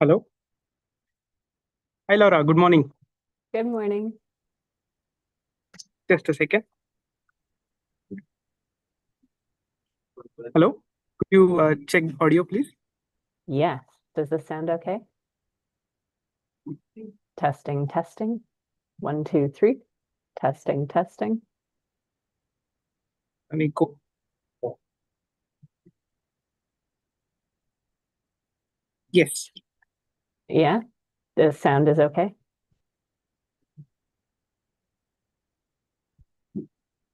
Hello. Hi, Laura. Good morning. Good morning. Just a second. Hello. Could you check audio, please? Yes. Does this sound okay? Testing, testing. 1, 2, 3. Testing, testing. Let me go. Yes. Yeah. The sound is okay.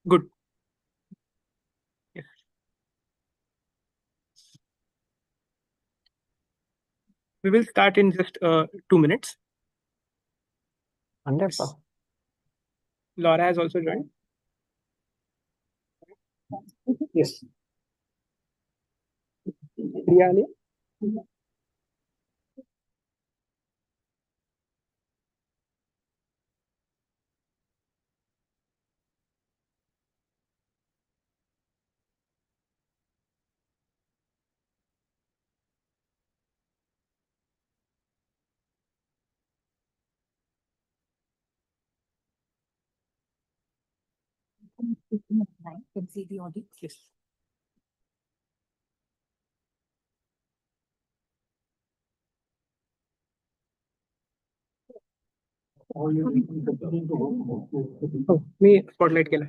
Good. Yes. We will start in just 2 minutes. Wonderful. Laura has also joined. Yes. Priya Ali? Can see the audio. Yes. Oh, me spotlight केला.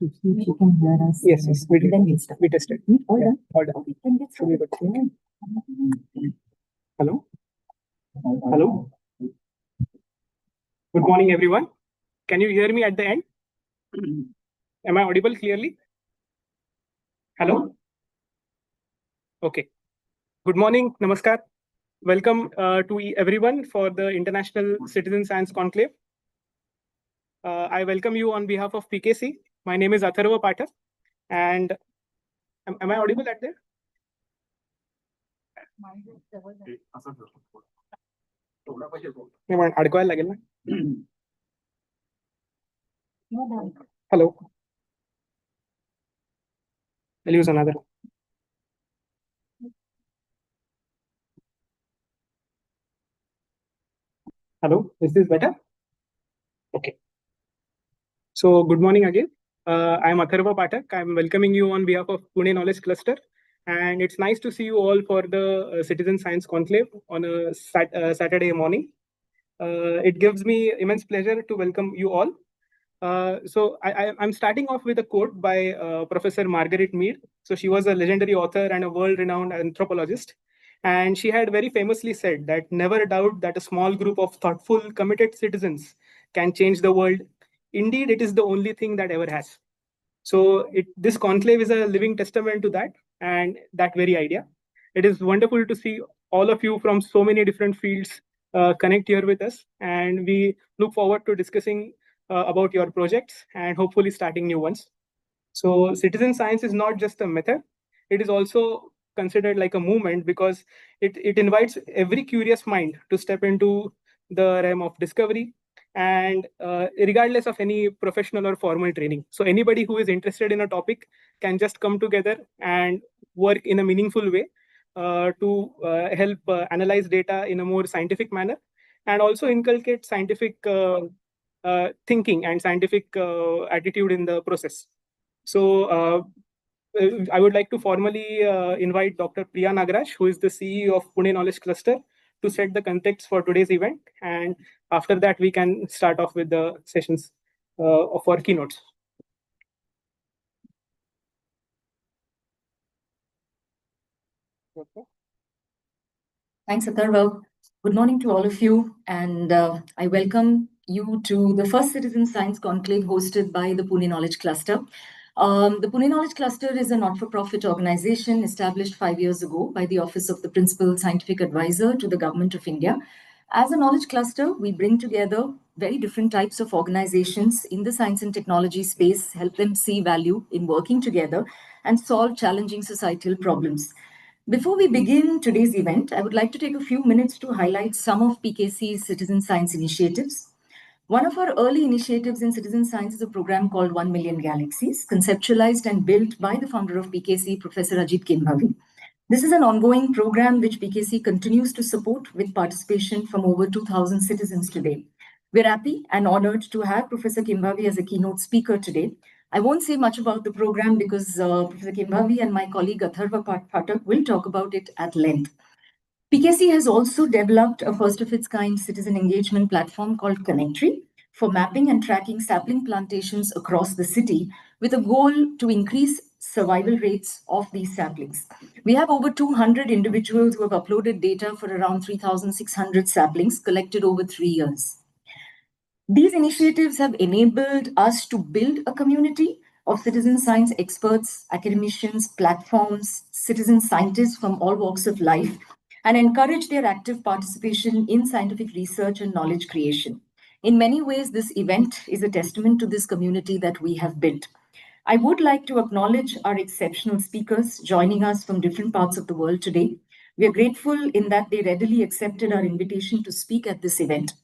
If you can hear us. Yes, yes. We did. Then we'll start. We tested. All Yeah, done. all done. Okay, then get Should be started. good. Hello. Hello. Good morning, everyone. Can you hear me at the end? Am I audible clearly? Hello. Okay. Good morning. Namaskar. Welcome to everyone for the International Citizen Science Conclave. I welcome you on behalf of PKC. My name is Atharva Pathak, and am I audible at there? अडकवायला लागेल ना. Hello. I'll use another. Hello. Is this better? Okay. So good morning again. I'm Atharva Pathak. I'm welcoming you on behalf of Pune Knowledge Cluster. And it's nice to see you all for the Citizen Science Conclave on a Saturday morning. It gives me immense pleasure to welcome you all. So I'm starting off with a quote by Professor Margaret Mead. So she was a legendary author and a world-renowned anthropologist. And she had very famously said that never doubt that a small group of thoughtful, committed citizens can change the world. Indeed, it is the only thing that ever has. So this conclave is a living testament to that and that very idea. It is wonderful to see all of you from so many different fields connect here with us. And we look forward to discussing about your projects and hopefully starting new ones. So citizen science is not just a method. It is also considered like a movement because it invites every curious mind to step into the realm of discovery and regardless of any professional or formal training. So anybody who is interested in a topic can just come together and work in a meaningful way to help analyze data in a more scientific manner and also inculcate scientific thinking and scientific attitude in the process. So I would like to formally invite Dr. Priya Nagaraj, who is the CEO of Pune Knowledge Cluster, to set the context for today's event. And after that, we can start off with the sessions of our keynotes. Okay. Thanks, Atharva. Good morning to all of you. And I welcome you to the first Citizen Science Conclave hosted by the Pune Knowledge Cluster. The Pune Knowledge Cluster is a not-for-profit organization established 5 years ago by the Office of the Principal Scientific Advisor to the Government of India. As a knowledge cluster, we bring together very different types of organizations in the science and technology space, help them see value in working together and solve challenging societal problems. Before we begin today's event, I would like to take a few minutes to highlight some of PKC's citizen science initiatives. One of our early initiatives in citizen science is a program called 1 Million Galaxies, conceptualized and built by the founder of PKC, Professor Ajit Kimbhavi. This is an ongoing program which PKC continues to support with participation from over 2,000 citizens today. We're happy and honored to have Professor Kimbhavi as a keynote speaker today. I won't say much about the program because Professor Kimbhavi and my colleague Atharva Pathak will talk about it at length. PKC has also developed a first of its kind citizen engagement platform called Connectree for mapping and tracking sapling plantations across the city with a goal to increase survival rates of these saplings. We have over 200 individuals who have uploaded data for around 3,600 saplings collected over 3 years. These initiatives have enabled us to build a community of citizen science experts, academicians, platforms, citizen scientists from all walks of life, and encourage their active participation in scientific research and knowledge creation. In many ways, this event is a testament to this community that we have built. I would like to acknowledge our exceptional speakers joining us from different parts of the world today. We are grateful in that they readily accepted our invitation to speak at this event.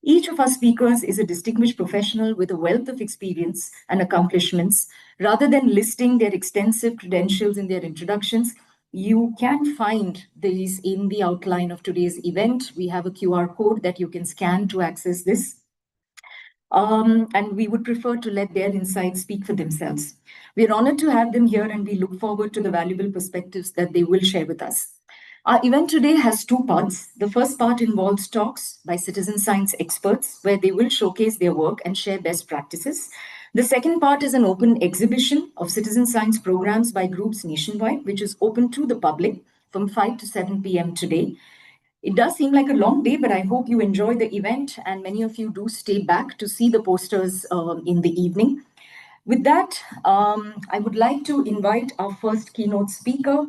Each of our speakers is a distinguished professional with a wealth of experience and accomplishments. Rather than listing their extensive credentials in their introductions, you can find these in the outline of today's event. We have a QR code that you can scan to access this. And we would prefer to let their insights speak for themselves. We are honored to have them here and we look forward to the valuable perspectives that they will share with us. Our event today has two parts. The first part involves talks by citizen science experts where they will showcase their work and share best practices. The second part is an open exhibition of citizen science programs by groups nationwide, which is open to the public from 5 to 7 p.m. today. It does seem like a long day, but I hope you enjoy the event and many of you do stay back to see the posters in the evening. With that, I would like to invite our first keynote speaker,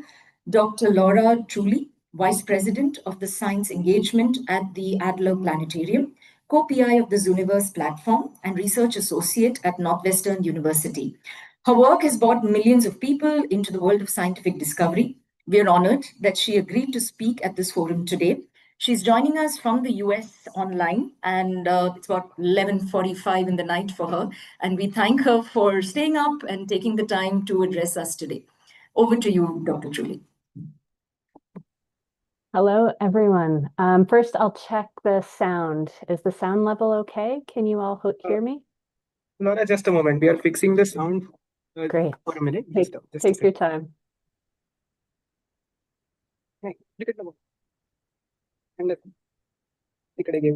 Dr. Laura Trulli, Vice President of the Science Engagement at the Adler Planetarium, co-PI of the Zooniverse platform and Research Associate at Northwestern University. Her work has brought millions of people into the world of scientific discovery. We are honored that she agreed to speak at this forum today. She's joining us from the US online, and it's about 11:45 in the night for her. And we thank her for staying up and taking the time to address us today. Over to you, Dr. Trulli. Hello, everyone. First, I'll check the sound. Is the sound level okay? Can you all hear me? Laura, just a moment. We are fixing the sound. Great. For a minute. Take your time. Hey, look at the book. And ಈ ಕಡೆಗೆ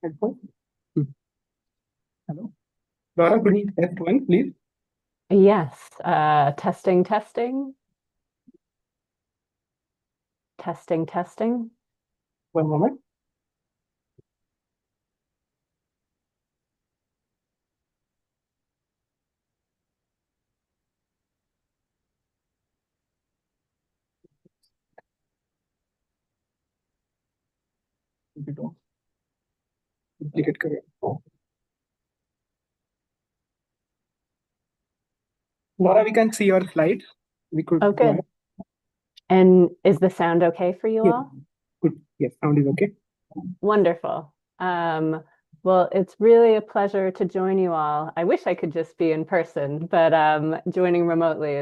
headphone. Hello. Laura, could you test one, please? Yes. Testing. Testing. One moment. Duplicate करें. Laura, we can see your slide. We could. Okay. And is the sound okay for you all? Good. Yes, sound is okay. Wonderful. Well, it's really a pleasure to join you all. I wish I could just be in person, but joining remotely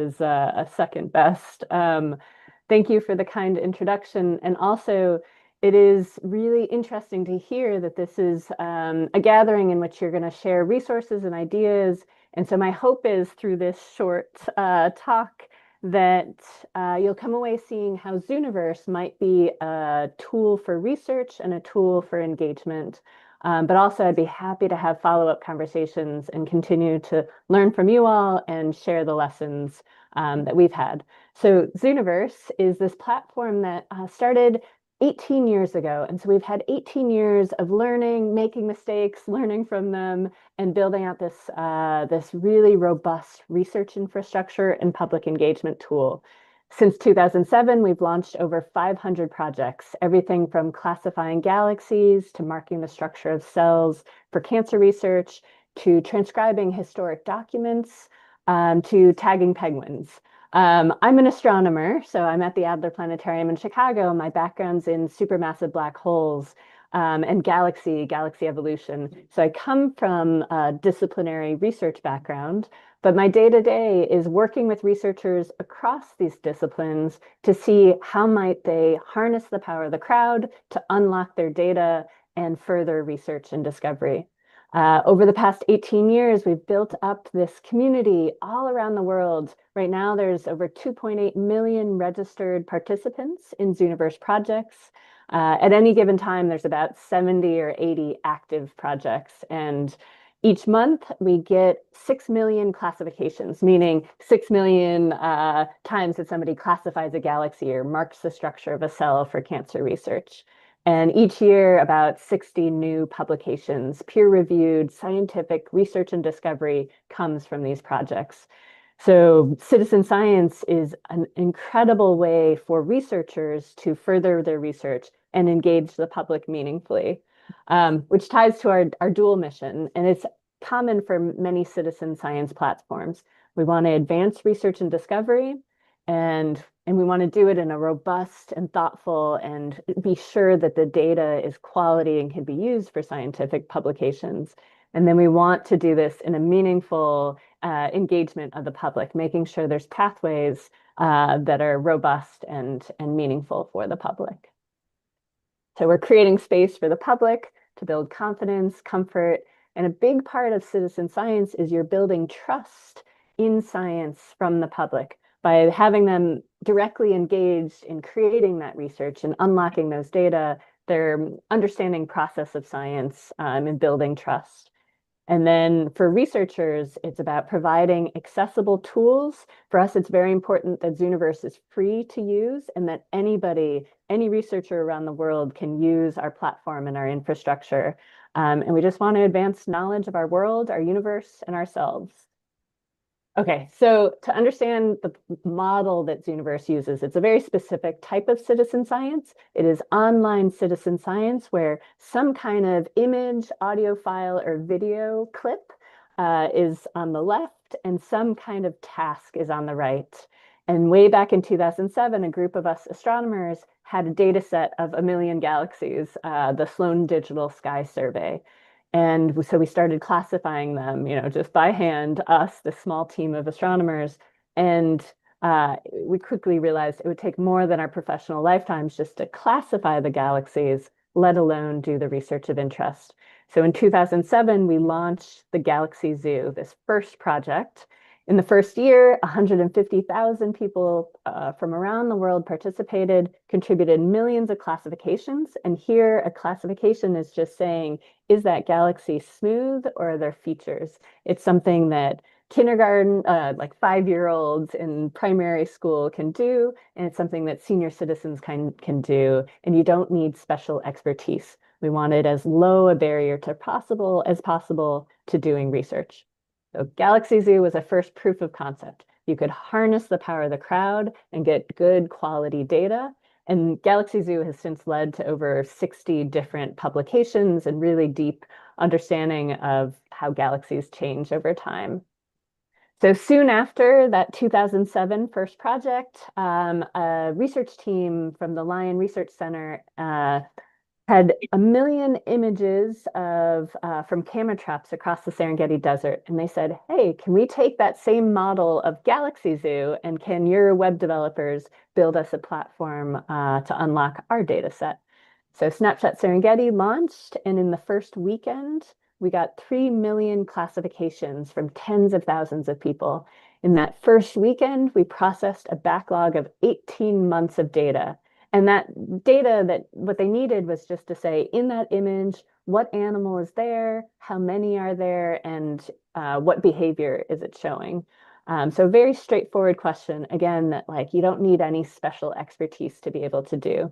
is a second best. Thank you for the kind introduction. And also, it is really interesting to hear that this is a gathering in which you're going to share resources and ideas. And so my hope is through this short talk that you'll come away seeing how Zooniverse might be a tool for research and a tool for engagement. But also I'd be happy to have follow-up conversations and continue to learn from you all and share the lessons that we've had. So Zooniverse is this platform that started 18 years ago. And so we've had 18 years of learning, making mistakes, learning from them, and building out this, this really robust research infrastructure and public engagement tool. Since 2007, we've launched over 500 projects, everything from classifying galaxies to marking the structure of cells for cancer research, to transcribing historic documents, to tagging penguins. I'm an astronomer, so I'm at the Adler Planetarium in Chicago. My background's in supermassive black holes and galaxy evolution. So I come from a disciplinary research background, but my day-to-day is working with researchers across these disciplines to see how might they harness the power of the crowd to unlock their data and further research and discovery. Over the past 18 years, we've built up this community all around the world. Right now, there's over 2.8 million registered participants in Zooniverse projects. At any given time, there's about 70 or 80 active projects. And each month, we get 6 million classifications, meaning 6 million times that somebody classifies a galaxy or marks the structure of a cell for cancer research. And each year, about 60 new publications, peer-reviewed scientific research and discovery comes from these projects. So citizen science is an incredible way for researchers to further their research and engage the public meaningfully, which ties to our dual mission. And it's common for many citizen science platforms. We want to advance research and discovery, and we want to do it in a robust and thoughtful and be sure that the data is quality and can be used for scientific publications. And then we want to do this in a meaningful engagement of the public, making sure there's pathways that are robust and meaningful for the public. So we're creating space for the public to build confidence, comfort, and a big part of citizen science is you're building trust in science from the public by having them directly engaged in creating that research and unlocking those data. They're understanding process of science and building trust. And then for researchers, it's about providing accessible tools. For us, it's very important that Zooniverse is free to use and that anybody, any researcher around the world can use our platform and our infrastructure. And we just want to advance knowledge of our world, our universe, and ourselves. Okay, so to understand the model that Zooniverse uses, it's a very specific type of citizen science. It is online citizen science where some kind of image, audio file, or video clip is on the left and some kind of task is on the right. And way back in 2007, a group of us astronomers had a data set of 1 million galaxies, the Sloan Digital Sky Survey. And so we started classifying them, just by hand, us, the small team of astronomers. And we quickly realized it would take more than our professional lifetimes just to classify the galaxies, let alone do the research of interest. So in 2007, we launched the Galaxy Zoo, this first project. In the first year, 150,000 people from around the world participated, contributed millions of classifications. And here, a classification is just saying, is that galaxy smooth or are there features? It's something that kindergarten, like 5-year-olds in primary school can do, and it's something that senior citizens can do, and you don't need special expertise. We want it as low a barrier to as possible to doing research. So Galaxy Zoo was a first proof of concept. You could harness the power of the crowd and get good quality data. And Galaxy Zoo has since led to over 60 different publications and really deep understanding of how galaxies change over time. So soon after that 2007 first project, a research team from the Lion Research Center had 1 million images from camera traps across the Serengeti Desert. And they said, hey, can we take that same model of Galaxy Zoo and can your web developers build us a platform to unlock our data set? So Snapshot Serengeti launched, and in the first weekend, we got 3 million classifications from tens of thousands of people. In that first weekend, we processed a backlog of 18 months of data. And that data, that what they needed was just to say, in that image, what animal is there, how many are there, and what behavior is it showing? So very straightforward question, again, that you don't need any special expertise to be able to do.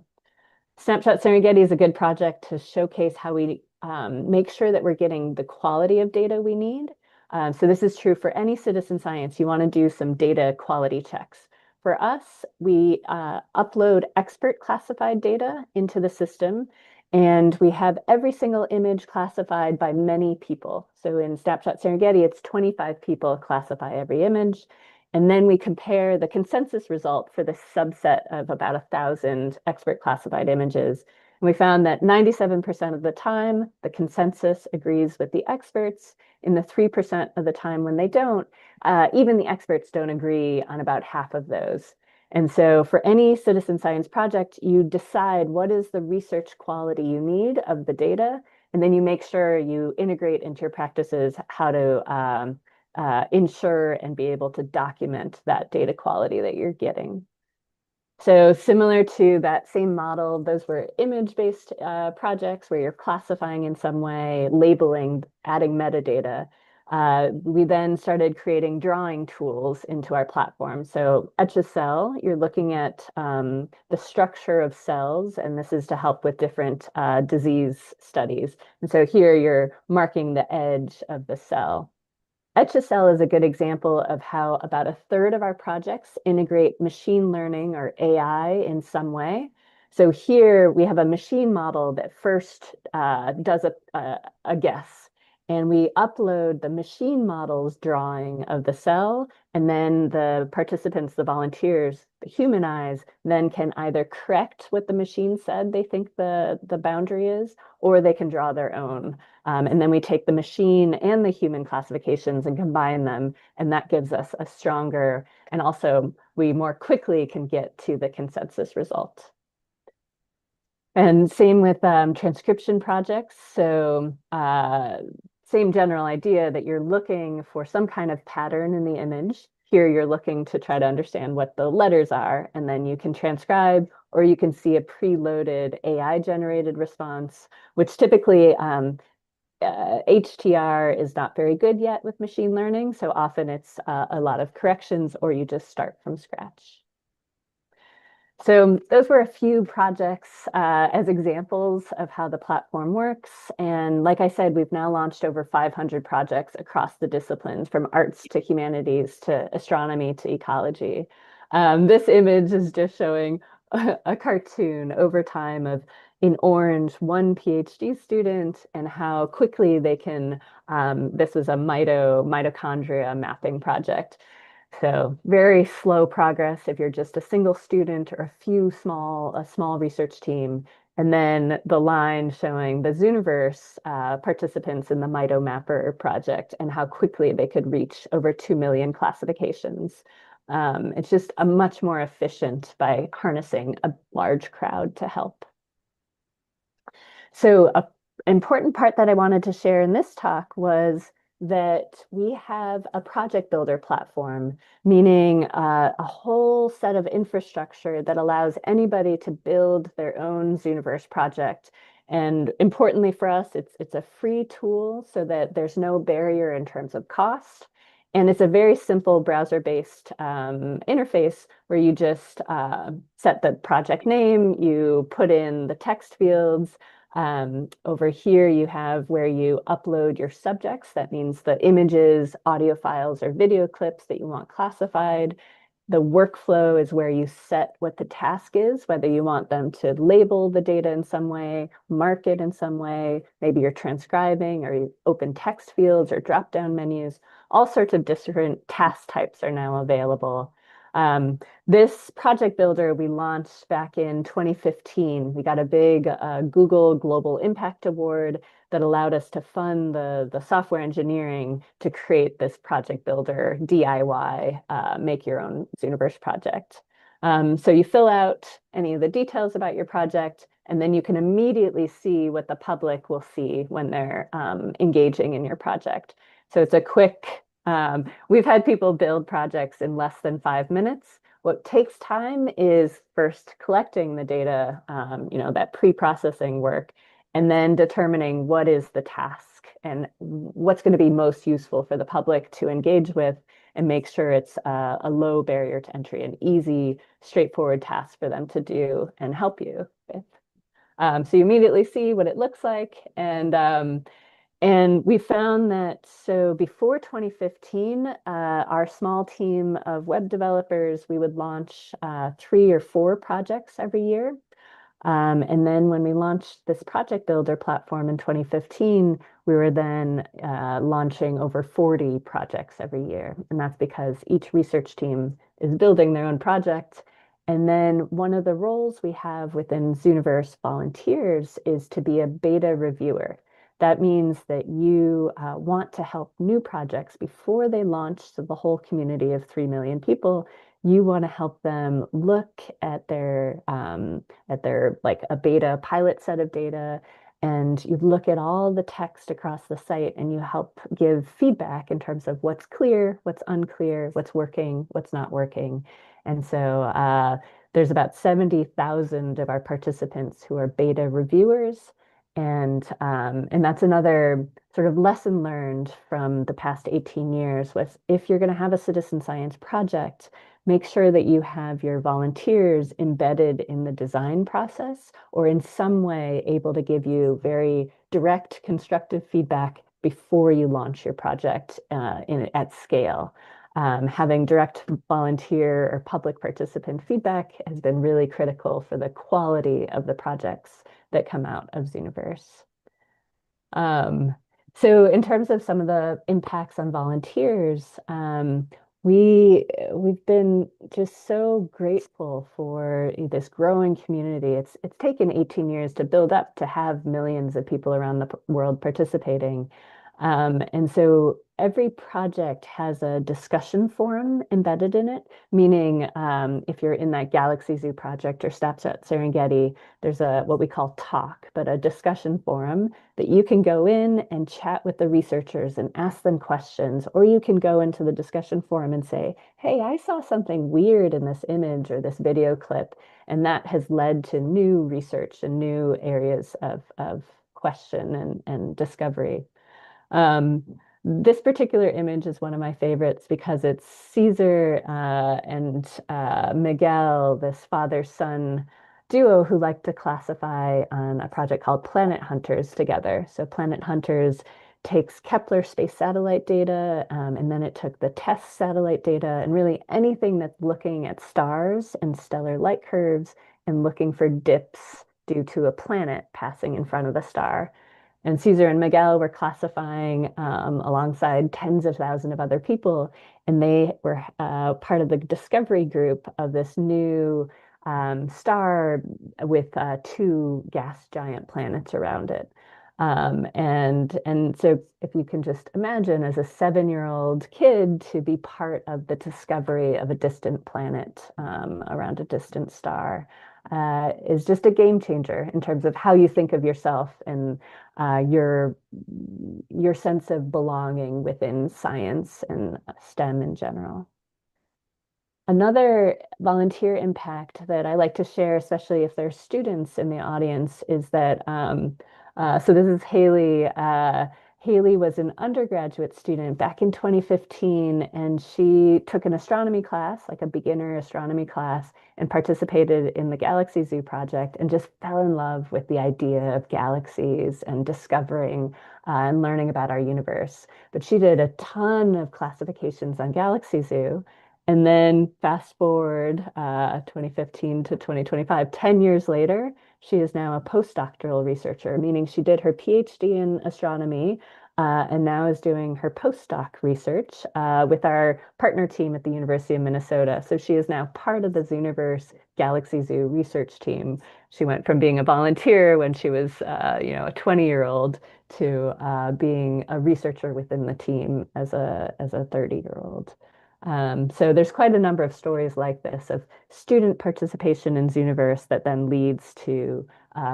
Snapshot Serengeti is a good project to showcase how we make sure that we're getting the quality of data we need. So this is true for any citizen science. You want to do some data quality checks. For us, we upload expert classified data into the system, And we have every single image classified by many people. So in Snapshot Serengeti, it's 25 people classify every image. And then we compare the consensus result for the subset of about 1,000 expert classified images. And we found that 97% of the time, the consensus agrees with the experts. In the 3% of the time when they don't, even the experts don't agree on about half of those. And so for any citizen science project, you decide what is the research quality you need of the data, and then you make sure you integrate into your practices how to ensure and be able to document that data quality that you're getting. So similar to that same model, those were image-based projects where you're classifying in some way, labeling, adding metadata. We then started creating drawing tools into our platform. So Etch a Cell, you're looking at the structure of cells, and this is to help with different disease studies. And so here you're marking the edge of the cell. Etch a Cell is a good example of how about 1/3 of our projects integrate machine learning or AI in some way. So here we have a machine model that first does a guess, and we upload the machine model's drawing of the cell, and then the participants, the volunteers, the human eyes, then can either correct what the machine said they think the boundary is, or they can draw their own. And then we take the machine and the human classifications and combine them, and that gives us a stronger, and also we more quickly can get to the consensus result. And same with transcription projects. So same general idea that you're looking for some kind of pattern in the image. Here you're looking to try to understand what the letters are, and then you can transcribe, or you can see a preloaded AI-generated response, which typically HTR is not very good yet with machine learning, so often it's a lot of corrections, or you just start from scratch. So those were a few projects as examples of how the platform works. And like I said, we've now launched over 500 projects across the disciplines, from arts to humanities to astronomy to ecology. This image is just showing a cartoon over time of, in orange, one PhD student and how quickly they can, this was a mitochondria mapping project. So very slow progress if you're just a single student or a small research team. And then the line showing the Zooniverse participants in the MitoMapper project and how quickly they could reach over 2 million classifications. It's just a much more efficient by harnessing a large crowd to help. So an important part that I wanted to share in this talk was that we have a project builder platform, meaning a whole set of infrastructure that allows anybody to build their own Zooniverse project. And importantly for us, it's a free tool so that there's no barrier in terms of cost. And it's a very simple browser-based interface where you just set the project name, you put in the text fields. Over here, you have where you upload your subjects. That means the images, audio files, or video clips that you want classified. The workflow is where you set what the task is, whether you want them to label the data in some way, mark it in some way, maybe you're transcribing, or you open text fields or drop-down menus. All sorts of different task types are now available. This project builder we launched back in 2015. We got a big Google Global Impact Award that allowed us to fund the software engineering to create this project builder DIY, make your own Zooniverse project. So you fill out any of the details about your project, and then you can immediately see what the public will see when they're engaging in your project. So it's a quick, we've had people build projects in less than 5 minutes. What takes time is first collecting the data, that pre-processing work, and then determining what is the task and what's going to be most useful for the public to engage with, and make sure it's a low barrier to entry, an easy, straightforward task for them to do and help you with. So you immediately see what it looks like. And we found that, so before 2015, our small team of web developers, we would launch 3 or 4 projects every year. And then when we launched this project builder platform in 2015, we were then launching over 40 projects every year. And that's because each research team is building their own project. And then one of the roles we have within Zooniverse volunteers is to be a beta reviewer. That means that you want to help new projects before they launch to the whole community of 3 million people. You want to help them look at their like a beta pilot set of data, and you look at all the text across the site and you help give feedback in terms of what's clear, what's unclear, what's working, what's not working. And so there's about 70,000 of our participants who are beta reviewers. And that's another sort of lesson learned from the past 18 years was if you're going to have a citizen science project, make sure that you have your volunteers embedded in the design process or in some way able to give you very direct constructive feedback before you launch your project at scale. Having direct volunteer or public participant feedback has been really critical for the quality of the projects that come out of Zooniverse. So in terms of some of the impacts on volunteers, we've been just so grateful for this growing community. It's taken 18 years to build up to have millions of people around the world participating. And so every project has a discussion forum embedded in it, meaning if you're in that Galaxy Zoo project or Steps at Serengeti, there's what we call talk, but a discussion forum that you can go in and chat with the researchers and ask them questions, or you can go into the discussion forum and say, hey, I saw something weird in this image or this video clip, and that has led to new research and new areas of question and discovery. This particular image is one of my favorites because it's Caesar and Miguel, this father-son duo who like to classify on a project called Planet Hunters together. So Planet Hunters takes Kepler space satellite data, and then it took the TESS satellite data, and really anything that's looking at stars and stellar light curves and looking for dips due to a planet passing in front of the star. And Caesar and Miguel were classifying alongside tens of thousands of other people, and they were part of the discovery group of this new star with 2 gas giant planets around it. And so if you can just imagine as a 7-year-old kid to be part of the discovery of a distant planet around a distant star is just a game changer in terms of how you think of yourself and your sense of belonging within science and STEM in general. Another volunteer impact that I like to share, especially if there's students in the audience, is that, so this is Haley. Haley was an undergraduate student back in 2015, and she took an astronomy class, like a beginner astronomy class, and participated in the Galaxy Zoo project and just fell in love with the idea of galaxies and discovering and learning about our universe. But she did a ton of classifications on Galaxy Zoo. And then fast forward 2015 to 2025, 10 years later, she is now a postdoctoral researcher, meaning she did her PhD in astronomy and now is doing her postdoc research with our partner team at the University of Minnesota. So she is now part of the Zooniverse Galaxy Zoo research team. She went from being a volunteer when she was, a 20-year-old to being a researcher within the team as a 30-year-old. So there's quite a number of stories like this of student participation in Zooniverse that then leads to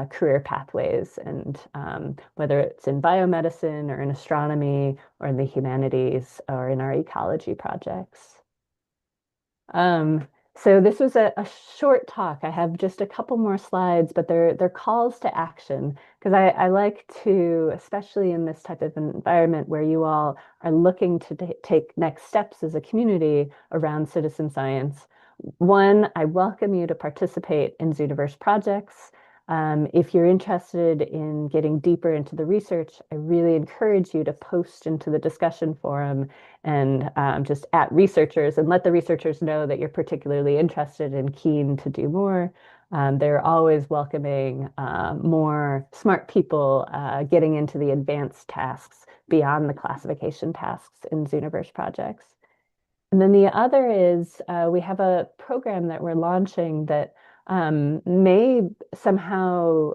career pathways, and whether it's in biomedicine or in astronomy or in the humanities or in our ecology projects. So this was a short talk. I have just a couple more slides, but they're calls to action because I like to, especially in this type of environment where you all are looking to take next steps as a community around citizen science. One, I welcome you to participate in Zooniverse projects. If you're interested in getting deeper into the research, I really encourage you to post into the discussion forum and just at researchers and let the researchers know that you're particularly interested and keen to do more. They're always welcoming more smart people getting into the advanced tasks beyond the classification tasks in Zooniverse projects. And then the other is we have a program that we're launching that may somehow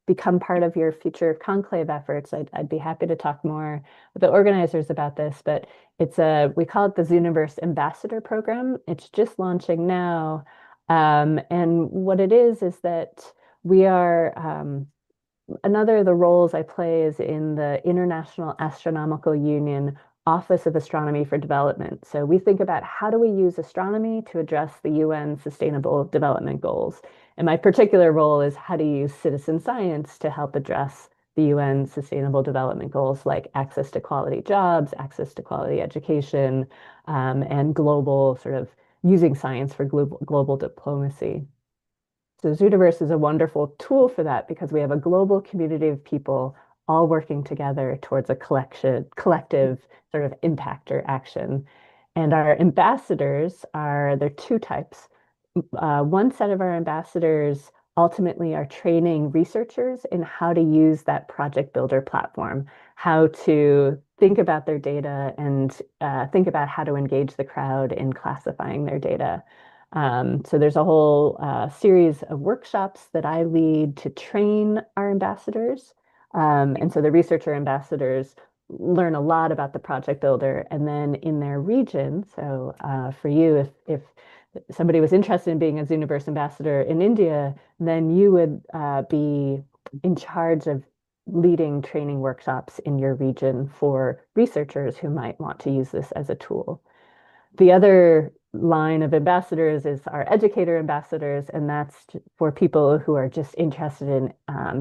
become part of your future conclave efforts. I'd be happy to talk more with the organizers about this, but we call it the Zooniverse Ambassador Program. It's just launching now. And what it is that we are, another of the roles I play is in the International Astronomical Union Office of Astronomy for Development. So we think about how do we use astronomy to address the UN Sustainable Development Goals. And my particular role is how to use citizen science to help address the UN Sustainable Development Goals, like access to quality jobs, access to quality education, and global sort of using science for global diplomacy. So Zooniverse is a wonderful tool for that because we have a global community of people all working together towards a collective sort of impact or action. And our ambassadors there are two types. One set of our ambassadors ultimately are training researchers in how to use that project builder platform, how to think about their data and think about how to engage the crowd in classifying their data. So there's a whole series of workshops that I lead to train our ambassadors. And so the researcher ambassadors learn a lot about the project builder, and then in their region. So for you, if somebody was interested in being a Zooniverse ambassador in India, then you would be in charge of leading training workshops in your region for researchers who might want to use this as a tool. The other line of ambassadors is our educator ambassadors, and that's for people who are just interested in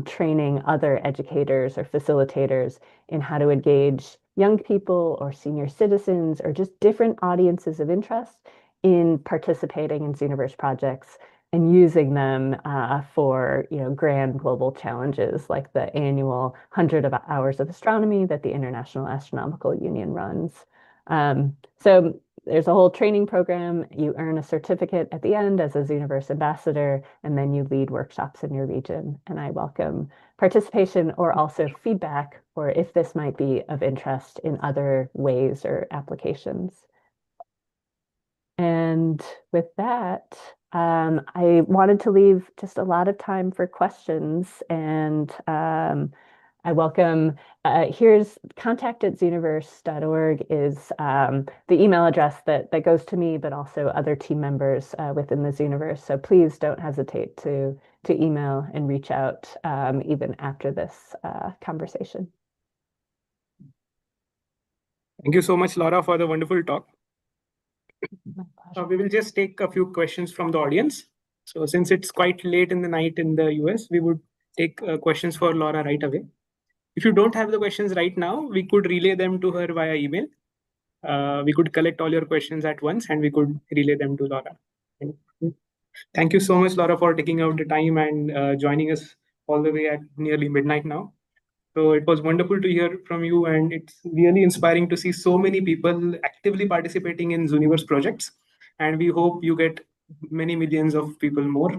training other educators or facilitators in how to engage young people or senior citizens or just different audiences of interest in participating in Zooniverse projects and using them for grand global challenges like the annual 100 Hours of Astronomy that the International Astronomical Union runs. So there's a whole training program. You earn a certificate at the end as a Zooniverse ambassador, and then you lead workshops in your region. And I welcome participation or also feedback, or if this might be of interest in other ways or applications. And with that, I wanted to leave just a lot of time for questions, and I welcome, here's contact@zooniverse.org is the email address that goes to me, but also other team members within the Zooniverse. So please don't hesitate to email and reach out even after this conversation. Thank you so much, Laura, for the wonderful talk. My pleasure. We will just take a few questions from the audience. So since it's quite late in the night in the US, we would take questions for Laura right away. If you don't have the questions right now, we could relay them to her via email. We could collect all your questions at once and we could relay them to Laura. Thank you so much, Laura, for taking out the time and joining us all the way at nearly midnight now. So it was wonderful to hear from you, and it's really inspiring to see so many people actively participating in Zooniverse projects. And we hope you get many millions of people more.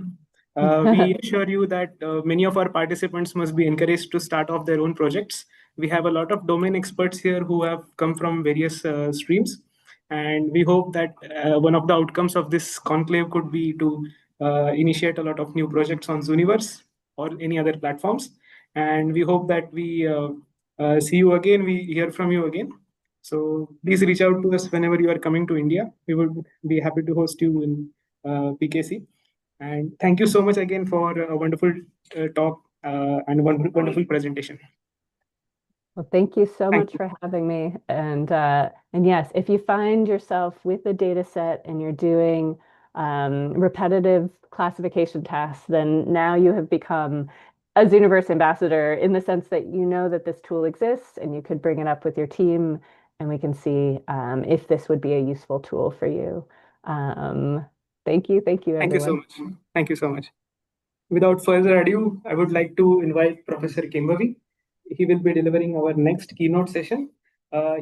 We assure you that many of our participants must be encouraged to start off their own projects. We have a lot of domain experts here who have come from various streams. And we hope that one of the outcomes of this conclave could be to initiate a lot of new projects on Zooniverse or any other platforms. And we hope that we see you again, we hear from you again. So please reach out to us whenever you are coming to India. We would be happy to host you in PKC. And thank you so much again for a wonderful talk and wonderful presentation. Well, thank you so much for having me. And yes, if you find yourself with a data set and you're doing repetitive classification tasks, then now you have become a Zooniverse ambassador in the sense that you know that this tool exists and you could bring it up with your team and we can see if this would be a useful tool for you. Thank you, everyone. Thank you so much. Thank you so much. Without further ado, I would like to invite Professor Kimbavi. He will be delivering our next keynote session.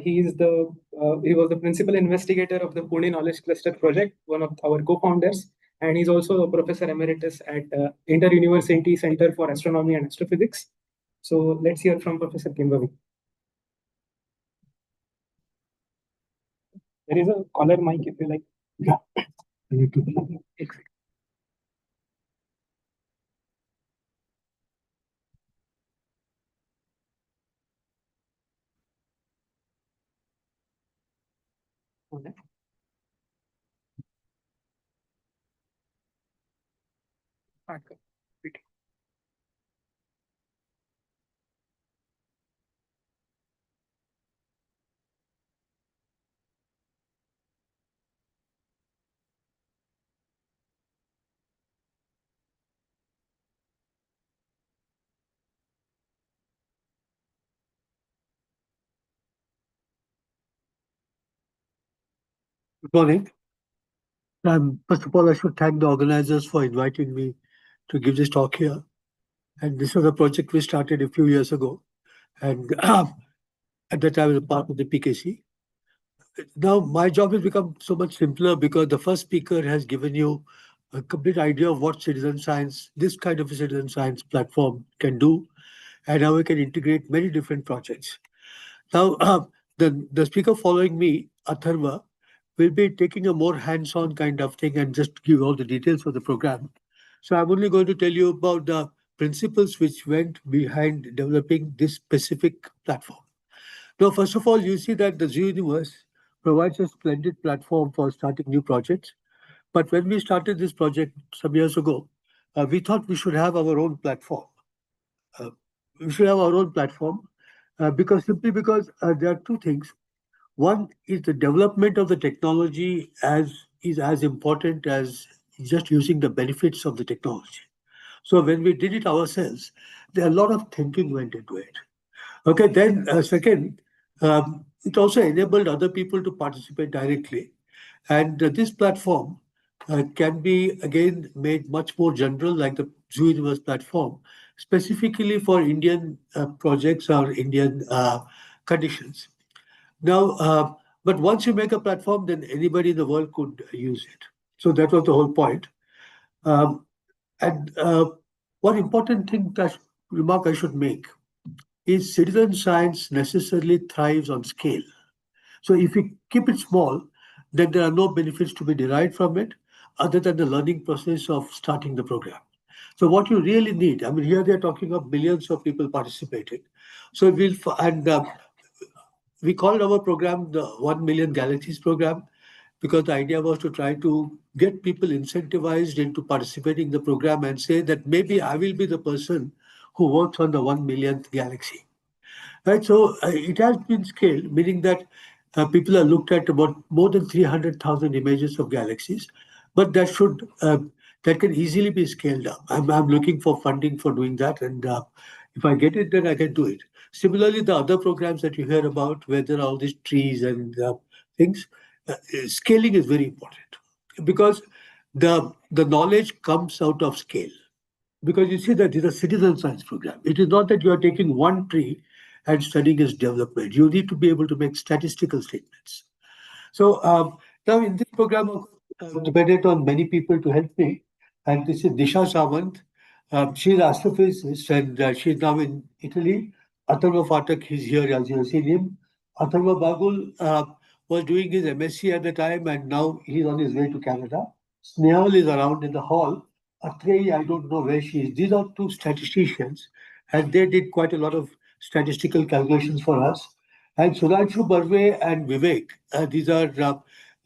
He was the principal investigator of the Pune Knowledge Cluster project, one of our co-founders, and he's also a professor emeritus at Inter-University Center for Astronomy and Astrophysics. So let's hear from Professor Kimbavi. There is a caller mic if you like. Yeah. Okay. Good morning. First of all, I should thank the organizers for inviting me to give this talk here. And this was a project we started a few years ago. And at that time, I was a part of the PKC. Now, my job has become so much simpler because the first speaker has given you a complete idea of what citizen science, this kind of a citizen science platform can do, and how we can integrate many different projects. Now, the speaker following me, Atharva, will be taking a more hands-on kind of thing and just give all the details of the program. So I'm only going to tell you about the principles which went behind developing this specific platform. Now, first of all, you see that the Zooniverse provides a splendid platform for starting new projects. But when we started this project some years ago, we thought we should have our own platform. Simply because there are two things. One is the development of the technology is as important as just using the benefits of the technology. So when we did it ourselves, there a lot of thinking went into it. Okay, then second, it also enabled other people to participate directly. And this platform can be again made much more general, like the Zooniverse platform, specifically for Indian projects or Indian conditions. Now, but once you make a platform, then anybody in the world could use it. So that was the whole point. Um, and one important remark I should make is citizen science necessarily thrives on scale. So if we keep it small, then there are no benefits to be derived from it other than the learning process of starting the program. So what you really need, I mean, here they're talking of millions of people participating. So we called our program the 1 Million Galaxies program because the idea was to try to get people incentivized into participating in the program and say that maybe I will be the person who works on the 1 millionth galaxy. Right, so it has been scaled, meaning that people have looked at about more than 300,000 images of galaxies, but that can easily be scaled up. I'm looking for funding for doing that, and if I get it, then I can do it. Similarly, the other programs that you hear about, where there are all these trees and things, scaling is very important because the knowledge comes out of scale. Because you see that it's a citizen science program. It is not that you are taking one tree and studying its development. You need to be able to make statistical statements. So now in this program, I've depended on many people to help me. And this is Disha Samant. She's an astrophysicist and she's now in Italy. Atharva Phatak is here as you have seen him. Atharva Bagul was doing his MSc at the time and now he's on his way to Canada. Snehal is around in the hall. Atreyi, I don't know where she is. These are two statisticians and they did quite a lot of statistical calculations for us. And Sudhanshu Barve and Vivek, these are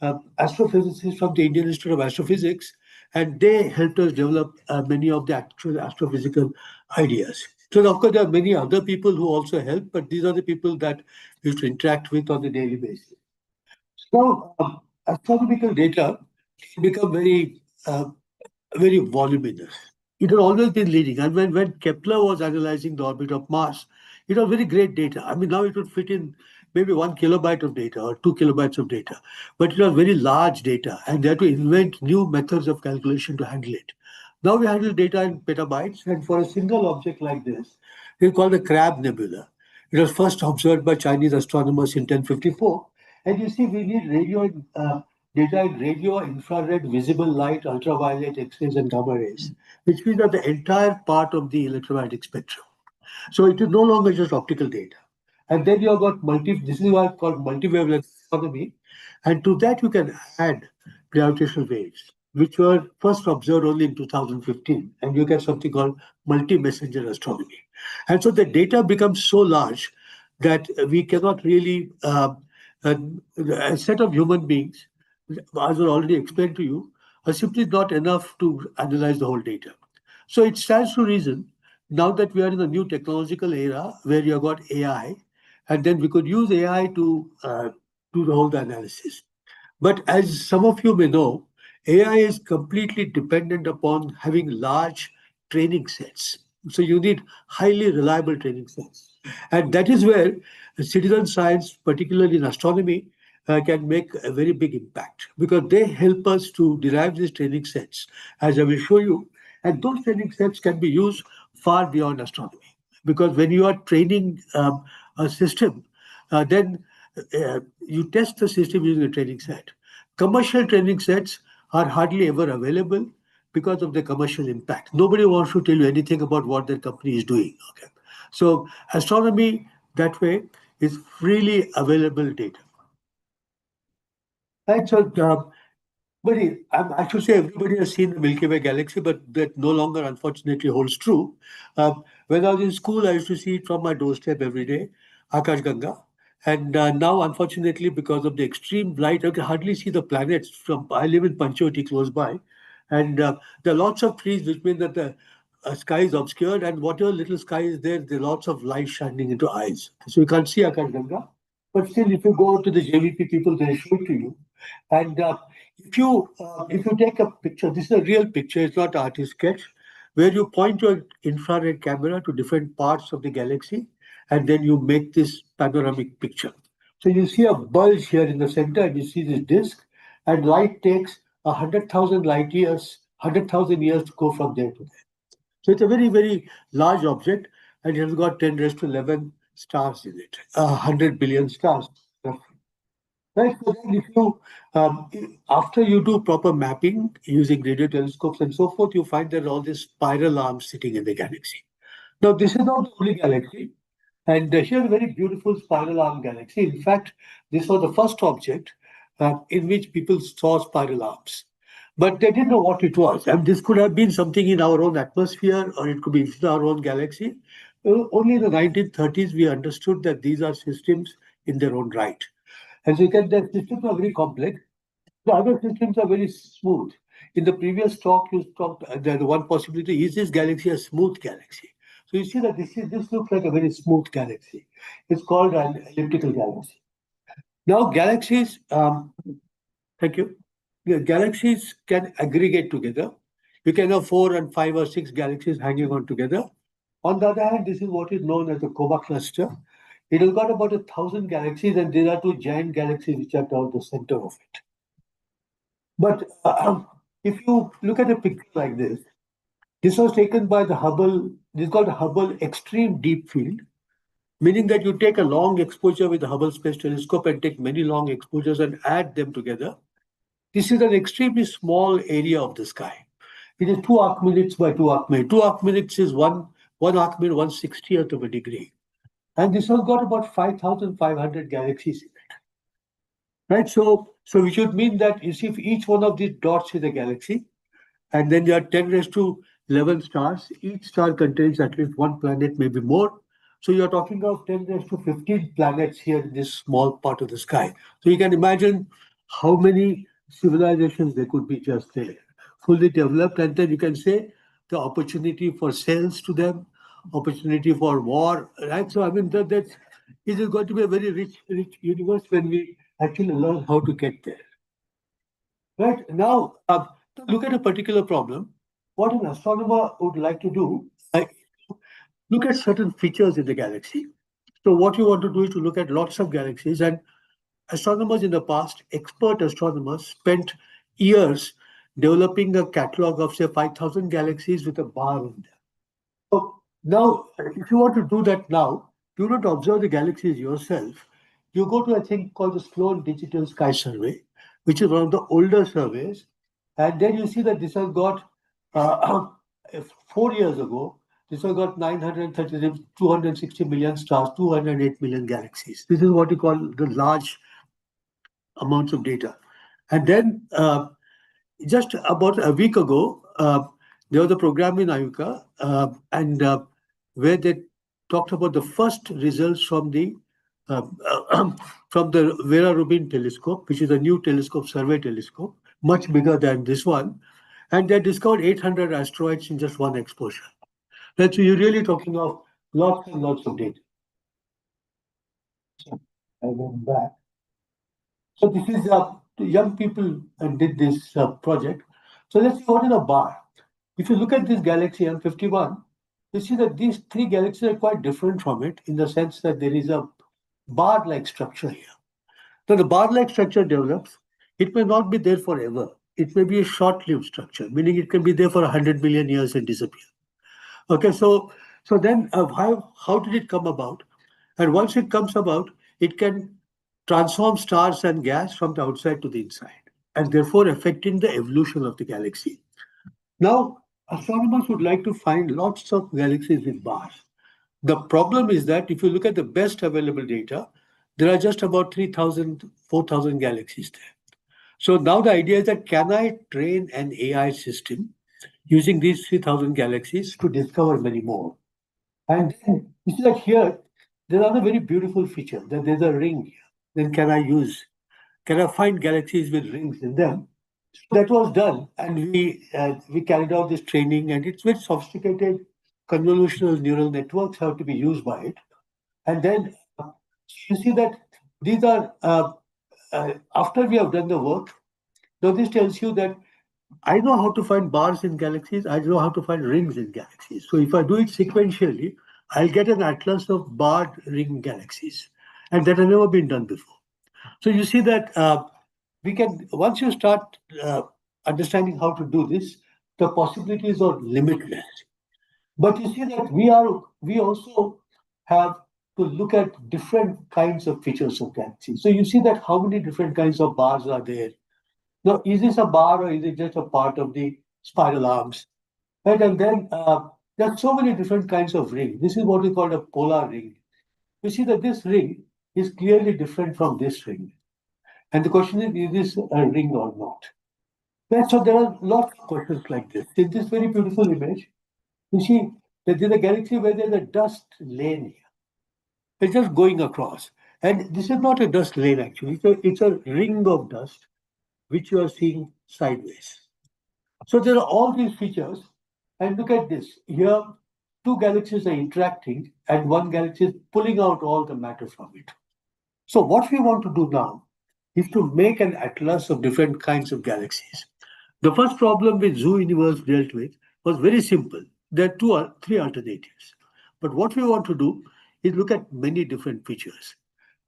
astrophysicists from the Indian Institute of Astrophysics, and they helped us develop many of the actual astrophysical ideas. So, of course, there are many other people who also help, but these are the people that we used to interact with on a daily basis. So, astronomical data become very voluminous. It had always been leading. And when Kepler was analyzing the orbit of Mars, it was very great data. I mean, now it would fit in maybe 1 kilobyte of data or 2 kilobytes of data, but it was very large data, and they had to invent new methods of calculation to handle it. Now we handle data in petabytes, and for a single object like this, it's called the Crab Nebula. It was first observed by Chinese astronomers in 1054. And you see, we need data in radio, infrared, visible light, ultraviolet, X-rays, and gamma rays, which means that the entire part of the electromagnetic spectrum. So it is no longer just optical data. And then you have got this is why it's called multi-wavelength astronomy. And to that you can add gravitational waves, which were first observed only in 2015. And you get something called multi-messenger astronomy. And so the data becomes so large that we cannot really, a set of human beings, as I already explained to you, are simply not enough to analyze the whole data. So it stands to reason now that we are in a new technological era where you have got AI, and then we could use AI to do the whole analysis. But as some of you may know, AI is completely dependent upon having large training sets. So you need highly reliable training sets. And that is where citizen science, particularly in astronomy, can make a very big impact because they help us to derive these training sets, as I will show you. And those training sets can be used far beyond astronomy. Because when you are training a system, then you test the system using a training set. Commercial training sets are hardly ever available because of the commercial impact. Nobody wants to tell you anything about what their company is doing. Okay, so astronomy that way is freely available data. Right, so I should say everybody has seen the Milky Way galaxy, but that no longer, unfortunately, holds true. When I was in school, I used to see it from my doorstep every day, Akash Ganga. And now, unfortunately, because of the extreme light, I can hardly see the planets. I live in Panchoti, close by, and there are lots of trees, which mean that the sky is obscured, and whatever little sky is there, there are lots of light shining into eyes. So you can't see Akash Ganga. But still, if you go to the JVP people, they show it to you. And if you take a picture, this is a real picture, it's not an artist sketch, where you point your infrared camera to different parts of the galaxy, and then you make this panoramic picture. So you see a bulge here in the center, and you see this disk, and light takes 100,000 light years, 100,000 years to go from there to there. So it's a very, very large object, and it has got 10 raised to 11 stars in it, 100 billion stars. Right. So then if you, after you do proper mapping using radio telescopes and so forth, you find there are all these spiral arms sitting in the galaxy. Now, this is not the only galaxy. And here's a very beautiful spiral arm galaxy. In fact, this was the first object in which people saw spiral arms. But they didn't know what it was. And this could have been something in our own atmosphere, or it could be in our own galaxy. Only in the 1930s, we understood that these are systems in their own right. And so you can, the systems are very complex. The other systems are very smooth. In the previous talk, you talked that the one possibility is this galaxy a smooth galaxy. So you see that this looks like a very smooth galaxy. It's called an elliptical galaxy. Now galaxies, thank you. Yeah, galaxies can aggregate together. You can have 4 and 5 or 6 galaxies hanging on together. On the other hand, this is what is known as the coma cluster. It has got about 1,000 galaxies, and there are 2 giant galaxies which are down the center of it. But if you look at a picture like this was taken by the Hubble, this is called the Hubble Extreme Deep Field, meaning that you take a long exposure with the Hubble Space Telescope and take many long exposures and add them together. This is an extremely small area of the sky. It is 2 arc minutes by 2 arc minutes. 2 arc minutes is one arc minute, 1/60th of a degree. And this has got about 5,500 galaxies in it. Right? So we should mean that you see if each one of these dots is a galaxy, and then there are 10 raised to 11 stars. Each star contains at least 1 planet, maybe more. So you're talking of 10 raised to 15 planets here in this small part of the sky. So you can imagine how many civilizations there could be just there, fully developed. And then you can say the opportunity for sales to them, opportunity for war, right? So I mean, it is going to be a very rich universe when we actually learn how to get there. Right now, to look at a particular problem, what an astronomer would like to do, look at certain features in the galaxy. So what you want to do is to look at lots of galaxies, and astronomers in the past, expert astronomers, spent years developing a catalog of, say, 5,000 galaxies with a bar in there. So now, if you want to do that now, you don't observe the galaxies yourself. You go to a thing called the Sloan Digital Sky Survey, which is one of the older surveys. And then you see that this has got, 4 years ago, this has got 930, 260 million stars, 208 million galaxies. This is what you call the large amounts of data. And then just about a week ago, there was a program in Ayuka, and where they talked about the first results from the from the Vera Rubin telescope, which is a new telescope, survey telescope, much bigger than this one, and they discovered 800 asteroids in just one exposure. That's you're really talking of lots and lots of data. So I went back. So this is young people did this project. So let's see what is a bar. If you look at this galaxy M51, you see that these three galaxies are quite different from it in the sense that there is a bar-like structure here. Now the bar-like structure develops. It may not be there forever. It may be a short-lived structure, meaning it can be there for 100 million years and disappear. Okay, so then how did it come about? And once it comes about, it can transform stars and gas from the outside to the inside, and therefore affecting the evolution of the galaxy. Now, astronomers would like to find lots of galaxies with bars. The problem is that if you look at the best available data, there are just about 3,000, 4,000 galaxies there. So now the idea is that can I train an AI system using these 3,000 galaxies to discover many more? And then you see that here, there's another very beautiful feature, that there's a ring here. Then can I find galaxies with rings in them? So that was done, and we carried out this training, and it's very sophisticated. Convolutional neural networks have to be used by it. And then you see that these are, after we have done the work, now this tells you that I know how to find bars in galaxies, I know how to find rings in galaxies. So if I do it sequentially, I'll get an atlas of barred ring galaxies. And that has never been done before. So you see that we can, once you start understanding how to do this, the possibilities are limitless. But you see that we also have to look at different kinds of features of galaxies. So you see that how many different kinds of bars are there. Now, is this a bar or is it just a part of the spiral arms? Right, and then there are so many different kinds of rings. This is what we call a polar ring. You see that this ring is clearly different from this ring. And the question is this a ring or not? Right, so there are lots of questions like this. In this very beautiful image, you see that there's a galaxy where there's a dust lane here. It's just going across. And this is not a dust lane actually, it's a ring of dust which you are seeing sideways. So there are all these features. And look at this. Here, two galaxies are interacting and one galaxy is pulling out all the matter from it. So what we want to do now is to make an atlas of different kinds of galaxies. The first problem which Zooniverse dealt with was very simple. There are two or three alternatives. But what we want to do is look at many different features.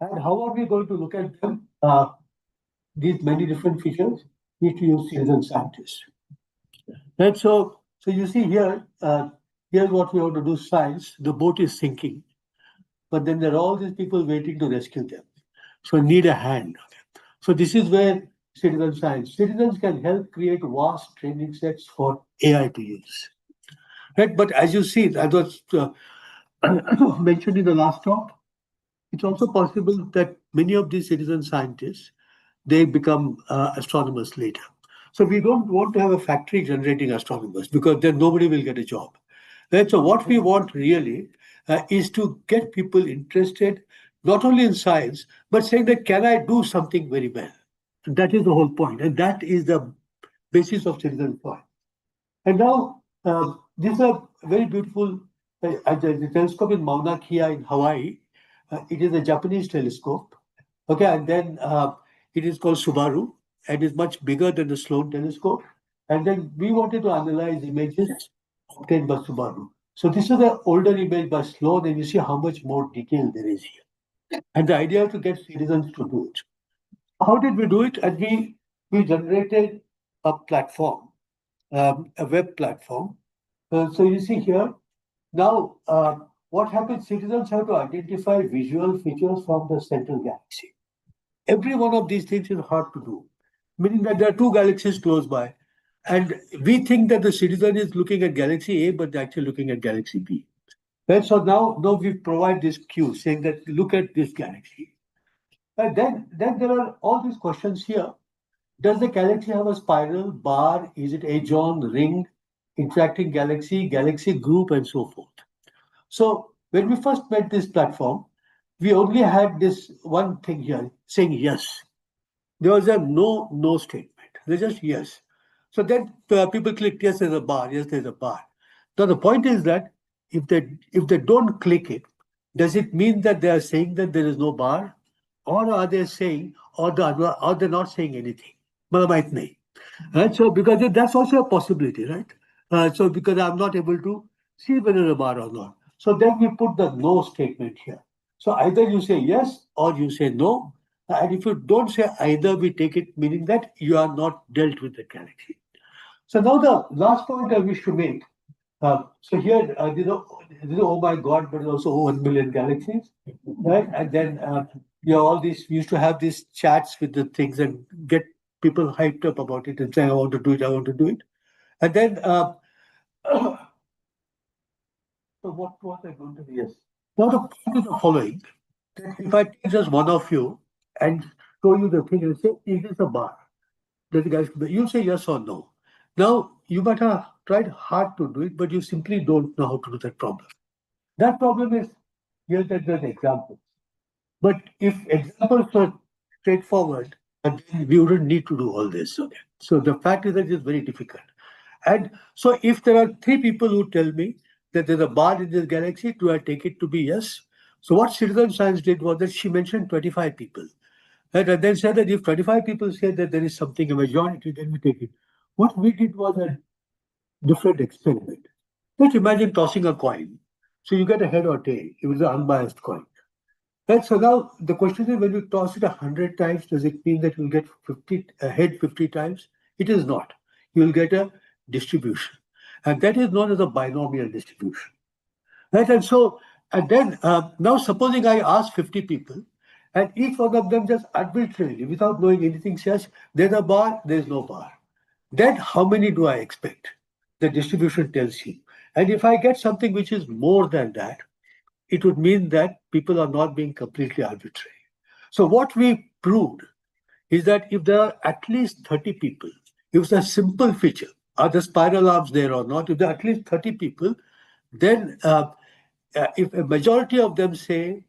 And how are we going to look at them? These many different features need to use citizen scientists. Right, so you see here, here's what we want to do, science. The boat is sinking, but then there are all these people waiting to rescue them. So need a hand. So this is where citizen science. Citizens can help create vast training sets for AI to use. Right, but as you see, that was mentioned in the last talk, it's also possible that many of these citizen scientists, they become astronomers later. So we don't want to have a factory generating astronomers because then nobody will get a job. Right? So what we want really is to get people interested not only in science, but saying that can I do something very well? And that is the whole point. And that is the basis of citizen science. And now, this is a very beautiful the telescope in Mauna Kea in Hawaii. It is a Japanese telescope. Okay, and then it is called Subaru and is much bigger than the Sloan telescope. And then we wanted to analyze images obtained by Subaru. So this is an older image by Sloan, and you see how much more detail there is here. And the idea is to get citizens to do it. How did we do it? And we generated a platform, a web platform. So you see here, now what happens, citizens have to identify visual features from the central galaxy. Every one of these things is hard to do, meaning that there are two galaxies close by. And we think that the citizen is looking at galaxy A, but they're actually looking at galaxy B. Right? So now we provide this cue saying that look at this galaxy. And then there are all these questions here. Does the galaxy have a spiral, bar? Is it edge-on, ring, interacting galaxy, galaxy group, and so forth? So when we first met this platform, we only had this one thing here saying yes. There was a no statement. They just yes. So then people clicked yes, there's a bar. Yes, there's a bar. Now the point is that if they don't click it, does it mean that they are saying that there is no bar, or are they saying, or they're not saying anything? Well, might nahi. Right? So because that's also a possibility, right? So because I'm not able to see whether there's a bar or not. So then we put the no statement here. So either you say yes or you say no. And if you don't say either, we take it meaning that you are not dealt with the galaxy. So now the last point I wish to make. So here, oh my God, but also 1 million galaxies, right? And then all these, we used to have these chats with the things and get people hyped up about it and saying, I want to do it, I want to do it. And then, so what was I going to do? Yes. Now the point is the following. If I take just one of you and show you the thing and say, is this a bar? Then the guys, you say yes or no. Now, you might have tried hard to do it, but you simply don't know how to do that problem. That problem is, here that there's examples. But if examples were straightforward, then we wouldn't need to do all this. Okay? So the fact is that it's very difficult. And so if there are 3 people who tell me that there's a bar in this galaxy, do I take it to be yes? So what citizen science did was that she mentioned 25 people. And then said that if 25 people say that there is something, a majority, then we take it. What we did was a different experiment. Just imagine tossing a coin. So you get a head or tail. It was an unbiased coin. And so now the question is, when you toss it 100 times, does it mean that you'll get 50 a head 50 times? It is not. You will get a distribution. And that is known as a binomial distribution. Right? And so, and then now supposing I ask 50 people, and each one of them just arbitrarily, without knowing anything, says, there's a bar, there's no bar. Then how many do I expect? The distribution tells you. And if I get something which is more than that, it would mean that people are not being completely arbitrary. So what we proved is that if there are at least 30 people, if it's a simple feature, are the spiral arms there or not, if there are at least 30 people, then if a majority of them say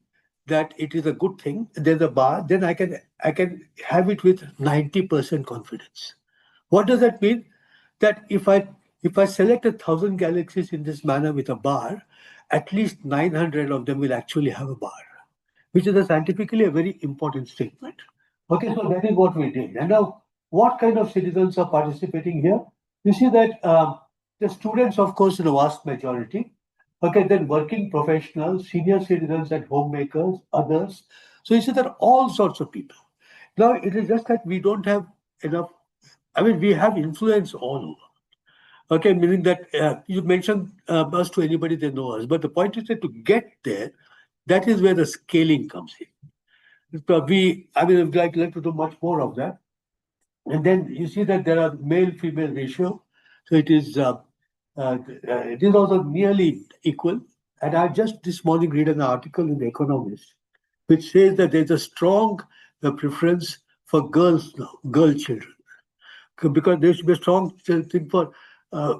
that it is a good thing, there's a bar, then I can have it with 90% confidence. What does that mean? That if I select 1,000 galaxies in this manner with a bar, at least 900 of them will actually have a bar, which is scientifically a very important statement. Okay, so that is what we did. And now, what kind of citizens are participating here? You see that the students, of course, in the vast majority. Okay, then working professionals, senior citizens and homemakers, others. So you see that all sorts of people. Now, it is just that we don't have enough. I mean, we have influence all over. Okay, meaning that you mentioned us to anybody they know us. But the point is that to get there, that is where the scaling comes in. I'd like to do much more of that. And then you see that there are male-female ratio. So it is also nearly equal. And I just this morning read an article in The Economist, which says that there's a strong preference for girls now, girl children, because there should be a strong thing for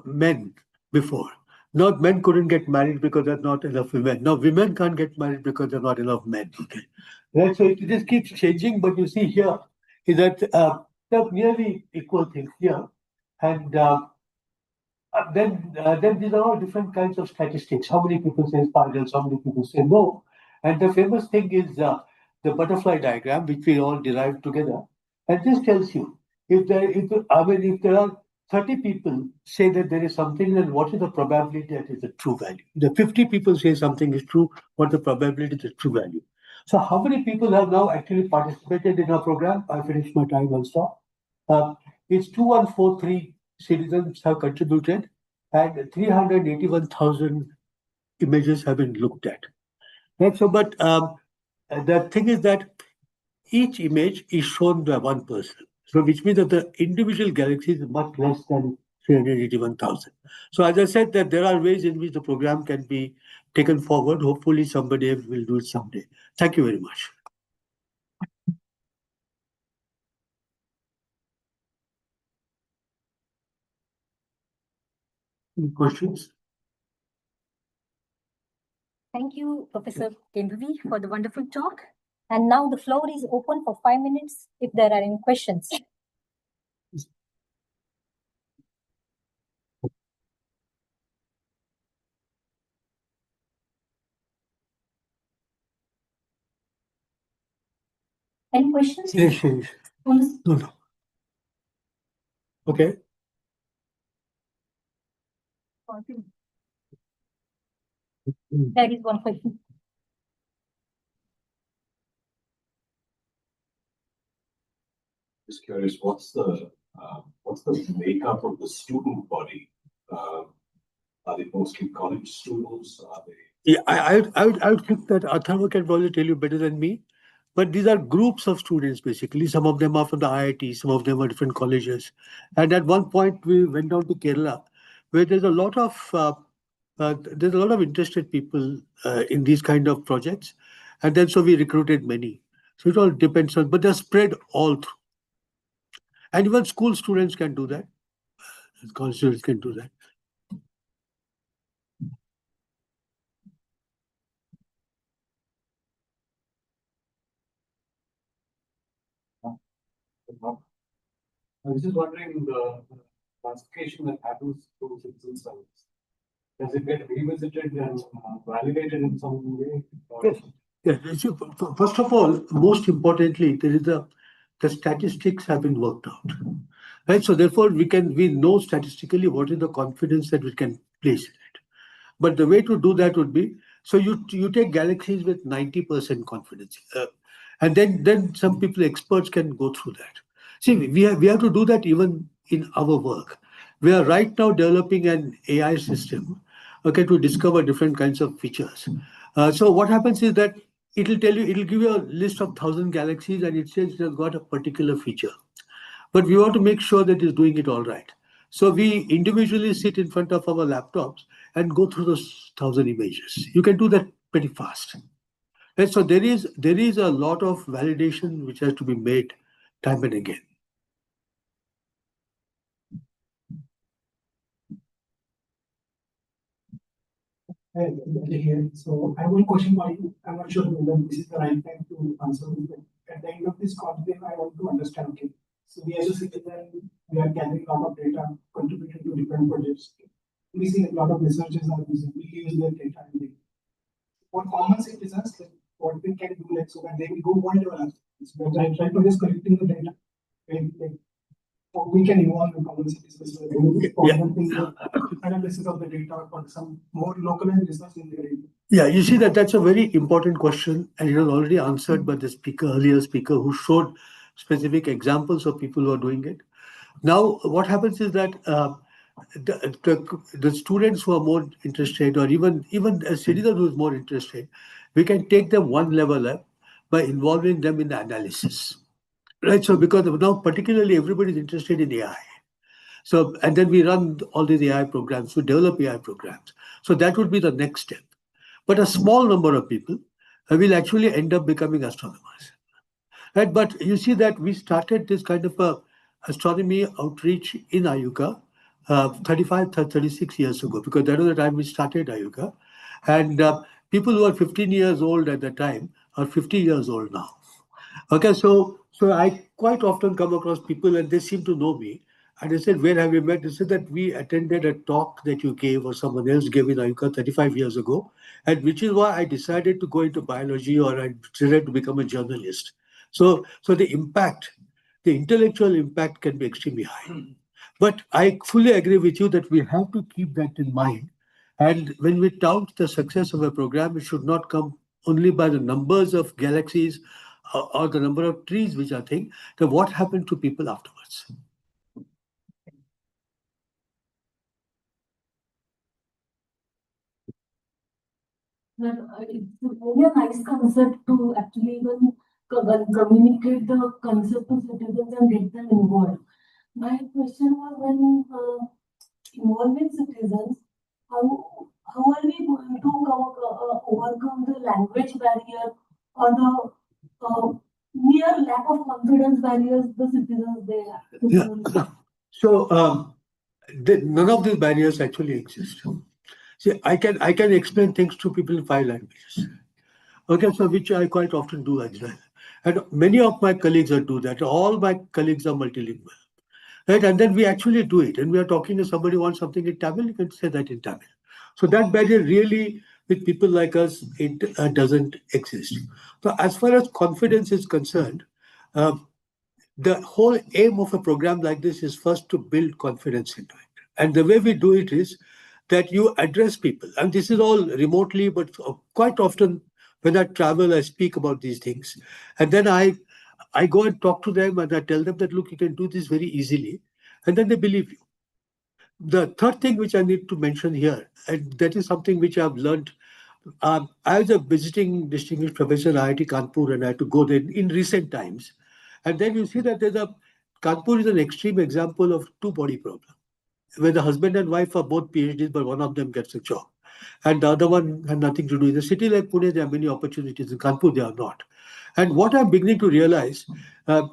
men before. Now men couldn't get married because there's not enough women. Now women can't get married because there's not enough men. Okay, right? So it just keeps changing. But you see here is that there are nearly equal things here, and then these are all different kinds of statistics. How many people say spirals? How many people say no? And the famous thing is the butterfly diagram, which we all derived together. And this tells you if there are 30 people say that there is something, then what is the probability that is the true value? The 50 people say something is true, what the probability is the true value? So how many people have now actually participated in our program? I finished my time, I'll stop. It's 2143 citizens have contributed, and 381,000 images have been looked at. Right? So, but the thing is that each image is shown by one person. So, which means that the individual galaxy is much less than 381,000. So, as I said, that there are ways in which the program can be taken forward. Hopefully, somebody will do it someday. Thank you very much. Any questions? Thank you, Professor Kendravi, for the wonderful talk. And now the floor is open for 5 minutes if there are any questions. Any questions? Yes. No. Okay. There is one question. Just curious, what's the makeup of the student body? Are they mostly college students? Are they? Yeah, I would think that Atharva can probably tell you better than me. But these are groups of students, basically. Some of them are from the IIT, some of them are different colleges. And at one point, we went down to Kerala, where there's a lot of interested people in these kind of projects. And then so we recruited many. So it all depends on, but they're spread all through. And even school students can do that. College students can do that. I was just wondering the classification that happens through citizen science. Does it get revisited and validated in some way? Yes. Yes. First of all, most importantly, there is the statistics have been worked out. Right. So therefore, we know statistically what is the confidence that we can place in it. But the way to do that would be, so you take galaxies with 90% confidence, and then some people, experts, can go through that. See, we have to do that even in our work. We are right now developing an AI system, okay, to discover different kinds of features. So what happens is that it'll give you a list of 1,000 galaxies, and it says it has got a particular feature. But we want to make sure that it's doing it all right. So we individually sit in front of our laptops and go through those 1,000 images. You can do that pretty fast. And so there is a lot of validation which has to be made time and again. Here. So I have one question for you. I'm not sure whether this is the right time to answer this, but at the end of this conclave, I want to understand, okay, so we as a citizen, we are gathering a lot of data, contributing to different projects. We see a lot of researchers are using, we use their data and data. What common citizens, like, what we can do, like, so that they will go one level up. So we're trying to just collecting the data, and like, we can involve in common citizens, analysis of the data or some more localized research in the data. Yeah, you see that's a very important question, and it was already answered by the earlier speaker, who showed specific examples of people who are doing it. Now, what happens is that the students who are more interested, or even a citizen who is more interested, we can take them one level up by involving them in the analysis. Right, so because now particularly everybody is interested in AI. So, and then we run all these AI programs, we develop AI programs. So that would be the next step. But a small number of people will actually end up becoming astronomers. Right, but you see that we started this kind of a astronomy outreach in Ayuka 36 years ago, because that was the time we started Ayuka. And people who are 15 years old at the time are 50 years old now. Okay, so I quite often come across people and they seem to know me. And they said, where have we met? They said that we attended a talk that you gave or someone else gave in Ayuka 35 years ago. And which is why I decided to go into biology, or I decided to become a journalist. So the impact, the intellectual impact can be extremely high. But I fully agree with you that we have to keep that in mind. And when we tout the success of a program, it should not come only by the numbers of galaxies or the number of trees which are thing, then what happened to people afterwards? It's really a nice concept to actually even communicate the concept to citizens and get them involved. My question was when involving citizens, how are we going to overcome the language barrier or the mere lack of confidence barriers the citizens they have? Yeah. So none of these barriers actually exist. See, I can explain things to people in 5 languages. Okay, so which I quite often do as well. And many of my colleagues do that. All my colleagues are multilingual. Right? And then we actually do it. And we are talking to somebody who wants something in Tamil, you can say that in Tamil. So that barrier really, with people like us, it doesn't exist. So as far as confidence is concerned, the whole aim of a program like this is first to build confidence into it. And the way we do it is that you address people. And this is all remotely, but quite often when I travel, I speak about these things. And then I go and talk to them and I tell them that, look, you can do this very easily. And then they believe you. The third thing which I need to mention here, and that is something which I've learned. I was a visiting distinguished professor at IIT Kanpur and I had to go there in recent times. And then you see that Kanpur is an extreme example of two-body problem, where the husband and wife are both PhDs, but one of them gets a job. And the other one had nothing to do. In a city like Pune, there are many opportunities. In Kanpur, there are not. And what I'm beginning to realize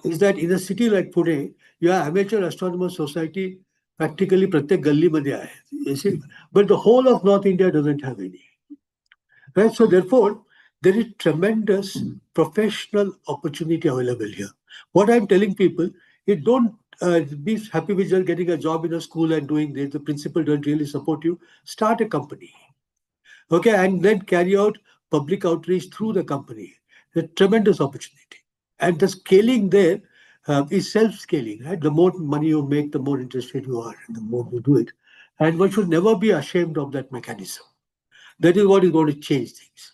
is that in a city like Pune, you have amateur astronomers society practically pratyek galli mein hai. You see? But the whole of North India doesn't have any. Right? So therefore, there is tremendous professional opportunity available here. What I'm telling people, you don't be happy with just getting a job in a school and doing this. The principal doesn't really support you. Start a company. Okay, and then carry out public outreach through the company. There's tremendous opportunity. And the scaling there is self-scaling. Right? The more money you make, the more interested you are, and the more you do it. And one should never be ashamed of that mechanism. That is what is going to change things.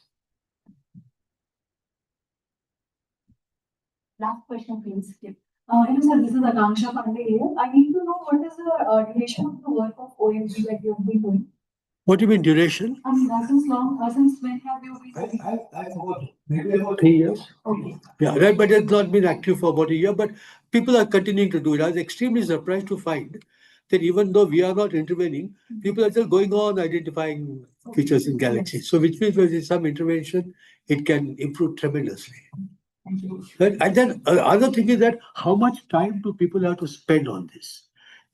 Last question, please. Hello, sir. This is Akanksha Pandey here. I need to know what is the duration of the work of OMG that you have been doing. What do you mean duration? I mean, since when have you been? I forgot. Maybe about 3 years. Okay. Yeah, right. But it's not been active for about a year. But people are continuing to do it. I was extremely surprised to find that even though we are not intervening, people are still going on identifying features in galaxies. So which means when there's some intervention, it can improve tremendously. Thank you. Right? And then other thing is that how much time do people have to spend on this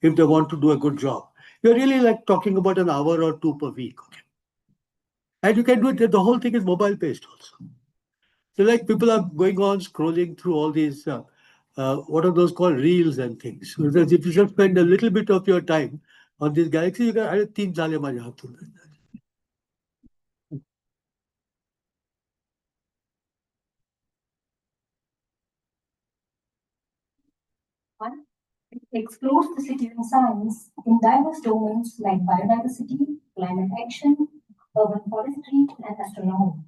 if they want to do a good job? You're really like talking about an hour or 2 per week. Okay. And you can do it. The whole thing is mobile based also. So like people are going on scrolling through all these, what are those called, reels and things. So if you just spend a little bit of your time on these galaxies, you can add 3 saal हमारे हाथों में. One, it explores the citizen science in diverse domains like biodiversity, climate action, urban forestry, and astronomy.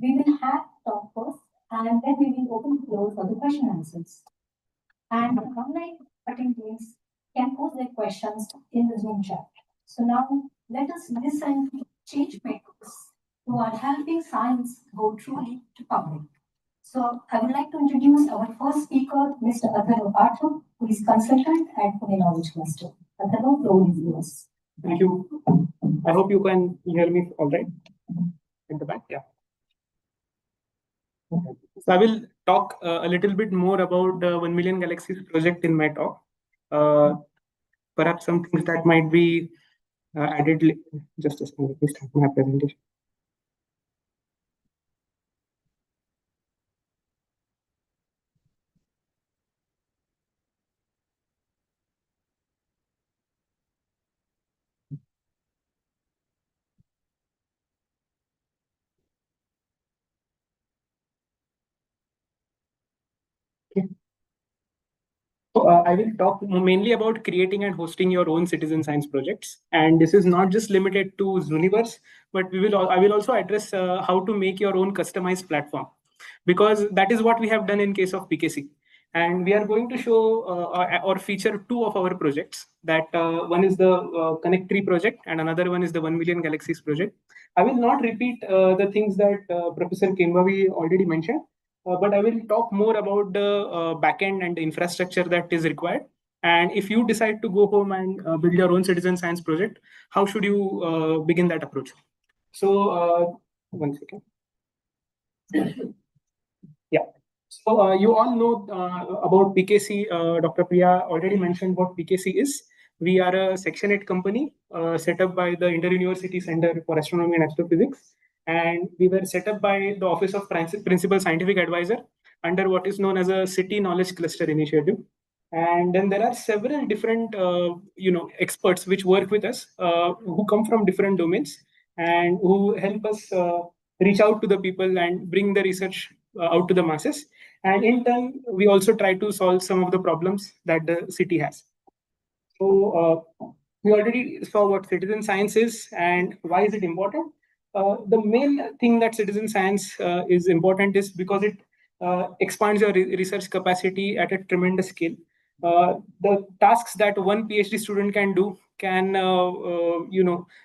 We will have talk first, and then we will open the floor for the question answers. And online attendees can post their questions in the Zoom chat. So now let us listen to change makers who are helping science go truly to public. So I would like to introduce our first speaker, Mr. Atharva Pathak, who is consultant at Pune Knowledge Cluster. Atharva, floor is yours. Thank you. I hope you can hear me all right in the back. Yeah. Okay. So I will talk a little bit more about the 1 Million Galaxies project in my talk. Perhaps some things that might be added. Just a second, let me start my presentation. So I will talk mainly about creating and hosting your own citizen science projects. And this is not just limited to Zooniverse, but I will also address how to make your own customized platform, because that is what we have done in case of PKC. And we are going to show or feature two of our projects. That one is the Connect Tree project, and another one is the 1 million galaxies project. I will not repeat the things that Professor Kembavi already mentioned, but I will talk more about the backend and the infrastructure that is required. And if you decide to go home and build your own citizen science project, how should you begin that approach? So, one second. Yeah. So you all know about PKC. Dr. Priya already mentioned what PKC is. We are a Section 8 company set up by the Inter-University Center for Astronomy and Astrophysics. And we were set up by the Office of Principal Scientific Advisor under what is known as a City Knowledge Cluster initiative. And then there are several different, experts which work with us who come from different domains and who help us reach out to the people and bring the research out to the masses. And in turn, we also try to solve some of the problems that the city has. So we already saw what citizen science is and why is it important. The main thing that citizen science is important is because it expands your research capacity at a tremendous scale. The tasks that one PhD student can do can,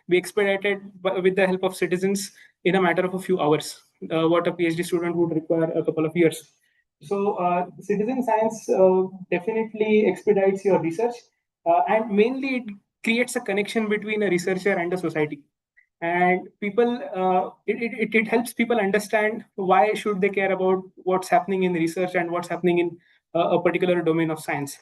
be expedited with the help of citizens in a matter of a few hours. What a PhD student would require a couple of years. So, citizen science definitely expedites your research, and mainly it creates a connection between a researcher and a society. And people, it helps people understand why should they care about what's happening in research and what's happening in a particular domain of science.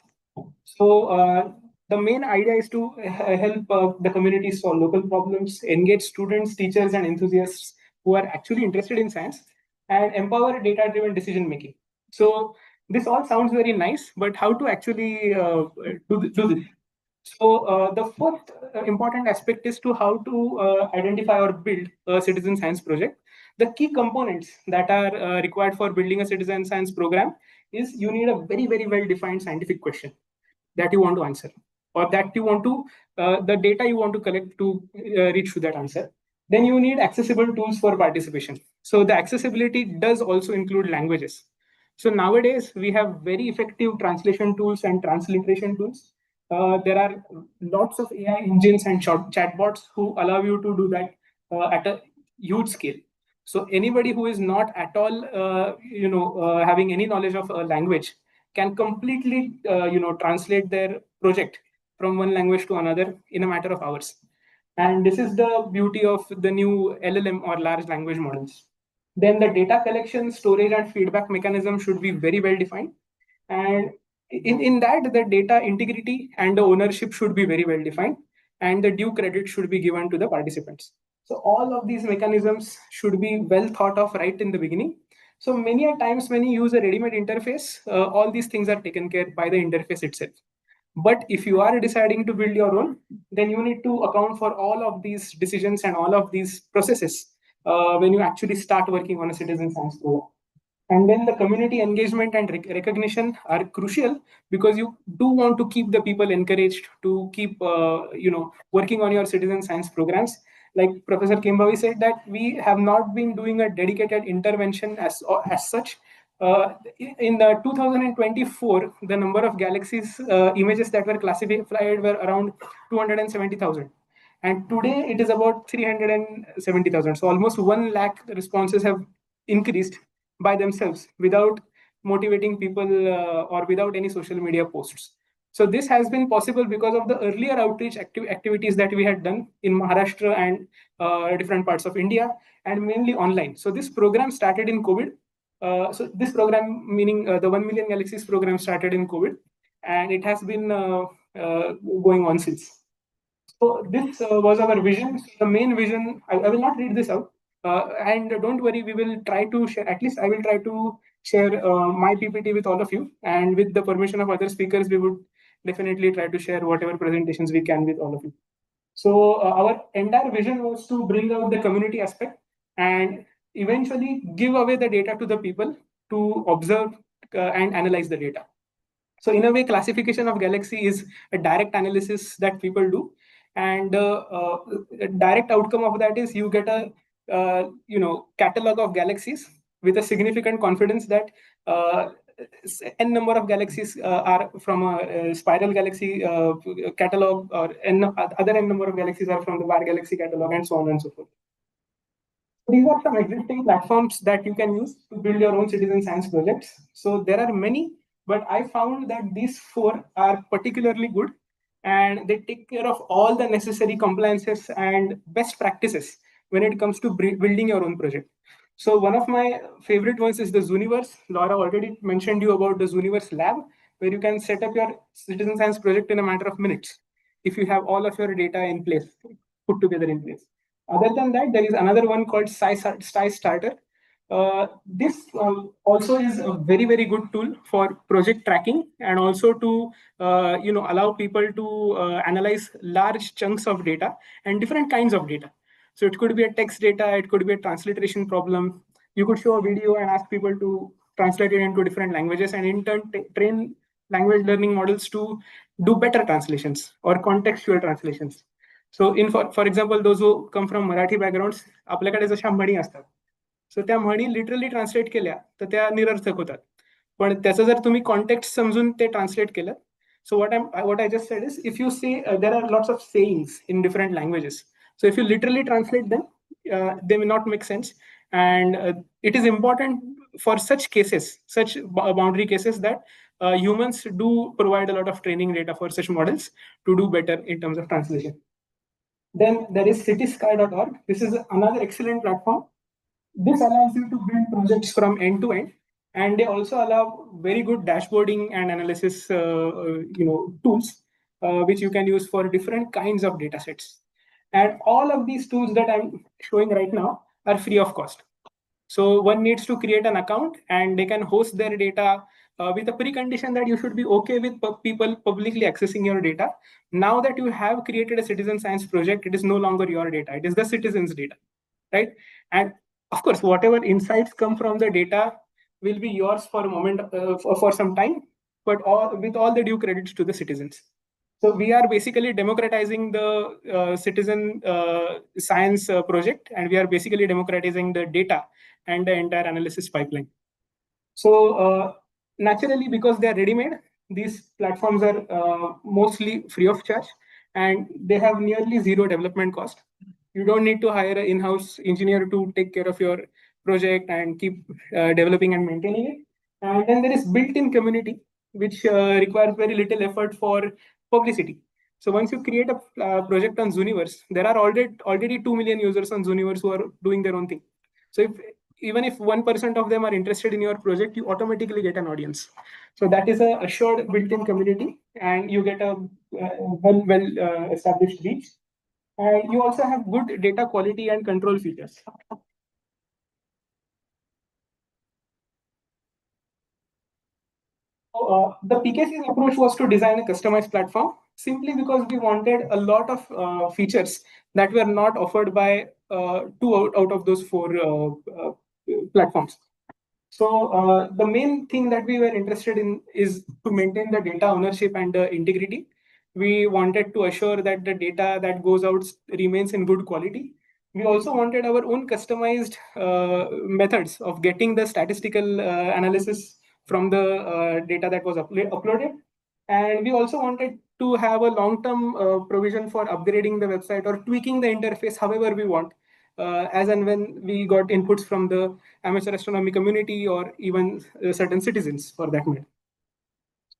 So, the main idea is to help the community solve local problems, engage students, teachers, and enthusiasts who are actually interested in science, and empower data-driven decision making. So this all sounds very nice, but how to actually do this? So the fourth important aspect is to how to identify or build a citizen science project. The key components that are required for building a citizen science program is you need a very, very well-defined scientific question that you want to answer, or that you want to, the data you want to collect to reach to that answer. Then you need accessible tools for participation. So the accessibility does also include languages. So nowadays we have very effective translation tools and transliteration tools. There are lots of AI engines and chatbots who allow you to do that at a huge scale. So anybody who is not at all, having any knowledge of a language can completely, translate their project from one language to another in a matter of hours. And this is the beauty of the new LLM or large language models. Then the data collection, storage, and feedback mechanism should be very well defined. And in that, the data integrity and the ownership should be very well defined, and the due credit should be given to the participants. So all of these mechanisms should be well thought of right in the beginning. So many a times when you use a ready-made interface, all these things are taken care by the interface itself. But if you are deciding to build your own, then you need to account for all of these decisions and all of these processes when you actually start working on a citizen science program. And then the community engagement and recognition are crucial, because you do want to keep the people encouraged to keep working on your citizen science programs. Like Professor Kimbavi said, that we have not been doing a dedicated intervention as such. In the 2024, the number of galaxies images that were classified were around 270,000. And today it is about 370,000. So almost 1 lakh responses have increased by themselves without motivating people or without any social media posts. So this has been possible because of the earlier outreach activities that we had done in Maharashtra and different parts of India, and mainly online. So this program started in COVID. So this program, meaning the 1 million galaxies program, started in COVID, and it has been going on since. So this was our vision. The main vision, I will not read this out. And don't worry, we will try to share, at least I will try to share my PPT with all of you. And with the permission of other speakers, we would definitely try to share whatever presentations we can with all of you. So our entire vision was to bring out the community aspect and eventually give away the data to the people to observe and analyze the data. So in a way, classification of galaxy is a direct analysis that people do. And a direct outcome of that is you get a catalog of galaxies with a significant confidence that n number of galaxies are from a spiral galaxy catalog, or other n number of galaxies are from the bar galaxy catalog, and so on and so forth. These are some existing platforms that you can use to build your own citizen science projects. So there are many, but I found that these 4 are particularly good, and they take care of all the necessary compliances and best practices when it comes to building your own project. So one of my favorite ones is the Zooniverse. Laura already mentioned you about the Zooniverse lab, where you can set up your citizen science project in a matter of minutes if you have all of your data in place, put together in place. Other than that, there is another one called SciStarter. This also is a very, very good tool for project tracking, and also to allow people to analyze large chunks of data and different kinds of data. So it could be a text data, it could be a transliteration problem. You could show a video and ask people to translate it into different languages, and in turn train language learning models to do better translations or contextual translations. So for example, those who come from Marathi backgrounds, आपल्याकडे जशा म्हणी असतात, सो त्या म्हणी literally translate केल्या तर त्या निरर्थक होतात. पण त्याचं जर तुम्ही कॉन्टेक्स्ट समजून ते ट्रान्सलेट केलं, so what I just said is, if you say there are lots of sayings in different languages, so if you literally translate them, they may not make sense, and it is important for such cases, such boundary cases, that humans do provide a lot of training data for such models to do better in terms of translation. Then there is citysky.org. This is another excellent platform. This allows you to build projects from end to end, and they also allow very good dashboarding and analysis tools, which you can use for different kinds of data sets. And all of these tools that I'm showing right now are free of cost. So one needs to create an account, and they can host their data with a precondition that you should be okay with people publicly accessing your data. Now that you have created a citizen science project, it is no longer your data, it is the citizens' data, right? And of course, whatever insights come from the data will be yours for a moment, for some time, but with all the due credits to the citizens. So we are basically democratizing the citizen science project, and we are basically democratizing the data and the entire analysis pipeline. So naturally, because they are ready-made, these platforms are mostly free of charge, and they have nearly zero development cost. You don't need to hire an in-house engineer to take care of your project and keep developing and maintaining it. And then there is built-in community, which requires very little effort for publicity. So once you create a project on Zooniverse, there are already 2 million users on Zooniverse who are doing their own thing. So even if 1% of them are interested in your project, you automatically get an audience. So that is a assured built-in community, and you get a well established reach. And you also have good data quality and control features. So, the PKC's approach was to design a customized platform, simply because we wanted a lot of features that were not offered by 2 out of those 4 platforms. So the main thing that we were interested in is to maintain the data ownership and the integrity. We wanted to assure that the data that goes out remains in good quality. We also wanted our own customized methods of getting the statistical analysis from the data that was uploaded. And we also wanted to have a long-term provision for upgrading the website or tweaking the interface however we want, as and when we got inputs from the amateur astronomy community or even certain citizens for that matter.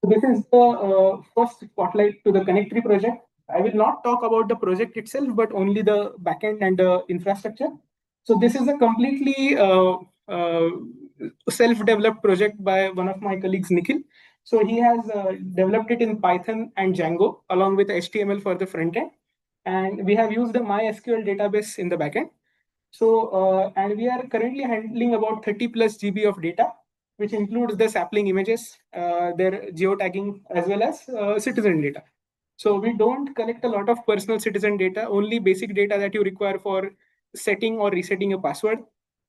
So this is the first spotlight to the Connect3 project. I will not talk about the project itself, but only the backend and the infrastructure. So this is a completely self-developed project by one of my colleagues, Nikhil. So he has developed it in Python and Django along with HTML for the front end. And we have used the MySQL database in the backend. So, and we are currently handling about 30 plus GB of data, which includes the sapling images, their geotagging, as well as citizen data. So we don't collect a lot of personal citizen data, only basic data that you require for setting or resetting a password.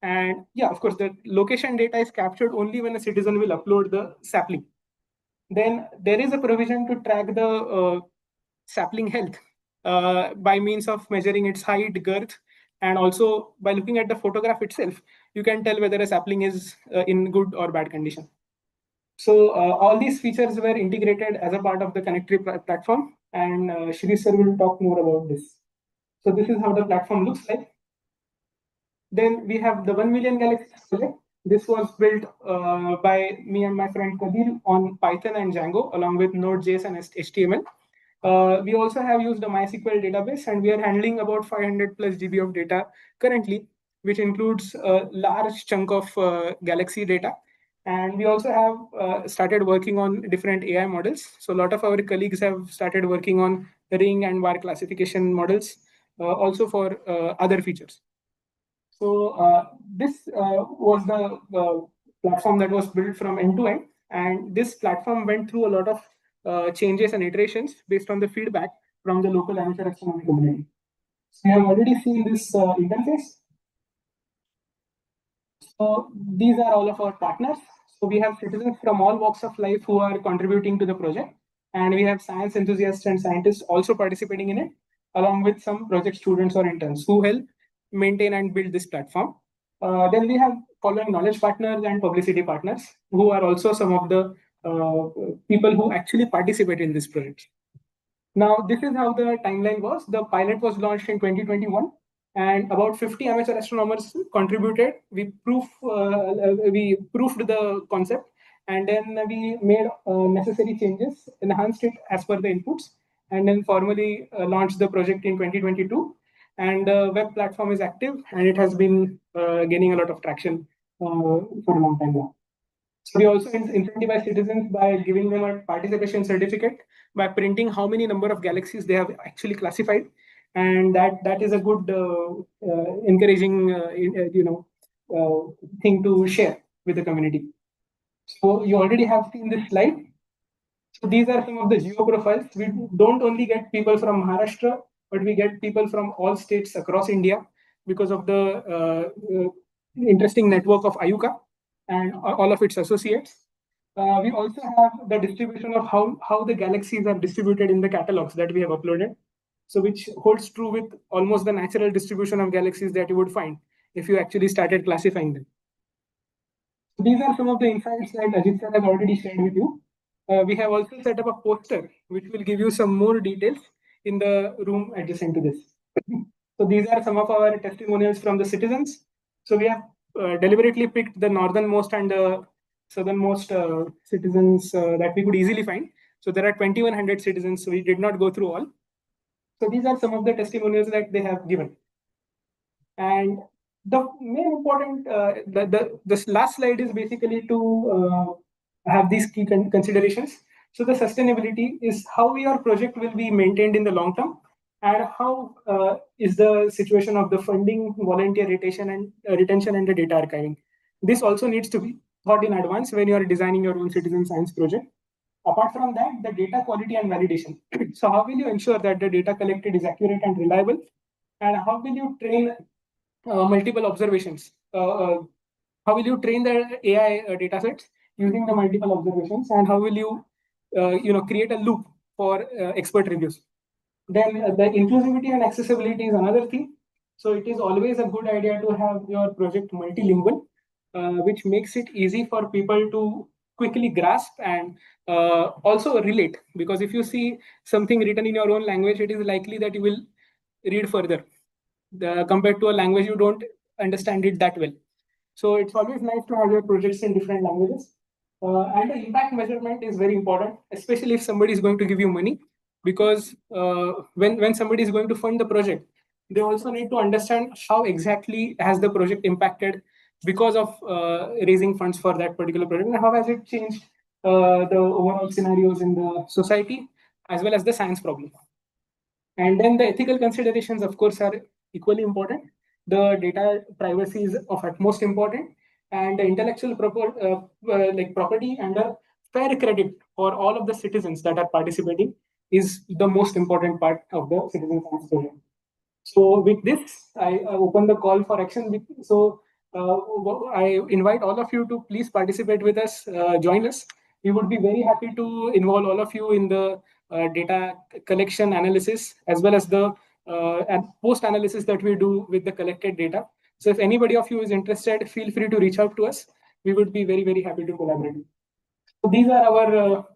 And yeah, of course, the location data is captured only when a citizen will upload the sapling. Then there is a provision to track the sapling health by means of measuring its height, girth, and also by looking at the photograph itself, you can tell whether a sapling is in good or bad condition. So all these features were integrated as a part of the connectivity platform, and Shri sir will talk more about this. So this is how the platform looks like. Then we have the 1 million galaxies project. This was built by me and my friend Kadir on Python and Django, along with Node.js and HTML. We also have used a MySQL database, and we are handling about 500 plus GB of data currently, which includes a large chunk of Galaxy data. And we also have started working on different AI models. So a lot of our colleagues have started working on ring and var classification models, also for other features. So this was the platform that was built from end to end, and this platform went through a lot of changes and iterations based on the feedback from the local amateur astronomy community. So you have already seen this interface. So these are all of our partners. So we have citizens from all walks of life who are contributing to the project, and we have science enthusiasts and scientists also participating in it, along with some project students or interns who help maintain and build this platform. Then we have following knowledge partners and publicity partners who are also some of the people who actually participate in this project. Now, this is how the timeline was. The pilot was launched in 2021, and about 50 amateur astronomers contributed. We proofed the concept, and then we made necessary changes, enhanced it as per the inputs, and then formally launched the project in 2022. And the web platform is active, and it has been gaining a lot of traction for a long time now. So we also incentivize citizens by giving them a participation certificate by printing how many number of galaxies they have actually classified, and that is a good encouraging thing to share with the community. So you already have seen this slide. So these are some of the geo profiles. We don't only get people from Maharashtra, but we get people from all states across India because of the interesting network of Ayuka and all of its associates. We also have the distribution of how the galaxies are distributed in the catalogs that we have uploaded. So which holds true with almost the natural distribution of galaxies that you would find if you actually started classifying them. So these are some of the insights that Ajit sir has already shared with you. We have also set up a poster which will give you some more details in the room adjacent to this. So these are some of our testimonials from the citizens. So we have deliberately picked the northernmost and the southernmost citizens that we could easily find. So there are 2,100 citizens, so we did not go through all. So these are some of the testimonials that they have given. And the main important, this last slide is basically to have these key considerations. So the sustainability is how your project will be maintained in the long term, and how is the situation of the funding, volunteer retention, and the data archiving. This also needs to be thought in advance when you are designing your own citizen science project. Apart from that, the data quality and validation. So how will you ensure that the data collected is accurate and reliable? And how will you train multiple observations? How will you train the AI data sets using the multiple observations? And how will you create a loop for expert reviews? Then the inclusivity and accessibility is another thing. So it is always a good idea to have your project multilingual, which makes it easy for people to quickly grasp and also relate. Because if you see something written in your own language, it is likely that you will read further compared to a language you don't understand it that well. So it's always nice to have your projects in different languages. And the impact measurement is very important, especially if somebody is going to give you money, because when somebody is going to fund the project, they also need to understand how exactly has the project impacted because of raising funds for that particular project, and how has it changed the overall scenarios in the society as well as the science problem. And then the ethical considerations, of course, are equally important. The data privacy is of utmost important, and the intellectual property and a fair credit for all of the citizens that are participating is the most important part of the citizen science project. So with this, I open the call for action. So I invite all of you to please participate with us, join us. We would be very happy to involve all of you in the data collection analysis, as well as the post analysis that we do with the collected data. So if anybody of you is interested, feel free to reach out to us. We would be very, very happy to collaborate. So these are our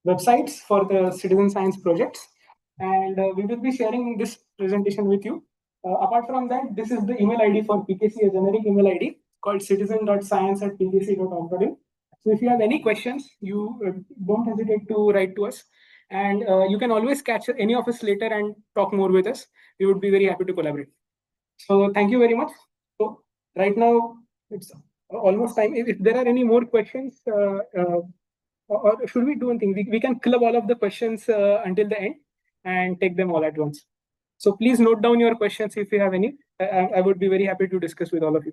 websites for the citizen science projects, and we will be sharing this presentation with you. Apart from that, this is the email ID for PKC, a generic email ID called citizen.science@pkc.org. So if you have any questions, you don't hesitate to write to us, and you can always catch any of us later and talk more with us. We would be very happy to collaborate. So thank you very much. So right now it's almost time. If there are any more questions, or should we do one thing? We can club all of the questions until the end and take them all at once. So please note down your questions if you have any. I would be very happy to discuss with all of you.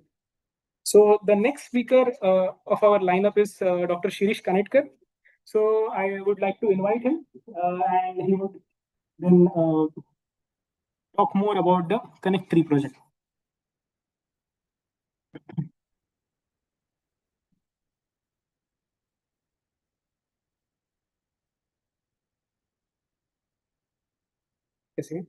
So the next speaker of our lineup is Dr. Shirish Kanetkar. So I would like to invite him, and he would then talk more about the Connect 3 project. Yes, sir.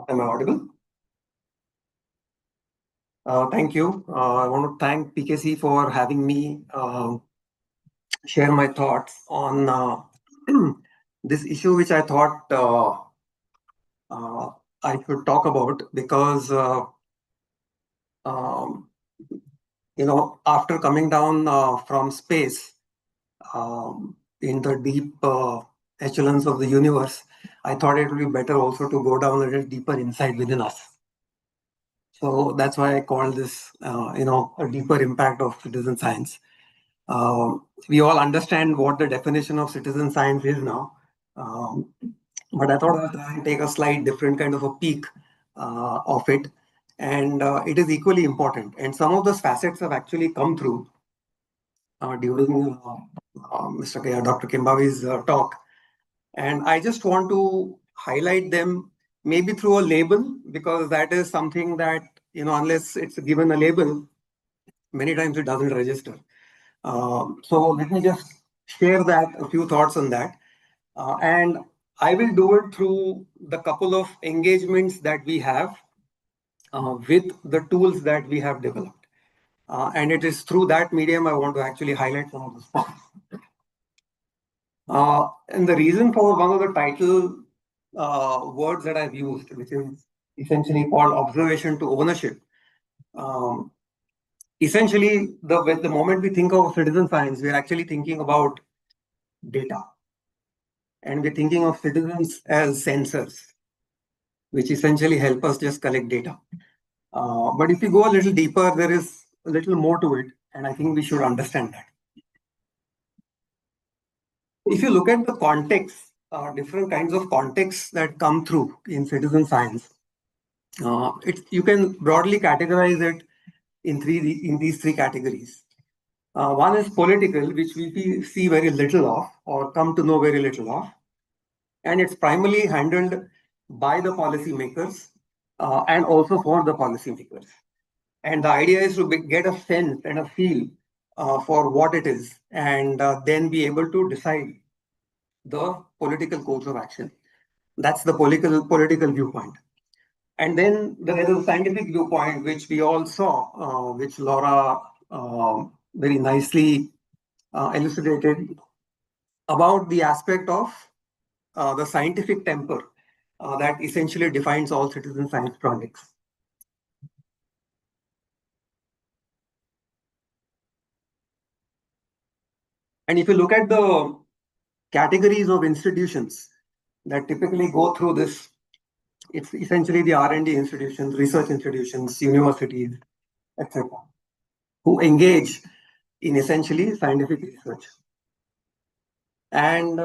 Am I audible? Thank you. I want to thank PKC for having me share my thoughts on this issue, which I thought I should talk about because, um, after coming down from space in the deep echelons of the universe, I thought it would be better also to go down a little deeper inside within us. So that's why I call this, a deeper impact of citizen science. We all understand what the definition of citizen science is now, but I thought I'd try and take a slight different kind of a peek of it, and it is equally important. And some of those facets have actually come through during Dr. Kimbavi's talk, and I just want to highlight them maybe through a label, because that is something that, unless it's given a label, many times it doesn't register. So let me just share a few thoughts on that. And I will do it through the couple of engagements that we have with the tools that we have developed. And it is through that medium I want to actually highlight some of the spots. And the reason for one of the title words that I've used, which is essentially called observation to ownership. Essentially, the moment we think of citizen science, we're actually thinking about data. And we're thinking of citizens as sensors, which essentially help us just collect data. But if you go a little deeper, there is a little more to it, and I think we should understand that. If you look at the context, different kinds of contexts that come through in citizen science, you can broadly categorize it in these three categories. One is political, which we see very little of or come to know very little of. And it's primarily handled by the policymakers and also for the policymakers. And the idea is to get a sense and a feel for what it is, and then be able to decide the political course of action. That's the political viewpoint. And then there is a scientific viewpoint, which we all saw, which Laura very nicely elucidated about the aspect of the scientific temper that essentially defines all citizen science projects. And if you look at the categories of institutions that typically go through this, it's essentially the R&D institutions, research institutions, universities, etc., who engage in essentially scientific research. And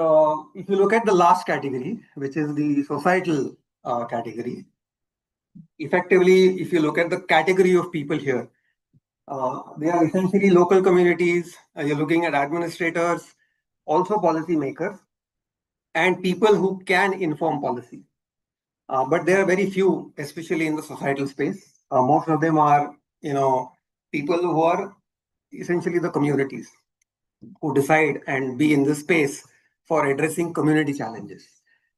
if you look at the last category, which is the societal category, Effectively, if you look at the category of people here, they are essentially local communities. You're looking at administrators, also policymakers, and people who can inform policy. But there are very few, especially in the societal space. Most of them are, people who are essentially the communities who decide and be in this space for addressing community challenges.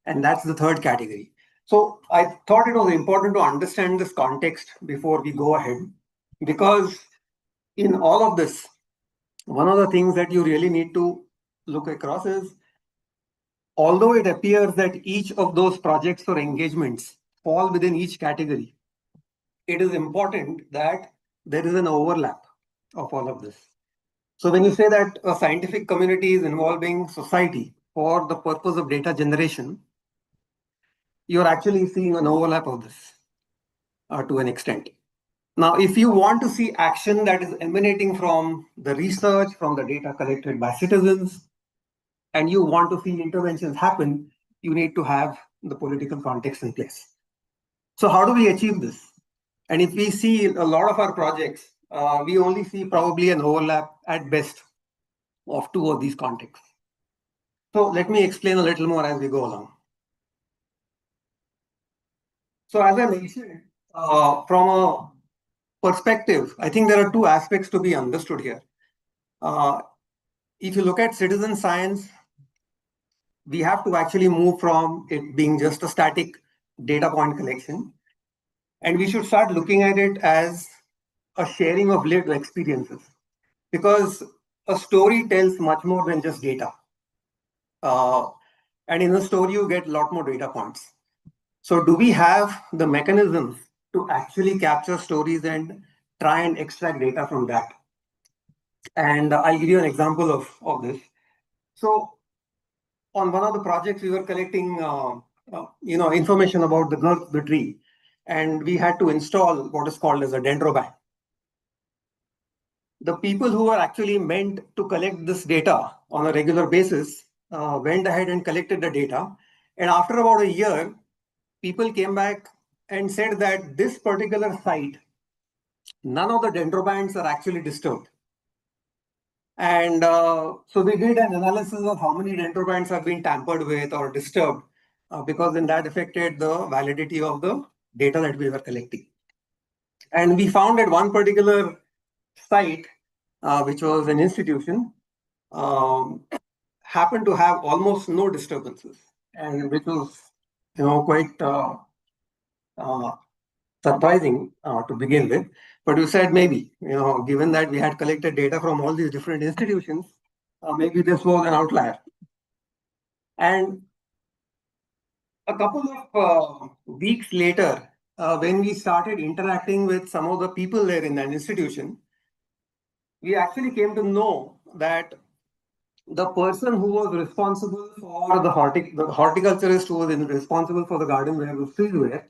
And that's the third category. So I thought it was important to understand this context before we go ahead, because in all of this, one of the things that you really need to look across is, although it appears that each of those projects or engagements fall within each category, it is important that there is an overlap of all of this. So when you say that a scientific community is involving society for the purpose of data generation, you're actually seeing an overlap of this to an extent. Now, if you want to see action that is emanating from the research, from the data collected by citizens, and you want to see interventions happen, you need to have the political context in place. So how do we achieve this? And if we see a lot of our projects, we only see probably an overlap at best of two of these contexts. So let me explain a little more as we go along. So as I mentioned, from a perspective, I think there are two aspects to be understood here. If you look at citizen science, we have to actually move from it being just a static data point collection, and we should start looking at it as a sharing of lived experiences, because a story tells much more than just data. And in a story, you get a lot more data points. So do we have the mechanisms to actually capture stories and try and extract data from that? And I'll give you an example of this. So on one of the projects, we were collecting information about the girth of the tree, and we had to install what is called as a dendrobank. The people who were actually meant to collect this data on a regular basis went ahead and collected the data. And after about a year, people came back and said that this particular site, none of the dendrobands are actually disturbed. And so we did an analysis of how many dendrobands have been tampered with or disturbed, because then that affected the validity of the data that we were collecting. And we found that one particular site, which was an institution, happened to have almost no disturbances, and which was, quite surprising to begin with. But we said maybe, given that we had collected data from all these different institutions, maybe this was an outlier. And a couple of weeks later, when we started interacting with some of the people there in that institution, we actually came to know that the person who was responsible for the horticulturist who was responsible for the garden where the trees were,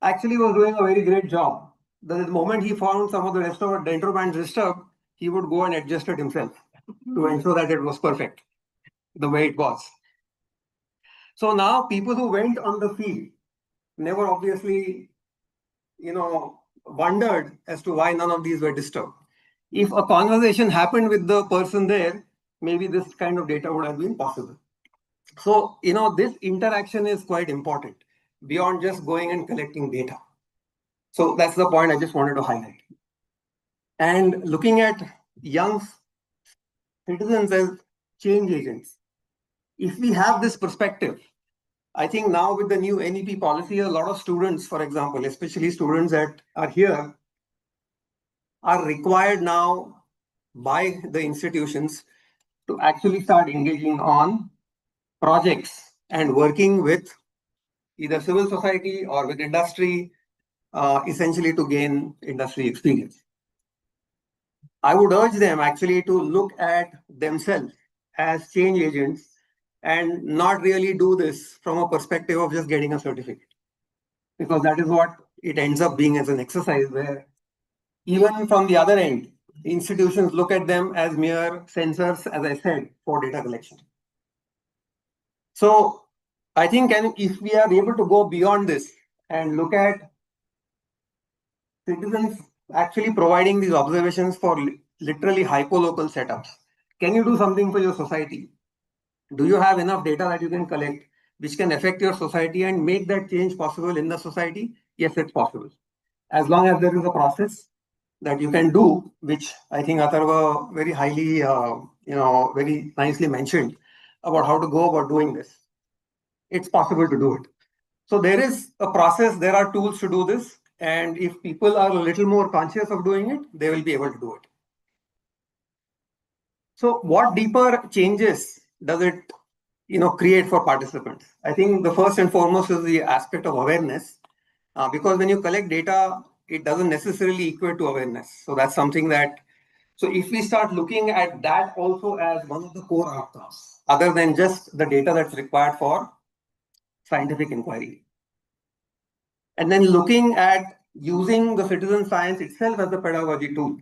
actually was doing a very great job. The moment he found some of the rest of the dendrobands disturbed, he would go and adjust it himself to ensure that it was perfect the way it was. So now people who went on the field never obviously, wondered as to why none of these were disturbed. If a conversation happened with the person there, maybe this kind of data would have been possible. So, this interaction is quite important beyond just going and collecting data. So that's the point I just wanted to highlight. And looking at young citizens as change agents, if we have this perspective, I think now with the new NEP policy, a lot of students, for example, especially students that are here, are required now by the institutions to actually start engaging on projects and working with either civil society or with industry, essentially to gain industry experience. I would urge them actually to look at themselves as change agents and not really do this from a perspective of just getting a certificate, because that is what it ends up being as an exercise where even from the other end, institutions look at them as mere sensors, as I said, for data collection. So I think if we are able to go beyond this and look at citizens actually providing these observations for literally hyperlocal setups. Can you do something for your society? Do you have enough data that you can collect which can affect your society and make that change possible in the society? Yes, it's possible. As long as there is a process that you can do, which I think Atharva very highly, very nicely mentioned about how to go about doing this. It's possible to do it. So there is a process, there are tools to do this. And if people are a little more conscious of doing it, they will be able to do it. So what deeper changes does it create for participants? I think the first and foremost is the aspect of awareness, because when you collect data, it doesn't necessarily equate to awareness. So that's something that, so if we start looking at that also as one of the core outcomes, other than just the data that's required for scientific inquiry. And then looking at using the citizen science itself as a pedagogy tool.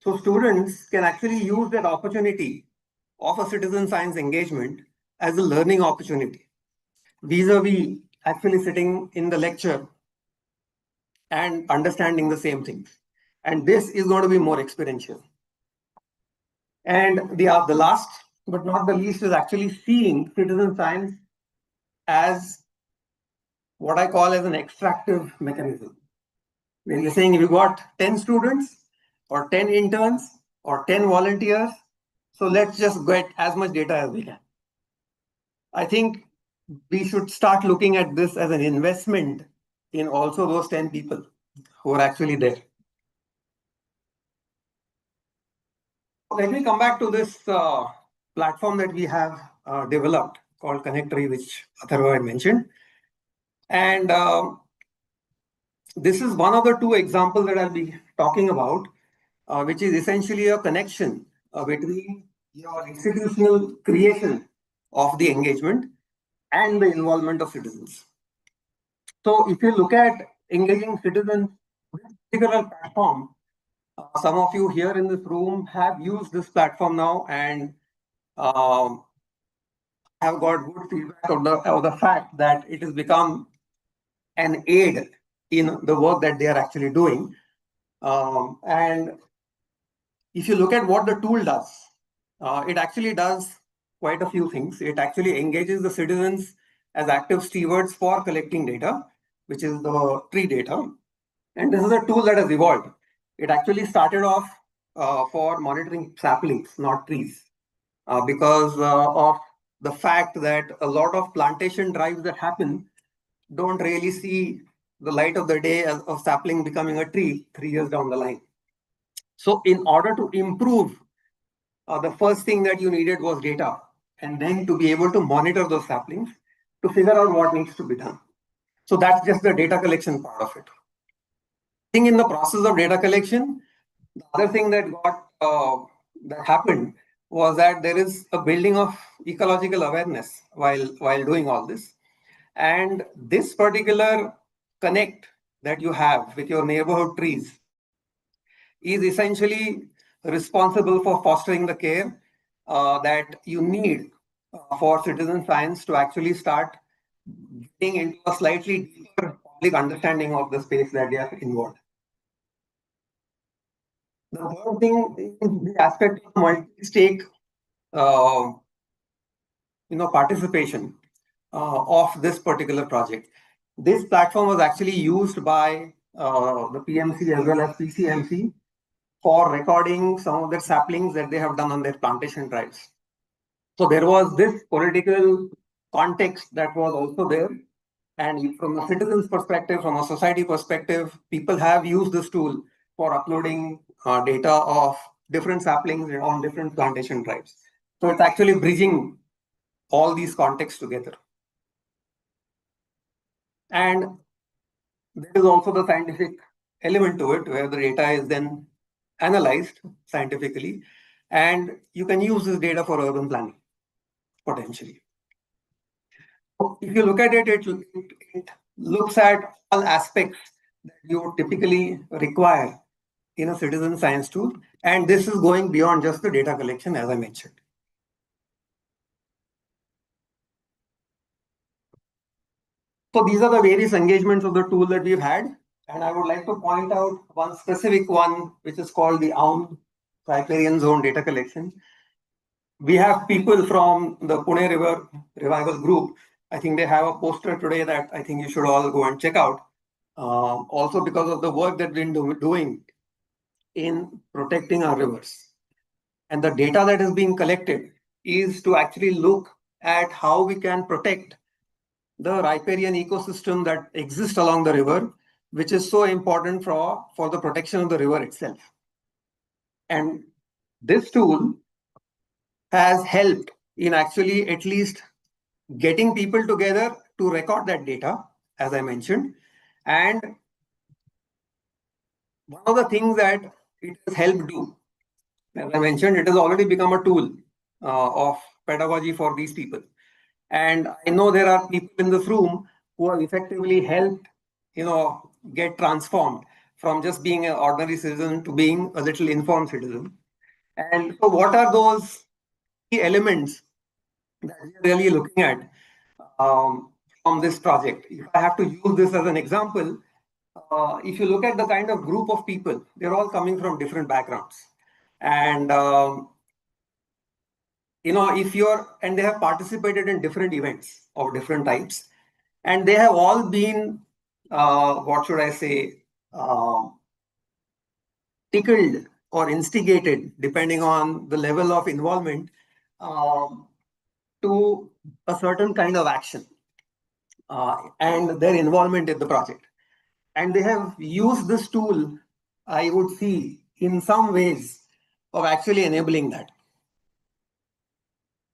So students can actually use that opportunity of a citizen science engagement as a learning opportunity, vis-a-vis actually sitting in the lecture and understanding the same things. And this is going to be more experiential. And the last but not the least is actually seeing citizen science as what I call as an extractive mechanism. When you're saying if you got 10 students or 10 interns or 10 volunteers, so let's just get as much data as we can. I think we should start looking at this as an investment in also those 10 people who are actually there. Let me come back to this platform that we have developed called Connectory, which Atharva had mentioned. And this is one of the two examples that I'll be talking about, which is essentially a connection between your institutional creation of the engagement and the involvement of citizens. So if you look at engaging citizens with a particular platform, some of you here in this room have used this platform now and have got good feedback of the fact that it has become an aid in the work that they are actually doing. And if you look at what the tool does, it actually does quite a few things. It actually engages the citizens as active stewards for collecting data, which is the tree data. And this is a tool that has evolved. It actually started off for monitoring saplings, not trees, because of the fact that a lot of plantation drives that happen don't really see the light of the day as of sapling becoming a tree 3 years down the line. So in order to improve, the first thing that you needed was data, and then to be able to monitor those saplings to figure out what needs to be done. So that's just the data collection part of it. I think in the process of data collection, the other thing that that happened was that there is a building of ecological awareness while doing all this. And this particular connect that you have with your neighborhood trees is essentially responsible for fostering the care that you need for citizen science to actually start getting into a slightly deeper public understanding of the space that they are involved. The third thing is the aspect of multi-stake participation of this particular project. This platform was actually used by the PMC as well as PCMC for recording some of the saplings that they have done on their plantation drives. So there was this political context that was also there. And from a citizen's perspective, from a society perspective, people have used this tool for uploading data of different saplings on different plantation drives. So it's actually bridging all these contexts together. And there is also the scientific element to it, where the data is then analyzed scientifically, and you can use this data for urban planning, potentially. If you look at it, it looks at all aspects that you typically require in a citizen science tool, and this is going beyond just the data collection, as I mentioned. So these are the various engagements of the tool that we've had. And I would like to point out one specific one, which is called the Aund Riparian Zone Data Collection. We have people from the Pune River Revival Group. I think they have a poster today that I think you should all go and check out. Also because of the work that we've been doing in protecting our rivers. And the data that is being collected is to actually look at how we can protect the riparian ecosystem that exists along the river, which is so important for the protection of the river itself. And this tool has helped in actually at least getting people together to record that data, as I mentioned. And one of the things that it has helped do, as I mentioned, it has already become a tool of pedagogy for these people. And I know there are people in this room who have effectively helped, get transformed from just being an ordinary citizen to being a little informed citizen. And so what are those key elements that we're really looking at from this project? If I have to use this as an example, if you look at the kind of group of people, they're all coming from different backgrounds. And and they have participated in different events of different types, and they have all been, what should I say, tickled or instigated, depending on the level of involvement, to a certain kind of action and their involvement in the project. And they have used this tool, I would see, in some ways of actually enabling that.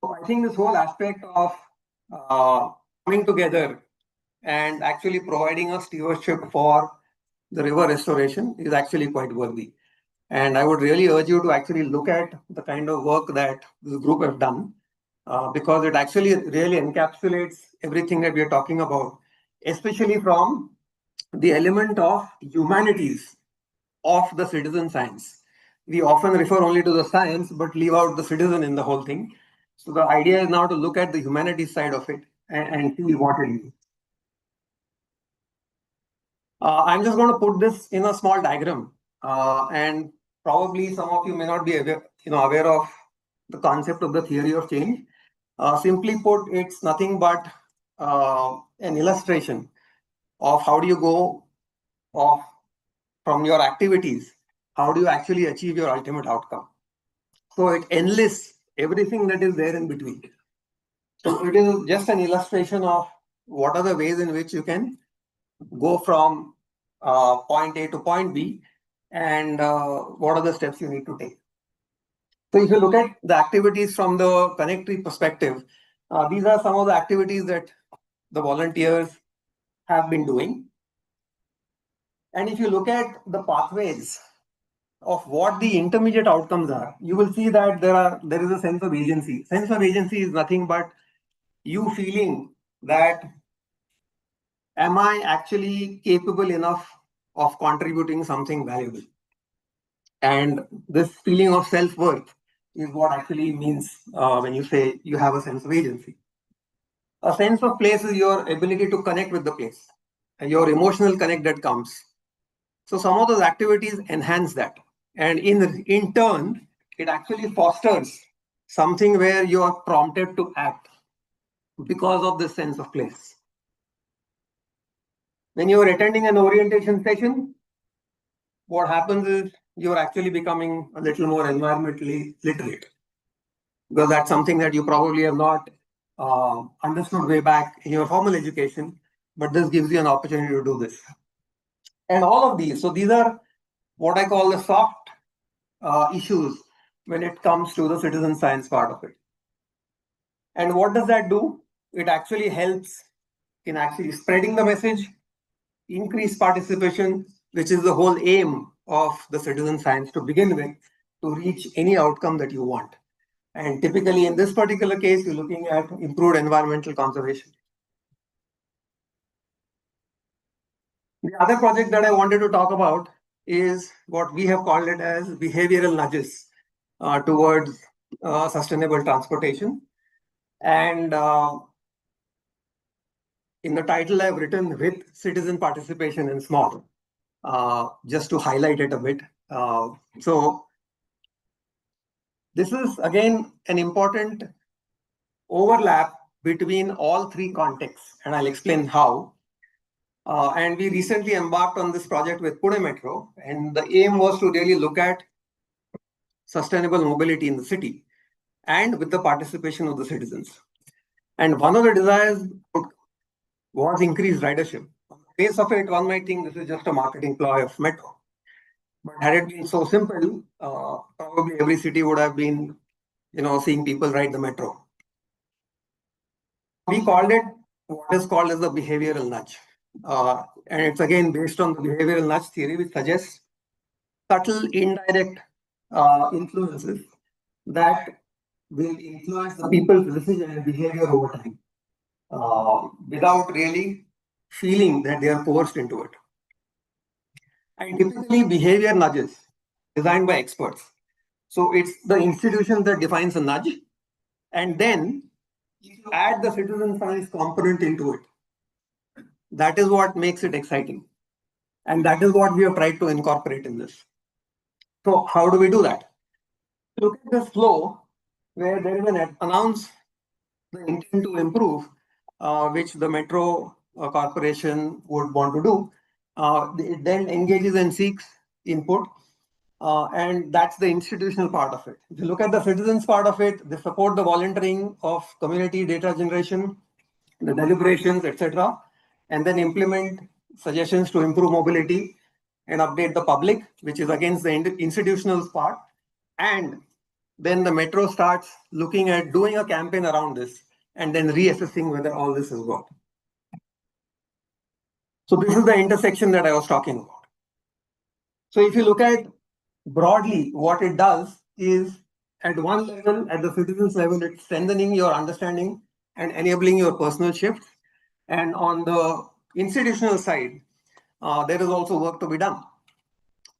So I think this whole aspect of coming together and actually providing a stewardship for the river restoration is actually quite worthy. And I would really urge you to actually look at the kind of work that this group have done, because it actually really encapsulates everything that we are talking about, especially from the element of humanities of the citizen science. We often refer only to the science, but leave out the citizen in the whole thing. So the idea is now to look at the humanities side of it and see what it is. I'm just going to put this in a small diagram, and probably some of you may not be aware of the concept of the theory of change. Simply put, it's nothing but an illustration of how do you go from your activities, how do you actually achieve your ultimate outcome. So it enlists everything that is there in between. So it is just an illustration of what are the ways in which you can go from point A to point B, and what are the steps you need to take. So if you look at the activities from the connectory perspective, these are some of the activities that the volunteers have been doing. And if you look at the pathways of what the intermediate outcomes are, you will see that there is a sense of agency. Sense of agency is nothing but you feeling that, am I actually capable enough of contributing something valuable? And this feeling of self-worth is what actually means when you say you have a sense of agency. A sense of place is your ability to connect with the place and your emotional connect that comes. So some of those activities enhance that. And in turn, it actually fosters something where you are prompted to act because of this sense of place. When you are attending an orientation session, what happens is you're actually becoming a little more environmentally literate, because that's something that you probably have not understood way back in your formal education, but this gives you an opportunity to do this. And all of these, so these are what I call the soft issues when it comes to the citizen science part of it. And what does that do? It actually helps in actually spreading the message, increase participation, which is the whole aim of the citizen science to begin with, to reach any outcome that you want. And typically in this particular case, you're looking at improved environmental conservation. The other project that I wanted to talk about is what we have called it as behavioral nudges towards sustainable transportation. And in the title, I've written with citizen participation in small, just to highlight it a bit. So this is again an important overlap between all three contexts, and I'll explain how. And we recently embarked on this project with Pune Metro, and the aim was to really look at sustainable mobility in the city and with the participation of the citizens. And one of the desires was increased ridership. On the face of it, one might think this is just a marketing ploy of Metro. But had it been so simple, probably every city would have been, seeing people ride the Metro. We called it what is called as the behavioral nudge. And it's again based on the behavioral nudge theory, which suggests subtle, indirect influences that will influence the people's decision and behavior over time without really feeling that they are coerced into it. And typically, behavior nudges designed by experts. So it's the institution that defines a nudge, and then if you add the citizen science component into it, that is what makes it exciting. And that is what we have tried to incorporate in this. So how do we do that? Look at this flow where there is an announce the intent to improve, which the Metro Corporation would want to do. It then engages and seeks input. And that's the institutional part of it. If you look at the citizens part of it, they support the volunteering of community data generation, the deliberations, etc., and then implement suggestions to improve mobility and update the public, which is against the institutional part. And then the Metro starts looking at doing a campaign around this and then reassessing whether all this has worked. So this is the intersection that I was talking about. So if you look at broadly, what it does is at one level, at the citizens level, it's strengthening your understanding and enabling your personal shifts. And on the institutional side, there is also work to be done.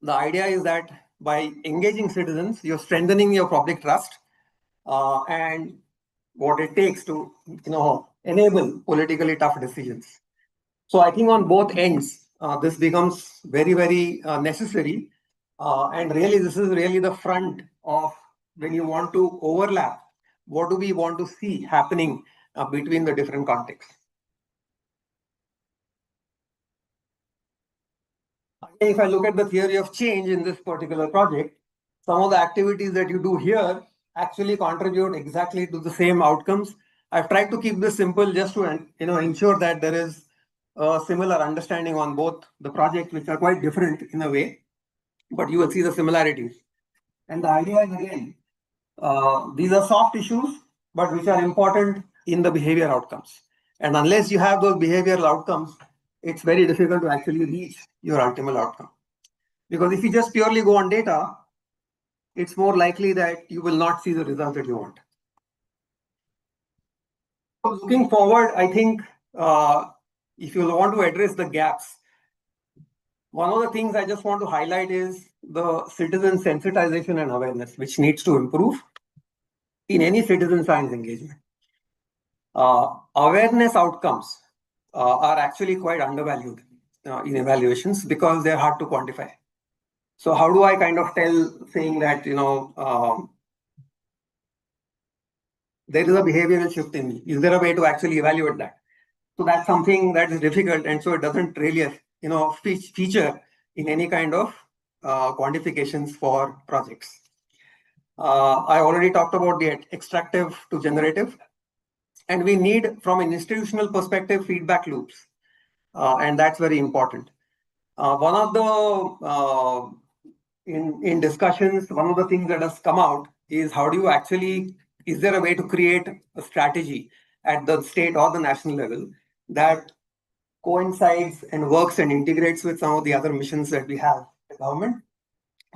The idea is that by engaging citizens, you're strengthening your public trust and what it takes to enable politically tough decisions. So I think on both ends, this becomes very, very necessary. And really, this is really the front of when you want to overlap, what do we want to see happening between the different contexts. Again, if I look at the theory of change in this particular project, some of the activities that you do here actually contribute exactly to the same outcomes. I've tried to keep this simple just to ensure that there is a similar understanding on both the projects, which are quite different in a way, but you will see the similarities. And the idea is again, these are soft issues, but which are important in the behavior outcomes. And unless you have those behavioral outcomes, it's very difficult to actually reach your ultimate outcome. Because if you just purely go on data, it's more likely that you will not see the result that you want. So looking forward, I think if you want to address the gaps, one of the things I just want to highlight is the citizen sensitization and awareness, which needs to improve in any citizen science engagement. Awareness outcomes are actually quite undervalued in evaluations because they're hard to quantify. So how do I kind of tell, saying that, there is a behavioral shift in me? Is there a way to actually evaluate that? So that's something that is difficult, and so it doesn't really, feature in any kind of quantifications for projects. I already talked about the extractive to generative, and we need, from an institutional perspective, feedback loops, and that's very important. One of the in discussions, one of the things that has come out is how do you actually, is there a way to create a strategy at the state or the national level that coincides and works and integrates with some of the other missions that we have in the government,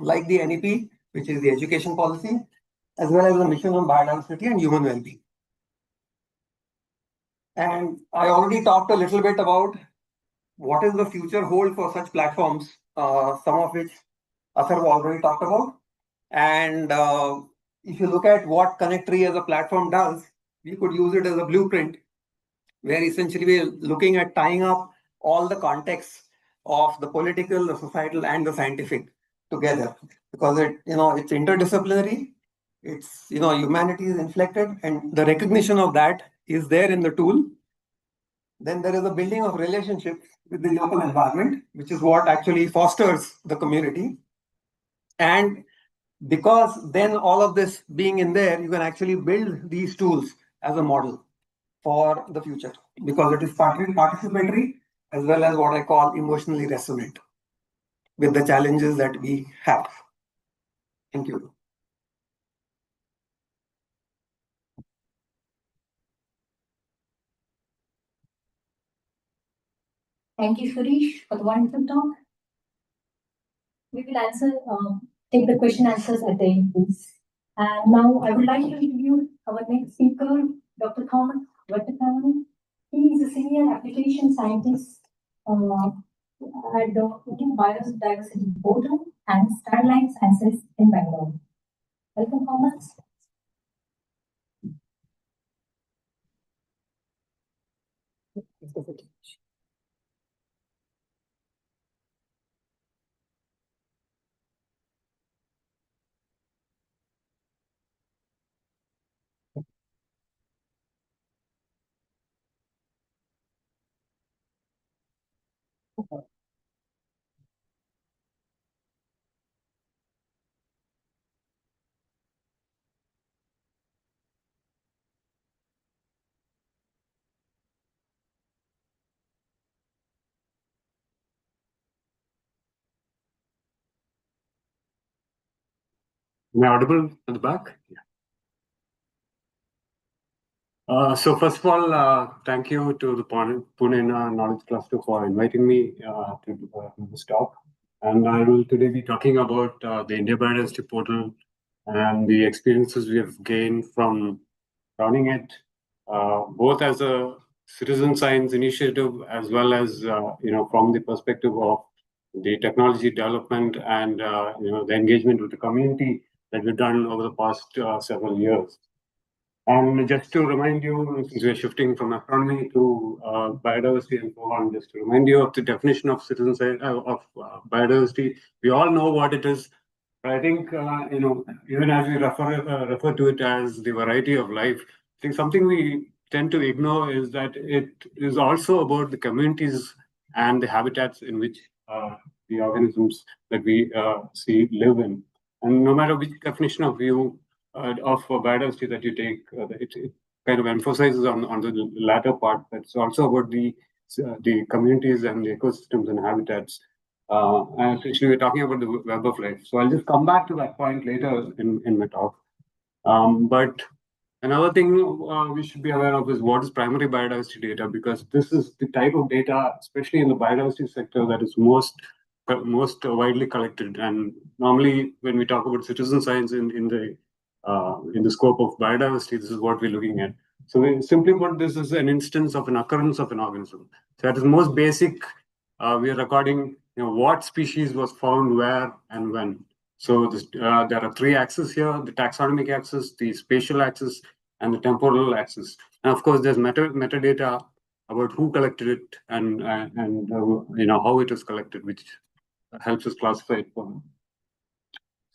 like the NEP, which is the education policy, as well as the mission on biodiversity and human well-being. And I already talked a little bit about what is the future hold for such platforms, some of which Atharva already talked about. And if you look at what Connectory as a platform does, we could use it as a blueprint where essentially we're looking at tying up all the contexts of the political, the societal, and the scientific together, because it's interdisciplinary, it's humanity is inflected, and the recognition of that is there in the tool. Then there is a building of relationships with the local environment, which is what actually fosters the community. And because then all of this being in there, you can actually build these tools as a model for the future, because it is partly participatory as well as what I call emotionally resonant with the challenges that we have. Thank you. Thank you, Suresh, for the wonderful talk. We will take the question answers at the end, please. And now I would like to introduce our next speaker, Dr. Thomas Vettapan. He is a senior application scientist at the Indian Biodiversity Portal and Starline Sciences in Bangalore. Welcome, Thomas. Am I audible at the back? Yeah. So first of all, thank you to the Pune Knowledge Cluster for inviting me to this talk. And I will today be talking about the India Biodiversity Portal and the experiences we have gained from running it, both as a citizen science initiative as well as from the perspective of the technology development and the engagement with the community that we've done over the past several years. And just to remind you, since we're shifting from astronomy to biodiversity and so on, just to remind you of the definition of citizen science of biodiversity. We all know what it is, but I think even as we refer to it as the variety of life, I think something we tend to ignore is that it is also about the communities and the habitats in which the organisms that we see live in. And no matter which definition of view of biodiversity that you take, it kind of emphasizes on the latter part. That's also about the communities and the ecosystems and habitats. And essentially, we're talking about the web of life. So I'll just come back to that point later in my talk. But another thing we should be aware of is what is primary biodiversity data, because this is the type of data, especially in the biodiversity sector, that is most widely collected. And normally, when we talk about citizen science in the scope of biodiversity, this is what we're looking at. So we simply put, this is an instance of an occurrence of an organism. So at its most basic, we are recording what species was found where and when. So there are three axes here: the taxonomic axis, the spatial axis, and the temporal axis. And of course, there's metadata about who collected it and how it was collected, which helps us classify it for.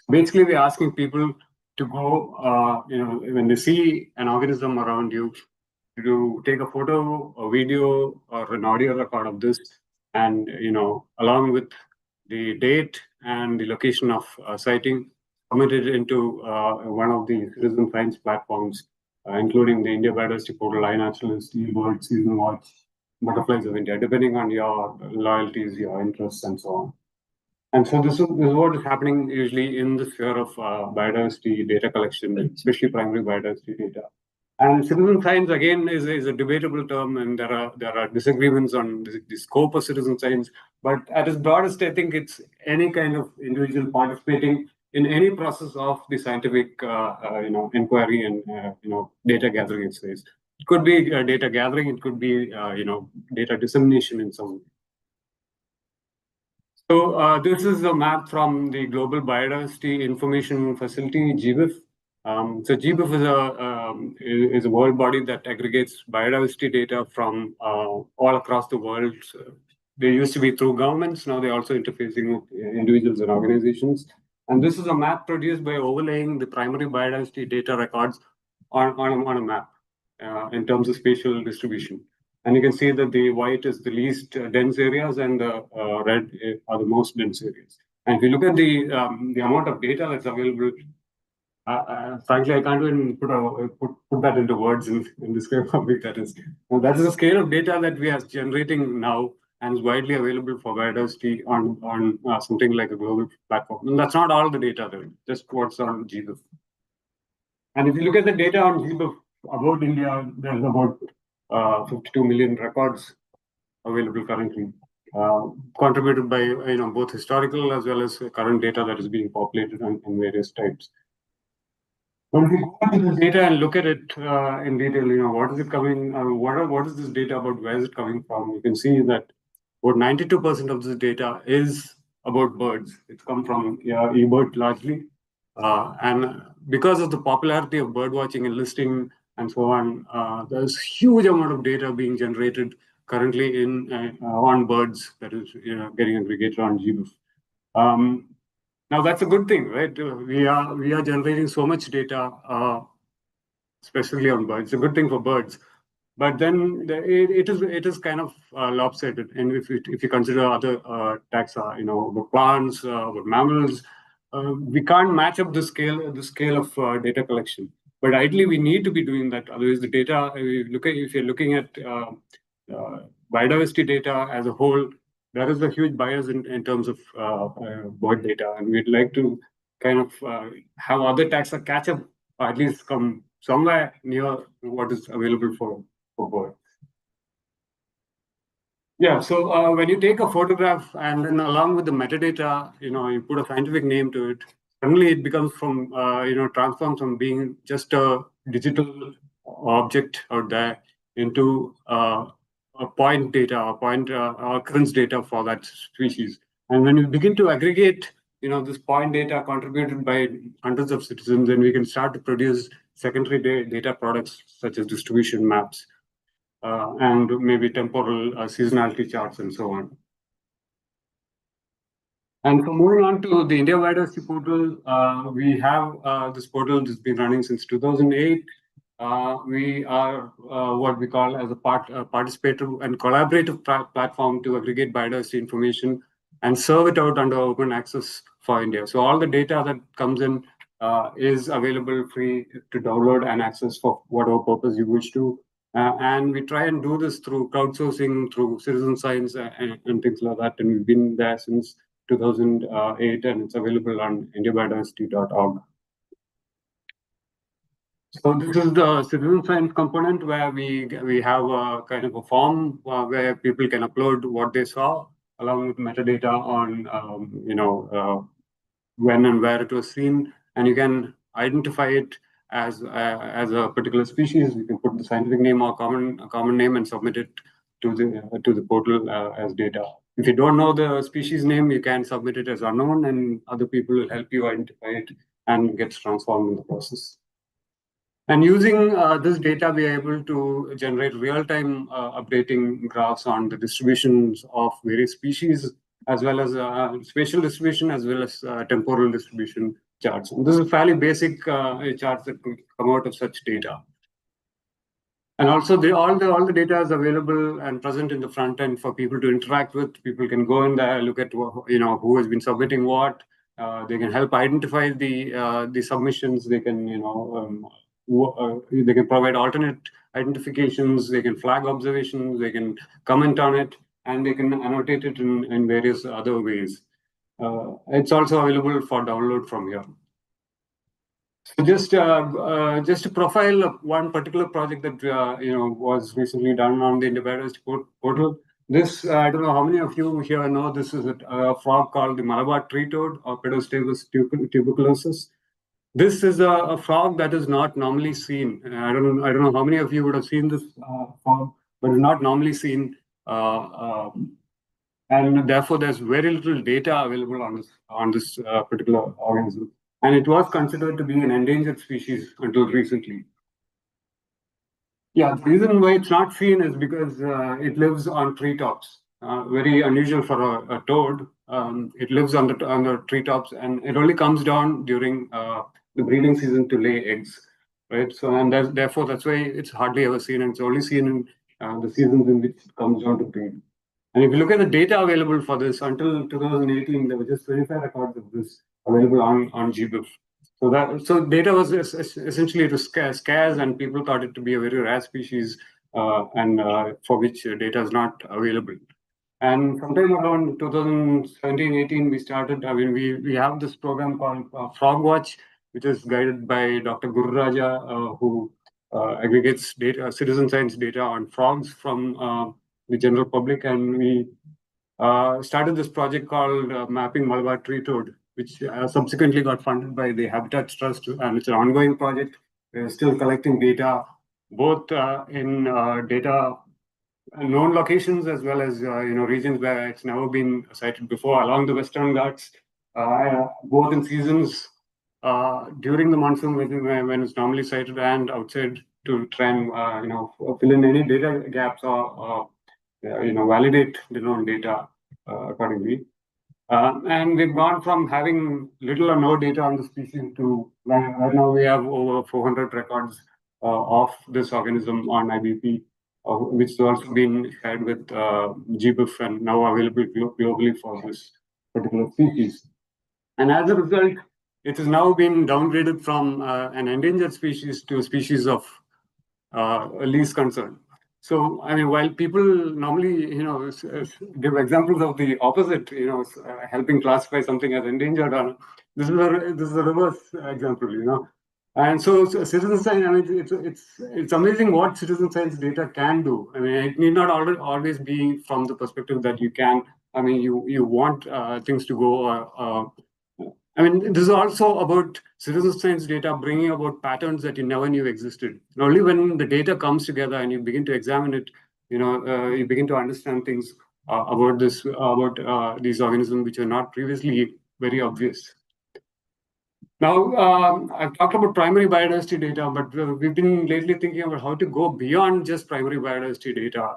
Basically, we're asking people to go, when they see an organism around you, to take a photo, a video, or an audio record of this, and along with the date and the location of sighting, submit it into one of the citizen science platforms, including the India Biodiversity Portal, iNaturalist, eBird, Season Watch, Butterflies of India, depending on your loyalties, your interests, and so on. And so this is what is happening usually in the sphere of biodiversity data collection, especially primary biodiversity data. And citizen science, again, is a debatable term, and there are disagreements on the scope of citizen science. But at its broadest, I think it's any kind of individual participating in any process of the scientific, inquiry and data gathering exercise. It could be data gathering, it could be data dissemination in some way. So this is a map from the Global Biodiversity Information Facility, GBIF. So GBIF is a world body that aggregates biodiversity data from all across the world. So they used to be through governments, now they're also interfacing with individuals and organizations. And this is a map produced by overlaying the primary biodiversity data records on a map in terms of spatial distribution. And you can see that the white is the least dense areas and the red are the most dense areas. And if you look at the amount of data that's available, frankly, I can't even put that into words in describe how big that is. Now, that is the scale of data that we are generating now and is widely available for biodiversity on something like a global platform. And that's not all the data there, just what's on GBIF. And if you look at the data on GBIF about India, there's about 52 million records available currently, contributed by both historical as well as current data that is being populated in various types. When we go into the data and look at it in detail, what is it coming? What is this data about? Where is it coming from? You can see that about 92% of this data is about birds. It's come from eBird largely, and because of the popularity of bird watching and listing and so on, there's huge amount of data being generated currently on birds that is getting aggregated on GBIF. Now that's a good thing, right? We are generating so much data, especially on birds. It's a good thing for birds, but then it is kind of lopsided. And if you consider other taxa, the plants, with mammals, we can't match up the scale of data collection. But ideally, we need to be doing that. Otherwise, the data. If you're looking at biodiversity data as a whole, there is a huge bias in terms of bird data, and we'd like to kind of have other taxa catch up, or at least come somewhere near what is available for birds. Yeah, so when you take a photograph and then along with the metadata, you put a scientific name to it, suddenly it becomes from, transforms from being just a digital object out there into a point data, occurrence data for that species. And when you begin to aggregate, this point data contributed by hundreds of citizens, then we can start to produce secondary data products such as distribution maps. And maybe temporal seasonality charts and so on. And so moving on to the India Biodiversity Portal, we have this portal that's been running since 2008. We are what we call as a participative and collaborative platform to aggregate biodiversity information and serve it out under open access for India. So all the data that comes in is available free to download and access for whatever purpose you wish to. And we try and do this through crowdsourcing, through citizen science and things like that. And we've been there since 2008, and it's available on indiabiodiversity.org. So this is the citizen science component where we have a kind of a form where people can upload what they saw along with metadata on when and where it was seen, and you can identify it as a particular species. You can put the scientific name or a common name and submit it to the portal as data. If you don't know the species name, you can submit it as unknown, and other people will help you identify it and gets transformed in the process. And using this data, we are able to generate real-time updating graphs on the distributions of various species, as well as spatial distribution, as well as temporal distribution charts. And this is fairly basic charts that come out of such data. And also, all the data is available and present in the front end for people to interact with. People can go in there, look at who has been submitting what. They can help identify the submissions. They can they can provide alternate identifications. They can flag observations. They can comment on it, and they can annotate it in various other ways. It's also available for download from here. So just to profile one particular project that was recently done on the India Biodiversity Portal. This I don't know how many of you here know this is a frog called the Malabar tree toad or Pedostabus tuberculosis. This is a frog that is not normally seen. I don't know how many of you would have seen this frog, but it's not normally seen, and therefore there's very little data available on this particular organism. and it was considered to be an endangered species until recently. Yeah, the reason why it's not seen is because it lives on treetops. Very unusual for a toad. It lives on the treetops, and it only comes down during the breeding season to lay eggs, right? So, and therefore that's why it's hardly ever seen, and it's only seen in the seasons in which it comes down to breed. And if you look at the data available for this, until 2018, there were just 25 records of this available on GBIF. So data was essentially to scarce, and people thought it to be a very rare species, and for which data is not available. And sometime around 2017-18, we started. I mean, we have this program called Frog Watch, which is guided by Dr. Guru Raja, who aggregates data, citizen science data on frogs from the general public, and we started this project called Mapping Malabar Tree Toad, which subsequently got funded by the Habitats Trust, and it's an ongoing project. We're still collecting data, both in data known locations as well as regions where it's never been sighted before along the Western Ghats, both in seasons during the monsoon when it's normally sighted and outside to try and fill in any data gaps or validate the known data accordingly. And we've gone from having little or no data on the species to right now we have over 400 records of this organism on IBP, which has also been shared with GBIF and now available globally for this particular species. And as a result, it has now been downgraded from an endangered species to a species of least concern. So, I mean, while people normally, give examples of the opposite, helping classify something as endangered, this is a reverse example, And so citizen science, I mean, it's amazing what citizen science data can do. I mean, it need not always be from the perspective that you can. I mean, you want things to go. I mean, this is also about citizen science data bringing about patterns that you never knew existed. And only when the data comes together and you begin to examine it, you begin to understand things about these organisms which are not previously very obvious. Now, I've talked about primary biodiversity data, but we've been lately thinking about how to go beyond just primary biodiversity data.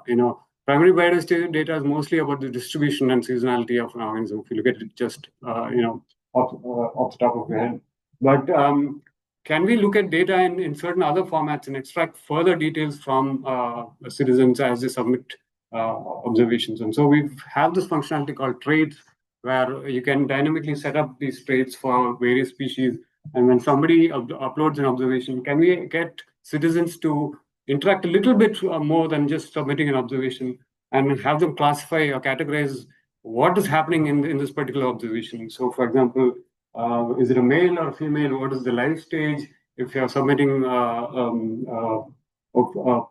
Primary biodiversity data is mostly about the distribution and seasonality of an organism. If you look at it just, off the top of your head. But can we look at data in certain other formats and extract further details from citizens as they submit observations? And so we have this functionality called traits, where you can dynamically set up these traits for various species. And when somebody uploads an observation, can we get citizens to interact a little bit more than just submitting an observation and have them classify or categorize what is happening in this particular observation? So, for example, is it a male or a female? What is the life stage? If you're submitting a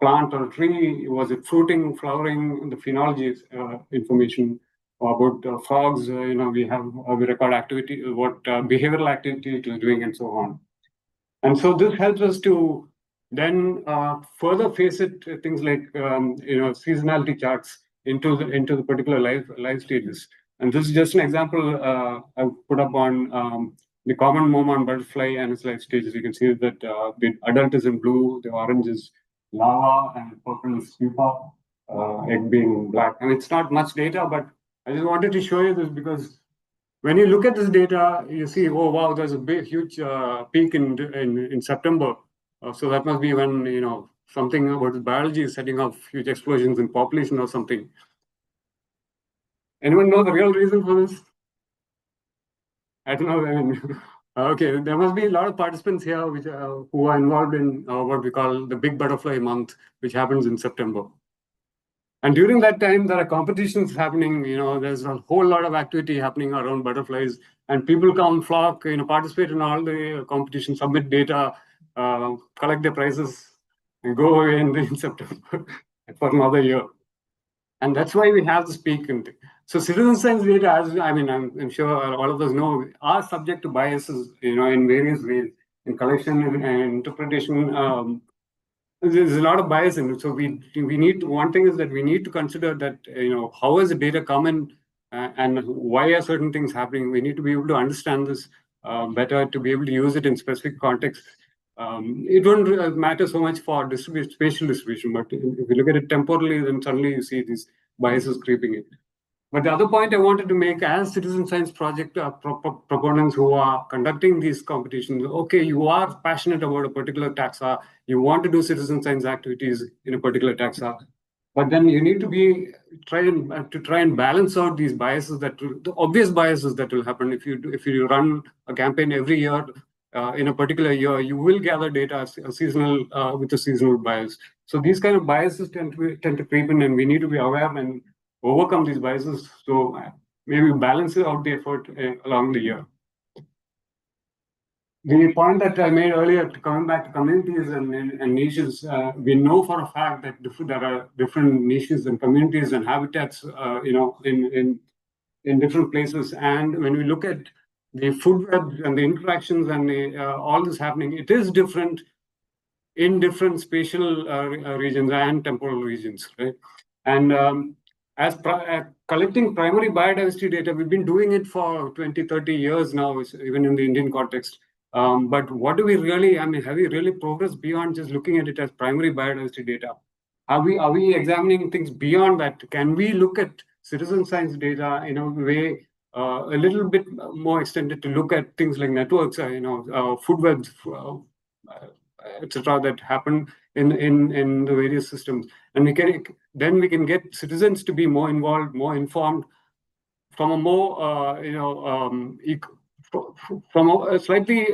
plant or a tree, was it fruiting, flowering? The phenology information about frogs. We record activity, what behavioral activity it is doing, and so on. And so this helps us to then further face it things like seasonality charts into the particular life stages. And this is just an example I've put up on the common Mormon butterfly and its life stages. You can see that the adult is in blue, the orange is larva, and purple is pupa, egg being black. And it's not much data, but I just wanted to show you this because when you look at this data, you see, oh wow, there's a big, huge peak in September. So that must be when something about biology is setting off huge explosions in population or something. Anyone know the real reason for this? I don't know. I mean, okay, there must be a lot of participants here who are involved in what we call the Big Butterfly Month, which happens in September. And during that time, there are competitions happening. There's a whole lot of activity happening around butterflies, and people come flock, participate in all the competitions, submit data, collect their prizes, and go away in September for another year. And that's why we have this peak. So citizen science data, I'm sure all of us know, are subject to biases, in various ways, in collection and interpretation. There's a lot of bias in it. So we need one thing is that we need to consider that how has the data come in and why are certain things happening. We need to be able to understand this better to be able to use it in specific contexts. It won't matter so much for spatial distribution, but if you look at it temporally, then suddenly you see these biases creeping in. But the other point I wanted to make, as citizen science project proponents who are conducting these competitions, okay, you are passionate about a particular taxa, you want to do citizen science activities in a particular taxa, but then you need to try and balance out these biases, the obvious biases that will happen if you run a campaign every year. In a particular year, you will gather data with a seasonal bias. So these kind of biases tend to creep in, and we need to be aware and overcome these biases. So maybe balance out the effort along the year. The point that I made earlier, coming back to communities and niches, we know for a fact that there are different niches and communities and habitats, in different places. And when we look at the food web and the interactions and all this happening, it is different in different spatial regions and temporal regions, right? And as collecting primary biodiversity data, we've been doing it for 20, 30 years now, even in the Indian context. But what do we really, have we really progressed beyond just looking at it as primary biodiversity data? Are we examining things beyond that? Can we look at citizen science data in a way a little bit more extended to look at things like networks, food webs, etc., that happen in the various systems, and we can get citizens to be more involved, more informed, from a more from a slightly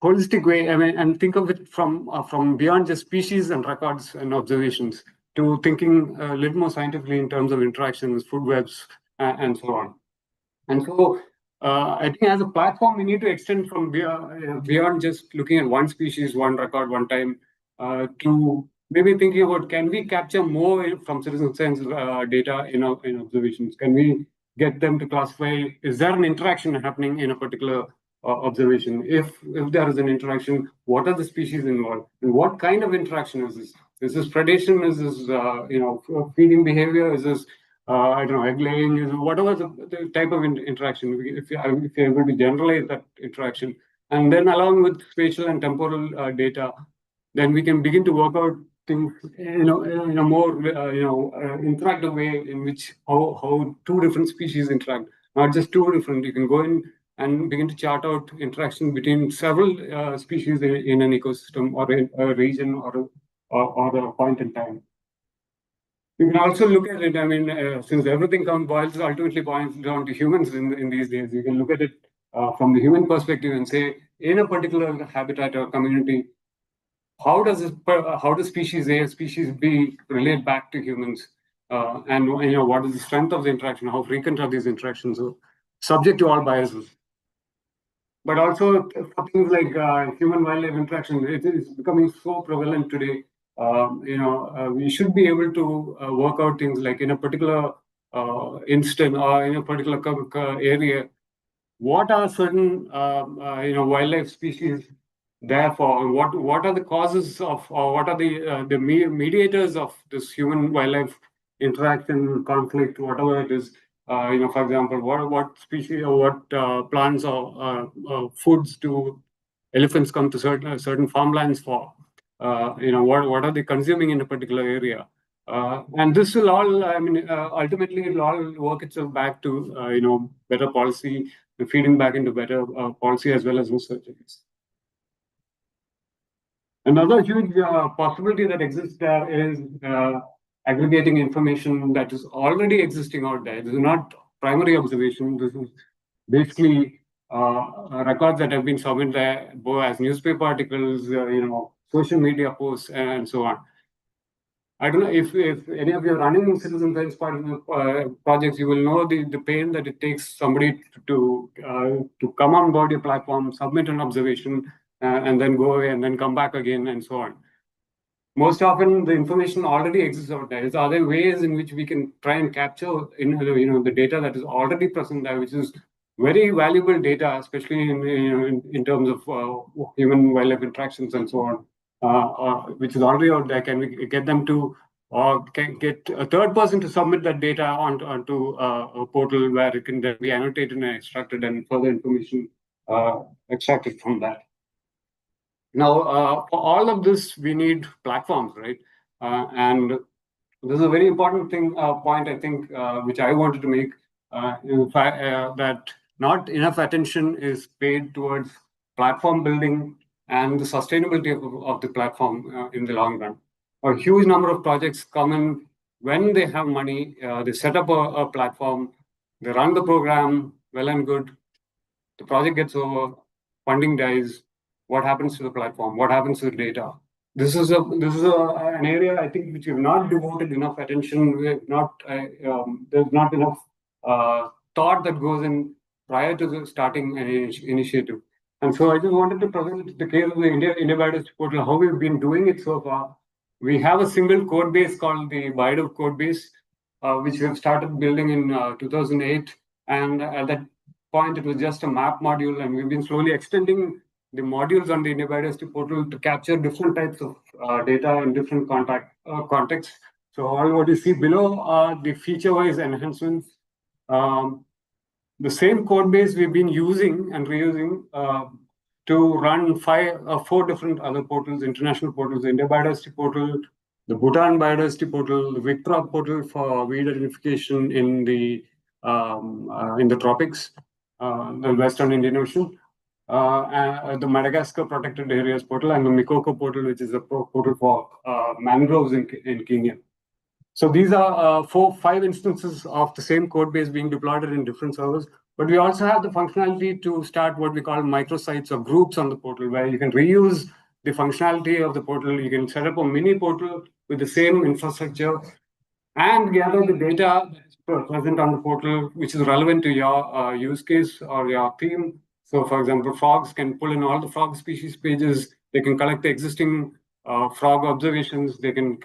holistic way. And think of it from beyond just species and records and observations to thinking a little more scientifically in terms of interactions, food webs, and so on. And so I think as a platform, we need to extend from beyond just looking at one species, one record, one time, to maybe thinking about, can we capture more from citizen science data in observations? Can we get them to classify, is there an interaction happening in a particular observation? If there is an interaction, what are the species involved? And what kind of interaction is this? Is this predation? Is this feeding behavior? Is this egg laying? Is whatever the type of interaction? If you're able to generalize that interaction, and then along with spatial and temporal data, then we can begin to work out things in a more interactive way, in which how two different species interact, not just two different. You can go in and begin to chart out interaction between several species in an ecosystem or in a region or a point in time. You can also look at it, since everything ultimately boils down to humans in these days, you can look at it from the human perspective and say, in a particular habitat or community, how does species A, species B relate back to humans? And what is the strength of the interaction? How frequent are these interactions? Subject to all biases. But also for things like human-wildlife interaction, it is becoming so prevalent today. We should be able to work out things like, in a particular instant or in a particular area, what are certain wildlife species there for? What are the causes of, or what are the mediators of this human-wildlife interaction, conflict, whatever it is? For example, what species or what plants or foods do elephants come to certain farmlands for? What are they consuming in a particular area? And this will all, ultimately, it will all work itself back to better policy, feeding back into better policy as well as research. Another huge possibility that exists there is aggregating information that is already existing out there. This is not primary observation. This is basically records that have been submitted there, both as newspaper articles, social media posts, and so on. I don't know if any of you are running citizen science projects, you will know the pain that it takes somebody to come on board your platform, submit an observation, and then go away and then come back again, and so on. Most often, the information already exists out there. Are there ways in which we can try and capture the data that is already present there, which is very valuable data, especially in terms of human-wildlife interactions and so on, which is already out there? Can we get them to or can get a third person to submit that data onto a portal where it can then be annotated and extracted and further information extracted from that. Now, for all of this, we need platforms, right? And this is a very important point, I think, which I wanted to make, in fact, that not enough attention is paid towards platform building and the sustainability of the platform in the long run. A huge number of projects come in when they have money, they set up a platform, they run the program, well and good. The project gets over, funding dies. What happens to the platform? What happens to the data? This is an area I think which we've not devoted enough attention. There's not enough thought that goes in prior to starting an initiative. And so I just wanted to present the case of the India Biodiversity Portal, how we've been doing it so far. We have a single code base called the Biodiv code base, which we have started building in 2008. And at that point, it was just a map module, and we've been slowly extending the modules on the India Biodiversity Portal to capture different types of data in different contexts. So all what you see below are the feature-wise enhancements. The same code base we've been using and reusing to run 4 different other portals, international portals: the India Biodiversity Portal, the Bhutan Biodiversity Portal, the Victra portal for weed identification in the tropics, the Western Indian Ocean, the Madagascar Protected Areas portal, and the Mikoko portal, which is a portal for mangroves in Kenya. So these are 5 instances of the same code base being deployed in different servers. But we also have the functionality to start what we call microsites or groups on the portal, where you can reuse the functionality of the portal. You can set up a mini portal with the same infrastructure and gather the data that is present on the portal, which is relevant to your use case or your theme. So, for example, frogs can pull in all the frog species pages. They can collect the existing frog observations. They can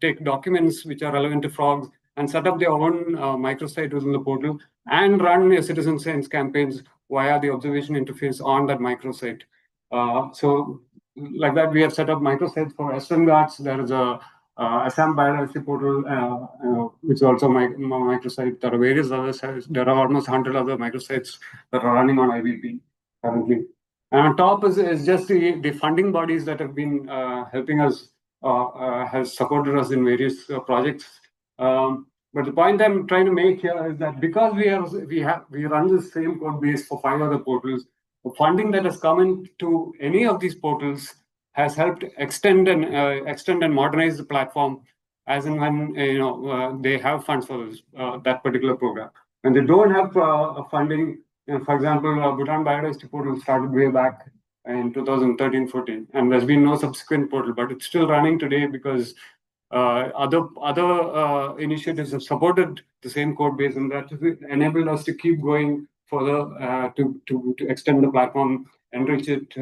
take documents which are relevant to frogs and set up their own microsite within the portal and run a citizen science campaigns via the observation interface on that microsite. So, like that, we have set up microsites for Western Ghats. There is a Assam Biodiversity Portal, which is also my microsite. There are various other sites. There are almost 100 other microsites that are running on IVP currently. And on top is just the funding bodies that have been helping us, has supported us in various projects. But the point I'm trying to make here is that because we run the same code base for 5 other portals, the funding that has come into any of these portals has helped extend and modernize the platform, as and when they have funds for that particular program. When they don't have funding, for example, Bhutan Biodiversity Portal started way back in 2013-14, and there's been no subsequent portal, but it's still running today because other initiatives have supported the same code base, and that enabled us to keep going further to extend the platform, enrich it,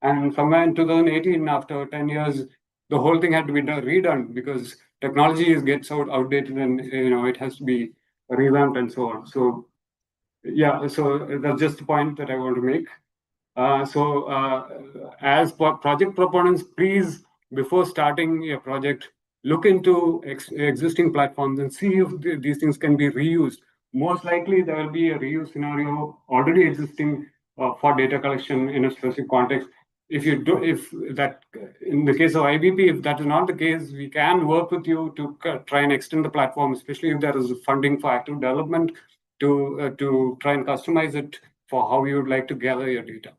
and somewhere in 2018, after 10 years, the whole thing had to be redone because technology gets outdated and it has to be revamped and so on. So yeah, so that's just the point that I want to make. As project proponents, please, before starting a project, look into existing platforms and see if these things can be reused. Most likely, there will be a reuse scenario already existing for data collection in a specific context. If in the case of IBP, if that is not the case, we can work with you to try and extend the platform, especially if there is funding for active development, to try and customize it for how you would like to gather your data.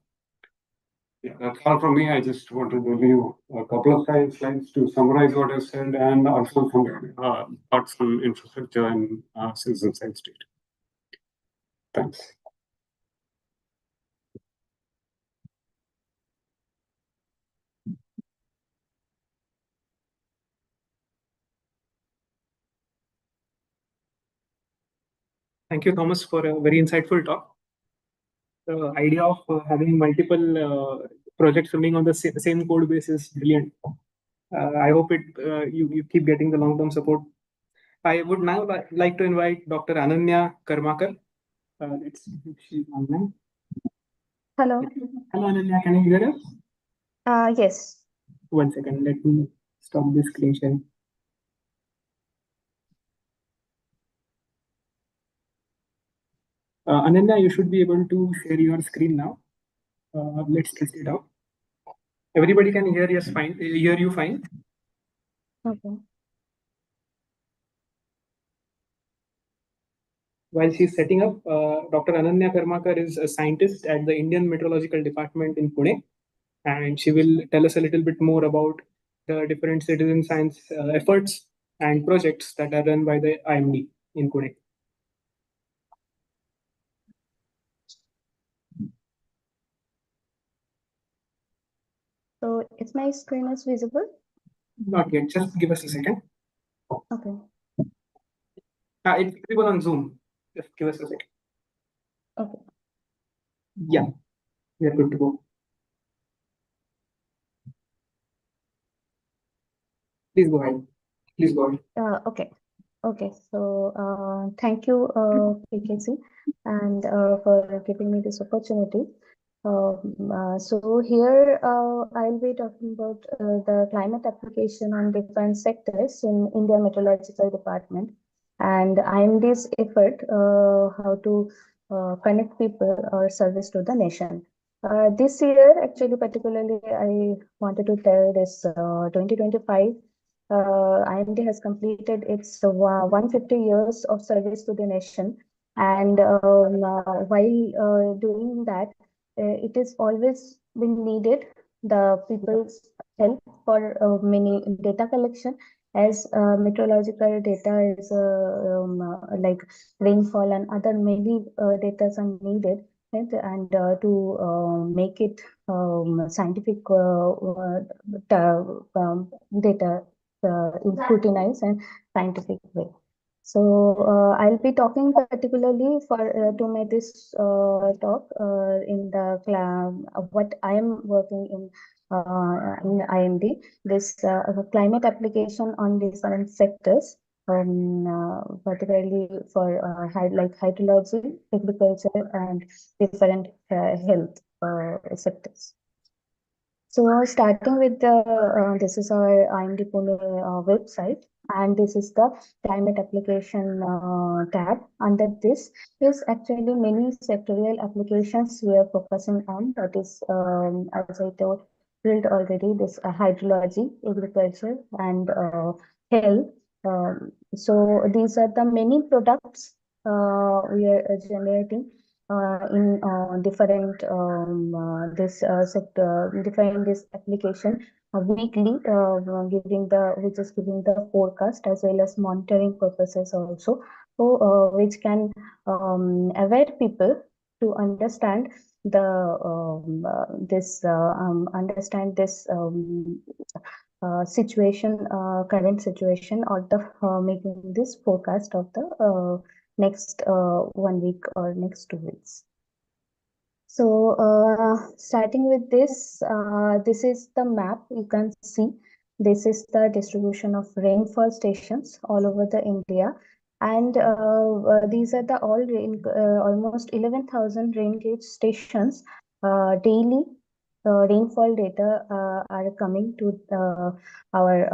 Yeah, that's all from me. I just wanted to leave a couple of slides to summarize what I said and also some thoughts on infrastructure and citizen science data. Thanks. Thank you, Thomas, for a very insightful talk. The idea of having multiple projects running on the same code base is brilliant. I hope you keep getting the long-term support. I would now like to invite Dr. Ananya Karmakar. Let's see if she's online. Hello. Hello, Ananya. Can you hear us? Yes. 1 second. Let me stop this screen sharing. Ananya, you should be able to share your screen now. Let's test it out. Everybody can hear you fine. Hear you fine. Okay. While she's setting up, Dr. Ananya Karmakar is a scientist at the Indian Meteorological Department in Pune, and she will tell us a little bit more about the different citizen science efforts and projects that are run by the IMD in Pune. So is my screen is visible? Not yet. Just give us a second. Okay. It's visible on Zoom. Just give us a second. Okay. Yeah, we are good to go. Please go ahead. Please go ahead. Okay. Okay. So thank you, PKC, and for giving me this opportunity. So here I'll be talking about the climate application on different sectors in India Meteorological Department, and IMD's effort how to connect people or service to the nation. This year, actually, particularly, I wanted to tell this 2025. IMD has completed its 150 years of service to the nation, and while doing that, it is always been needed the people's help for many data collection, as meteorological data is like rainfall and other many data are needed, right? And to make it scientific data scrutinized and scientific way. So I'll be talking particularly for to make this talk in the what I am working in IMD, this climate application on different sectors, particularly for like hydrology, agriculture, and different health sectors. So starting with the, this is our IMD Pune website, and this is the climate application tab. Under this is actually many sectorial applications we are focusing on. That is, as I told already, this hydrology, agriculture, and health. So these are the many products we are generating in different this sector, define this application weekly, giving the which is giving the forecast as well as monitoring purposes also, so which can aware people to understand the this understand this situation, current situation, or the making this forecast of the next 1 week or next 2 weeks. So starting with this, this is the map you can see. This is the distribution of rainfall stations all over the India. And these are the all rain, almost 11,000 rain gauge stations. Daily rainfall data are coming to our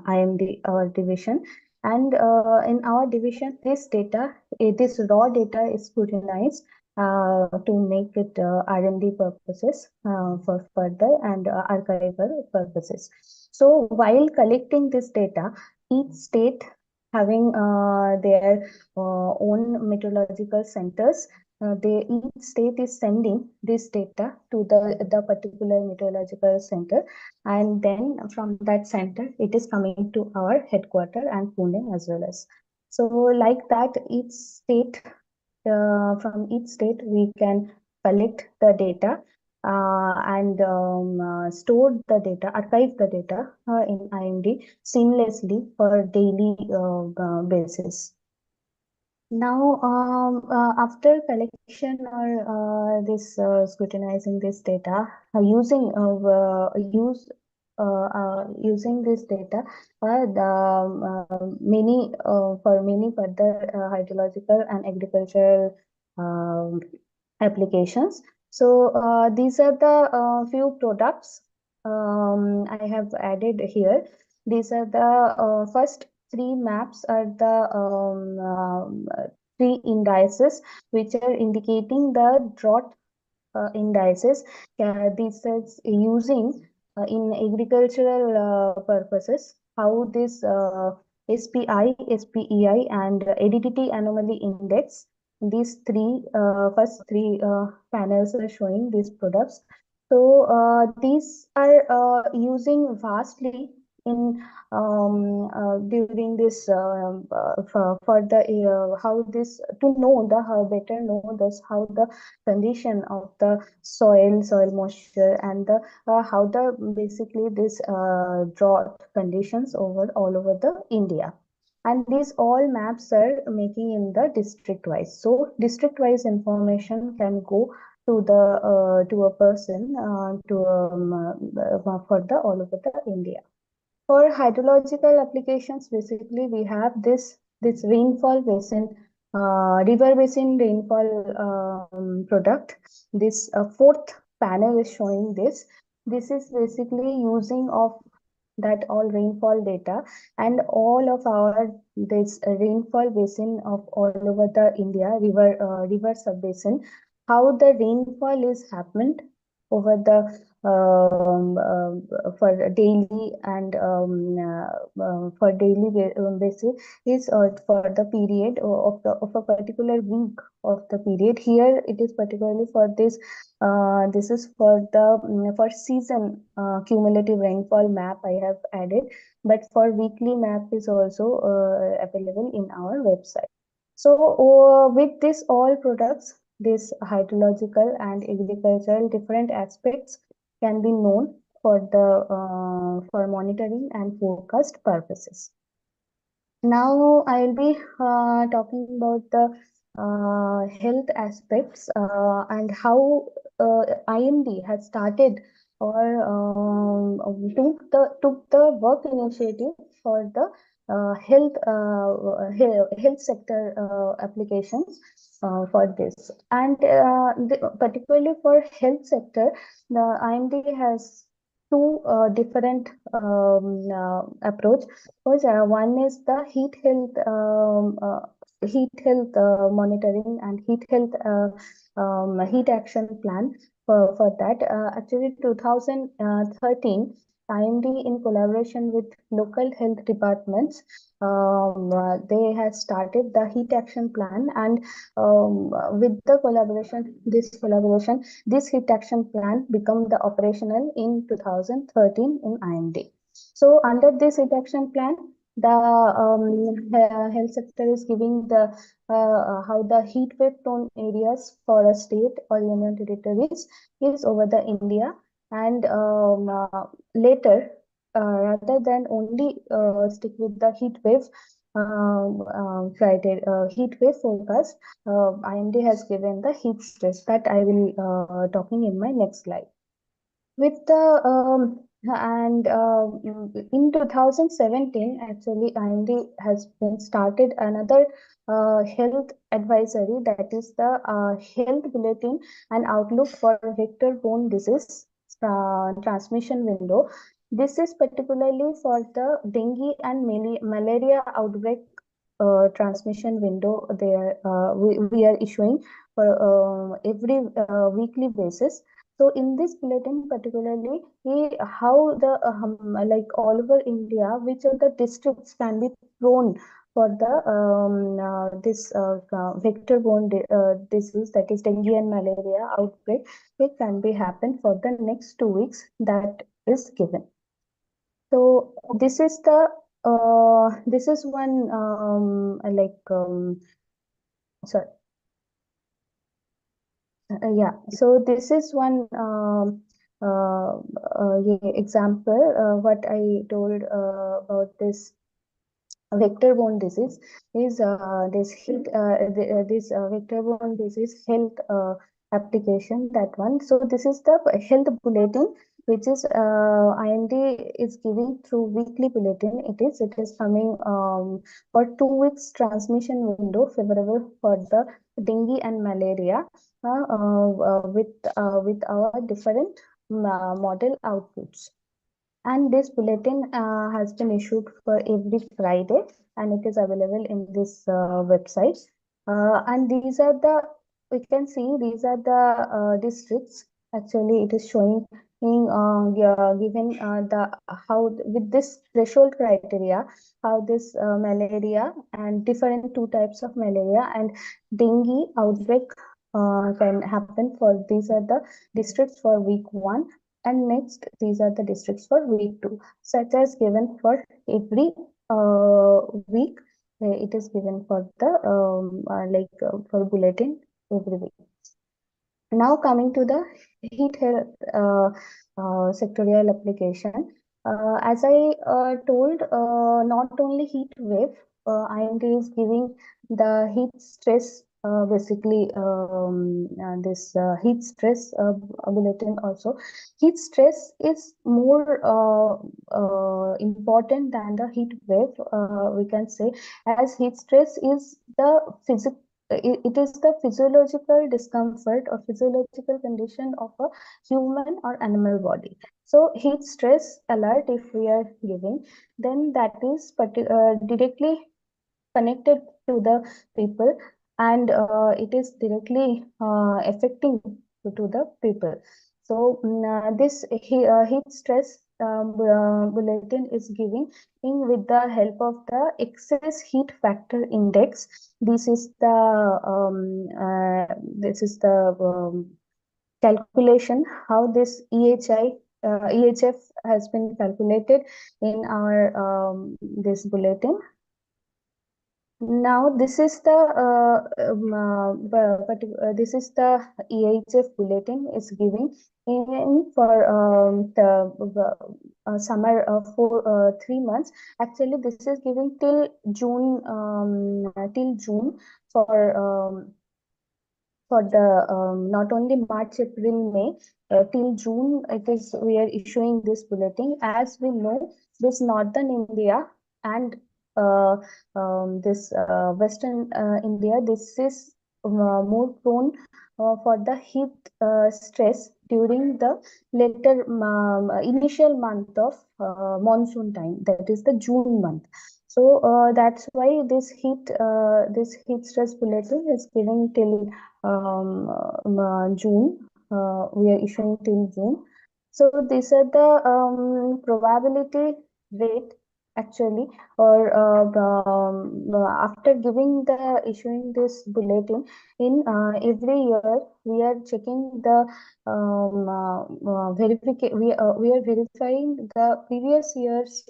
IMD, our division. And in our division, this data, this raw data is scrutinized to make it R&D purposes for further and archival purposes. So while collecting this data, each state having their own meteorological centers, each state is sending this data to the particular meteorological center, and then from that center it is coming to our headquarters and Pune as well as. So like that, each state from each state we can collect the data and store the data, archive the data in IMD seamlessly for daily basis. Now, after collection or this scrutinizing this data, using this data, many for many further hydrological and agricultural applications. So these are the few products I have added here. These are the first three maps are the three indices which are indicating the drought indices. This is using in agricultural purposes how this SPI, SPEI, and aridity anomaly index. These first three panels are showing these products. So these are using vastly in during this for the how this to know the how better know this how the condition of the soil moisture, and the how the basically this drought conditions all over the India. And these all maps are making in the district wise. So district wise information can go to the to a person for the all over the India. For hydrological applications, basically we have this rainfall basin, river basin rainfall product. This fourth panel is showing this. This is basically using of that all rainfall data and all of our this rainfall basin of all over the India river sub-basin, how the rainfall is happened over the for daily and for daily basis is for the period of a particular week of the period. Here it is particularly for this this is for the for season cumulative rainfall map I have added, but for weekly map is also available in our website. So with this all products, this hydrological and agricultural different aspects can be known for the for monitoring and forecast purposes. Now I'll be talking about the health aspects and how IMD has started or took the work initiative for the health sector applications for this. And particularly for health sector, the IMD has two different approach. One is the heat health monitoring and heat action plan. For that, actually 2013, IMD in collaboration with local health departments, they have started the heat action plan, and with the collaboration, this heat action plan become the operational in 2013 in IMD. So under this heat action plan, the health sector is giving the how the heat wave prone areas for a state or union territories is over the India, and later rather than only stick with the heat wave heat wave forecast, IMD has given the heat stress that I will talking in my next slide. With the and in 2017, actually, IMD has been started another health advisory, that is the health bulletin and outlook for vector-borne disease transmission window. This is particularly for the dengue and malaria outbreak transmission window. There we are issuing for every weekly basis. So in this bulletin, particularly, how the like all over India, which of the districts can be prone for the this vector-borne disease, that is dengue and malaria outbreak, it can be happen for the next 2 weeks. That is given. So this is the this is one sorry. Yeah, so this is one example. What I told about this vector-borne disease is this vector-borne disease health application, that one. So this is the health bulletin, which is IMD is giving through weekly bulletin. It is coming for 2 weeks transmission window favorable for the dengue and malaria with our different model outputs. And this bulletin has been issued for every Friday, and it is available in this website. And these are the, we can see these are the districts. Actually, it is showing given the how with this threshold criteria, how this malaria and different two types of malaria and dengue outbreak can happen. For these are the districts for week 1, and next these are the districts for week 2, such as given for every week. It is given for the for bulletin every week. Now coming to the heat health sectorial application. As I told, not only heat wave, IMD is giving the heat stress, basically this heat stress bulletin also. Heat stress is more important than the heat wave, we can say, as heat stress is the physical, it is the physiological discomfort or physiological condition of a human or animal body. So heat stress alert, if we are giving, then that is directly connected to the people, and it is directly affecting to the people. So this heat stress bulletin is giving in with the help of the excess heat factor index. This is the calculation how this EHF has been calculated in our this bulletin. Now this is the this is the EHF bulletin is giving in for the summer for 3 months. Actually, this is giving till June for the not only March, April, May, till June. It is we are issuing this bulletin. As we know, this northern India and this western India, this is more prone for the heat stress during the later initial month of monsoon time, that is the June month. So that's why this heat stress bulletin is given till June. We are issuing till June. So these are the probability rate actually, or after giving the issuing this bulletin in every year, we are checking the we are verifying the previous years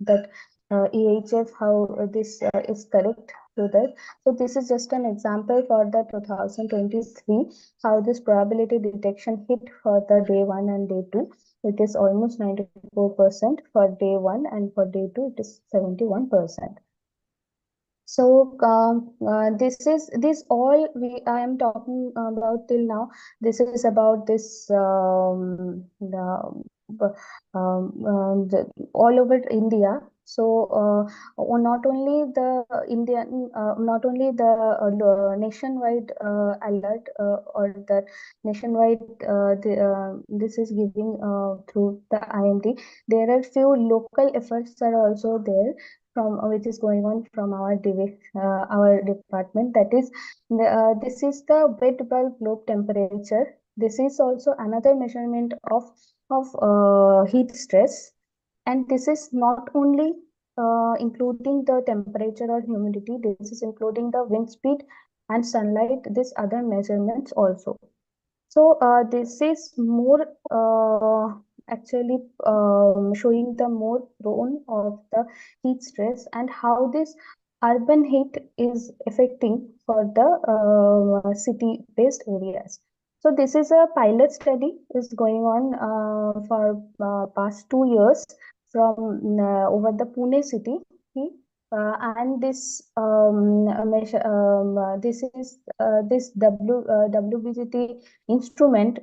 that EHF, how this is correct to that. So this is just an example for the 2023, how this probability detection hit for the day 1 and day 2. It is almost 94% for day 1, and for day 2 it is 71%. So this all I am talking about till now. This is about this all over India. So not only the nationwide alert or the nationwide this is giving through the IMD. There are few local efforts are also there from which is going on from our department. That is, this is the wet bulb globe temperature. This is also another measurement of heat stress, and this is not only including the temperature or humidity. This is including the wind speed and sunlight. These other measurements also. So this is more actually showing the more prone of the heat stress and how this urban heat is affecting for the city-based areas. So this is a pilot study is going on for past 2 years from over the Pune city. And this this is this WBGT instrument.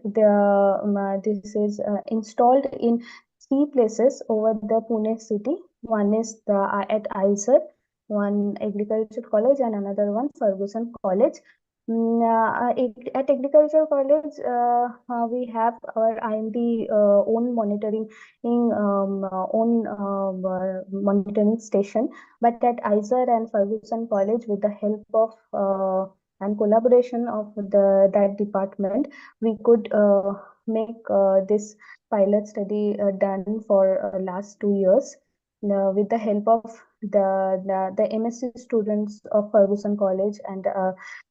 This is installed in 3 places over the Pune city. One is at ISER, one agriculture college, and another one Ferguson College. At Agricultural College, we have our IMD own monitoring monitoring station. But at ISER and Ferguson College, with the help of and collaboration of that department, we could make this pilot study done for last 2 years. With the help of the MSc students of Ferguson College and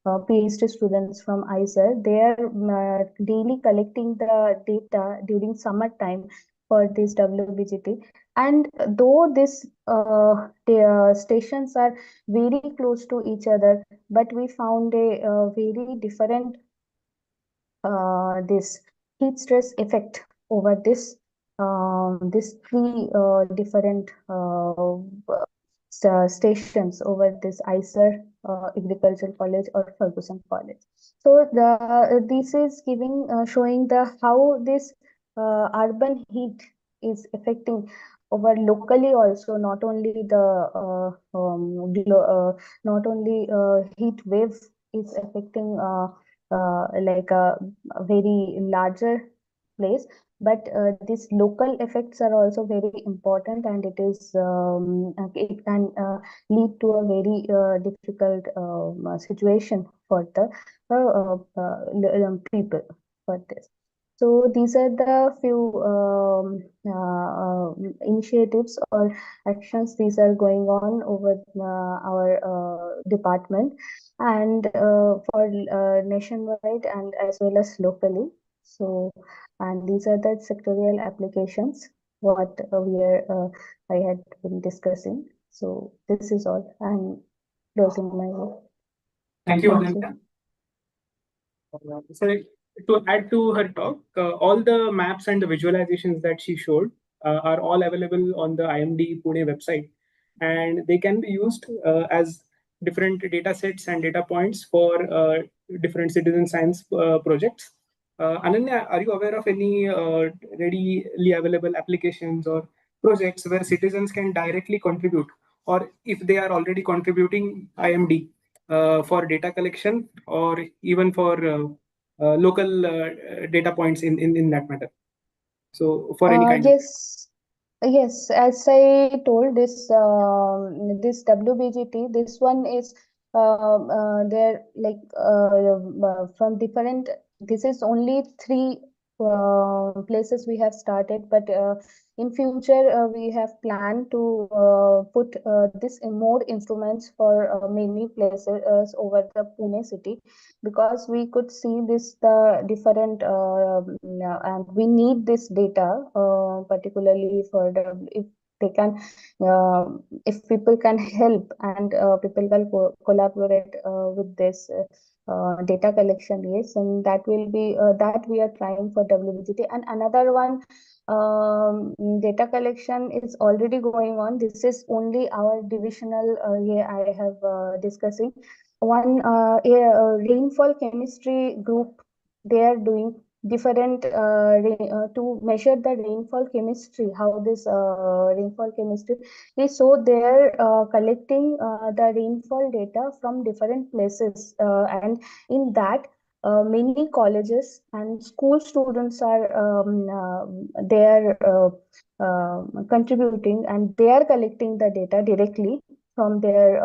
PhD students from ISER, they are daily collecting the data during summertime for this WBGT. And though these stations are very close to each other, but we found a very different this heat stress effect over this three different stations over this ISER, Agricultural College or Ferguson College. So this is giving showing the how this urban heat is affecting over locally also, not only the not only heat wave is affecting like a very larger place, but these local effects are also very important, and it can lead to a very difficult situation for the people for this. So these are the few initiatives or actions these are going on over our department, and for nationwide and as well as locally. So, and these are the sectorial applications what I had been discussing. So this is all. I'm closing my work. Thank you, Ananya. So to add to her talk, all the maps and the visualizations that she showed are all available on the IMD Pune website, and they can be used as different data sets and data points for different citizen science projects. Ananya, are you aware of any readily available applications or projects where citizens can directly contribute, or if they are already contributing IMD for data collection or even for local data points in that matter? So for any kind Yes. Yes, as I told, this this WBGT, this one is they're like from different. This is only 3 places we have started, but in future we have planned to put this in more instruments for many places over the Pune city, because we could see this the different and we need this data particularly for the if they can if people can help and people can collaborate with this data collection, yes, and that will be that we are trying for WBGT. And another one data collection is already going on. This is only our divisional I have discussing one rainfall chemistry group. They are doing different to measure the rainfall chemistry, how this rainfall chemistry is. So they're collecting the rainfall data from different places, and in that many colleges and school students are contributing, and they are collecting the data directly from their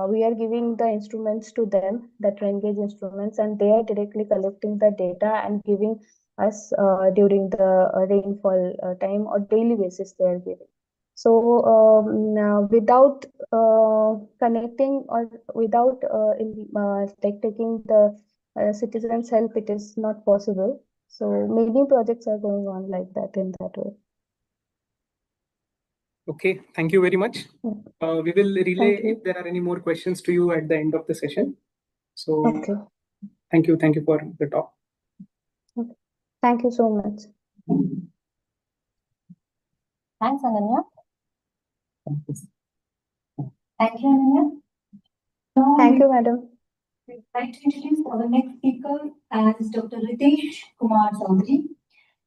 we are giving the instruments to them, the train gauge instruments, and they are directly collecting the data and giving us during the rainfall time or daily basis they are giving. So without connecting or without like taking the citizens' help, it is not possible. So many projects are going on like that in that way. Okay, thank you very much. We will relay if there are any more questions to you at the end of the session. So okay. Thank you for the talk. Okay. Thank you so much. Thanks, Ananya. Thank you, Ananya. Now Thank you, madam. we'd like to introduce our next speaker as Dr. Ritesh Kumar Chaudhary.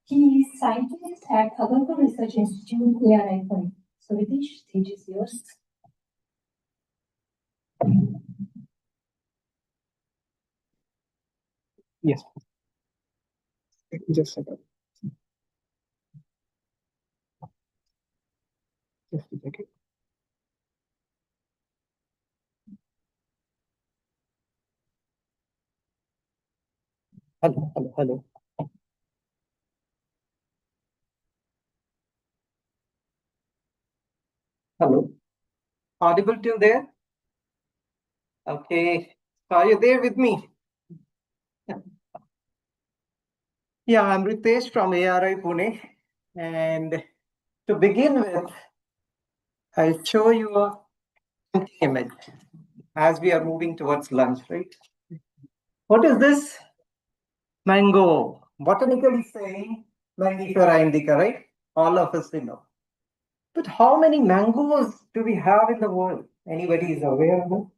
He is scientist at Agarwal Research Institute, ARI. So Ritesh, stage is yours. Yes. Just a second. Just a second. Hello. Hello. Audible till there? Okay. So are you there with me? Yeah, I'm Ritesh from ARI Pune. And to begin with, I'll show you a image as we are moving towards lunch, right? What is this? Mango. Botanically saying Mangifera indica, right? All of us we know. But how many mangoes do we have in the world? Anybody is aware of them?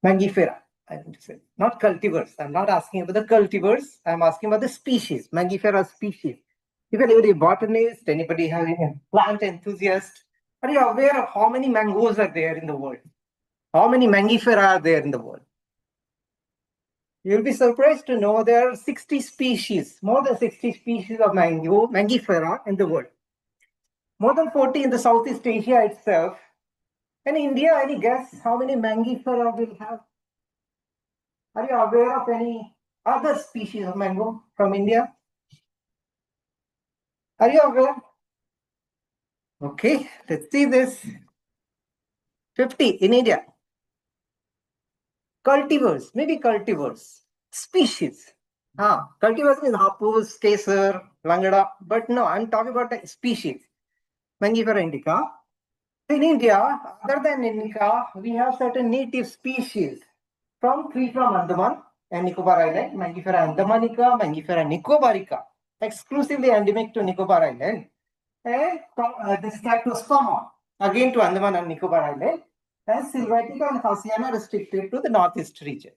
Mangifera, I want to say. Not cultivars. I'm not asking about the cultivars. I'm asking about the species, Mangifera species. If anybody botanist, anybody having a plant enthusiast, are you aware of how many mangoes are there in the world? How many Mangifera are there in the world? You'll be surprised to know there are 60 species, more than 60 species of Mangifera in the world. More than 40 in the Southeast Asia itself. And India, any guess how many Mangifera will have? Are you aware of any other species of mango from India? Are you aware? Okay, let's see this. 50 in India. Cultivars, maybe cultivars. Species. Cultivars means hapus, kesar, langada. But no, I'm talking about the species. Mangifera indica. In India, other than indica, we have certain native species. Three from Andaman and Nicobar Island, Mangifera andamanica, Mangifera nicobarica, exclusively endemic to Nicobar Island. And this Cyclospoma, again to Andaman and Nicobar Island, and Sylvatica and Hasiana restricted to the northeast region,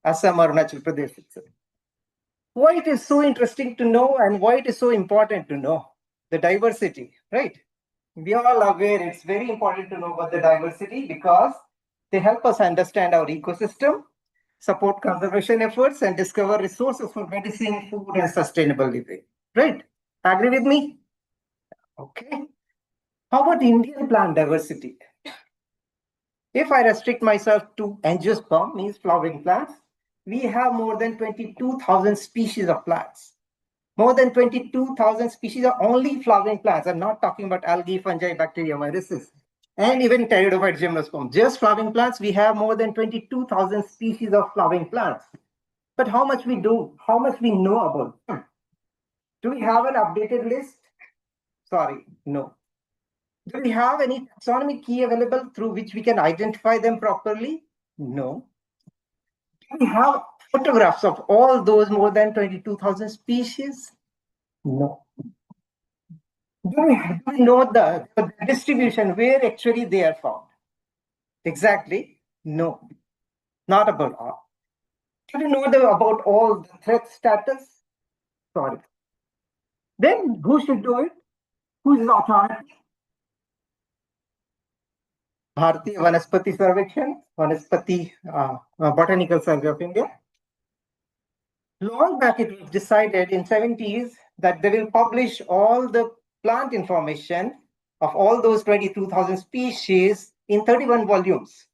Assam, Arunachal Pradesh itself. Why it is so interesting to know and why it is so important to know the diversity, right? We are all aware it's very important to know about the diversity because they help us understand our ecosystem, support conservation efforts, and discover resources for medicine, food, and sustainable living. Right? Agree with me? Okay. How about Indian plant diversity? If I restrict myself to angiosperm, means flowering plants, we have more than 22,000 species of plants. More than 22,000 species are only flowering plants. I'm not talking about algae, fungi, bacteria, viruses, and even pteridophyte gymnosperm. Just flowering plants, we have more than 22,000 species of flowering plants. But how much we know about them? Do we have an updated list? Sorry, no. Do we have any taxonomy key available through which we can identify them properly? No. Do we have photographs of all those more than 22,000 species? No. Do we know the distribution, where actually they are found? Exactly, no. Not about all. Do we know about all the threat status? Sorry. Then who should do it? Who is the authority? Bharatiya Vanaspati Sarvekshan, Botanical Survey of India. Long back it was decided in 70s that they will publish all the plant information of all those 22,000 species in 31 volumes.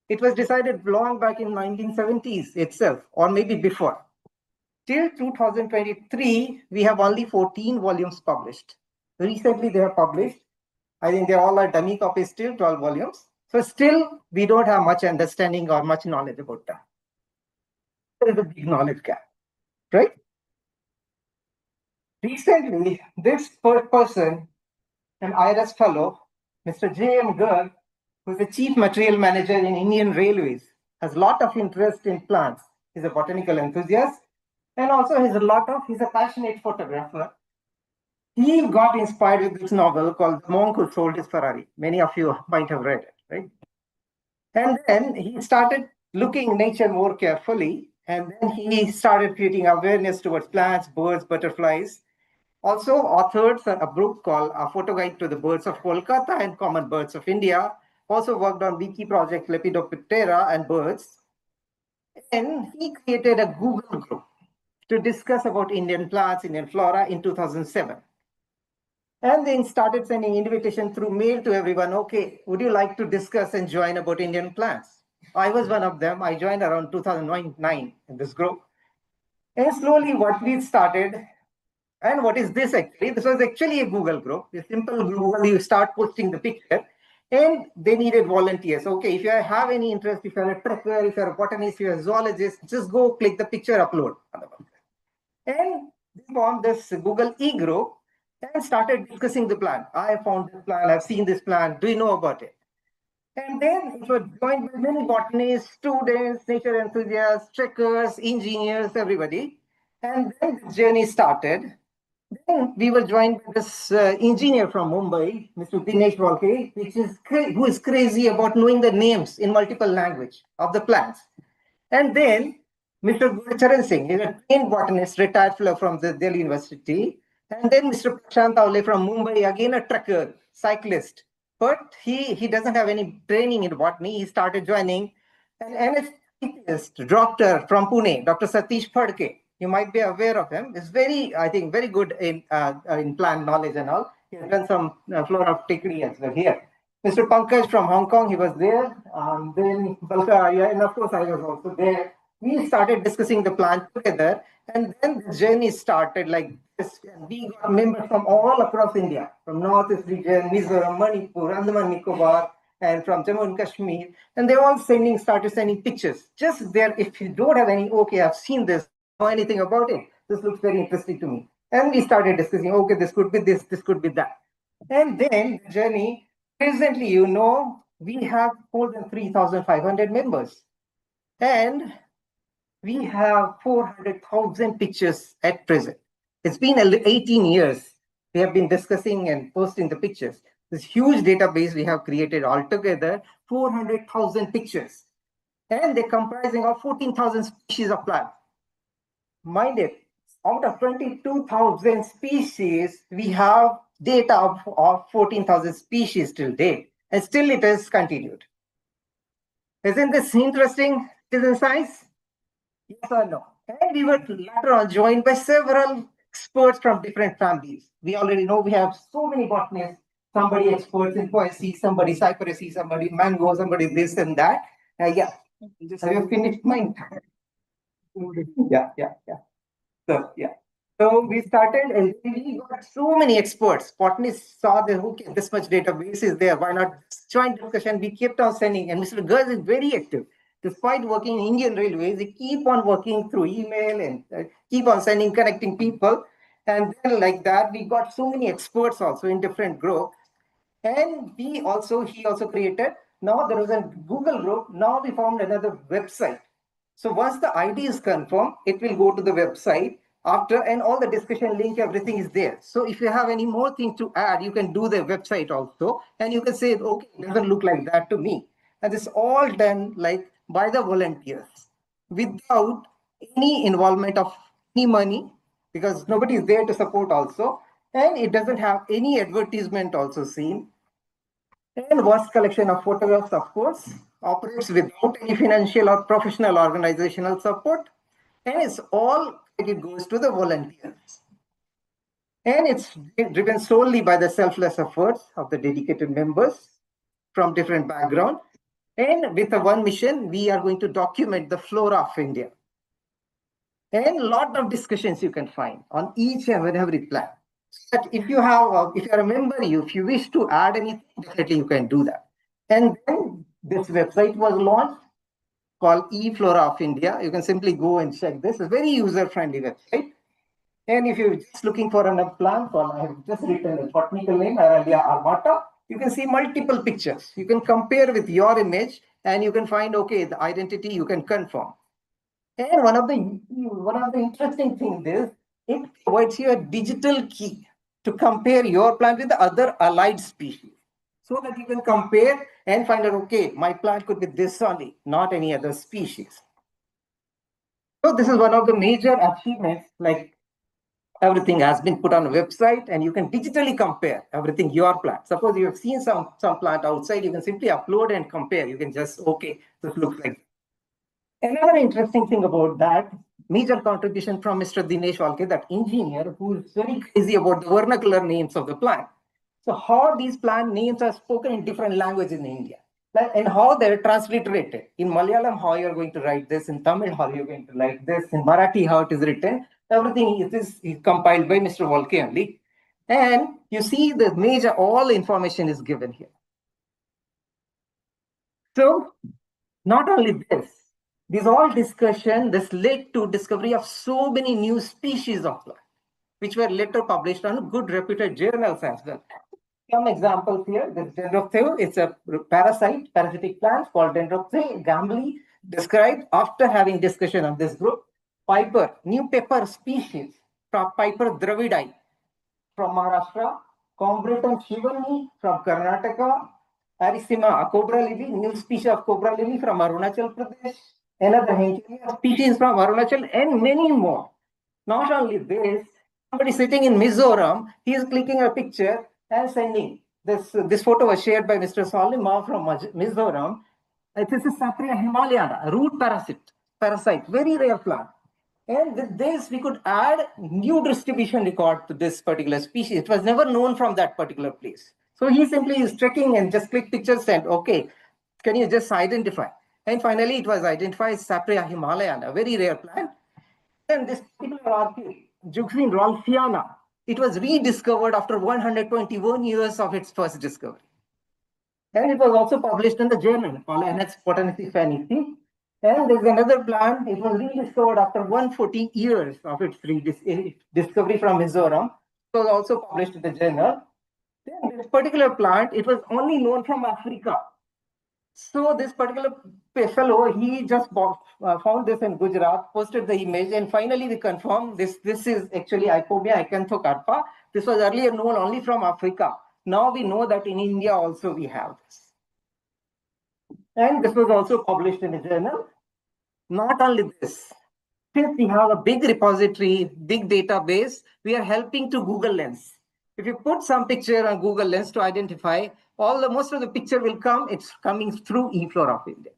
It was decided long back in 1970s itself, or maybe before. Till 2023, we have only 14 volumes published. Recently, they have published. I think they all are dummy copies still, 12 volumes. So still, we don't have much understanding or much knowledge about that. There is a big knowledge gap, right? Recently, this person, an IRS fellow, Mr. J.M. Garg, who is the chief material manager in Indian Railways, has a lot of interest in plants. He's a botanical enthusiast, and also he's a passionate photographer. He got inspired with this novel called The Monk Who Sold His Ferrari. Many of you might have read it, right? And then he started looking nature more carefully, and then he started creating awareness towards plants, birds, butterflies. Also authored a book called A Photo Guide to the Birds of Kolkata and Common Birds of India. Also worked on Wiki project Lepidoptera and birds. And he created a Google group. to discuss about Indian plants, Indian flora in 2007. And then started sending invitation through mail to everyone. Okay, would you like to discuss and join about Indian plants? I was one of them. I joined around 2009 in this group. And slowly what we started, and what is this actually? This was actually a Google group, a simple Google, you start posting the picture, and they needed volunteers. Okay, if you have any interest, if you're a trekker, if you're a botanist, if you're a zoologist, just go click the picture, upload. And they formed this Google e-group and started discussing the plan. I found this plan, I've seen this plan, do you know about it? And then it was joined by many botanists, students, nature enthusiasts, trekkers, engineers, everybody. And then the journey started. Then we were joined by this engineer from Mumbai, Mr. Dinesh Walke, who is crazy about knowing the names in multiple language of the plants. And then Mr. Charan Singh is a trained botanist, retired fellow from the Delhi University. And then Mr. Prashant Tawle from Mumbai, again a trekker, cyclist. But he doesn't have any training in botany. He started joining an NST doctor from Pune, Dr. Satish Phadke. You might be aware of him. He's I think, very good in plant knowledge and all. He has done some flora of Tikri as well here. Mr. Pankaj from Hong Kong, he was there. Then Balka, and of course I was also there. We started discussing the plan together, and then the journey started like this. We got members from all across India, from Northeast region, Mizoram, Manipur, Andaman Nicobar, and from Jammu and Kashmir. And they all started sending pictures. Just there, if you don't have any, okay, I've seen this, know anything about it. This looks very interesting to me. And we started discussing, okay, this could be this could be that. And then the journey, presently, we have more than 3,500 members. And we have 400,000 pictures at present. It's been 18 years. We have been discussing and posting the pictures. This huge database we have created altogether, 400,000 pictures. And they're comprising of 14,000 species of plants. Mind it, out of 22,000 species, we have data of 14,000 species till date. And still it has continued. Isn't this interesting, citizen science? Yes or no? And we were later on joined by several experts from different families. We already know we have so many botanists, somebody experts in poesy, somebody cypressy, somebody mango, somebody this and that. Have you finished mine? Yeah. So we started and we got so many experts. Botanists saw that, okay, this much database is there. Why not join discussion? We kept on sending, and Mr. Gurz is very active. Despite working in Indian Railways, they keep on working through email and keep on sending, connecting people. And then like that, we got so many experts also in different groups. And he also created, now there was a Google group, now we found another website. So once the ID is confirmed, it will go to the website and all the discussion link, everything is there. So if you have any more things to add, you can do the website also. And you can say, okay, it doesn't look like that to me. And it's all done like by the volunteers without any involvement of any money, because nobody is there to support also. And it doesn't have any advertisement also seen. And vast collection of photographs, of course, operates without any financial or professional organizational support. And it's all, it goes to the volunteers. And it's driven solely by the selfless efforts of the dedicated members from different backgrounds. And with the one mission, we are going to document the flora of India. And a lot of discussions you can find on each and every plant. But if you are a member, if you wish to add anything, definitely you can do that. And then this website was launched called eFlora of India. You can simply go and check this. It's a very user-friendly website. And if you're just looking for another plant, I have just written the botanical name, Aralia armata. You can see multiple pictures. You can compare with your image and you can find, okay, the identity you can confirm. And one of the interesting things is it provides you a digital key to compare your plant with the other allied species, so that you can compare and find out, okay, my plant could be this only, not any other species. So this is one of the major achievements, like everything has been put on a website and you can digitally compare everything, your plant. Suppose you have seen some plant outside, you can simply upload and compare. You can just, okay, this looks like. Another interesting thing about that, major contribution from Mr. Dinesh Walke, that engineer who is very crazy about the vernacular names of the plant. So how these plant names are spoken in different languages in India, and how they're transliterated. In Malayalam, how you're going to write this, in Tamil, how you're going to write this, in Marathi, how it is written. Everything is compiled by Mr. Walke only. And you see the major, all information is given here. So not only this all discussion, this led to discovery of so many new species of plant, which were later published on good reputed journals as well. Some examples here, this Dendrophtheo, it's a parasitic plant called Dendrophtheo gambly, described after having discussion of this group. Piper, new pepper species, from Piper dravidi from Maharashtra, Combretum shivani from Karnataka, Arissima, a cobra lily, new species of cobra lily from Arunachal Pradesh, another Henkeria species from Arunachal, and many more. Not only this, somebody sitting in Mizoram, he is clicking a picture and sending. This photo was shared by Mr. Salima from Mizoram. This is Sapria himalayana, a root parasite, very rare plant. And with this, we could add new distribution record to this particular species. It was never known from that particular place. So he simply is checking and just click pictures and, okay, can you just identify? And finally, it was identified as Sapria himalayana, a very rare plant. And this particular orchid, Juxine rolfiana, it was rediscovered after 121 years of its first discovery. And it was also published in the journal called NX Botanici Fancy. And there's another plant, it was rediscovered after 140 years of its discovery from Mizoram. It was also published in the journal. Then this particular plant, it was only known from Africa. So this particular fellow, he just found this in Gujarat, posted the image, and finally we confirmed this is actually Ipomia acanthocarpa. This was earlier known only from Africa. Now we know that in India also we have this. And this was also published in a journal. Not only this, since we have a big repository, big database, we are helping to Google Lens. If you put some picture on Google Lens to identify, most of the picture will come, it's coming through eFlora of India.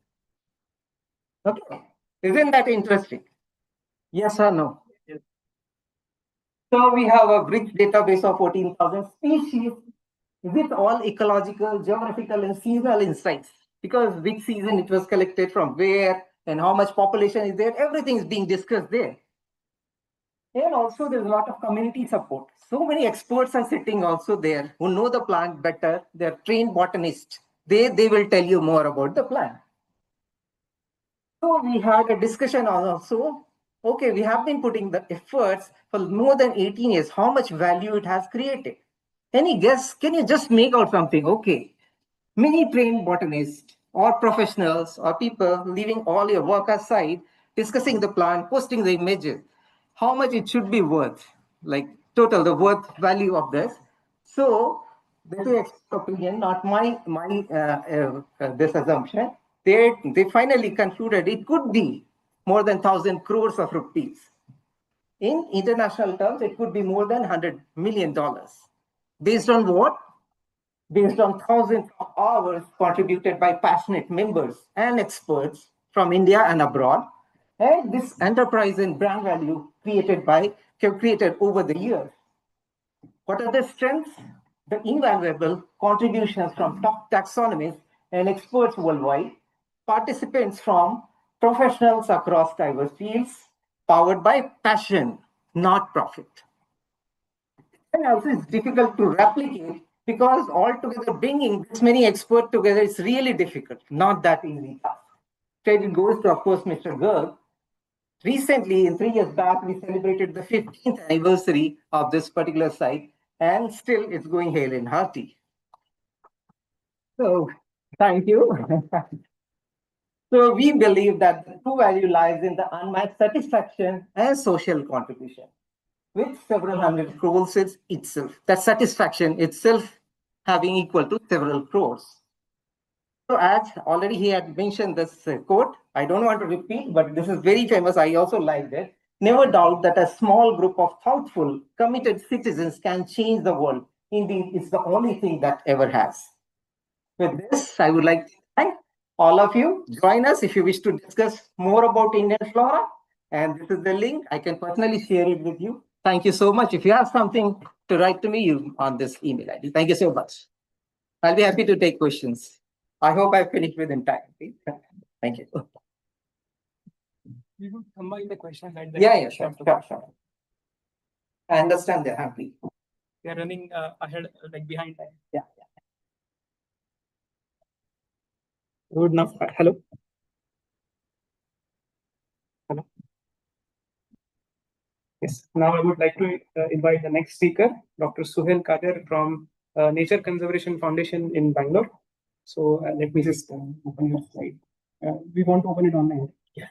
Okay, isn't that interesting? Yes or no? Yes. So we have a rich database of 14,000 species with all ecological, geographical, and seasonal insights. Because which season it was collected from where and how much population is there, everything is being discussed there. And also there's a lot of community support. So many experts are sitting also there who know the plant better. They're trained botanists. They will tell you more about the plant. So we had a discussion also. Okay, we have been putting the efforts for more than 18 years. How much value it has created? Any guess? Can you just make out something? Okay, many trained botanists or professionals or people leaving all your work aside, discussing the plant, posting the images, how much it should be worth, like total, the worth value of this. So this is opinion, not my this assumption. They finally concluded it could be more than 1,000 crores of rupees. In international terms, it could be more than $100 million. Based on what? Based on thousands of hours contributed by passionate members and experts from India and abroad, and this enterprise and brand value created over the years. What are the strengths? The invaluable contributions from top taxonomists and experts worldwide, participants from professionals across diverse fields, powered by passion, not profit. And also it's difficult to replicate because altogether bringing this many experts together is really difficult, not that easy. Credit goes to, of course, Mr. Garg. Recently, in 3 years back, we celebrated the 15th anniversary of this particular site, and still it's going hale and hearty. So, thank you. So we believe that the true value lies in the unmatched satisfaction and social contribution, with several hundred crores itself. That satisfaction itself having equal to several crores. So as already he had mentioned this quote, I don't want to repeat, but this is very famous. I also liked it. Never doubt that a small group of thoughtful, committed citizens can change the world. Indeed, it's the only thing that ever has. With this, I would like to thank all of you. Join us if you wish to discuss more about Indian flora. And this is the link. I can personally share it with you. Thank you so much. If you have something to write to me, you on this email ID. Thank you so much. I'll be happy to take questions. I hope I finished within time. Thank you. We would combine the questions at the Yeah, sure. I understand they're happy. We are running ahead, like behind time. Yeah. Good enough. Hello. Hello. Yes. Now I would like to invite the next speaker, Dr. Suhail Kader from Nature Conservation Foundation in Bangalore. So let me just open your slide. We want to open it online. Yes.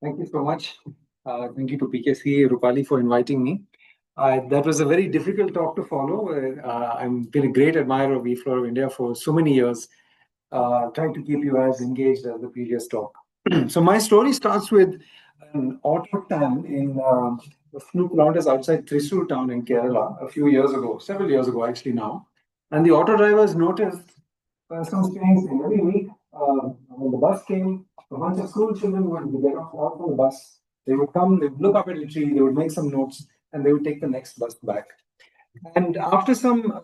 Thank you so much. Thank you to PKC Rupali for inviting me. That was a very difficult talk to follow. I've been a great admirer of eFlora of India for so many years, trying to keep you as engaged as the previous talk. So my story starts with an auto town in a few kilometers outside Thrissur town in Kerala a few years ago, several years ago actually now. And the auto drivers noticed some strange thing. Every week when the bus came, a bunch of school children would get out from the bus. They would come, they would look up at a tree, they would make some notes, and they would take the next bus back. And after some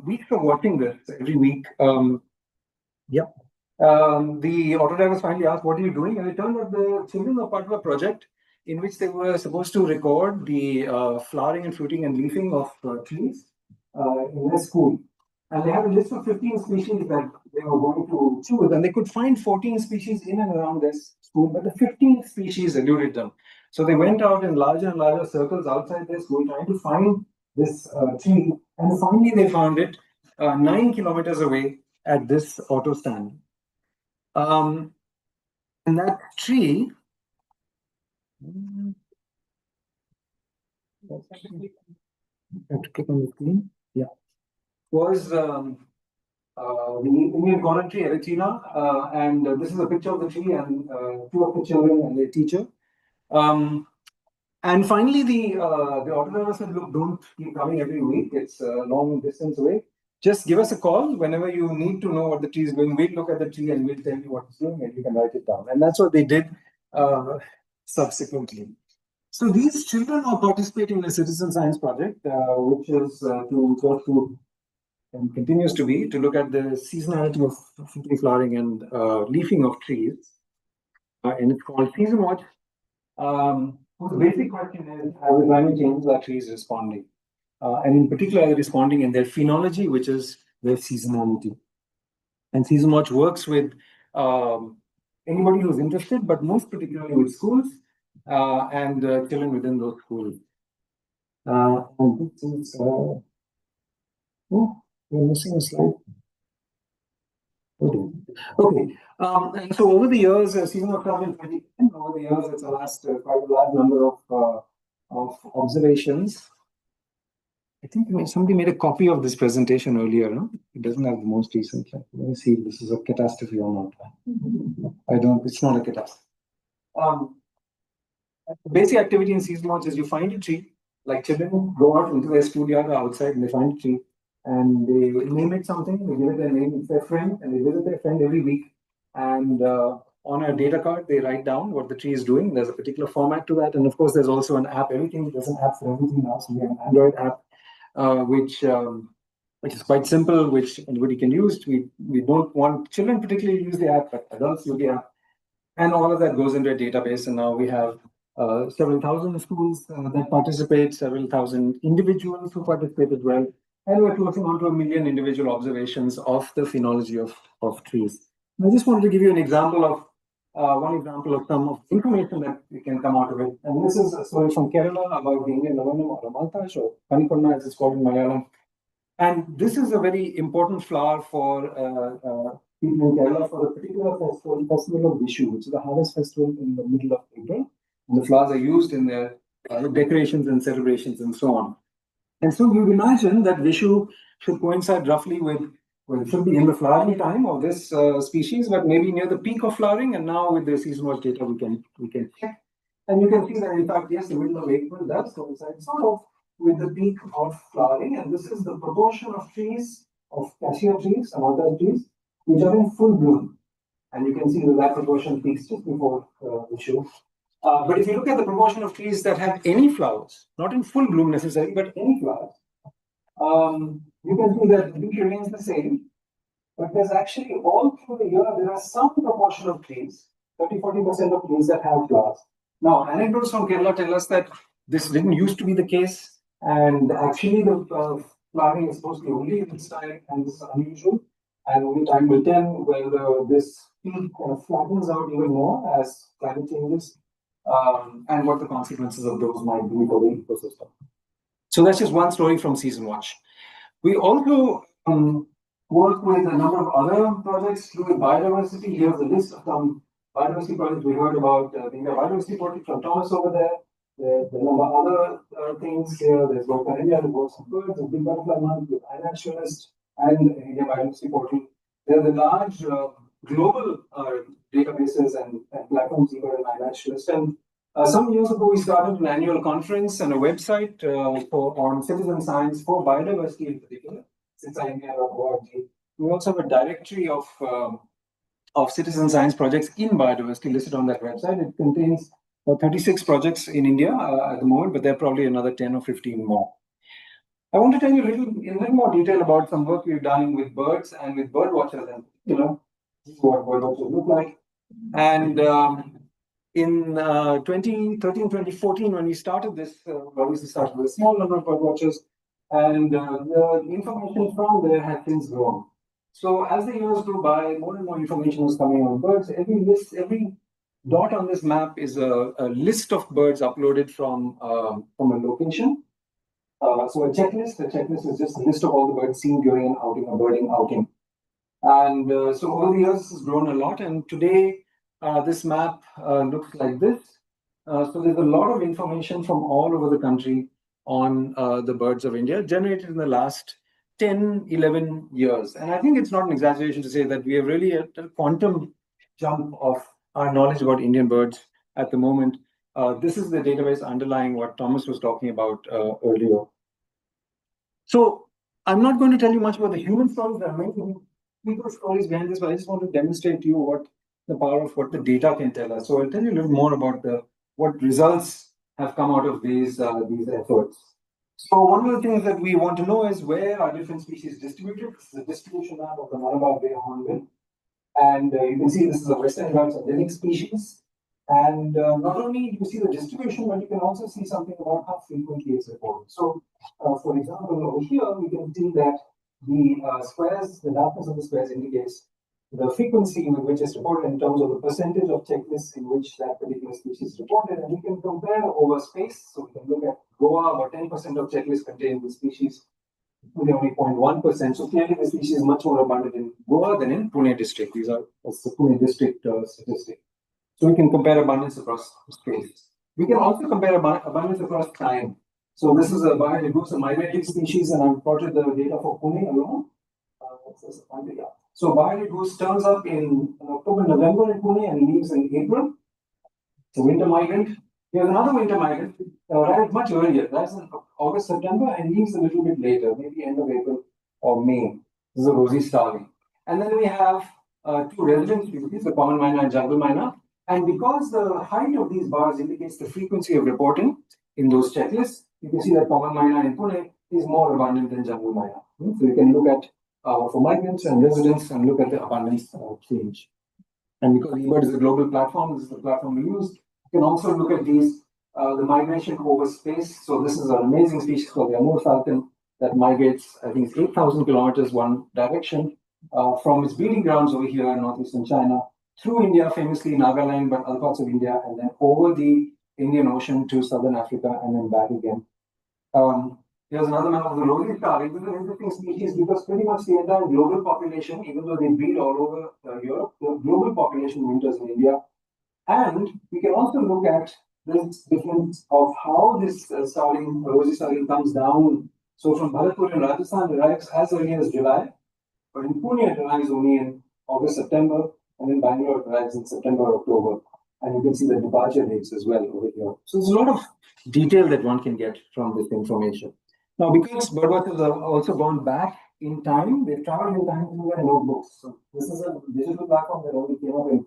weeks of watching this every week, the auto drivers finally asked, "What are you doing?" And it turned out the children were part of a project in which they were supposed to record the flowering and fruiting and leafing of trees in their school. And they had a list of 15 species that they were going to choose, and they could find 14 species in and around this school, but the 15th species eluded them. So they went out in larger and larger circles outside their school trying to find this tree, and finally they found it 9 kilometers away at this auto stand. And that tree, I have to click on the screen. Yeah, was the Indian golden tree, Erythrina, and this is a picture of the tree and two of the children and their teacher. And finally, the auto driver said, "Look, don't keep coming every week. It's a long distance away. Just give us a call whenever you need to know what the tree is doing. We'll look at the tree and we'll tell you what it's doing, and you can write it down." And that's what they did subsequently. So these children are participating in a citizen science project, which is to go through and continues to be to look at the seasonality of fruiting, flowering, and leafing of trees. And it's called Season Watch. The basic question is, how the climate changes are trees responding? And in particular, they're responding in their phenology, which is their seasonality. And Season Watch works with anybody who's interested, but most particularly with schools and children within those schools. And this is, oh, we're missing a slide. Okay. And so over the years, Season Watch started in 2010. Over the years, it's amassed quite a large number of observations. I think somebody made a copy of this presentation earlier. No? It doesn't have the most recent. Let me see if this is a catastrophe or not. I don't. It's not a catastrophe. The basic activity in Season Watch is you find a tree. Like children go out into their schoolyard or outside and they find a tree. And they name it something, they give it their name, it's their friend, and they visit their friend every week. And on a data card, they write down what the tree is doing. There's a particular format to that. And of course, there's also an app. There's an app for everything now. So we have an Android app, which is quite simple, which anybody can use. We don't want children particularly to use the app, but adults use the app. And all of that goes into a database. And now we have several thousand schools that participate, several thousand individuals who participate as well. and we're closing on to 1 million individual observations of the phenology of trees. I just wanted to give you an example of one example of some of the information that we can come out of it. And this is a story from Kerala about the Indian Lavanam or Amalthus, or Kanipanna as it's called in Malayalam. And this is a very important flower for people in Kerala for a particular festival of Vishu, which is the harvest festival in the middle of April. And the flowers are used in their decorations and celebrations and so on. And so you imagine that Vishu should coincide roughly with, well, it should be in the flowering time of this species, but maybe near the peak of flowering. And now with the season watch data, we can check. And you can see that in fact, yes, the middle of April does coincide sort of with the peak of flowering. And this is the proportion of trees, of cassia trees, Amalthus trees, which are in full bloom. And you can see that proportion peaks just before Vishu. But if you look at the proportion of trees that have any flowers, not in full bloom necessarily, but any flowers, you can see that the peak remains the same. But there's actually all through the year, there are some proportion of trees, 30-40% of trees that have flowers. Now, anecdotes from Kerala tell us that this didn't used to be the case. And actually, the flowering is supposed to be only in this time, and this is unusual. And only time will tell whether this peak kind of flattens out even more as climate changes. And what the consequences of those might be for the ecosystem. So that's just one story from Season Watch. We also work with a number of other projects to do with biodiversity. Here's a list of some biodiversity projects we heard about. The biodiversity project from Thomas over there. There's a number of other things here. There's work on India, there's work on birds, the Big Butterfly Month with iNaturalist and the India Biodiversity Portal. There are the large global databases and platforms, even in iNaturalist. And some years ago, we started an annual conference and a website on citizen science for biodiversity in particular, citizensindia.org. We also have a directory of citizen science projects in biodiversity listed on that website. It contains 36 projects in India at the moment, but there are probably another 10 or 15 more. I want to tell you in a little more detail about some work we've done with birds and with bird watchers in particular. This is what bird watchers look like. And in 2013, 2014, when we started this, obviously started with a small number of bird watchers, and the information from there has since grown. So as the years go by, more and more information is coming on birds. Every dot on this map is a list of birds uploaded from a location. So a checklist is just a list of all the birds seen during an outing, a birding outing. And so over the years, this has grown a lot. And today, this map looks like this. So there's a lot of information from all over the country on the birds of India, generated in the last 10, 11 years. And I think it's not an exaggeration to say that we have really at a quantum jump of our knowledge about Indian birds at the moment. This is the database underlying what Thomas was talking about earlier. So I'm not going to tell you much about the human stories. There are many people's stories behind this, but I just want to demonstrate to you what the power of what the data can tell us. So I'll tell you a little more about what results have come out of these efforts. So one of the things that we want to know is where are different species distributed. This is a distribution map of the Malabar Bay hornbill. And you can see this is a Western Ghats endemic species. And not only do you see the distribution, but you can also see something about how frequently it's reported. So, for example, over here, we can see that the squares, the darkness of the squares indicates the frequency with which it's reported in terms of the percentage of checklists in which that particular species is reported. And you can compare over space. So we can look at Goa, about 10% of checklists contain the species, only 0.1%. So clearly the species is much more abundant in Goa than in Pune district. That's the Pune district statistic. So we can compare abundance across space. We can also compare abundance across time. So this is a migratory species, and I've plotted the data for Pune alone. So biodiversity goose turns up in October, November in Pune and leaves in April. It's a winter migrant. Here's another winter migrant, arrived much earlier. That's in August, September, and leaves a little bit later, maybe end of April or May. This is a rosy starling. And then we have two resident species, the common myna and jungle myna. And because the height of these bars indicates the frequency of reporting in those checklists, you can see that common myna in Pune is more abundant than jungle myna. So you can look at for migrants and residents and look at the abundance change. And because eBird is a global platform, this is the platform we use. You can also look at these, the migration over space. So this is an amazing species called the Amur falcon. that migrates, I think it's 8,000 kilometers one direction from its breeding grounds over here in northeastern China, through India, famously Nagaland, but other parts of India, and then over the Indian Ocean to southern Africa and then back again. Here's another map of the rosy star. It is an interesting species because pretty much the entire global population, even though they breed all over Europe, the global population winters in India. And we can also look at this difference of how this starling, rosy starling, comes down. So from Bharatpur in Rajasthan, it arrives as early as July, but in Pune it arrives only in August, September, and in Bangalore it arrives in September, October. And you can see the departure dates as well over here. So there's a lot of detail that one can get from this information. Now, because birdwatchers have also gone back in time, they've traveled in time through their notebooks. So this is a digital platform that only came up in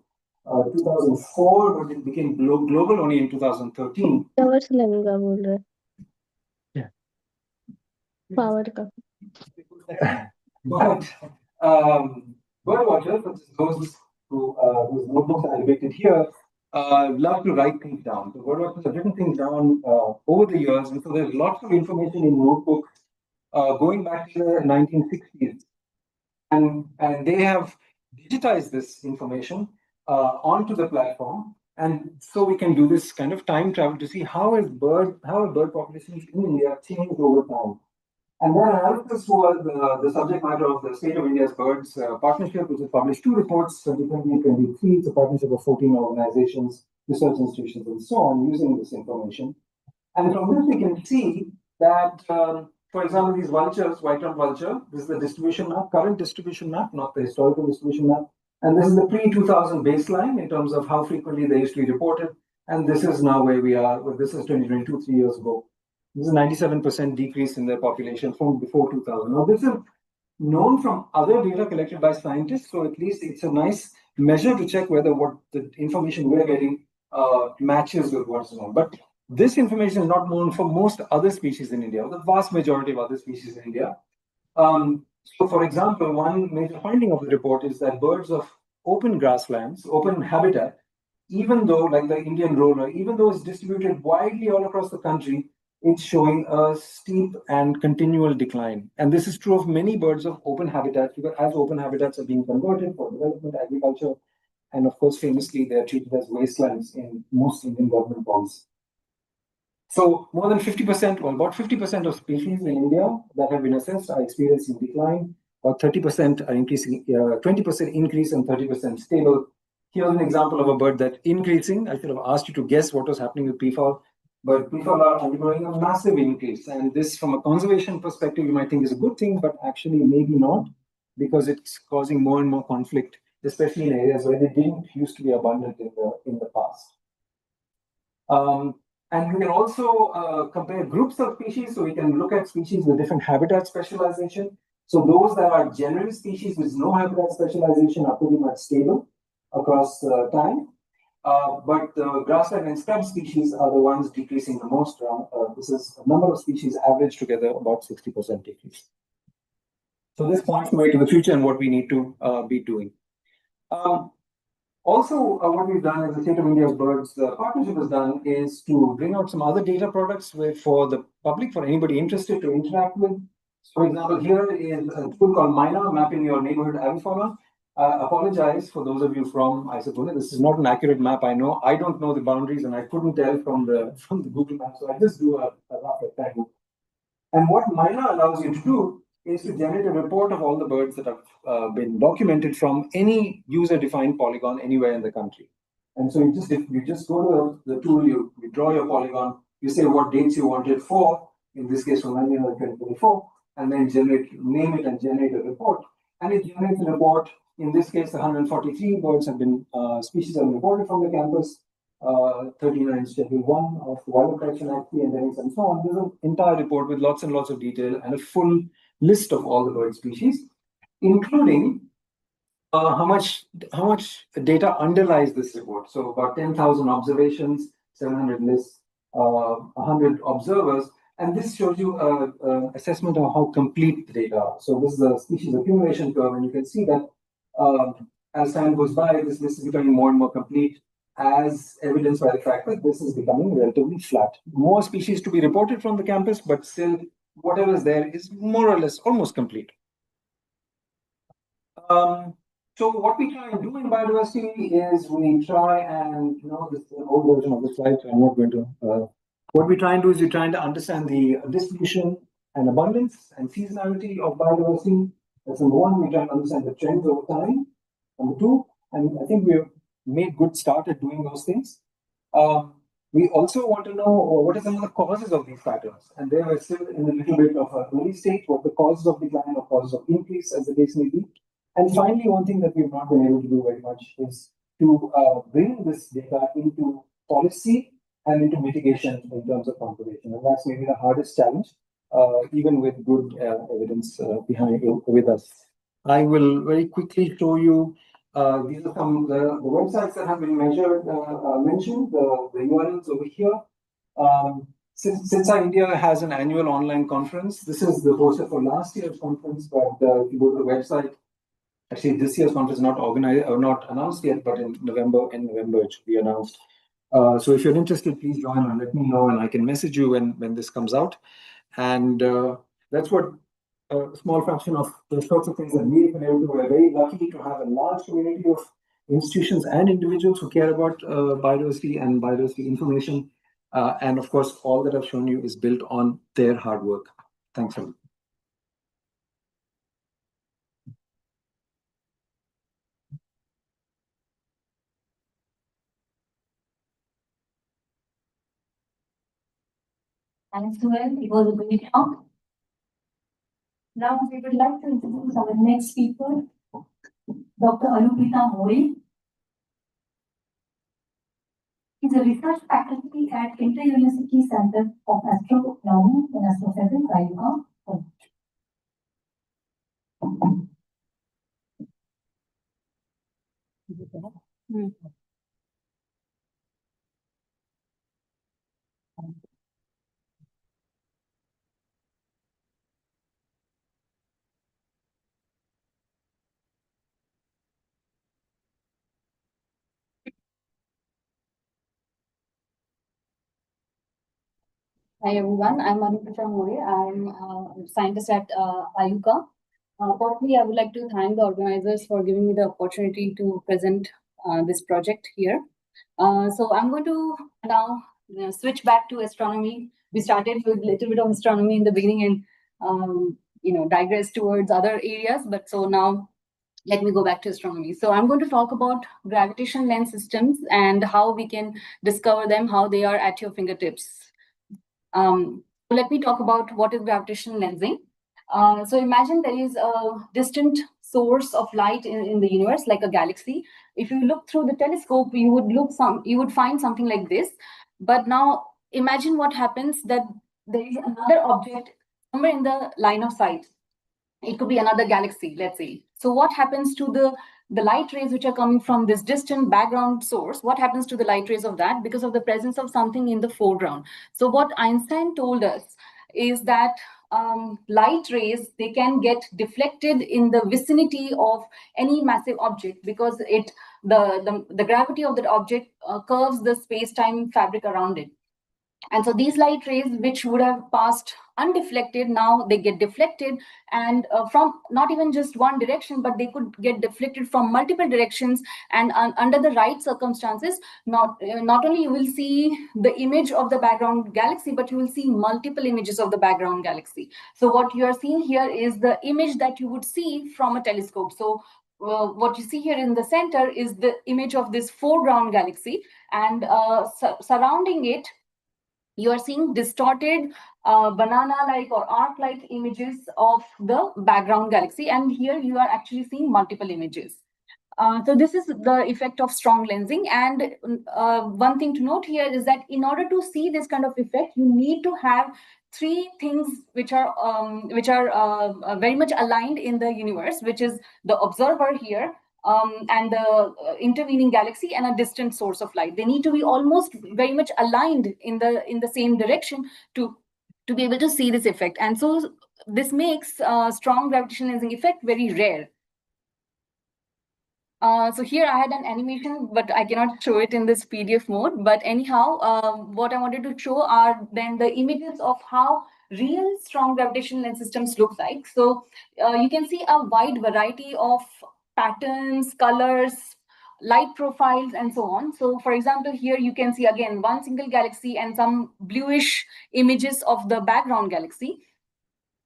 2004, but it became global only in 2013. Yeah. Power ka. But birdwatchers, those whose notebooks are depicted here, love to write things down. So birdwatchers have written things down over the years, and so there's lots of information in notebooks going back to the 1960s. And they have digitized this information onto the platform, and so we can do this kind of time travel to see how bird populations in India changed over time. And their analysis was the subject matter of the State of India's Birds Partnership, which has published 2 reports, 2020 and 2023. It's a partnership of 14 organizations, research institutions, and so on, using this information. And from this, we can see that, for example, these vultures, white-rumped vulture, this is the distribution map, current distribution map, not the historical distribution map. And this is the pre-2000 baseline in terms of how frequently they used to be reported. And this is now where we are. Well, this is 2022, 3 years ago. This is a 97% decrease in their population from before 2000. Now, this is known from other data collected by scientists, so at least it's a nice measure to check whether what the information we're getting matches with what's known. But this information is not known for most other species in India, the vast majority of other species in India. So, for example, one major finding of the report is that birds of open grasslands, open habitat, even though, like the Indian roller, even though it's distributed widely all across the country, it's showing a steep and continual decline. And this is true of many birds of open habitats, because as open habitats are being converted for development, agriculture, and of course, famously, they are treated as wastelands in most Indian government policy. So more than 50%, well, about 50% of species in India that have been assessed are experiencing decline, or 30% are increasing, 20% increase and 30% stable. Here's an example of a bird that's increasing. I should have asked you to guess what was happening with peafowl. But peafowl are undergoing a massive increase. And this, from a conservation perspective, you might think is a good thing, but actually maybe not, because it's causing more and more conflict, especially in areas where they didn't used to be abundant in the past. And we can also compare groups of species. So we can look at species with different habitat specialization. So those that are general species with no habitat specialization are pretty much stable across time. But the grassland and scrub species are the ones decreasing the most. This is a number of species averaged together about 60% decrease. So this points way to the future and what we need to be doing. Also, what we've done as the State of India's Birds Partnership has done is to bring out some other data products for the public, for anybody interested to interact with. For example, here is a tool called Mina, mapping your neighborhood avifauna. Apologize for those of you from Pune. This is not an accurate map. I know I don't know the boundaries, and I couldn't tell from the Google map. So I just do a rough rectangle. And what Mina allows you to do is to generate a report of all the birds that have been documented from any user-defined polygon anywhere in the country. And so you just go to the tool, you draw your polygon, you say what dates you want it for. In this case, from 2024, and then name it and generate a report. And it generates a report. In this case, 143 birds have been, species have been reported from the campus, 39 Schedule 1 of the Wildlife Protection Act, endemics, and so on. There's an entire report with lots and lots of detail and a full list of all the bird species, including how much data underlies this report. So about 10,000 observations, 700 lists, 100 observers. And this shows you an assessment of how complete the data are. So this is the species accumulation curve, and you can see that as time goes by, this list is becoming more and more complete, as evidenced by the fact that this is becoming relatively flat. More species to be reported from the campus, but still whatever is there is more or less almost complete. So what we try and do in biodiversity is we try and, this is an old version of the slide, so I'm not going to. What we try and do is we try to understand the distribution and abundance and seasonality of biodiversity. That's number one. We try to understand the trends over time. Number two, and I think we have made good start at doing those things. We also want to know what are some of the causes of these patterns, and they are still in a little bit of an early stage. What the causes of decline or causes of increase, as the case may be. And finally, one thing that we've not been able to do very much is to bring this data into policy and into mitigation in terms of conservation. And that's maybe the hardest challenge, even with good evidence behind with us. I will very quickly show you, these are some of the websites that have been mentioned, the URLs over here. CITSA India has an annual online conference. This is the poster for last year's conference, but if you go to the website, actually, this year's conference is not organized or not announced yet, but in November it should be announced. So if you're interested, please join and let me know, and I can message you when this comes out. And that's what a small fraction of the sorts of things that we've been able to. We're very lucky to have a large community of institutions and individuals who care about biodiversity and biodiversity information. And of course, all that I've shown you is built on their hard work. Thanks a lot. Thanks to him. It was a great talk. Now we would like to introduce our next speaker, Dr. Anupita More. He's a research faculty at Inter-University Center of Astronomy and Astrophysics, Rayuga. Hi everyone, I'm Anupita More. I'm a scientist at Ayuka. Firstly, I would like to thank the organizers for giving me the opportunity to present this project here. So I'm going to now switch back to astronomy. We started with a little bit of astronomy in the beginning and digress towards other areas. But so now let me go back to astronomy. So I'm going to talk about gravitational lens systems and how we can discover them, how they are at your fingertips. Let me talk about what is gravitational lensing. So imagine there is a distant source of light in the universe, like a galaxy. If you look through the telescope, you would find something like this. But now imagine what happens that there is another object somewhere in the line of sight. It could be another galaxy, let's say. So what happens to the light rays which are coming from this distant background source? What happens to the light rays of that? Because of the presence of something in the foreground. So what Einstein told us is that light rays, they can get deflected in the vicinity of any massive object because the gravity of that object curves the space-time fabric around it. And so these light rays, which would have passed undeflected, now they get deflected, and from not even just one direction, but they could get deflected from multiple directions. And under the right circumstances, not only you will see the image of the background galaxy, but you will see multiple images of the background galaxy. So what you are seeing here is the image that you would see from a telescope. So what you see here in the center is the image of this foreground galaxy, and surrounding it, you are seeing distorted banana-like or arc-like images of the background galaxy. And here you are actually seeing multiple images. So this is the effect of strong lensing. And one thing to note here is that in order to see this kind of effect, you need to have three things which are very much aligned in the universe, which is the observer here, and the intervening galaxy, and a distant source of light. They need to be almost very much aligned in the same direction to be able to see this effect. And so this makes strong gravitational lensing effect very rare. So here I had an animation, but I cannot show it in this PDF mode. But anyhow, what I wanted to show are then the images of how real strong gravitational lens systems look like. So you can see a wide variety of patterns, colors, light profiles, and so on. So for example, here you can see again one single galaxy and some bluish images of the background galaxy.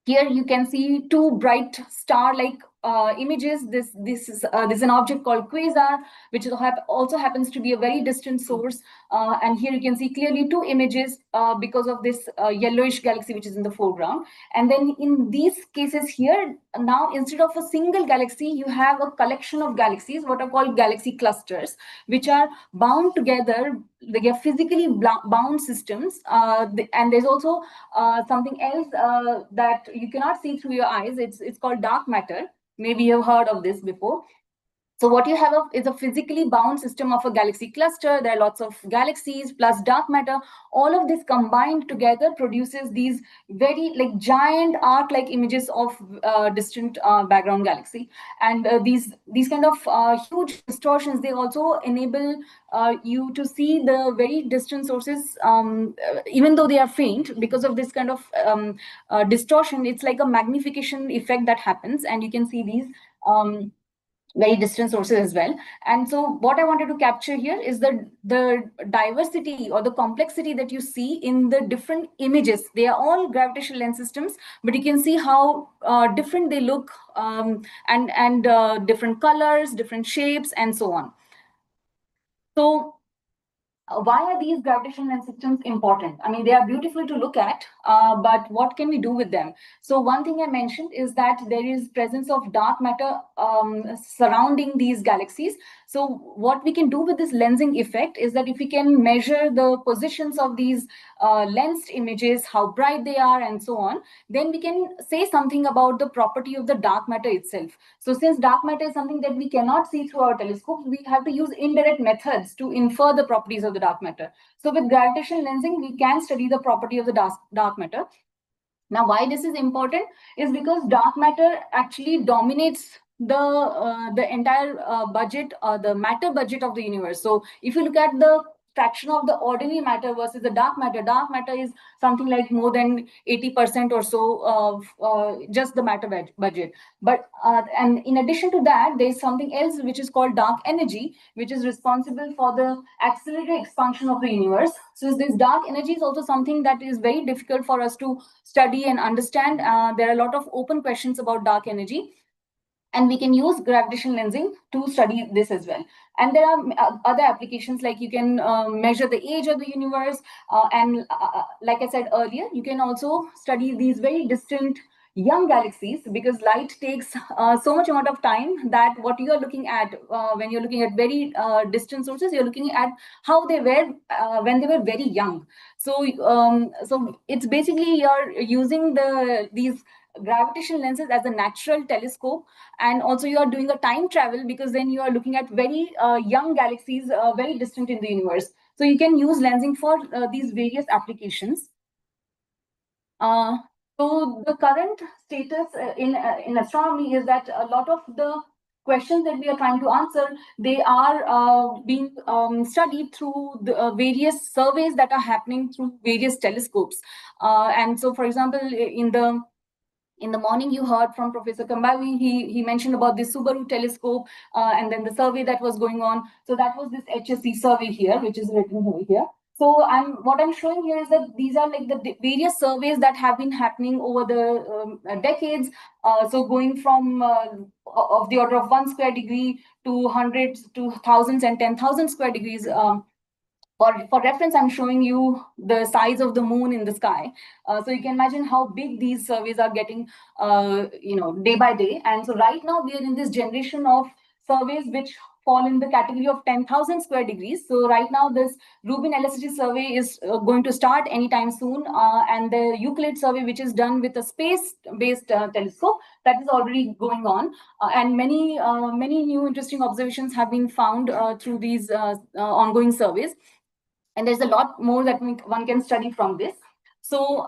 Here you can see two bright star-like images. This is an object called quasar, which also happens to be a very distant source. And here you can see clearly two images because of this yellowish galaxy which is in the foreground. And then in these cases here, now instead of a single galaxy, you have a collection of galaxies, what are called galaxy clusters, which are bound together. They are physically bound systems. And there's also something else that you cannot see through your eyes. It's called dark matter. Maybe you've heard of this before. So what you have is a physically bound system of a galaxy cluster. There are lots of galaxies plus dark matter. All of this combined together produces these very giant arc-like images of distant background galaxy. And these kind of huge distortions, they also enable you to see the very distant sources, even though they are faint. Because of this kind of distortion, it's like a magnification effect that happens, and you can see these very distant sources as well. And so what I wanted to capture here is the diversity or the complexity that you see in the different images. They are all gravitational lens systems, but you can see how different they look, and different colors, different shapes, and so on. So why are these gravitational lens systems important? I mean, they are beautiful to look at, but what can we do with them? So one thing I mentioned is that there is presence of dark matter surrounding these galaxies. So what we can do with this lensing effect is that if we can measure the positions of these lensed images, how bright they are, and so on, then we can say something about the property of the dark matter itself. So since dark matter is something that we cannot see through our telescopes, we have to use indirect methods to infer the properties of the dark matter. So with gravitational lensing, we can study the property of the dark matter. Now, why this is important is because dark matter actually dominates the entire budget, the matter budget of the universe. So if you look at the fraction of the ordinary matter versus the dark matter is something like more than 80% or so of just the matter budget. But and in addition to that, there's something else which is called dark energy, which is responsible for the accelerated expansion of the universe. So this dark energy is also something that is very difficult for us to study and understand. There are a lot of open questions about dark energy, and we can use gravitational lensing to study this as well. And there are other applications, like you can measure the age of the universe. And like I said earlier, you can also study these very distant young galaxies, because light takes so much amount of time that what you are looking at when you're looking at very distant sources, you're looking at how they were when they were very young. So so it's basically you're using these gravitational lenses as a natural telescope, and also you are doing a time travel, because then you are looking at very young galaxies very distant in the universe. So you can use lensing for these various applications. So the current status in astronomy is that a lot of the questions that we are trying to answer, they are being studied through the various surveys that are happening through various telescopes. And so, for example, in the morning, you heard from Professor Kambavi. He mentioned about the Subaru telescope and then the survey that was going on. So that was this HSC survey here, which is written over here. So what I'm showing here is that these are like the various surveys that have been happening over the decades. So going from of the order of 1 square degree to hundreds to thousands and 10,000 square degrees. For reference, I'm showing you the size of the moon in the sky. So you can imagine how big these surveys are getting, day by day. And so right now we are in this generation of surveys which fall in the category of 10,000 square degrees. So right now this Rubin LSTG survey is going to start anytime soon. And the Euclid survey, which is done with a space-based telescope, that is already going on. And many new interesting observations have been found through these ongoing surveys. And there's a lot more that one can study from this. So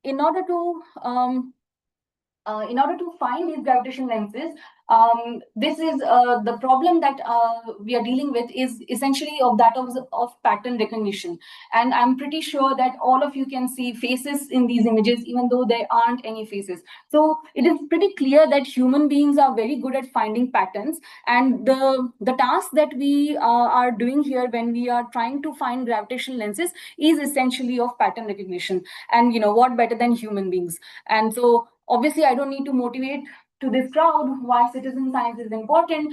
in order to in order to find these gravitational lenses, this is the problem that we are dealing with is essentially of pattern recognition. And I'm pretty sure that all of you can see faces in these images, even though there aren't any faces. So it is pretty clear that human beings are very good at finding patterns. And the task that we are doing here when we are trying to find gravitational lenses is essentially of pattern recognition. And what better than human beings? And so obviously, I don't need to motivate to this crowd why citizen science is important.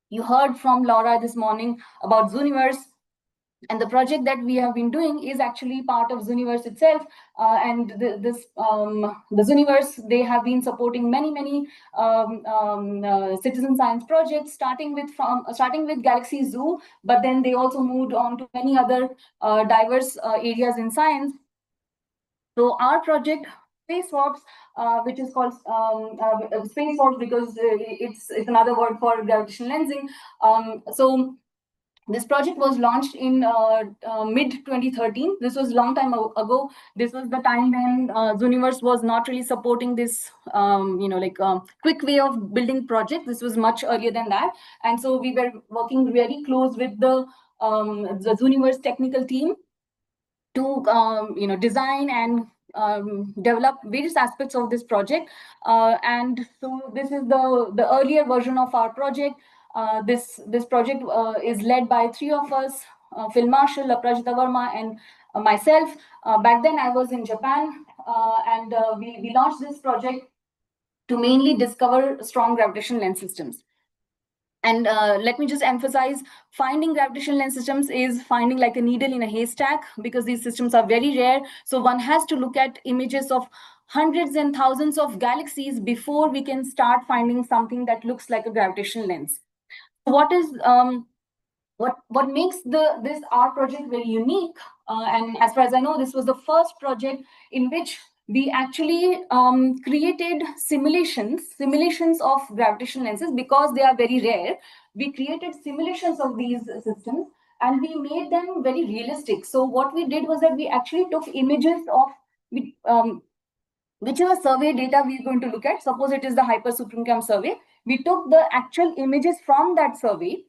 You heard from Laura this morning about Zooniverse. And the project that we have been doing is actually part of Zooniverse itself. And the Zooniverse, they have been supporting many citizen science projects, starting with Galaxy Zoo, but then they also moved on to many other diverse areas in science. So our project, Space Swaps, which is called Space Swaps because it's another word for gravitational lensing. So this project was launched in mid-2013. This was a long time ago. This was the time when Zooniverse was not really supporting this, quick way of building projects. This was much earlier than that. And so we were working very close with the Zooniverse technical team to design and develop various aspects of this project. And so this is the earlier version of our project. This project is led by three of us, Phil Marshall, Aprajita Verma, and myself. Back then I was in Japan, and we launched this project to mainly discover strong gravitational lens systems. And let me just emphasize, finding gravitational lens systems is finding like a needle in a haystack, because these systems are very rare. So one has to look at images of hundreds and thousands of galaxies before we can start finding something that looks like a gravitational lens. What makes this our project very unique, and as far as I know, this was the first project in which we actually created simulations of gravitational lenses. Because they are very rare, we created simulations of these systems and we made them very realistic. So what we did was that we actually took images of whichever survey data we're going to look at. Suppose it is the Hyper Suprincam survey. We took the actual images from that survey.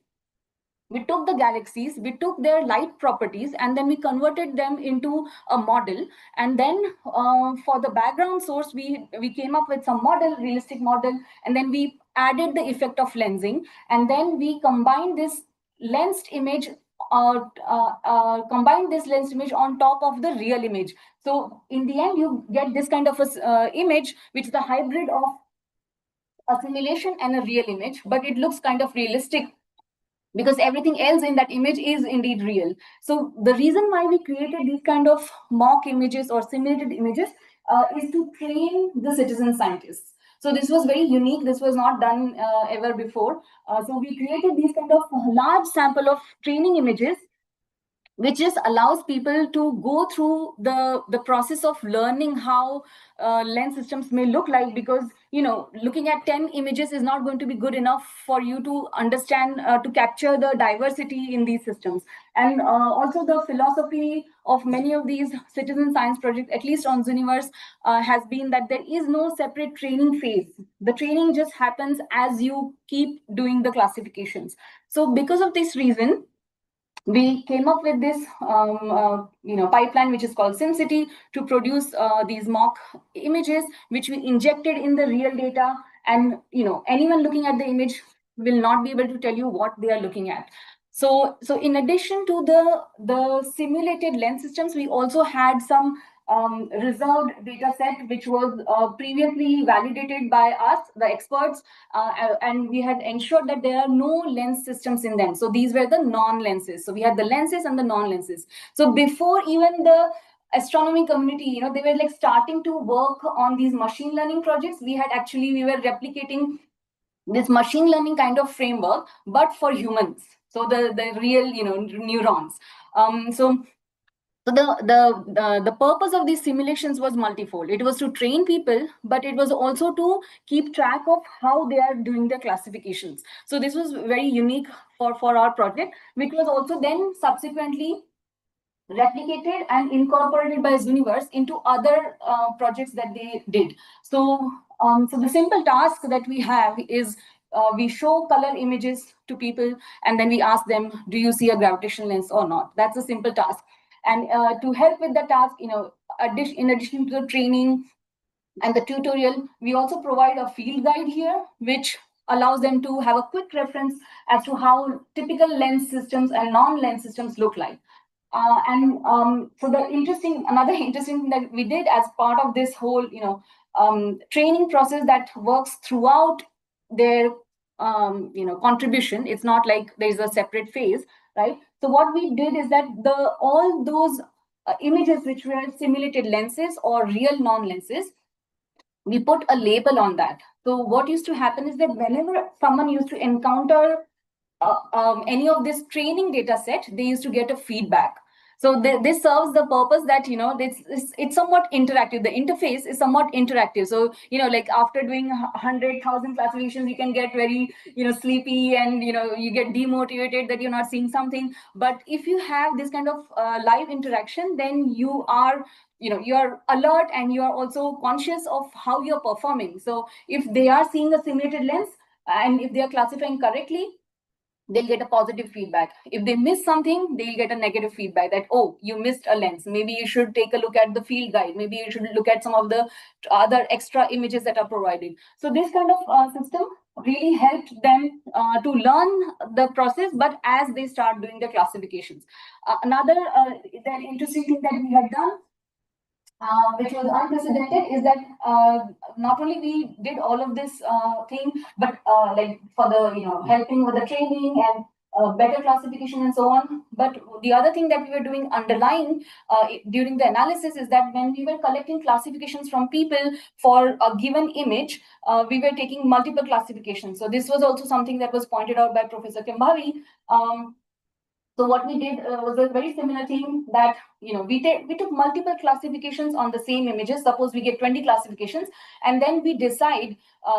We took the galaxies, we took their light properties, and then we converted them into a model. And then for the background source, we came up with some realistic model, and then we added the effect of lensing. And then we combined this lensed image on top of the real image. So in the end, you get this kind of a image, which is a hybrid of a simulation and a real image, but it looks kind of realistic, because everything else in that image is indeed real. So the reason why we created these kind of mock images or simulated images is to train the citizen scientists. So this was very unique. This was not done ever before. So we created these kind of large sample of training images, which just allows people to go through the process of learning how lens systems may look like. Because looking at 10 images is not going to be good enough for you to understand, to capture the diversity in these systems. And also the philosophy of many of these citizen science projects, at least on Zooniverse, has been that there is no separate training phase. The training just happens as you keep doing the classifications. So because of this reason, we came up with this pipeline, which is called SimCity, to produce these mock images, which we injected in the real data. And anyone looking at the image will not be able to tell you what they are looking at. So in addition to the simulated lens systems, we also had some reserved data set, which was previously validated by us, the experts, and we had ensured that there are no lens systems in them. So these were the non-lenses. So we had the lenses and the non-lenses. So before even the astronomy community, they were like starting to work on these machine learning projects, we were replicating this machine learning kind of framework, but for humans. So the real, neurons. So the purpose of these simulations was multifold. It was to train people, but it was also to keep track of how they are doing their classifications. So this was very unique for our project, which was also then subsequently replicated and incorporated by Zooniverse into other projects that they did. So, so the simple task that we have is we show color images to people, and then we ask them, do you see a gravitational lens or not? That's a simple task. And to help with the task, in addition to the training and the tutorial, we also provide a field guide here, which allows them to have a quick reference as to how typical lens systems and non-lens systems look like. So another interesting thing that we did as part of this whole, training process that works throughout their, contribution. It's not like there's a separate phase, right? So what we did is that all those images which were simulated lenses or real non-lenses, we put a label on that. So what used to happen is that whenever someone used to encounter any of this training data set, they used to get a feedback. So this serves the purpose that, it's somewhat interactive. The interface is somewhat interactive. So, like after doing 100,000 classifications, you can get very, sleepy, and, you get demotivated that you're not seeing something. But if you have this kind of live interaction, then you are, you're alert, and you are also conscious of how you're performing. So if they are seeing a simulated lens, and if they are classifying correctly, they'll get a positive feedback. If they miss something, they'll get a negative feedback that, oh, you missed a lens. Maybe you should take a look at the field guide. Maybe you should look at some of the other extra images that are provided. So this kind of system really helped them to learn the process, but as they start doing the classifications. Another interesting thing that we had done, which was unprecedented, is that not only we did all of this thing, but like for the helping with the training and better classification and so on. But the other thing that we were doing underlying during the analysis is that when we were collecting classifications from people for a given image, we were taking multiple classifications. So this was also something that was pointed out by Professor Kimbavi. So what we did was a very similar thing that, we took multiple classifications on the same images. Suppose we get 20 classifications, and then we decide,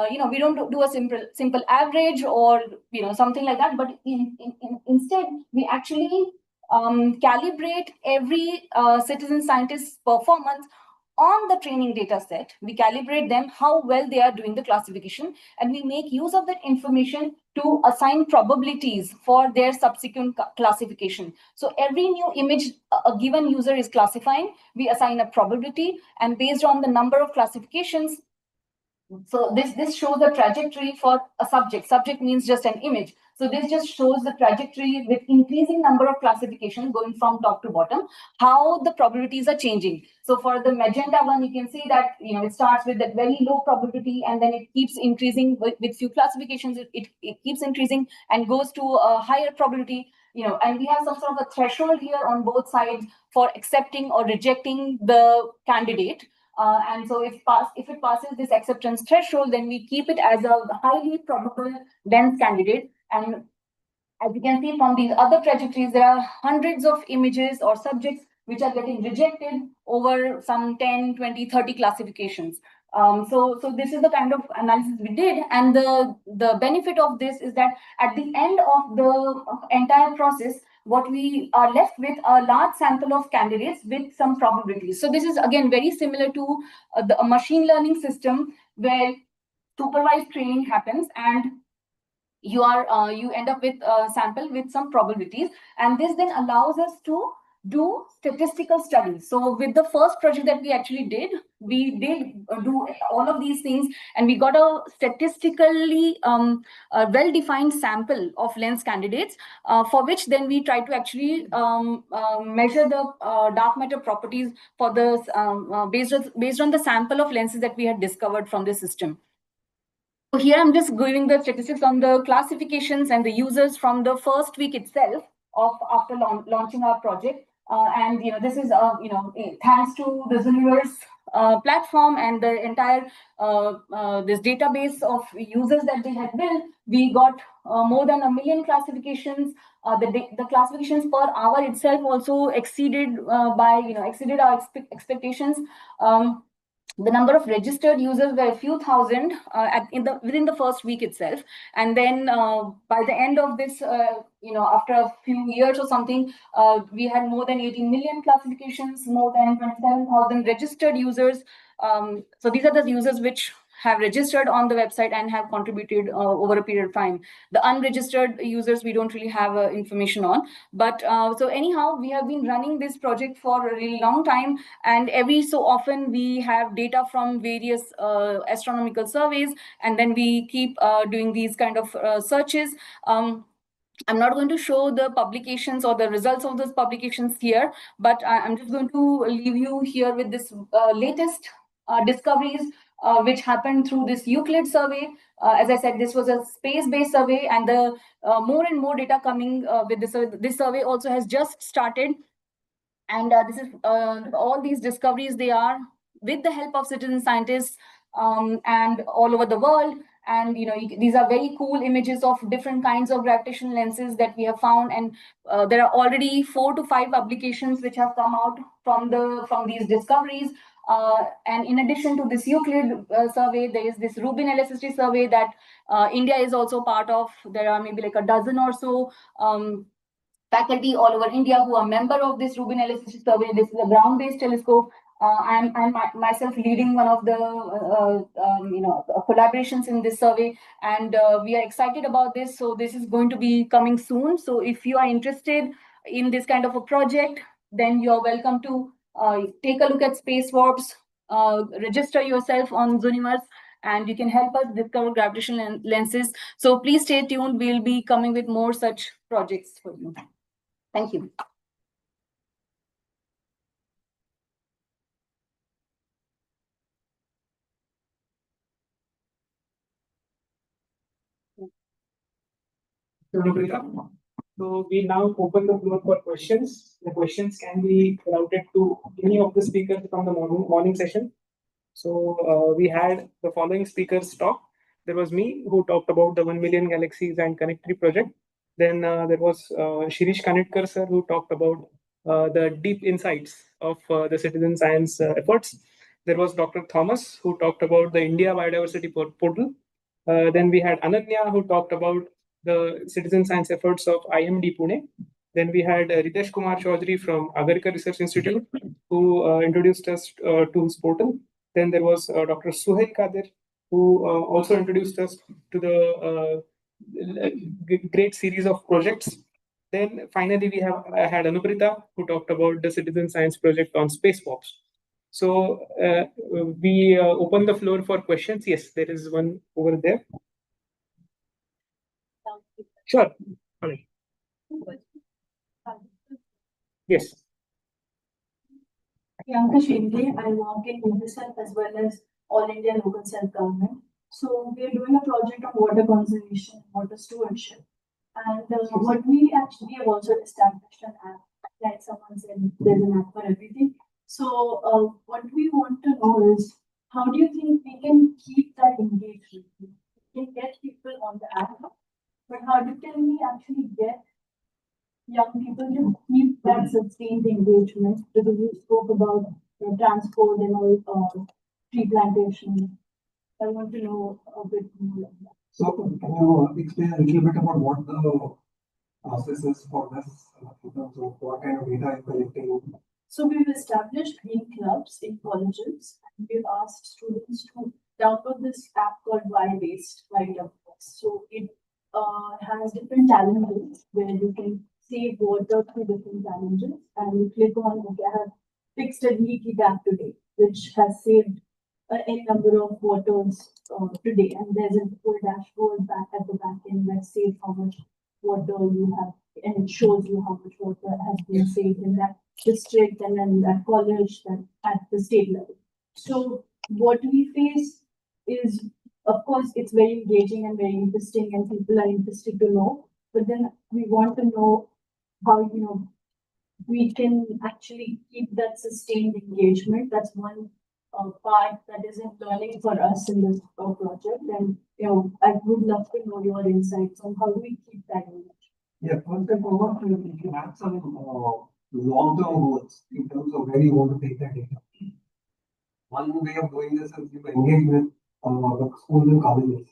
we don't do a simple average or, something like that, but instead we actually calibrate every citizen scientist's performance on the training data set. We calibrate them, how well they are doing the classification, and we make use of that information to assign probabilities for their subsequent classification. So every new image a given user is classifying, we assign a probability, and based on the number of classifications, so this shows the trajectory for a subject. Subject means just an image. So this just shows the trajectory with increasing number of classifications going from top to bottom, how the probabilities are changing. So for the magenta one, you can see that, it starts with that very low probability, and then it keeps increasing with few classifications. It keeps increasing and goes to a higher probability, and we have some sort of a threshold here on both sides for accepting or rejecting the candidate. And so if it passes this acceptance threshold, then we keep it as a highly probable dense candidate. And as you can see from these other trajectories, there are hundreds of images or subjects which are getting rejected over some 10, 20, 30 classifications. So this is the kind of analysis we did. And the benefit of this is that at the end of the entire process, what we are left with a large sample of candidates with some probabilities. So this is again very similar to the machine learning system where supervised training happens, and you end up with a sample with some probabilities, and this then allows us to do statistical studies. So with the first project that we actually did, we did do all of these things, and we got a statistically well-defined sample of lens candidates, for which then we tried to actually measure the dark matter properties for the based on the sample of lenses that we had discovered from the system. So here I'm just giving the statistics on the classifications and the users from the first week itself of after launching our project. And this is thanks to the Zooniverse platform and the entire this database of users that they had built, we got more than 1 million classifications. The classifications per hour itself also exceeded our expectations. the number of registered users were a few thousand within the first week itself, and then by the end of this, after a few years or something, we had more than 18 million classifications, more than 27,000 registered users. So these are the users which have registered on the website and have contributed over a period of time. The unregistered users we don't really have information on. But so anyhow, we have been running this project for a really long time, and every so often we have data from various astronomical surveys, and then we keep doing these kind of searches. I'm not going to show the publications or the results of those publications here, but I'm just going to leave you here with this latest discoveries which happened through this Euclid survey. As I said, this was a space-based survey, and the more and more data coming with this. This survey also has just started, and this is all these discoveries, they are with the help of citizen scientists and all over the world. And these are very cool images of different kinds of gravitational lenses that we have found, and there are already 4 to 5 publications which have come out from these discoveries. And in addition to this Euclid survey, there is this Rubin elasticity survey that India is also part of. There are maybe like a dozen or so faculty all over India who are member of this Rubin elasticity survey. This is a ground-based telescope. I'm myself leading one of the collaborations in this survey, and we are excited about this. So this is going to be coming soon. So if you are interested in this kind of a project, then you are welcome to take a look at space warps, register yourself on Zooniverse, and you can help us discover gravitational lenses. So please stay tuned. We'll be coming with more such projects for you. Thank you. So we now open the floor for questions. The questions can be routed to any of the speakers from the morning session. So we had the following speakers talk. There was me, who talked about the 1 million galaxies and connectivity project. Then there was Shirish Kanetkar sir, who talked about the deep insights of the citizen science efforts. There was Dr. Thomas, who talked about the India biodiversity portal. Then we had Ananya, who talked about the citizen science efforts of IMD Pune. Then we had Ritesh Kumar Chaudhary from Agarika Research Institute, who introduced us to his portal. Then there was Dr. Suhail Kadir, who also introduced us to the great series of projects. Then finally, we have had Anuprita, who talked about the citizen science project on space warps. So we open the floor for questions. Yes, there is one over there. Sure. All right. Yes. Priyanka Shinde, I work in UNICEF as well as All India Local Self-Government. So we are doing a project on water conservation, water stewardship. And what we actually have also established an app, like someone said, there's an app for everything. So what we want to know is, how do you think we can keep that engagement? We can get people on the app, but how can we actually get young people to keep that sustained engagement? Because you spoke about transport and all tree plantation. I want to know a bit more of that. So can you explain a little bit about what the process is for this in terms of what kind of data you're collecting? So we've established green clubs in colleges, and we've asked students to download this app called Y-Waste, biodiversity. So it has different challenges where you can save water through different challenges, and you click on, okay, I have fixed a leaky tap today, which has saved n number of waters today, and there's a full dashboard back at the back end that says how much water you have, and it shows you how much water has been saved in that district and then that college, that at the state level. So what we face is, of course, it's very engaging and very interesting, and people are interested to know. But then we want to know how we can actually keep that sustained engagement. That's one part that isn't learning for us in this project. And I would love to know your insights on how do we keep that engagement. Yeah, first and foremost, if you have some long-term goals in terms of where you want to take that data. one way of doing this is you engage with the schools and colleges,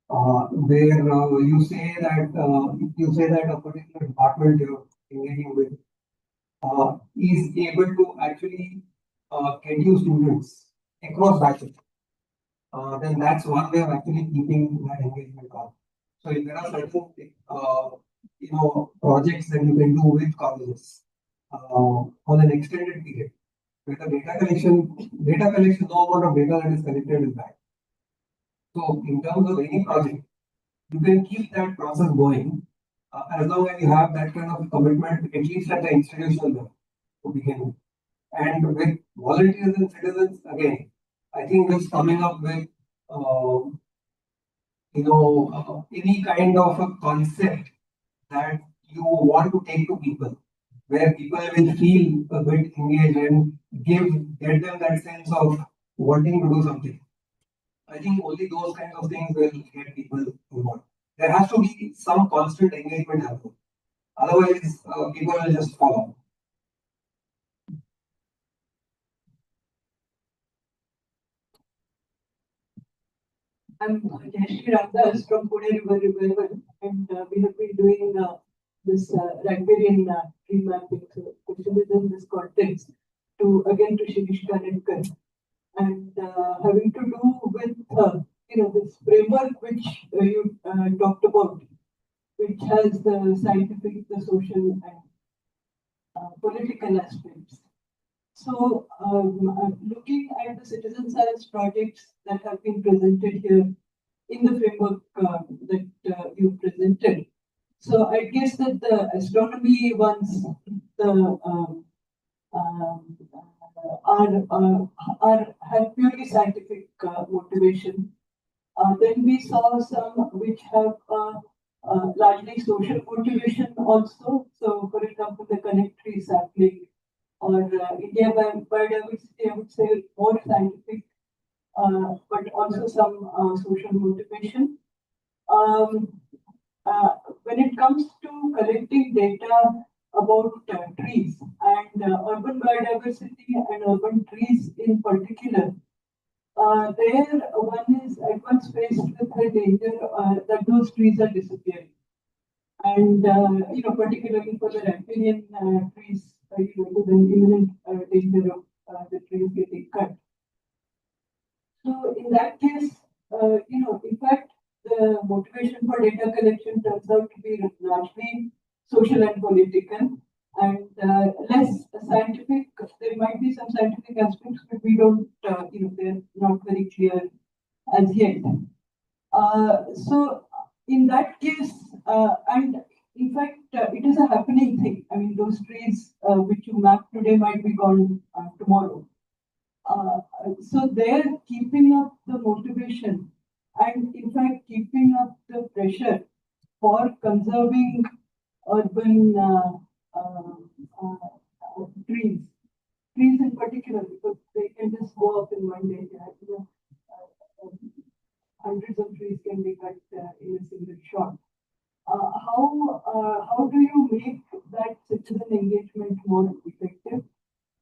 where you say that a particular department you're engaging with is able to actually get you students across batches. Then that's one way of actually keeping that engagement up. So if there are certain projects that you can do with colleges on an extended period, where the data collection, no amount of data that is collected is bad. So in terms of any project, you can keep that process going as long as you have that kind of commitment, at least at the institutional level to begin with. And with volunteers and citizens, again, I think just coming up with any kind of a concept that you want to take to people, where people will feel a bit engaged and get them that sense of wanting to do something. I think only those kinds of things will get people involved. There has to be some constant engagement happening. Otherwise, people will just follow. I'm Jayashree Ramdas from Pune Revival, and we have been doing this riparian tree mapping. So, within this context, to Shirish Kanetkar, and having to do with this framework which you talked about, which has the scientific, the social, and political aspects. So, looking at the citizen science projects that have been presented here in the framework that you presented, so I guess that the astronomy ones, have purely scientific motivation. Then we saw some which have largely social motivation also. So, for example, the connect tree sapling, or India biodiversity, I would say more scientific, but also some social motivation. When it comes to collecting data about trees and urban biodiversity and urban trees in particular, there one is at once faced with the danger that those trees are disappearing. And particularly for the riparian trees, there's an imminent danger of the trees getting cut. So in that case, in fact, the motivation for data collection turns out to be largely social and political, and less scientific. There might be some scientific aspects, but we don't, they're not very clear as yet. So in that case, and in fact, it is a happening thing. I mean, those trees which you map today might be gone tomorrow. So they're keeping up the motivation and, in fact, keeping up the pressure for conserving urban trees in particular, because they can just go up in one day. Hundreds of trees can be cut in a single shot. How do you make that citizen engagement more effective?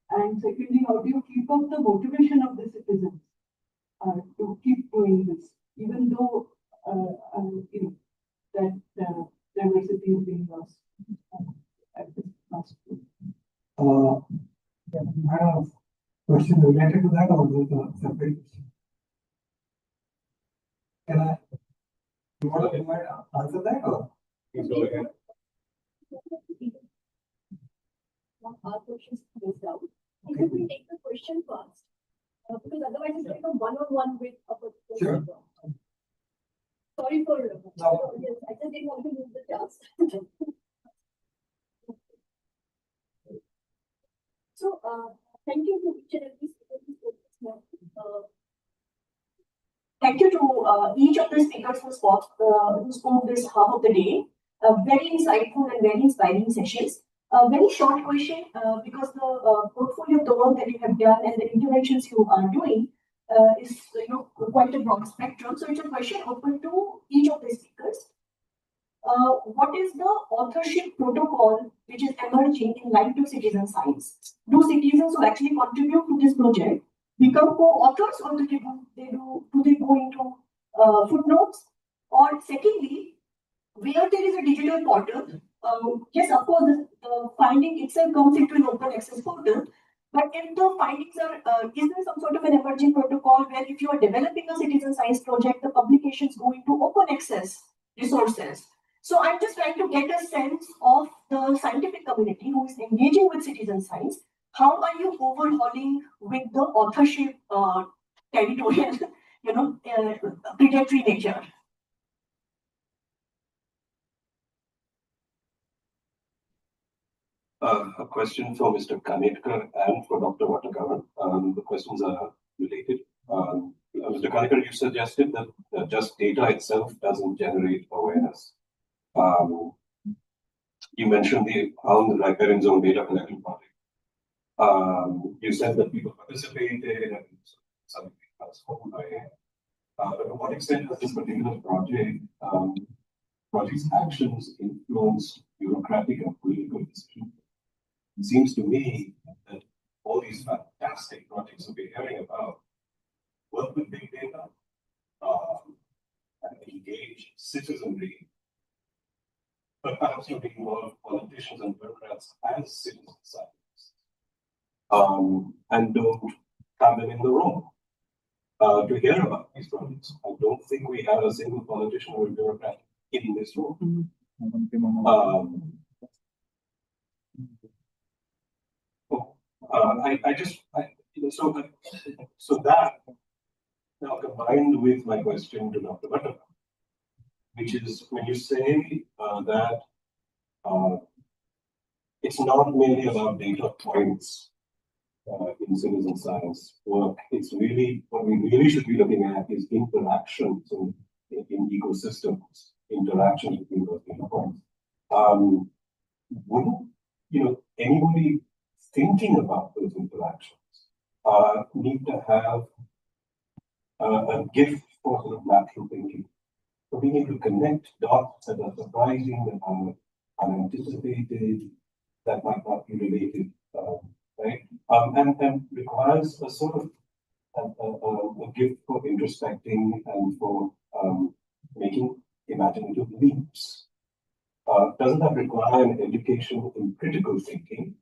And secondly, how do you keep up the motivation of the citizens to keep doing this, even though that diversity is being lost at this last point? You had a question related to that, or was it a separate question? You want to answer that, or? Go ahead. Our questions closed out. If we take the question first, because otherwise it's like a one-on-one with a particular. Sure. Sorry for no. Yes, I just didn't want to lose the chance. So, thank you to each and every speaker. Thank you to each of the speakers who spoke this half of the day. Very insightful and very inspiring sessions. A very short question, because the portfolio of the work that you have done and the interventions you are doing is quite a broad spectrum. So it's a question open to each of the speakers. What is the authorship protocol which is emerging in light of citizen science? Do citizens who actually contribute to this project become co-authors, or do they go into footnotes? Or secondly, where there is a digital portal, yes, of course, the finding itself comes into an open access portal. But if the findings are, is there some sort of an emerging protocol where if you are developing a citizen science project, the publications go into open access resources? So I'm just trying to get a sense of the scientific community who is engaging with citizen science. How are you overhauling with the authorship territorial, predatory nature? A question for Mr. Kanetkar and for Dr. Vatagavan. The questions are related. Mr. Kanetkar, you suggested that just data itself doesn't generate awareness. You mentioned how the Riparian Zone data collection project. You said that people participated and something transformed by it. But to what extent does this particular project's actions influence bureaucratic and political decisions? It seems to me that all these fantastic projects that we're hearing about work with big data and engage citizenry, but perhaps you involve politicians and bureaucrats as citizen scientists and don't have them in the room to hear about these projects. I don't think we have a single politician or bureaucrat in this room. So that now combined with my question to Dr. Butterfly, which is when you say that it's not merely about data points in citizen science work, it's really what we really should be looking at is interactions in ecosystems, interactions between those data points. Wouldn't anybody thinking about those interactions need to have a gift for sort of natural thinking, for being able to connect dots that are surprising, that are unanticipated, that might not be related, right? And requires a sort of a gift for introspecting and for making imaginative leaps. Doesn't that require an education in critical thinking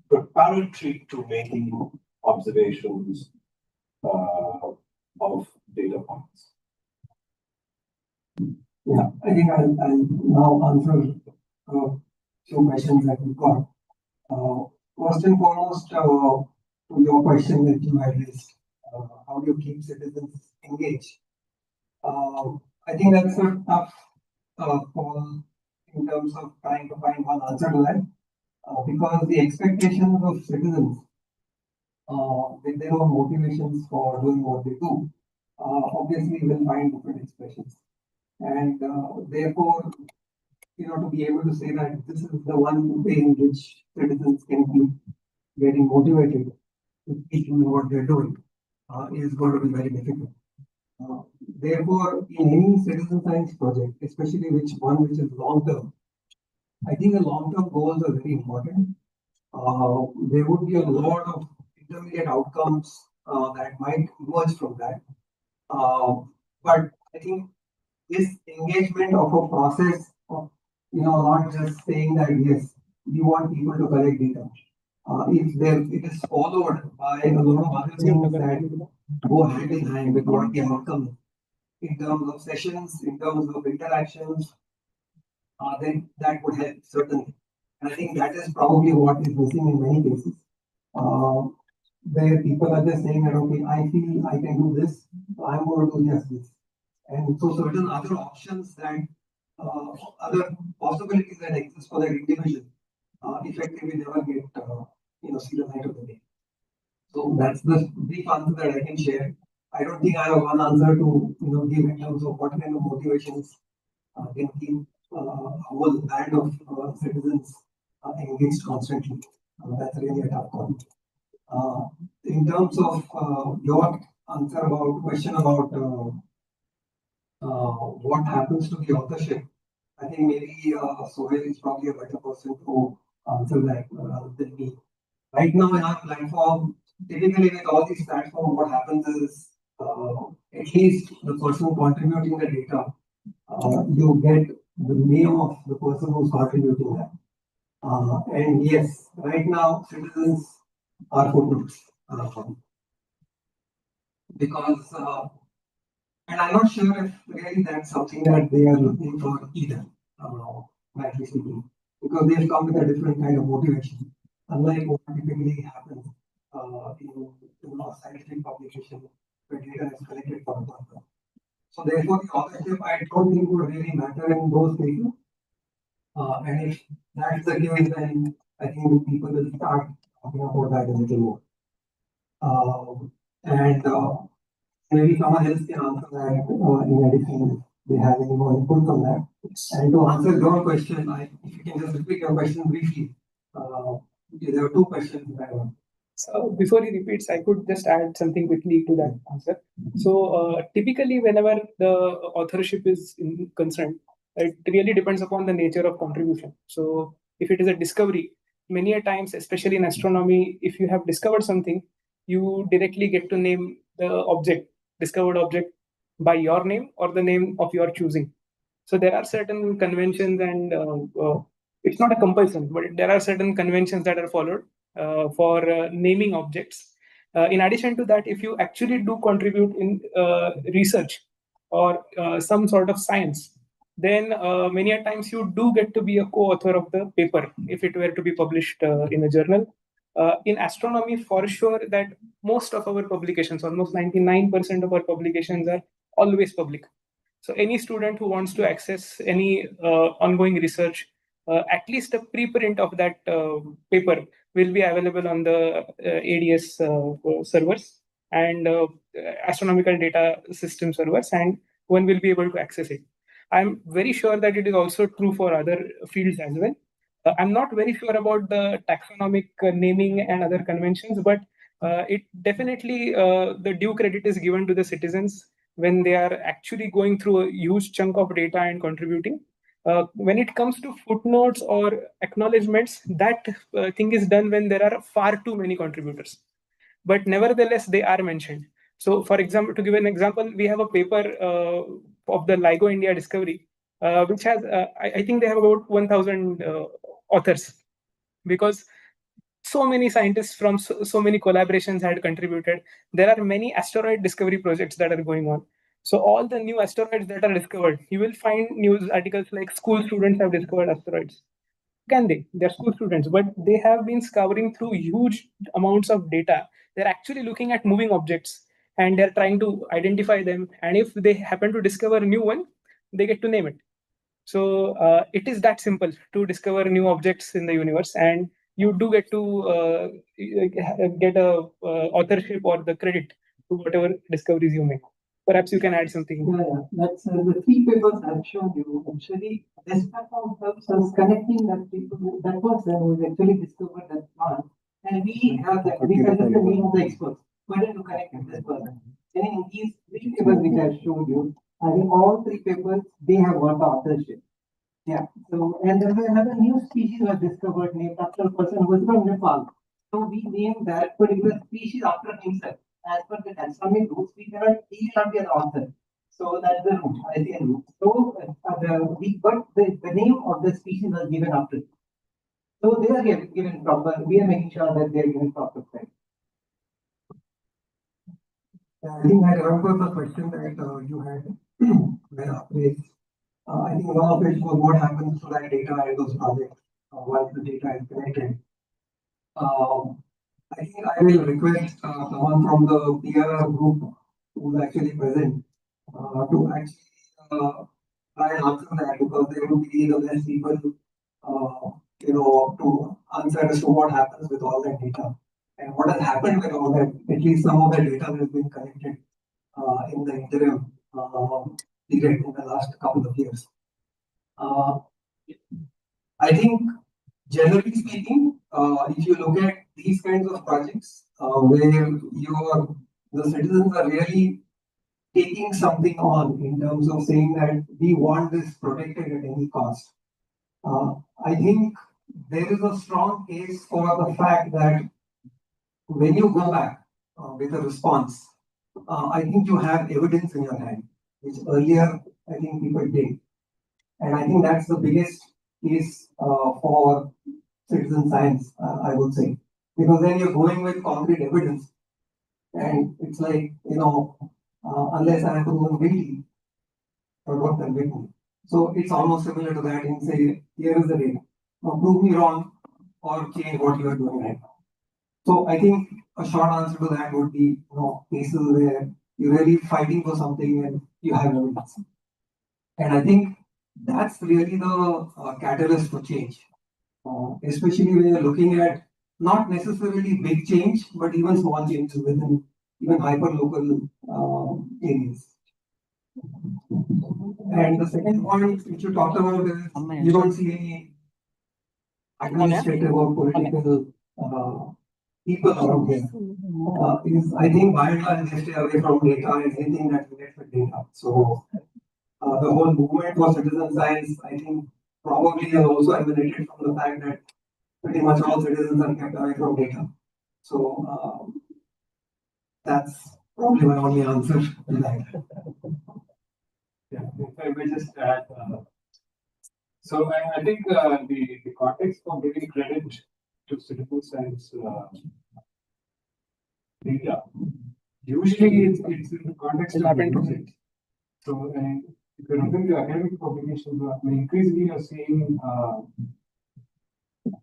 preparatory to making observations of data points? Yeah, I think I'll now answer a few questions that we've got. First and foremost, to your question that you had raised, how do you keep citizens engaged? I think that's a tough call in terms of trying to find one answer to that, because the expectations of citizens with their own motivations for doing what they do obviously will find different expressions. And therefore, to be able to say that this is the one way in which citizens can keep getting motivated to keep doing what they're doing is going to be very difficult. Therefore, in any citizen science project, especially which is long term, I think the long term goals are very important. There would be a lot of intermediate outcomes that might emerge from that. But I think this engagement of a process of, not just saying that, yes, we want people to collect data. It is followed by a lot of other things that go hand in hand with what the outcome is. In terms of sessions, in terms of interactions, then that would help certainly. And I think that is probably what is missing in many cases, where people are just saying that, okay, I feel I can do this, so I'm going to do just this. And so certain other options that, other possibilities that exist for that individual, effectively never get, see the light of the day. So that's the brief answer that I can share. I don't think I have one answer to, give in terms of what kind of motivations can keep a whole band of citizens engaged constantly. That's really a tough call. In terms of your answer about question about what happens to the authorship, I think maybe Sohail is probably a better person to answer that than me. right now in our platform, typically with all these platforms, what happens is at least the person contributing the data, you get the name of the person who's contributing that. And yes, right now citizens are footnotes because, and I'm not sure if really that's something that they are looking for either, rightly speaking, because they've come with a different kind of motivation, unlike what typically happens in a scientific publication where data is collected for a purpose. So therefore, the authorship I don't think would really matter in those cases. And if that's the case, then I think people will start talking about that a little more. And maybe someone else can answer that in addition, if they have any more input on that. And to answer your question, if you can just repeat your question briefly. There are two questions that I want. So before he repeats, I could just add something quickly to that answer. So typically, whenever the authorship is concerned, it really depends upon the nature of contribution. So if it is a discovery, many a times, especially in astronomy, if you have discovered something, you directly get to name the object, discovered object, by your name or the name of your choosing. So there are certain conventions, and it's not a compulsion, but there are certain conventions that are followed for naming objects. In addition to that, if you actually do contribute in research or some sort of science, then many a times you do get to be a co-author of the paper if it were to be published in a journal. In astronomy, for sure, that most of our publications, almost 99% of our publications, are always public. So any student who wants to access any ongoing research, at least a preprint of that paper will be available on the ADS servers and astronomical data system servers, and one will be able to access it. I'm very sure that it is also true for other fields as well. I'm not very sure about the taxonomic naming and other conventions, but it definitely the due credit is given to the citizens when they are actually going through a huge chunk of data and contributing. When it comes to footnotes or acknowledgements, that thing is done when there are far too many contributors. But nevertheless, they are mentioned. So, for example, to give an example, we have a paper of the LIGO India discovery, which has, I think they have about 1,000 authors, because so many scientists from so many collaborations had contributed. There are many asteroid discovery projects that are going on. So all the new asteroids that are discovered, you will find news articles like school students have discovered asteroids. Can they? They're school students, but they have been scouring through huge amounts of data. They're actually looking at moving objects and they're trying to identify them. And if they happen to discover a new one, they get to name it. So it is that simple to discover new objects in the universe, and you do get to get a authorship or the credit to whatever discoveries you make. Perhaps you can add something. Yeah. That's the three papers I've shown you. Actually, this platform helps us connecting that people, that person who has actually discovered that plant, and we have that. We have the name of the experts. Why don't you connect with this person? And in these three papers which I've showed you, I think all three papers they have got the authorship. Yeah. So, and then another new species was discovered named after a person who was from Nepal. So we named that particular species after himself. As per the taxonomic rules, he cannot be an author. So that's the rule, ICN rule. So the name of the species was given after. So they are given proper. We are making sure that they are given proper credit. I think I remember the question that you had raised. I think one of it was what happens to that data in those projects once the data is collected. I think I will request someone from the PRR group who is actually present to actually try and answer that, because they will be the best people, to answer as to what happens with all that data and what has happened with all that. At least some of the data that has been collected in the interim period in the last couple of years. I think, generally speaking, if you look at these kinds of projects where the citizens are really taking something on in terms of saying that we want this protected at any cost, I think there is a strong case for the fact that when you go back with a response, I think you have evidence in your hand, which earlier I think people did. And I think that's the biggest case for citizen science, I would say. Because then you're going with concrete evidence. And it's like, unless I have proven guilty, or not convict me. So it's almost similar to that in say, here is the data. Now prove me wrong or change what you are doing right now. So I think a short answer to that would be, cases where you're really fighting for something and you have evidence. And I think that's really the catalyst for change, especially when you're looking at not necessarily big change, but even small changes within even hyper-local areas. And the second point which you talked about is you don't see any administrative or political people around here. Is I think by and large they stay away from data and anything that relates with data. So the whole movement for citizen science, I think, probably has also emanated from the fact that pretty much all citizens are kept away from data. So that's probably my only answer to that. Yeah, if I may just add, so I think the context for giving credit to citizen science data, usually it's in the context of research. So if you're looking at academic publications, increasingly you're seeing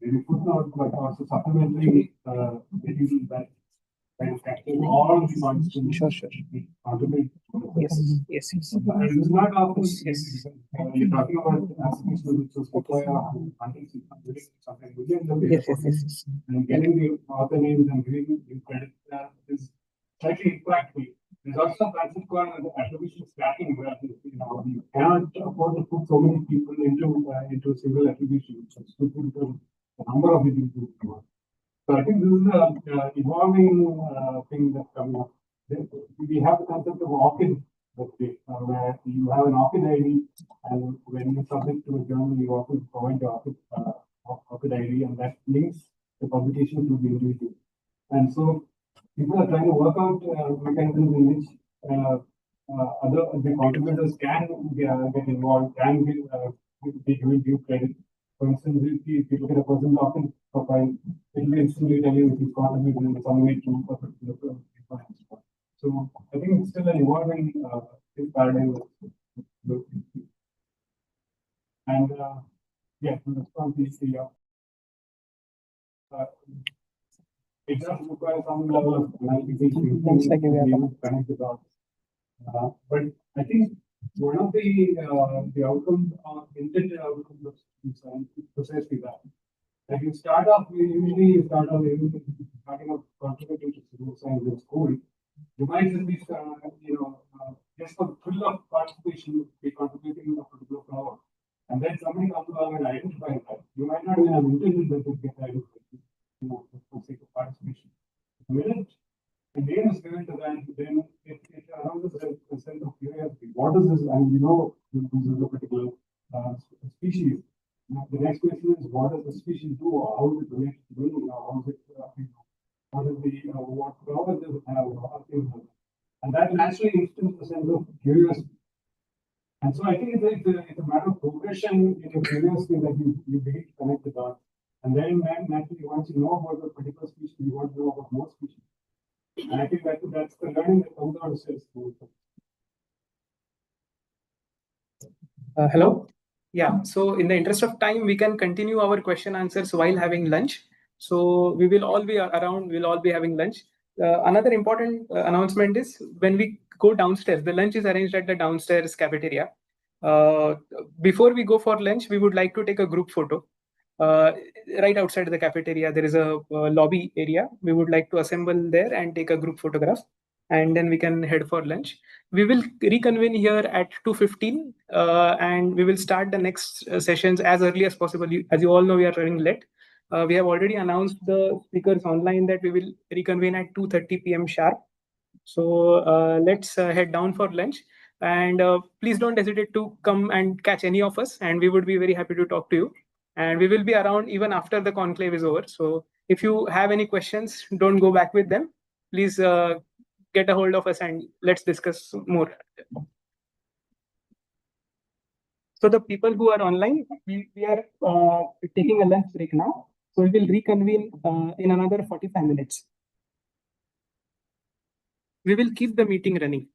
maybe footnote, but also supplementary material that kind of capture all the points. Sure. Contribute. Yes. And it's not obvious. Yes. You're talking about aspects which was required something within Yes. And getting the author names and giving you credit is slightly impractical. There's also a concept called attribution stacking, where you cannot afford to put so many people into a single attribution. It's too difficult. The number of people. So I think this is an evolving thing that's coming up. We have the concept of ORCID, where you have an ORCID ID, and when you submit to a journal, you also provide the ORCID ID, and that links the publication to the individual. And so people are trying to work out mechanisms in which the contributors can get involved, can be given due credit. For instance, if you look at a person's ORCID profile, it will instantly tell you if he's contributed in some way to a particular profile. So I think it's still an evolving paradigm. And yeah, to respond to the it does require some level of analysis to connect the dots. But I think one of the outcomes, intended outcomes of science is precisely that. Like you start off, usually starting off contributing to civil science in school. You might just be, just for the thrill of participation, be contributing a particular flower. And then somebody comes along and identifies that. You might not even have intended that it gets identified, for the sake of participation. The minute the name is given to that, then it arouses a sense of curiosity. What is this? And this is a particular species. Now, the next question is, what does the species do, or how is it related to me, or how is it, what is the, what flowers does it have, or how things like that. And that naturally instills a sense of curiosity. And so I think it's a matter of progression in your curiosity that you begin to connect the dots. And then naturally, once you know about a particular species, you want to know about more species. And I think that's the learning that comes out of school. Hello? Yeah, so in the interest of time, we can continue our question answers while having lunch. So we will all be around, we'll all be having lunch. Another important announcement is when we go downstairs, the lunch is arranged at the downstairs cafeteria. Before we go for lunch, we would like to take a group photo. Right outside the cafeteria, there is a lobby area. We would like to assemble there and take a group photograph, and then we can head for lunch. We will reconvene here at 2:15, and we will start the next sessions as early as possible. As you all know, we are running late. We have already announced the speakers online that we will reconvene at 2:30 p.m. sharp. So let's head down for lunch. And please don't hesitate to come and catch any of us, and we would be very happy to talk to you. And we will be around even after the conclave is over. So If you have any questions, don't go back with them. Please get a hold of us and let's discuss more. So the people who are online, we are taking a lunch break now. So we will reconvene in another 45 minutes. We will keep the meeting running.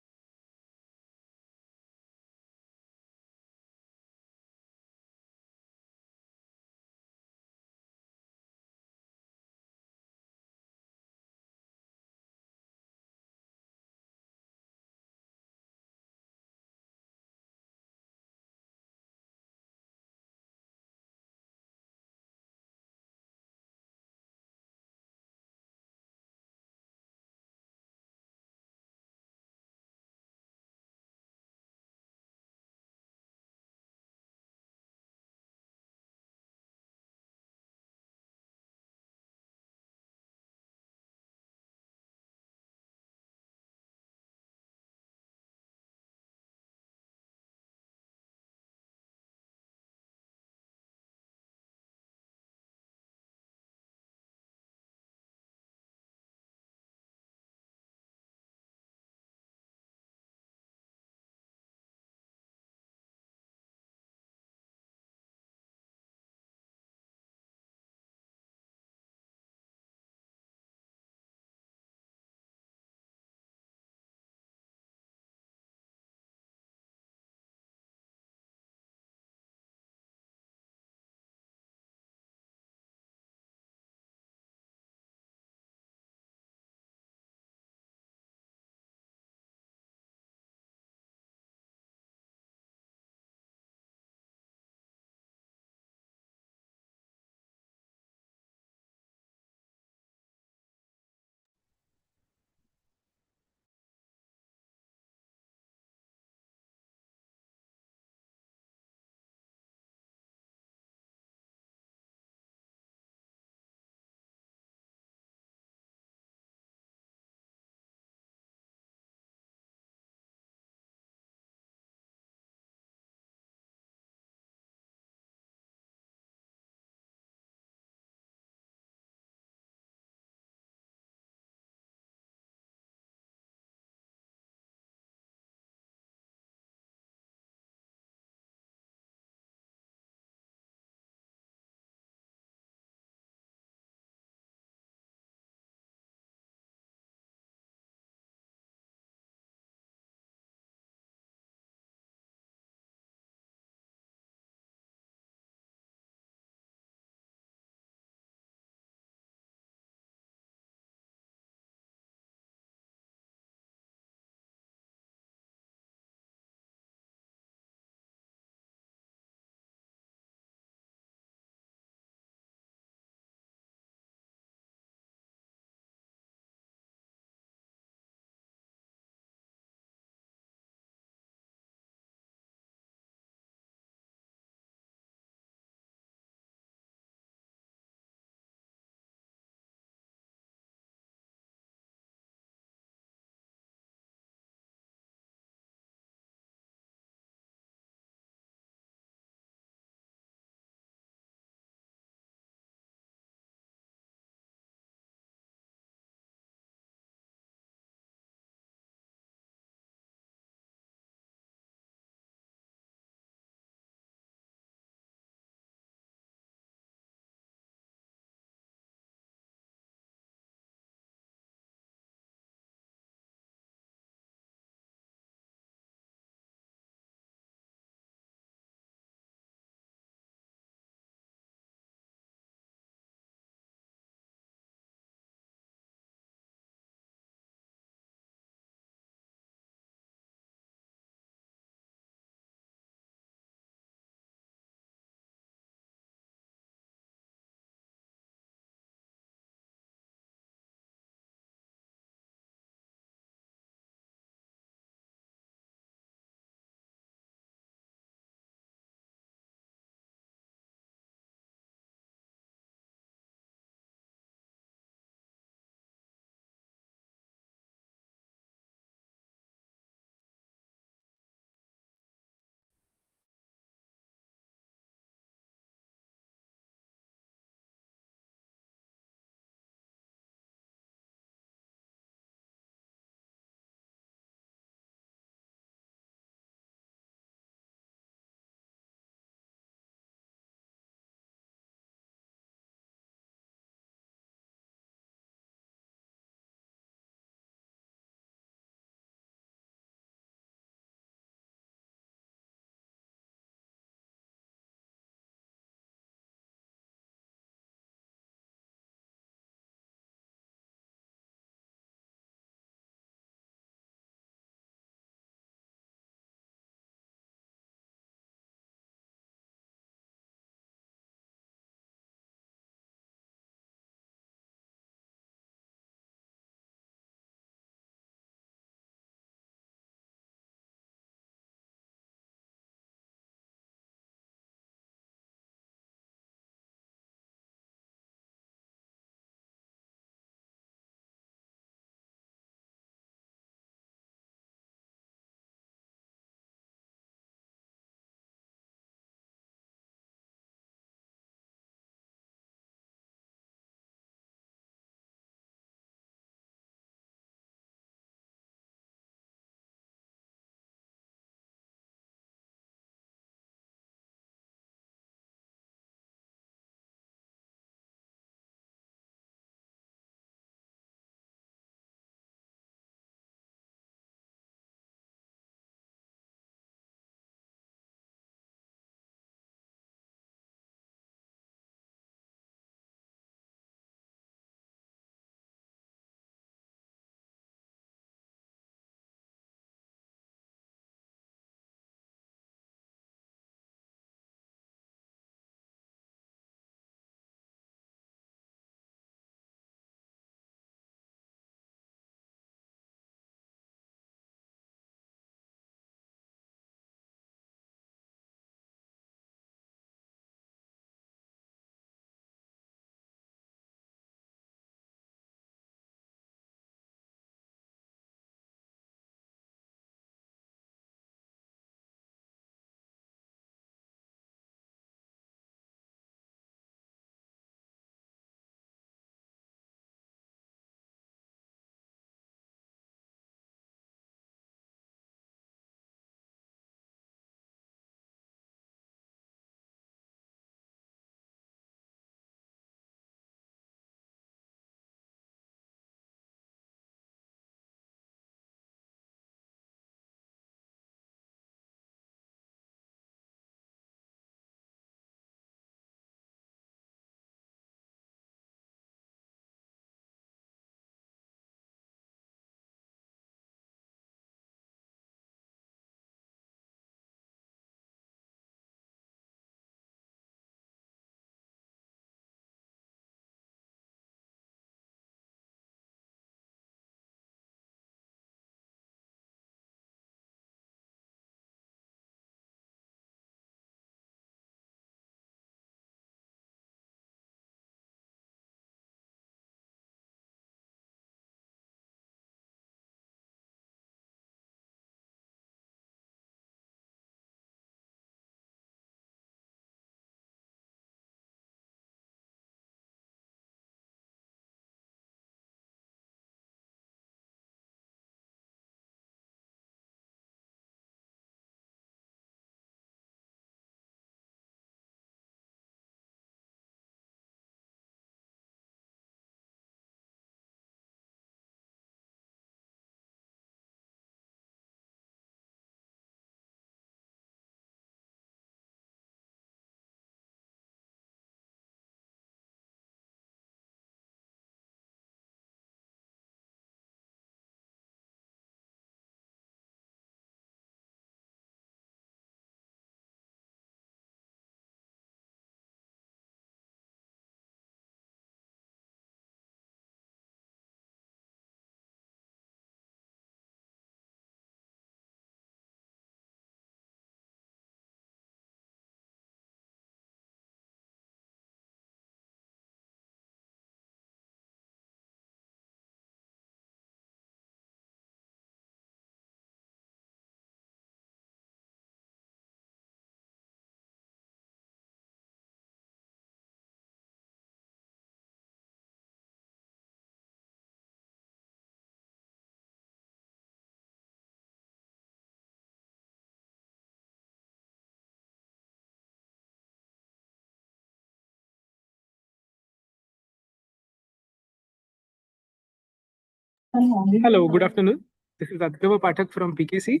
Hello, good afternoon. This is Adhirva Pathak from PKC.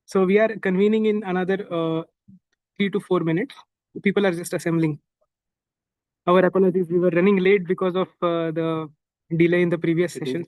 So we are convening in another 3 to 4 minutes. People are just assembling. Our apologies, we were running late because of the delay in the previous session.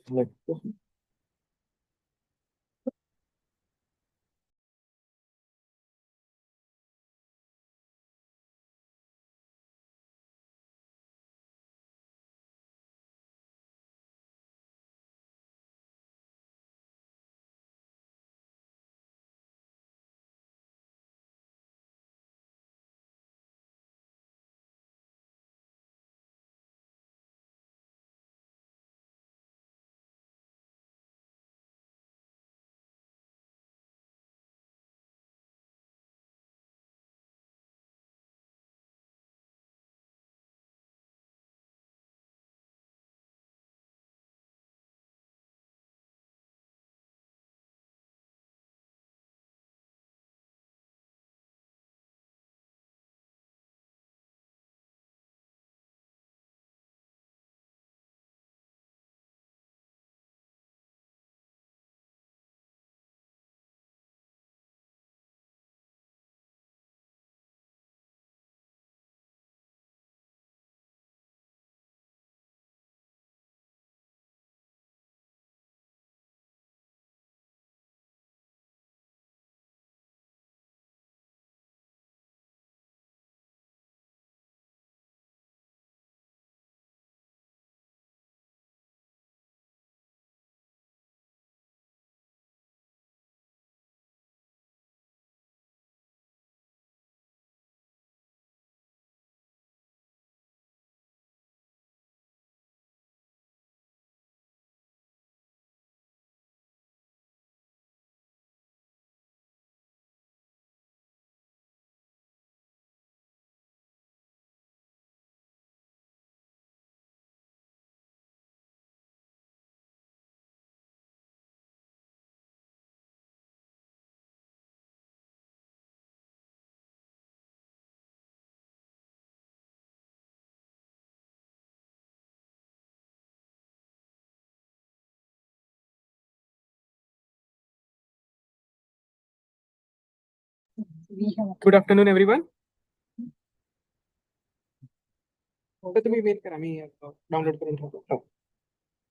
Good afternoon, everyone.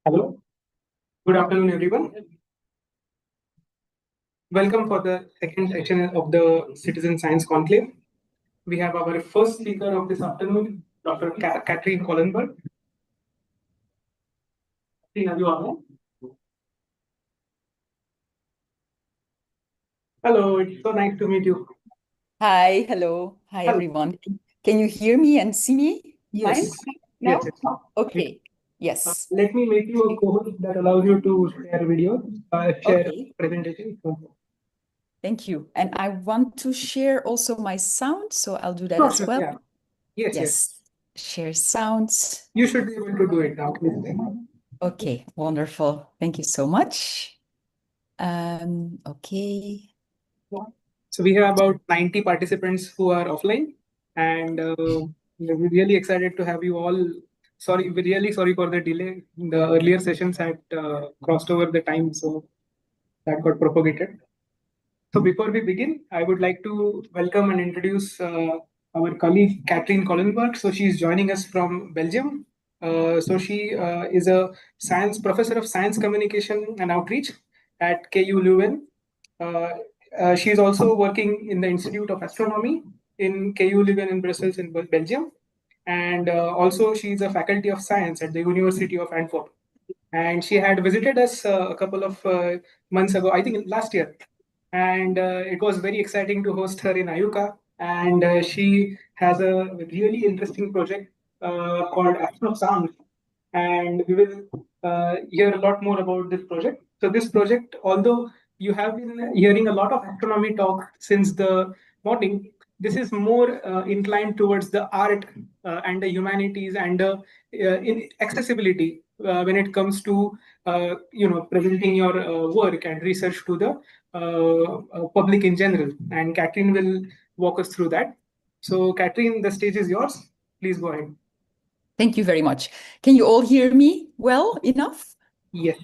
Hello. Good afternoon, everyone. Welcome for the second session of the Citizen Science Conclave. We have our first speaker of this afternoon, Dr. Catherine Collenberg. Are you on? Hello, it's so nice to meet you. Hi, hello. Hi, everyone. Can you hear me and see me? Yes. Fine? No? Yes. Okay. Yes. Let me make you a co-host that allows you to share video, share presentation. Thank you. And I want to share also my sound, so I'll do that as well. Yeah. Yes. Share sounds. You should be able to do it now. Okay, wonderful. Thank you so much. Okay. So we have about 90 participants who are offline, and we're really excited to have you all. Sorry, we're really sorry for the delay. The earlier sessions had crossed over the time, so that got propagated. So before we begin, I would like to welcome and introduce our colleague Catherine Collenberg. So she's joining us from Belgium. So she is a professor of science communication and outreach at KU Leuven. She is also working in the Institute of Astronomy in KU Leuven in Brussels in Belgium. And also she is a faculty of science at the University of Antwerp. And she had visited us a couple of months ago, I think last year. And it was very exciting to host her in Ayuka. And she has a really interesting project called Astro Sound. And we will hear a lot more about this project. So this project, although you have been hearing a lot of astronomy talk since the morning, this is more inclined towards the art and the humanities and the in accessibility when it comes to presenting your work and research to the public in general. And Catherine will walk us through that. So Catherine, the stage is yours. Please go ahead. Thank you very much. Can you all hear me well enough? Yes.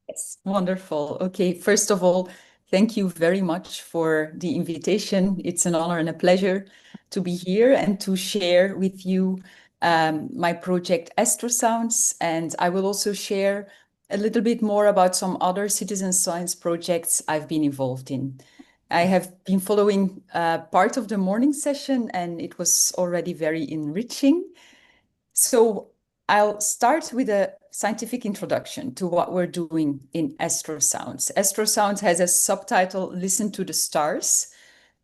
Yes, wonderful. Okay, first of all, thank you very much for the invitation. It's an honor and a pleasure to be here and to share with you my project Astrosounds. And I will also share a little bit more about some other citizen science projects I've been involved in. I have been following part of the morning session, and it was already very enriching. So I'll start with a scientific introduction to what we're doing in Astrosounds. Astrosounds has a subtitle, Listen to the Stars,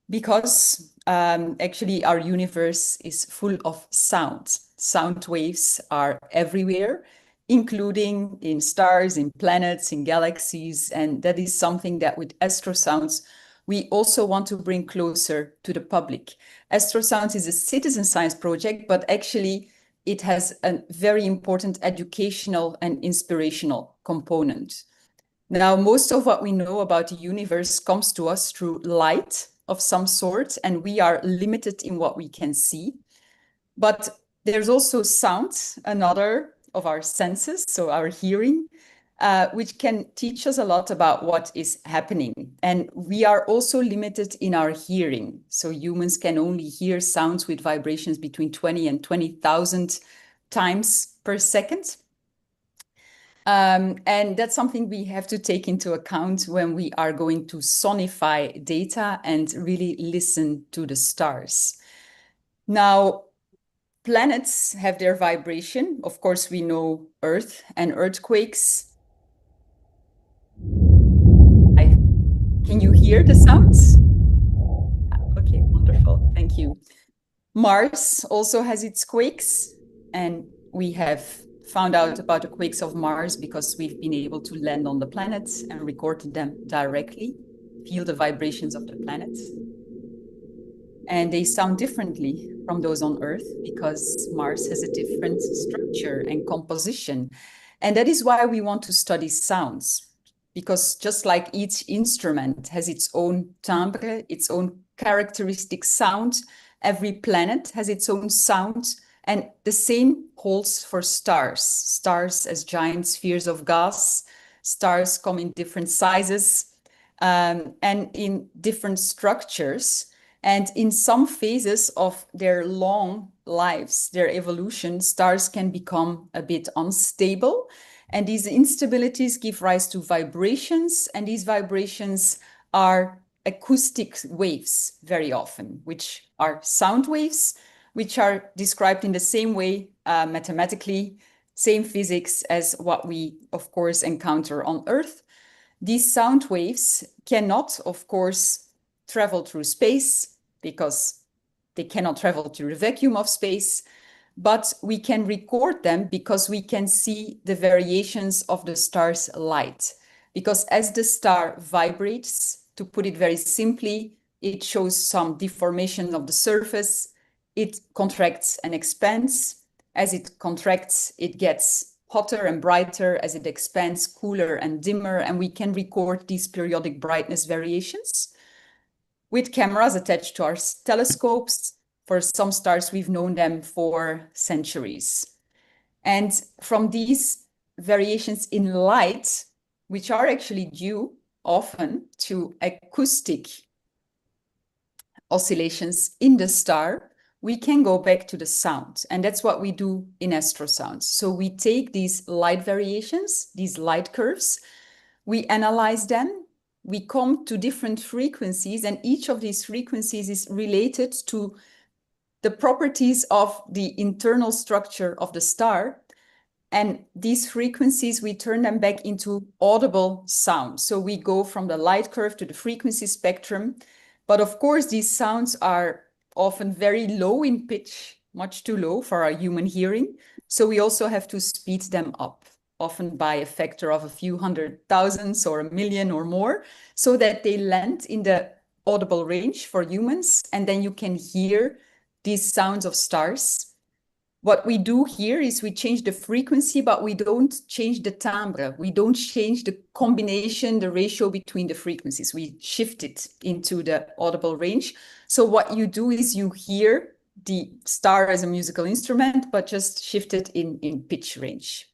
because actually our universe is full of sound. Sound waves are everywhere, including in stars, in planets, in galaxies. And that is something that with Astrosounds, we also want to bring closer to the public. Astrosounds is a citizen science project, but actually it has a very important educational and inspirational component. Now, most of what we know about the universe comes to us through light of some sort, and we are limited in what we can see. But there's also sound, another of our senses, so our hearing, which can teach us a lot about what is happening. And we are also limited in our hearing. So humans can only hear sounds with vibrations between 20 and 20,000 times per second. And that's something we have to take into account when we are going to sonify data and really listen to the stars. Now, planets have their vibration. Of course, we know Earth and earthquakes. Can you hear the sounds? Okay, wonderful. Thank you. Mars also has its quakes, and we have found out about the quakes of Mars because we've been able to land on the planets and record them directly, feel the vibrations of the planets. And they sound differently from those on Earth because Mars has a different structure and composition. And that is why we want to study sounds, because just like each instrument has its own timbre, its own characteristic sound, every planet has its own sound, and the same holds for stars. Stars as giant spheres of gas. Stars come in different sizes and in different structures. And in some phases of their long lives, their evolution, stars can become a bit unstable. And these instabilities give rise to vibrations, and these vibrations are acoustic waves very often, which are sound waves, which are described in the same way mathematically, same physics as what we, of course, encounter on Earth. These sound waves cannot, of course, travel through space because they cannot travel through the vacuum of space. But we can record them because we can see the variations of the star's light. Because as the star vibrates, to put it very simply, it shows some deformation of the surface. It contracts and expands. As it contracts, it gets hotter and brighter. As it expands, cooler and dimmer. And we can record these periodic brightness variations with cameras attached to our telescopes. For some stars, we've known them for centuries. And from these variations in light, which are actually due often to acoustic oscillations in the star, we can go back to the sound. And that's what we do in Astrosounds. So we take these light variations, these light curves, we analyze them, we come to different frequencies, and each of these frequencies is related to the properties of the internal structure of the star. And these frequencies, we turn them back into audible sound. So we go from the light curve to the frequency spectrum. But of course, these sounds are often very low in pitch, much too low for our human hearing. So we also have to speed them up, often by a factor of a few 100,000 or 1,000,000 or more, so that they land in the audible range for humans. And then you can hear these sounds of stars. What we do here is we change the frequency, but we don't change the timbre. We don't change the combination, the ratio between the frequencies. We shift it into the audible range. So what you do is you hear the star as a musical instrument, but just shift it in pitch range.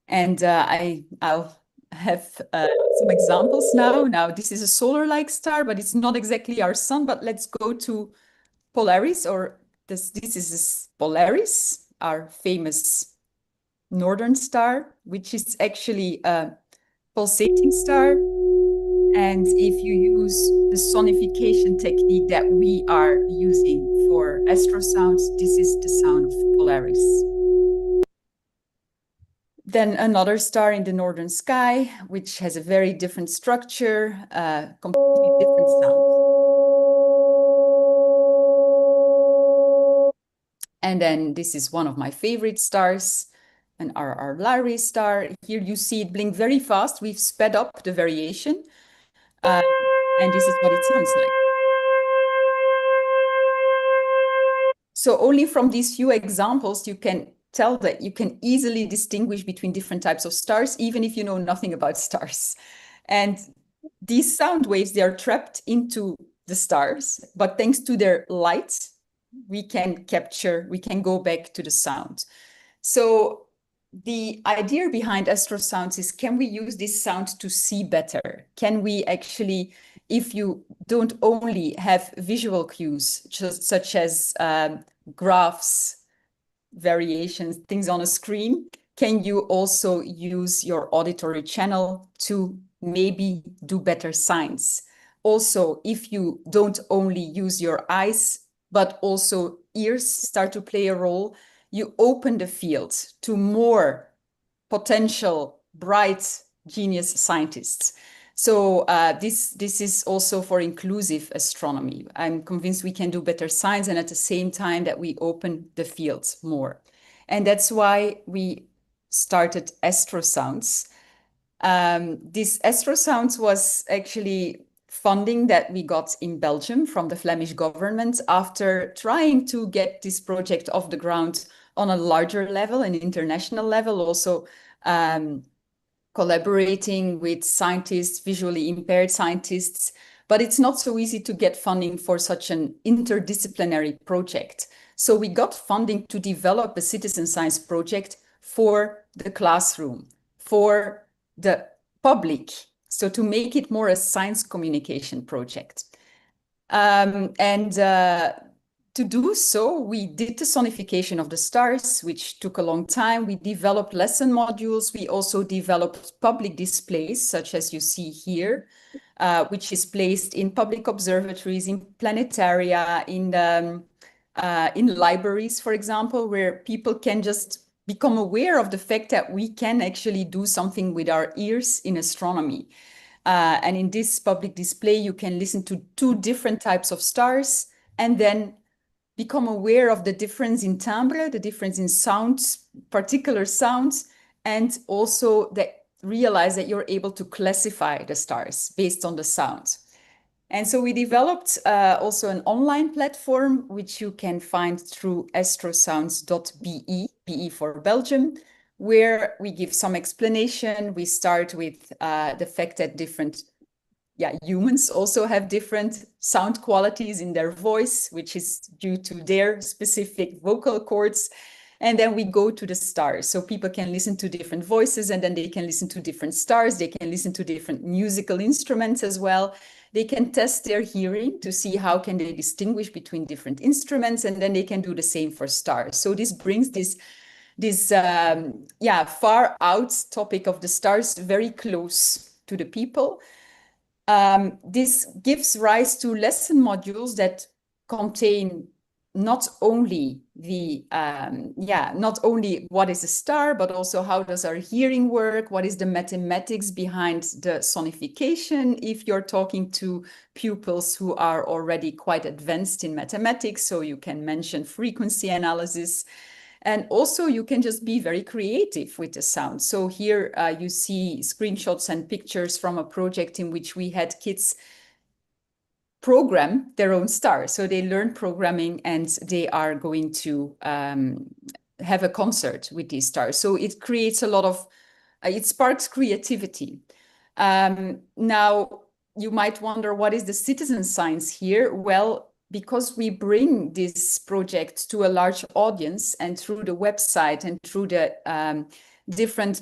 And I'll have some examples now. Now, this is a solar-like star, but it's not exactly our sun. But let's go to Polaris, or this is Polaris, our famous northern star, which is actually a pulsating star. And if you use the sonification technique that we are using for astrosounds, this is the sound of Polaris. Then another star in the northern sky, which has a very different structure, completely different sound. And then this is one of my favorite stars, an RR Lyrae star. Here you see it blink very fast. We've sped up the variation. And this is what it sounds like. So only from these few examples, you can tell that you can easily distinguish between different types of stars, even if you know nothing about stars. And these sound waves, they are trapped into the stars, but thanks to their light, we can go back to the sound. So the idea behind astrosounds is, can we use this sound to see better? Can we actually, if you don't only have visual cues, such as graphs, variations, things on a screen, can you also use your auditory channel to maybe do better science? Also, if you don't only use your eyes, but also ears start to play a role, you open the field to more potential bright genius scientists. So this is also for inclusive astronomy. I'm convinced we can do better science, and at the same time that we open the fields more. And that's why we started Astrosounds. This Astrosounds was actually funding that we got in Belgium from the Flemish government after trying to get this project off the ground on a larger level, an international level, also collaborating with scientists, visually impaired scientists, but it's not so easy to get funding for such an interdisciplinary project. So we got funding to develop a citizen science project for the classroom, for the public, so to make it more a science communication project. To do so, we did the sonification of the stars, which took a long time. We developed lesson modules. We also developed public displays, such as you see here, which is placed in public observatories, in planetaria, in libraries, for example, where people can just become aware of the fact that we can actually do something with our ears in astronomy. And in this public display, you can listen to 2 different types of stars and then become aware of the difference in timbre, the difference in sounds, particular sounds, and also realize that you're able to classify the stars based on the sounds. And so we developed also an online platform, which you can find through astrosounds.be, BE for Belgium, where we give some explanation. We start with the fact that humans also have different sound qualities in their voice, which is due to their specific vocal cords. And then we go to the stars. So people can listen to different voices, and then they can listen to different stars. They can listen to different musical instruments as well. They can test their hearing to see how can they distinguish between different instruments, and then they can do the same for stars. So this brings this far out topic of the stars very close to the people. This gives rise to lesson modules that contain not only what is a star, but also how does our hearing work, what is the mathematics behind the sonification, if you're talking to pupils who are already quite advanced in mathematics, so you can mention frequency analysis. And also you can just be very creative with the sound. So here you see screenshots and pictures from a project in which we had kids program their own stars. So they learn programming and they are going to have a concert with these stars. So it creates it sparks creativity. Now, you might wonder, what is the citizen science here? Well, because we bring this project to a large audience, and through the website and through the different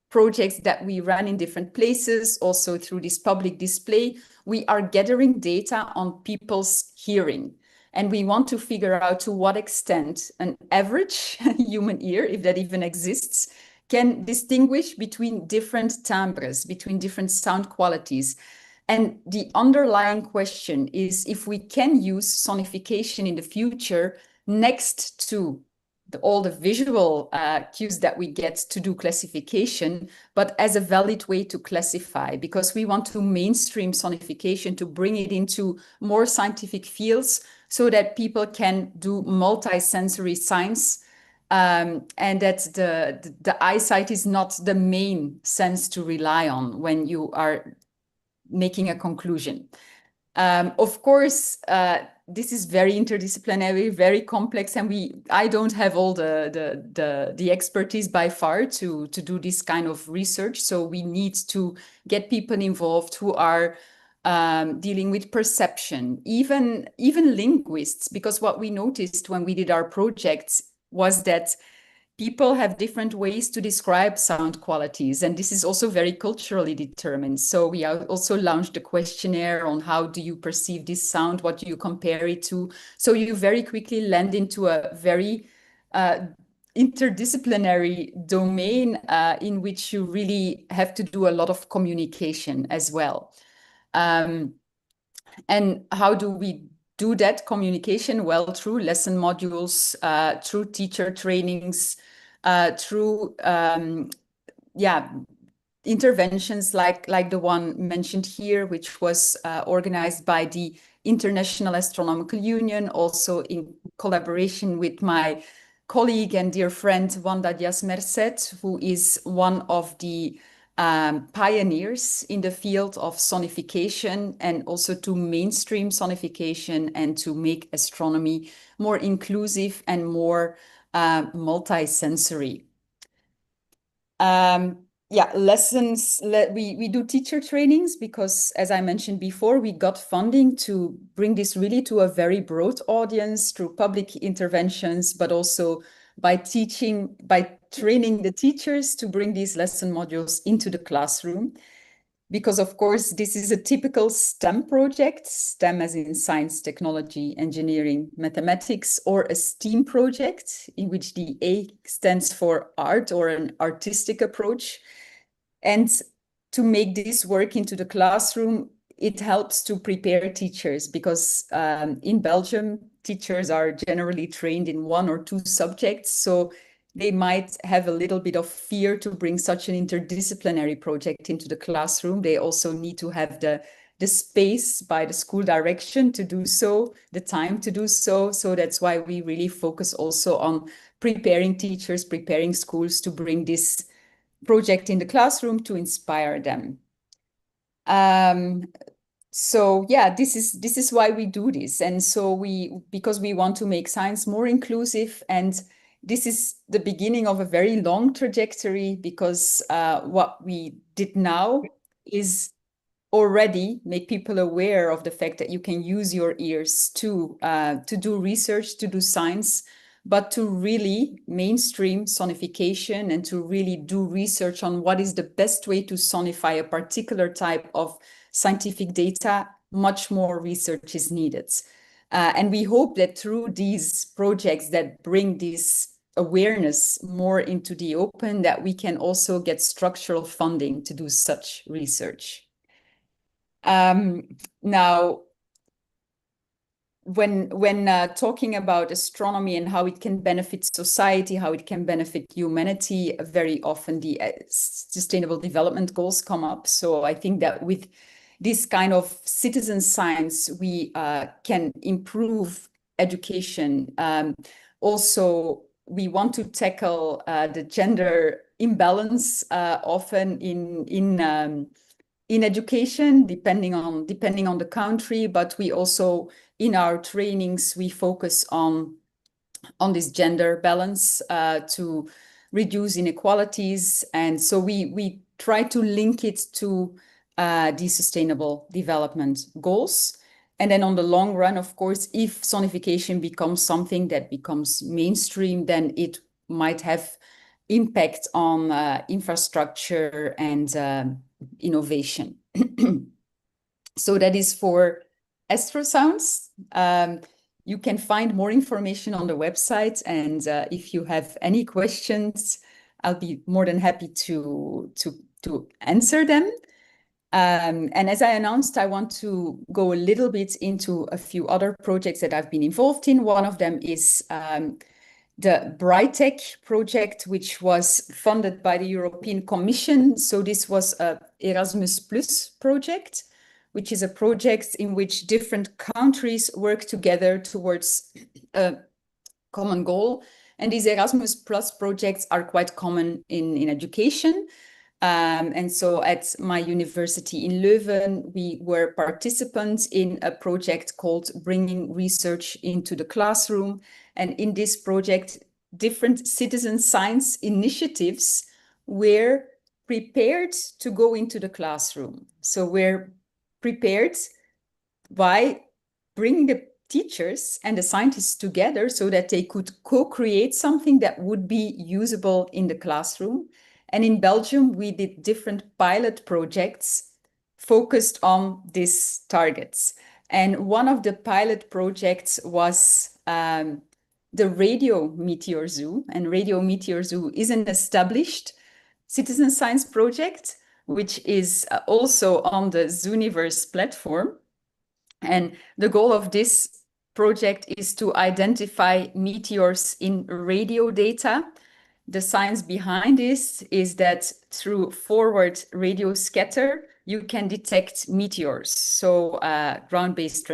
projects that we run in different places, also through this public display, we are gathering data on people's hearing. And we want to figure out to what extent an average human ear, if that even exists, can distinguish between different timbres, between different sound qualities. And the underlying question is if we can use sonification in the future next to all the visual cues that we get to do classification, but as a valid way to classify, because we want to mainstream sonification to bring it into more scientific fields so that people can do multi-sensory science, and that the eyesight is not the main sense to rely on when you are making a conclusion. Of course, this is very interdisciplinary, very complex, and I don't have all the expertise by far to do this kind of research. So we need to get people involved who are dealing with perception, even linguists, because what we noticed when we did our projects was that people have different ways to describe sound qualities, and this is also very culturally determined. So we also launched a questionnaire on how do you perceive this sound, what do you compare it to? So you very quickly land into a very interdisciplinary domain in which you really have to do a lot of communication as well. And how do we do that communication? Well, through lesson modules, through teacher trainings, through interventions like the one mentioned here, which was organized by the International Astronomical Union, also in collaboration with my colleague and dear friend Wanda Diaz Merced, who is one of the pioneers in the field of sonification, and also to mainstream sonification and to make astronomy more inclusive and more multi-sensory. Lessons. We do teacher trainings because, as I mentioned before, we got funding to bring this really to a very broad audience through public interventions, but also by training the teachers to bring these lesson modules into the classroom. Because, of course, this is a typical STEM project, STEM as in science, technology, engineering, mathematics, or a STEAM project in which the A stands for art or an artistic approach. And to make this work into the classroom, it helps to prepare teachers because in Belgium, teachers are generally trained in 1 or 2 subjects. So they might have a little bit of fear to bring such an interdisciplinary project into the classroom. They also need to have the space by the school direction to do so, the time to do so. So that's why we really focus also on preparing teachers, preparing schools to bring this project in the classroom to inspire them. So yeah, this is why we do this. And so because we want to make science more inclusive, and this is the beginning of a very long trajectory, because what we did now is already make people aware of the fact that you can use your ears to do research, to do science, but to really mainstream sonification and to really do research on what is the best way to sonify a particular type of scientific data. Much more research is needed. And we hope that through these projects that bring this awareness more into the open, that we can also get structural funding to do such research. Now, when talking about astronomy and how it can benefit society, how it can benefit humanity, very often the Sustainable Development Goals come up. So I think that with this kind of citizen science, we can improve education. Also, we want to tackle the gender imbalance often in education, depending on the country, but we also in our trainings we focus on this gender balance to reduce inequalities, and so we try to link it to the Sustainable Development Goals. And then on the long run, of course, if sonification becomes something that becomes mainstream, then it might have impact on infrastructure and innovation. So that is for astrosounds. You can find more information on the website, and if you have any questions, I'll be more than happy to answer them. And as I announced, I want to go a little bit into a few other projects that I've been involved in. One of them is the Brightech project, which was funded by the European Commission. So this was a Erasmus Plus project, which is a project in which different countries work together towards a common goal. And these Erasmus Plus projects are quite common in education. And so at my university in Leuven, we were participants in a project called Bringing Research into the Classroom. And in this project, different citizen science initiatives were prepared to go into the classroom. So we're prepared by bringing the teachers and the scientists together so that they could co-create something that would be usable in the classroom. And in Belgium, we did different pilot projects focused on these targets. And one of the pilot projects was the Radio Meteor Zoo. And Radio Meteor Zoo is an established citizen science project, which is also on the Zooniverse platform. And the goal of this project is to identify meteors in radio data. The science behind this is that through forward radio scatter, you can detect meteors. So ground-based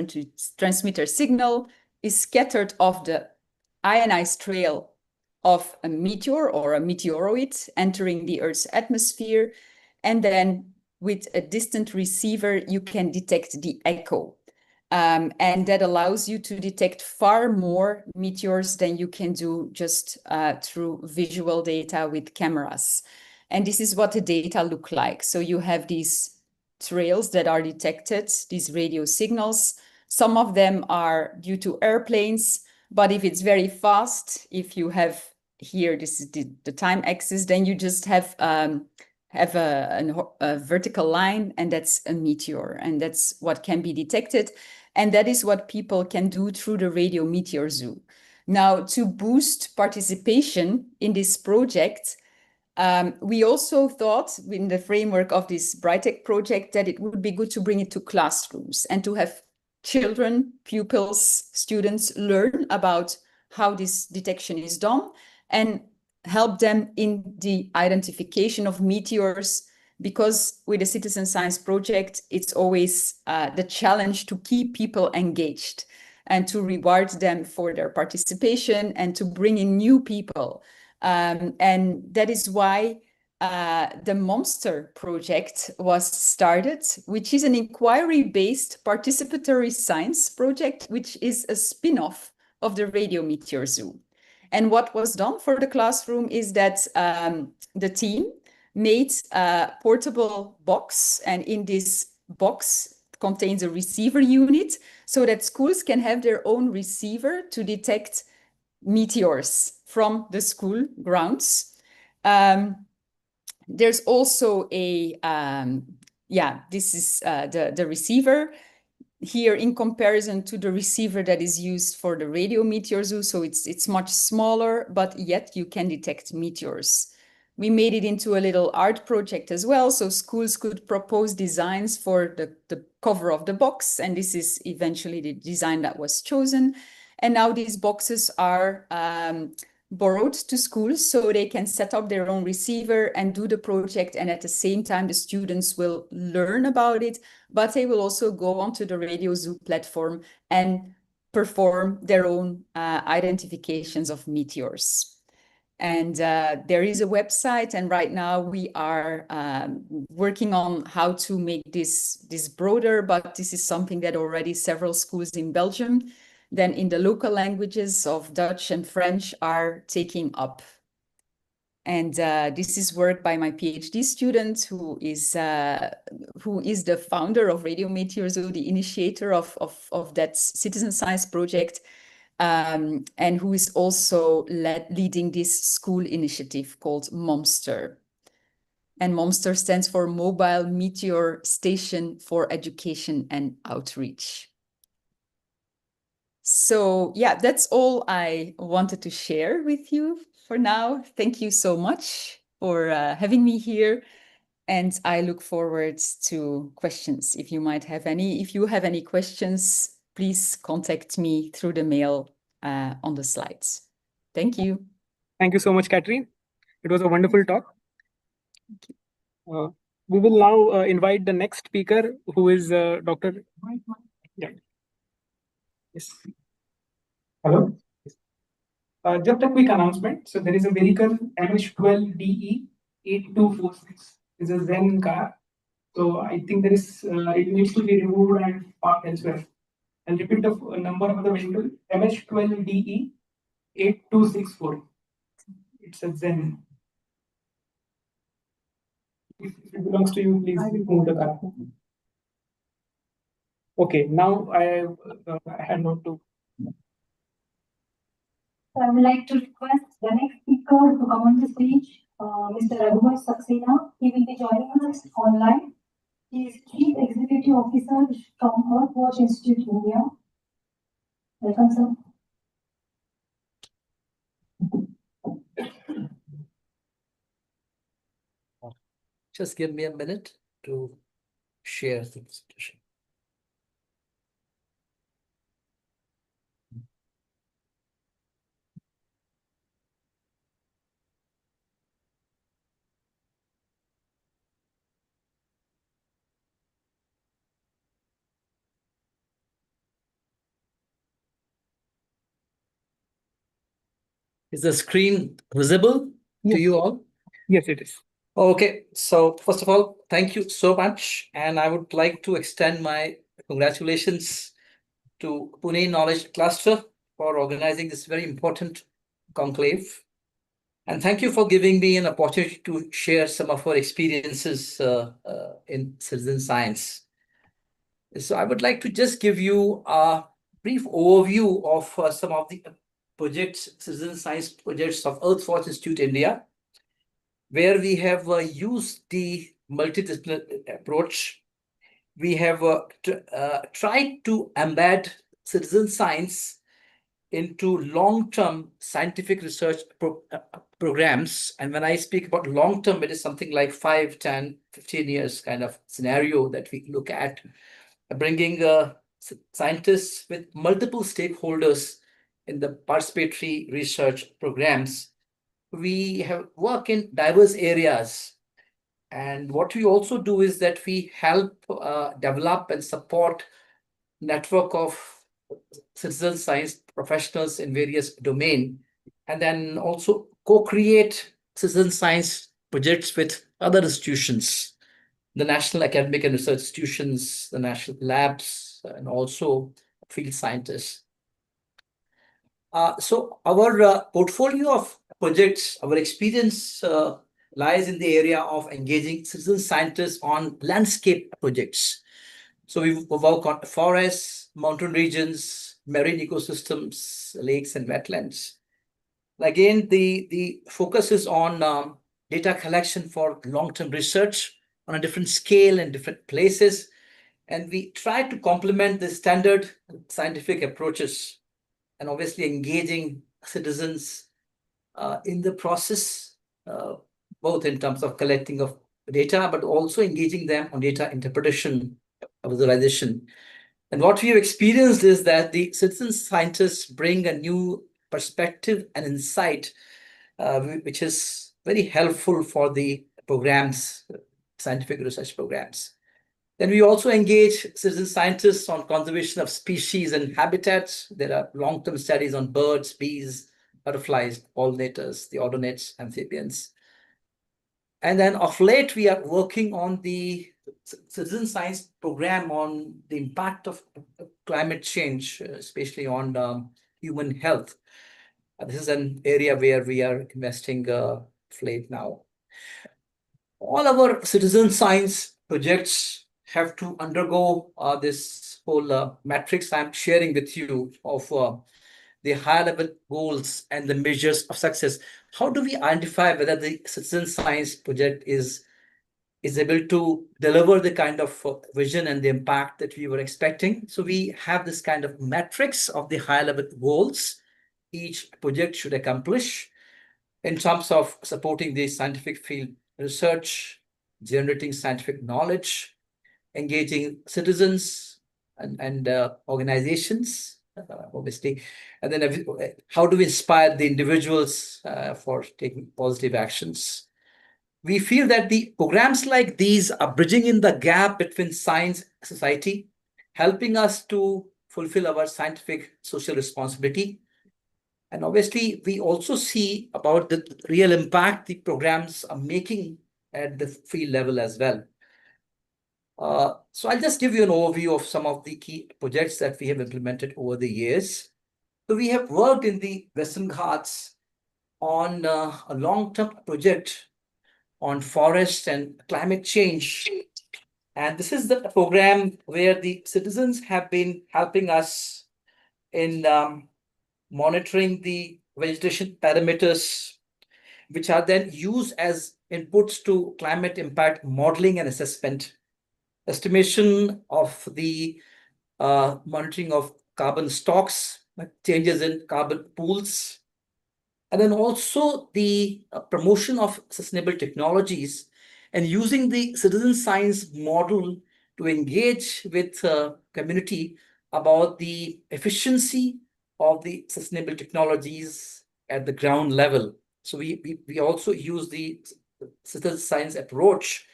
transmitter signal is scattered off the ionized trail of a meteor or a meteoroid entering the Earth's atmosphere. And then with a distant receiver, you can detect the echo. And that allows you to detect far more meteors than you can do just through visual data with cameras. And this is what the data look like. So you have these trails that are detected, these radio signals. Some of them are due to airplanes, but if it's very fast, if you have here, this is the time axis, then you just have a vertical line, and that's a meteor, and that's what can be detected. And that is what people can do through the Radio Meteor Zoo. Now, to boost participation in this project, we also thought in the framework of this Brightech project that it would be good to bring it to classrooms and to have children, pupils, students learn about how this detection is done and help them in the identification of meteors, because with a citizen science project, it's always the challenge to keep people engaged and to reward them for their participation and to bring in new people. And that is why the Monster project was started, which is an inquiry-based participatory science project, which is a spin-off of the Radio Meteor Zoo. And what was done for the classroom is that the team made a portable box, and in this box contains a receiver unit so that schools can have their own receiver to detect meteors from the school grounds. There's also a, this is the receiver here in comparison to the receiver that is used for the Radio Meteor Zoo. So it's much smaller, but yet you can detect meteors. We made it into a little art project as well. So schools could propose designs for the cover of the box. And this is eventually the design that was chosen. And now these boxes are borrowed to schools so they can set up their own receiver and do the project. And at the same time, the students will learn about it, but they will also go onto the Radio Zoo platform and perform their own identifications of meteors. And there is a website, and right now we are working on how to make this broader, but this is something that already several schools in Belgium, then in the local languages of Dutch and French, are taking up. And this is work by my PhD student, who is the founder of Radio Meteor Zoo, the initiator of that citizen science project. and who is also leading this school initiative called MOMSTER. And MOMSTER stands for Mobile Meteor Station for Education and Outreach. So yeah, that's all I wanted to share with you for now. Thank you so much for having me here. And I look forward to questions if you might have any. If you have any questions, please contact me through the mail on the slides. Thank you. Thank you so much, Catherine. It was a wonderful talk. We will now invite the next speaker, who is Dr. Yeah. Yes. Hello. Just a quick announcement. So there is a vehicle MH12DE 8246. It's a Zen car. So I think there is it needs to be removed and parked elsewhere. I'll repeat the number of the vehicle MH12DE 8264. It's a Zen. If it belongs to you, please remove the car. Okay, now I hand on to. I would like to request the next speaker to come on the stage, Mr. Raghuvar Saxena. He will be joining us online. He is Chief Executive Officer from Earthwatch Institute, India. Welcome, sir. Just give me a minute to share the presentation. Is the screen visible to you all? Yes, it is. Okay, so first of all, thank you so much. And I would like to extend my congratulations to Pune Knowledge Cluster for organizing this very important conclave. And thank you for giving me an opportunity to share some of our experiences in citizen science. So I would like to just give you a brief overview of some of the projects, citizen science projects of Earthwatch Institute India, where we have used the multidisciplinary approach. We have tried to embed citizen science into long-term scientific research programs. And when I speak about long-term, it is something like 5, 10, 15 years kind of scenario that we look at, bringing scientists with multiple stakeholders in the participatory research programs. We have work in diverse areas. And what we also do is that we help develop and support network of citizen science professionals in various domains, and then also co-create citizen science projects with other institutions, the national academic and research institutions, the national labs, and also field scientists. So our portfolio of projects, our experience lies in the area of engaging citizen scientists on landscape projects. So we work on forests, mountain regions, marine ecosystems, lakes and wetlands. Again, the focus is on data collection for long-term research on a different scale and different places. And we try to complement the standard scientific approaches and obviously engaging citizens in the process, both in terms of collecting of data, but also engaging them on data interpretation, visualization. And what we have experienced is that the citizen scientists bring a new perspective and insight, which is very helpful for the programs, scientific research programs. Then we also engage citizen scientists on conservation of species and habitats. There are long-term studies on birds, bees, butterflies, pollinators, the ordinates, amphibians. And then of late, we are working on the citizen science program on the impact of climate change, especially on human health. This is an area where we are investing late now. All our citizen science projects have to undergo this whole matrix I'm sharing with you of the higher level goals and the measures of success. How do we identify whether the citizen science project is able to deliver the kind of vision and the impact that we were expecting? So we have this kind of matrix of the high level goals each project should accomplish in terms of supporting the scientific field research, generating scientific knowledge, engaging citizens and organizations, obviously, and then how do we inspire the individuals for taking positive actions? We feel that the programs like these are bridging in the gap between science and society, helping us to fulfill our scientific social responsibility. And obviously, we also see about the real impact the programs are making at the field level as well. So I'll just give you an overview of some of the key projects that we have implemented over the years. So we have worked in the Western Ghats on a long-term project on forest and climate change. And this is the program where the citizens have been helping us in monitoring the vegetation parameters, which are then used as inputs to climate impact modeling and assessment, estimation of the monitoring of carbon stocks, changes in carbon pools, and then also the promotion of sustainable technologies and using the citizen science model to engage with community about the efficiency of the sustainable technologies at the ground level. So we also use the citizen science approach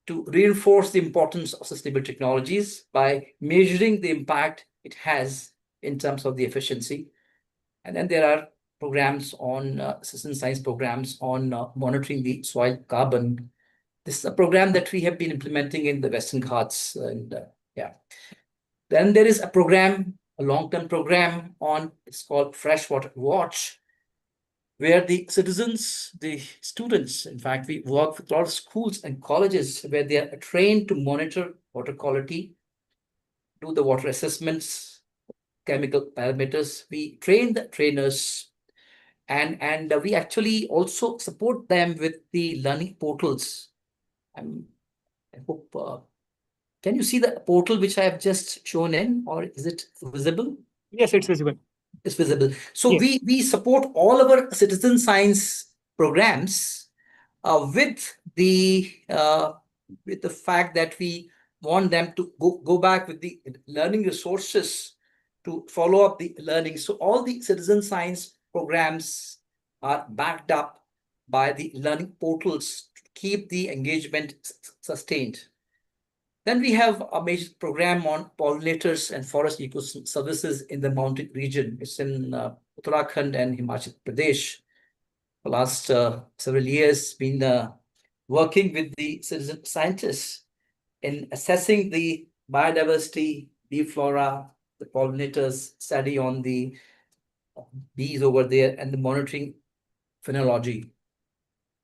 to reinforce the importance of sustainable technologies by measuring the impact it has in terms of the efficiency. And then there are programs on citizen science programs on monitoring the soil carbon. This is a program that we have been implementing in the Western Ghats. And yeah. Then there is a program, a long-term program on, it's called Freshwater Watch, where the citizens, the students, in fact, we work with a lot of schools and colleges where they are trained to monitor water quality, do the water assessments, chemical parameters. We train the trainers and we actually also support them with the learning portals. I hope, can you see the portal which I have just shown in, or is it visible? Yes, it's visible. It's visible. So Yes. we support all our citizen science programs with the fact that we want them to go back with the learning resources to follow up the learning. So all the citizen science programs are backed up by the learning portals to keep the engagement sustained. Then we have a major program on pollinators and forest ecosystem services in the mountain region. It's in Uttarakhand and Himachal Pradesh. The last several years, been working with the citizen scientists in assessing the biodiversity, the flora, the pollinators, study on the bees over there, and the monitoring phenology.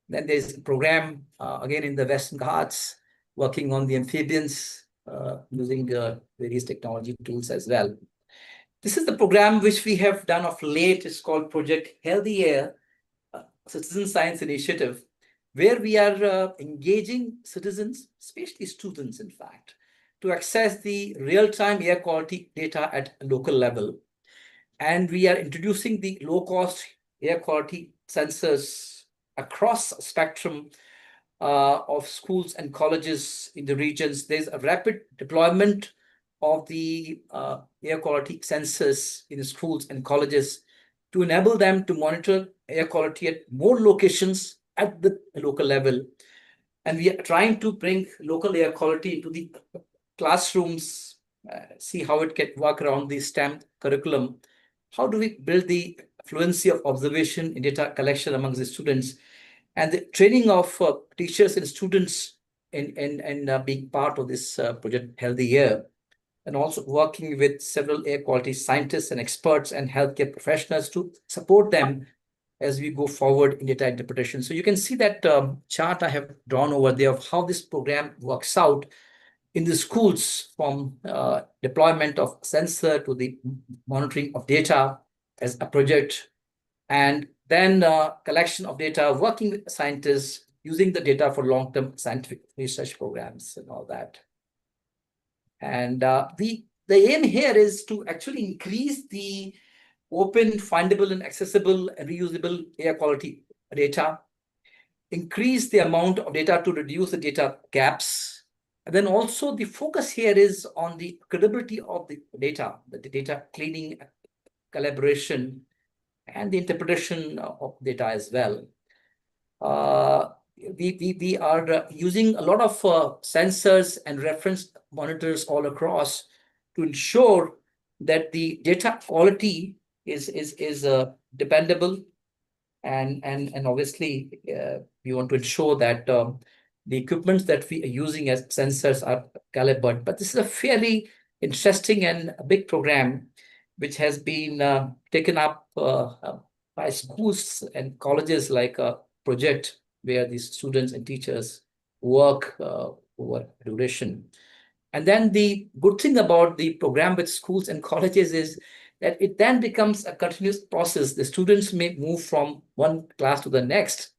Then there's a program, again, in the Western Ghats, working on the amphibians, using various technology tools as well. This is the program which we have done of late. It's called Project Healthy Air, Citizen Science Initiative, where we are engaging citizens, especially students, in fact, to access the real-time air quality data at a local level. And we are introducing the low-cost air quality sensors across a spectrum of schools and colleges in the regions. There's a rapid deployment of the air quality sensors in the schools and colleges to enable them to monitor air quality at more locations at the local level. And we are trying to bring local air quality into the classrooms, see how it can work around the STEM curriculum. How do we build the fluency of observation in data collection amongst the students, and the training of teachers and students in being part of this Project Healthy Air, and also working with several air quality scientists and experts and healthcare professionals to support them as we go forward in data interpretation. So you can see that chart I have drawn over there of how this program works out in the schools, from deployment of sensor to the monitoring of data, as a project, and then collection of data, working with scientists, using the data for long-term scientific research programs and all that. And the aim here is to actually increase the open, findable, and accessible and reusable air quality data, increase the amount of data to reduce the data gaps. And then also the focus here is on the credibility of the data cleaning, collaboration, and the interpretation of data as well. We are using a lot of sensors and reference monitors all across to ensure that the data quality is dependable, and obviously we want to ensure that the equipment that we are using as sensors are calibrated. But this is a fairly interesting and a big program which has been taken up by schools and colleges, like a project where the students and teachers work over duration. And then the good thing about the program with schools and colleges is that it then becomes a continuous process. The students may move from one class to the next,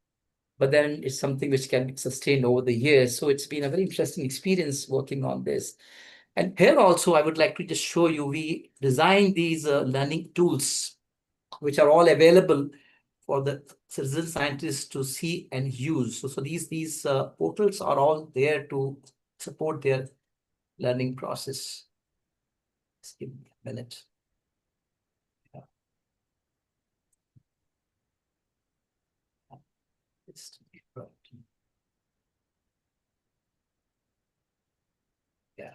but then it's something which can be sustained over the years. So it's been a very interesting experience working on this. And here also, I would like to just show you, we designed these learning tools, which are all available for the citizen scientists to see and use. So these portals are all there to support their learning process. Just give me a minute. Yeah.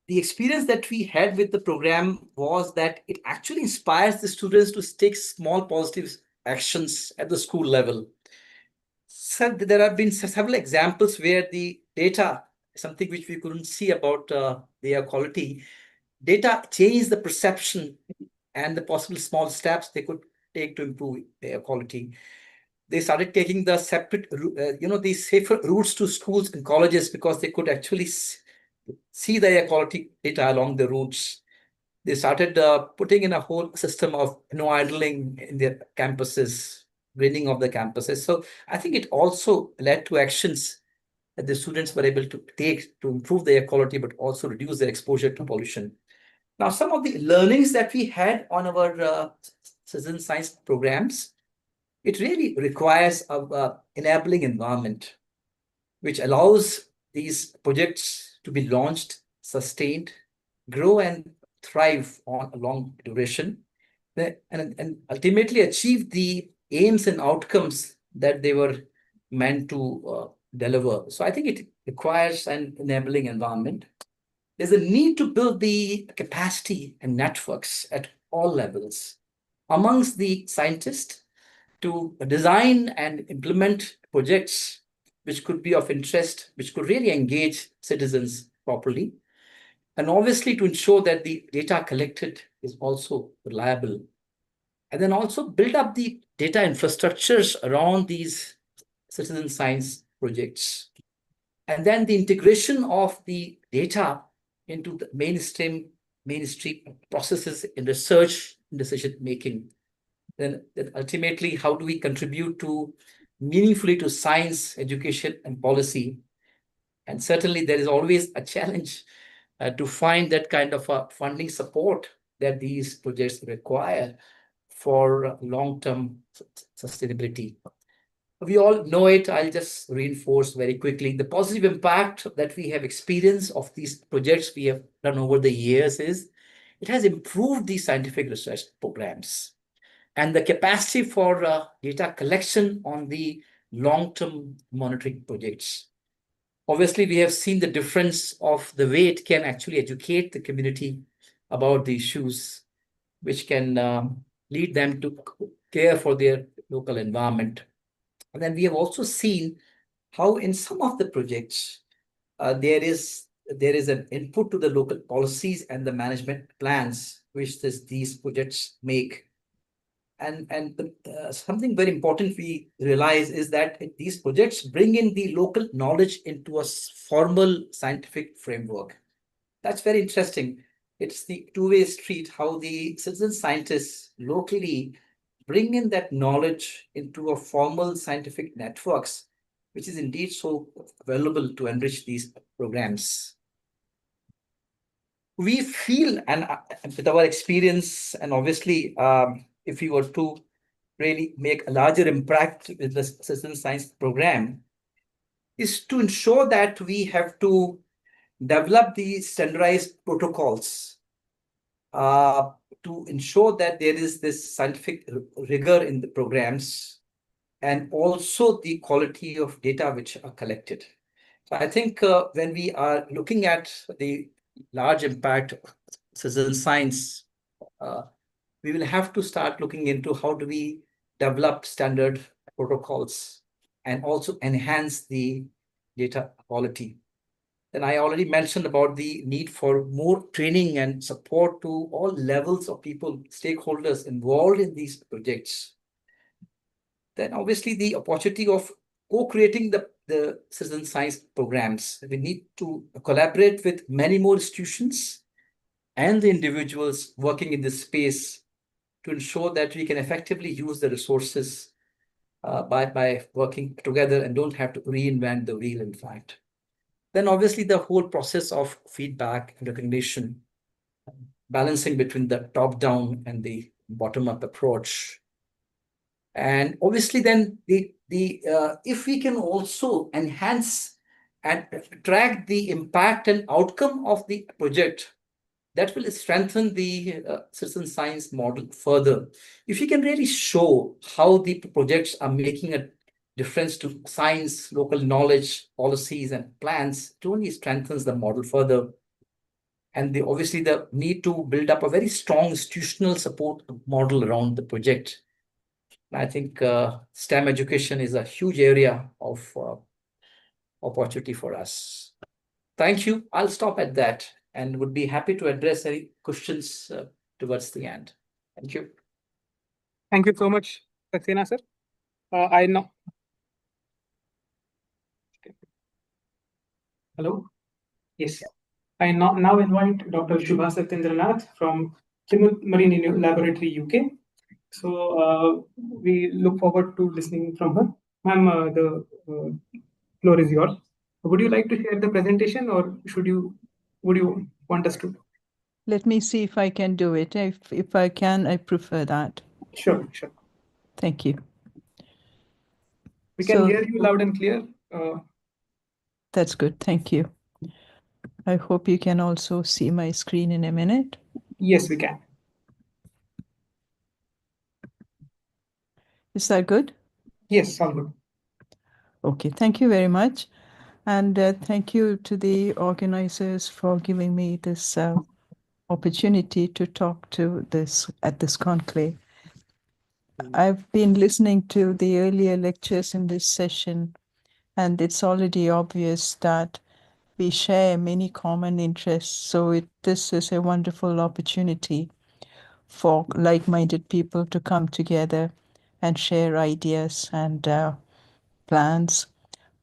The experience that we had with the program was that it actually inspires the students to take small positive actions at the school level. So there have been several examples where the data, something which we couldn't see about the air quality, data changed the perception and the possible small steps they could take to improve air quality. They started taking the separate, the safer routes to schools and colleges because they could actually see the air quality data along the routes. They started putting in a whole system of idling in their campuses, greening of the campuses. So I think it also led to actions that the students were able to take to improve the air quality, but also reduce their exposure to pollution. Now, some of the learnings that we had on our citizen science programs, it really requires an enabling environment, which allows these projects to be launched, sustained, grow and thrive on a long duration, and ultimately achieve the aims and outcomes that they were meant to deliver. So I think it requires an enabling environment. There's a need to build the capacity and networks at all levels amongst the scientists to design and implement projects which could be of interest, which could really engage citizens properly. And obviously to ensure that the data collected is also reliable. And then also build up the data infrastructures around these citizen science projects. And then the integration of the data into the mainstream processes in research and decision making. Then ultimately, how do we contribute to meaningfully to science, education, and policy? And certainly there is always a challenge to find that kind of funding support that these projects require for long-term sustainability. We all know it. I'll just reinforce very quickly. The positive impact that we have experienced of these projects we have done over the years is it has improved the scientific research programs and the capacity for data collection on the long-term monitoring projects. Obviously, we have seen the difference of the way it can actually educate the community about the issues, which can lead them to care for their local environment. And then we have also seen how in some of the projects, there is an input to the local policies and the management plans which these projects make. And something very important we realize is that these projects bring in the local knowledge into a formal scientific framework. That's very interesting. it's the two-way street, how the citizen scientists locally bring in that knowledge into a formal scientific networks, which is indeed so valuable to enrich these programs. We feel, and with our experience, and obviously, if we were to really make a larger impact with the citizen science program, is to ensure that we have to develop these standardized protocols to ensure that there is this scientific rigor in the programs and also the quality of data which are collected. So I think when we are looking at the large impact of citizen science, we will have to start looking into how do we develop standard protocols and also enhance the data quality. Then I already mentioned about the need for more training and support to all levels of people, stakeholders involved in these projects. Then obviously the opportunity of co-creating the citizen science programs. We need to collaborate with many more institutions and the individuals working in this space to ensure that we can effectively use the resources by working together and don't have to reinvent the wheel, in fact. Then obviously the whole process of feedback and recognition, balancing between the top-down and the bottom-up approach. And obviously then if we can also enhance and track the impact and outcome of the project, that will strengthen the citizen science model further. If you can really show how the projects are making a difference to science, local knowledge, policies, and plans, it only strengthens the model further. And obviously the need to build up a very strong institutional support model around the project. I think STEM education is a huge area of opportunity for us. Thank you. I'll stop at that and would be happy to address any questions towards the end. Thank you. Thank you so much, Saxena sir. I know. Hello? Yes. I now invite Dr. Shubha Satyendranath from Plymouth Marine Laboratory, UK. So we look forward to listening from her. Ma'am, the floor is yours. Would you like to share the presentation, or would you want us to? Let me see if I can do it. If I can, I prefer that. Sure, sure. Thank you. We can hear you loud and clear. That's good. Thank you. I hope you can also see my screen in a minute. Yes, we can. Is that good? Yes, all good. Okay, thank you very much. And thank you to the organizers for giving me this opportunity to talk to at this conclave. I've been listening to the earlier lectures in this session, and it's already obvious that we share many common interests. So this is a wonderful opportunity for like-minded people to come together and share ideas and plans.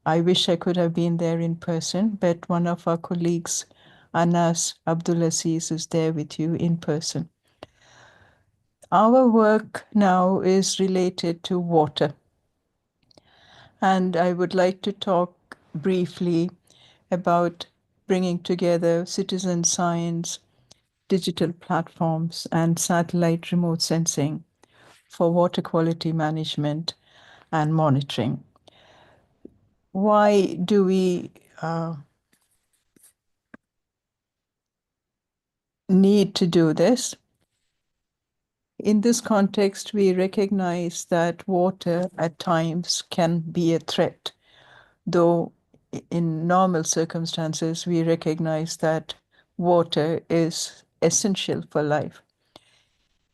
I wish I could have been there in person, but one of our colleagues, Anas Abdulaziz, is there with you in person. Our work now is related to water. And I would like to talk briefly about bringing together citizen science, digital platforms, and satellite remote sensing for water quality management and monitoring. Why do we need to do this? In this context, we recognize that water at times can be a threat, though in normal circumstances, we recognize that water is essential for life.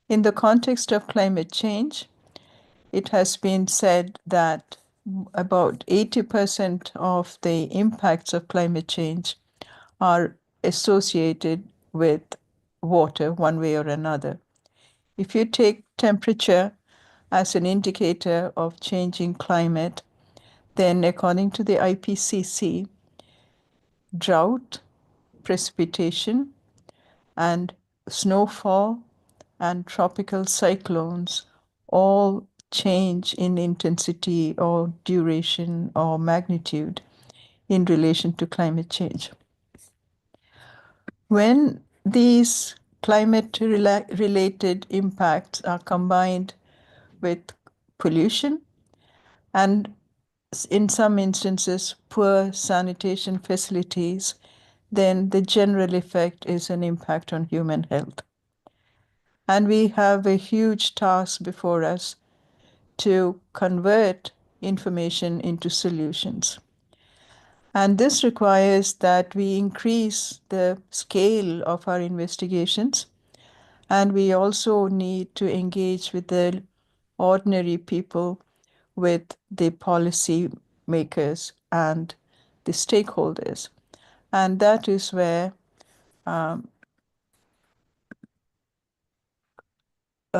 In the context of climate change, it has been said that about 80% of the impacts of climate change are associated with water one way or another. If you take temperature as an indicator of changing climate, then according to the IPCC, drought, precipitation, and snowfall and tropical cyclones all change in intensity or duration or magnitude in relation to climate change. When these climate-related impacts are combined with pollution and in some instances poor sanitation facilities, then the general effect is an impact on human health. And we have a huge task before us to convert information into solutions. And this requires that we increase the scale of our investigations, and we also need to engage with the ordinary people, with the policy makers and the stakeholders. And that is where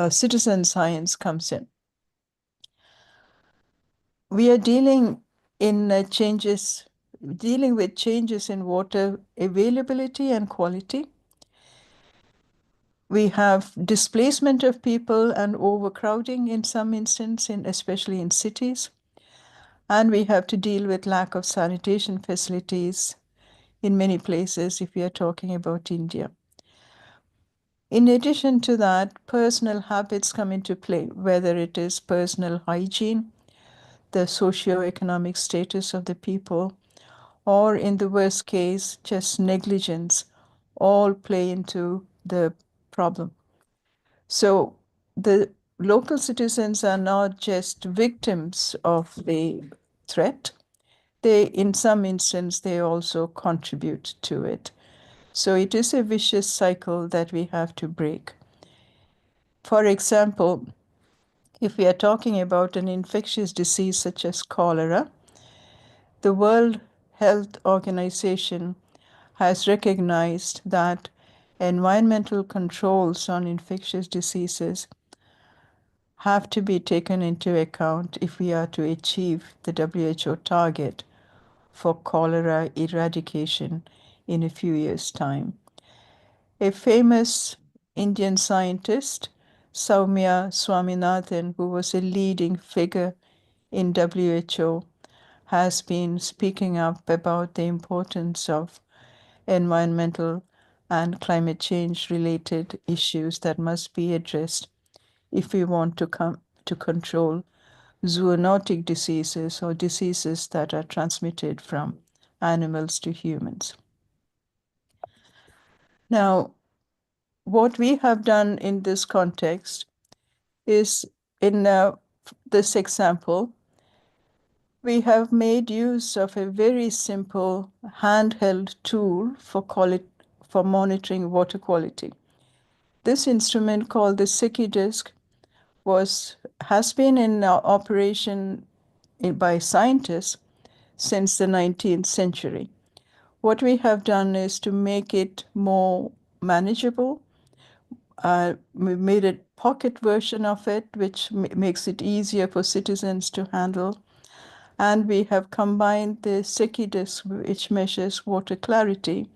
citizen science comes in. We are dealing with changes in water availability and quality. We have displacement of people and overcrowding in some instances, especially in cities. And we have to deal with lack of sanitation facilities in many places if we are talking about India. In addition to that, personal habits come into play, whether it is personal hygiene, the socio-economic status of the people, or in the worst case, just negligence, all play into the problem. So the local citizens are not just victims of the threat. In some instances, they also contribute to it. So it is a vicious cycle that we have to break. For example, if we are talking about an infectious disease such as cholera, the World Health Organization has recognized that environmental controls on infectious diseases have to be taken into account if we are to achieve the WHO target for cholera eradication in a few years' time. A famous Indian scientist, Soumya Swaminathan, who was a leading figure in WHO, has been speaking up about the importance of environmental and climate change related issues that must be addressed if we want to control zoonotic diseases or diseases that are transmitted from animals to humans. Now, what we have done in this context is, in this example, we have made use of a very simple handheld tool for monitoring water quality. This instrument, called the Seki disc, has been in operation by scientists since the 19th century. What we have done is to make it more manageable. We made a pocket version of it, which makes it easier for citizens to handle. And we have combined the Seki disc, which measures water clarity,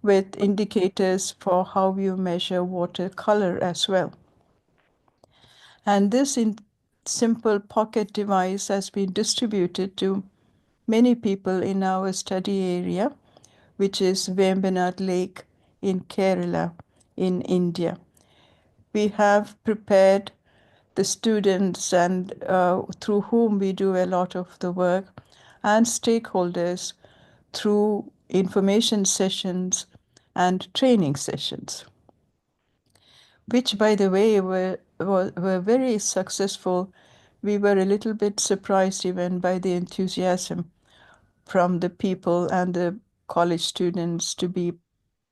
with indicators for how you measure water color as well. And this simple pocket device has been distributed to many people in our study area, which is Vembanad Lake in Kerala in India. We have prepared the students and through whom we do a lot of the work, and stakeholders through information sessions and training sessions, which, by the way, were very successful. We were a little bit surprised even by the enthusiasm from the people and the college students to be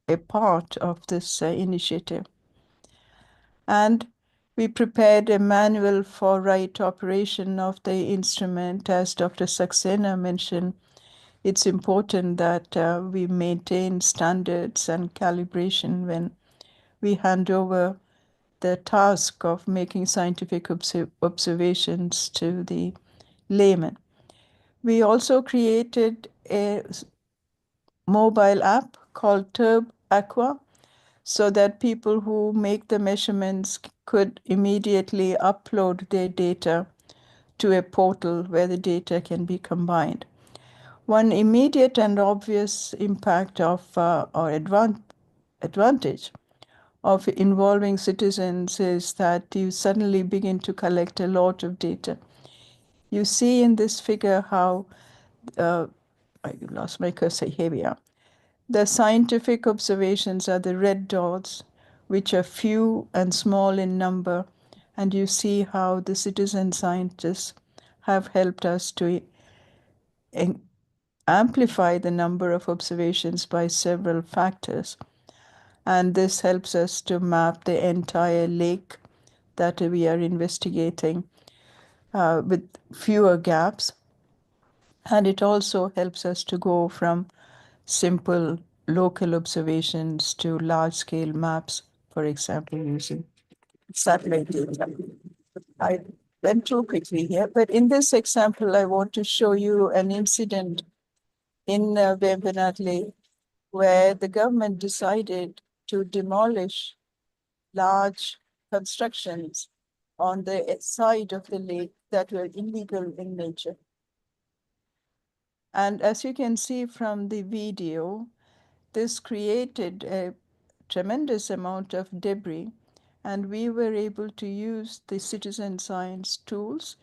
a part of this initiative. And we prepared a manual for right operation of the instrument. As Dr. Saxena mentioned, it's important that we maintain standards and calibration when we hand over the task of making scientific observations to the layman. We also created a mobile app called Turb Aqua, so that people who make the measurements could immediately upload their data to a portal where the data can be combined. One immediate and obvious impact of or advantage of involving citizens is that you suddenly begin to collect a lot of data. You see in this figure how, I lost my cursor, here we are. The scientific observations are the red dots, which are few and small in number, and you see how the citizen scientists have helped us to amplify the number of observations by several factors. And this helps us to map the entire lake that we are investigating with fewer gaps. And it also helps us to go from simple local observations to large-scale maps, for example, using satellite data. I went too quickly here, but in this example, I want to show you an incident in Vembanad Lake where the government decided to demolish large constructions on the side of the lake that were illegal in nature. And as you can see from the video, this created a tremendous amount of debris, and we were able to use the citizen science tools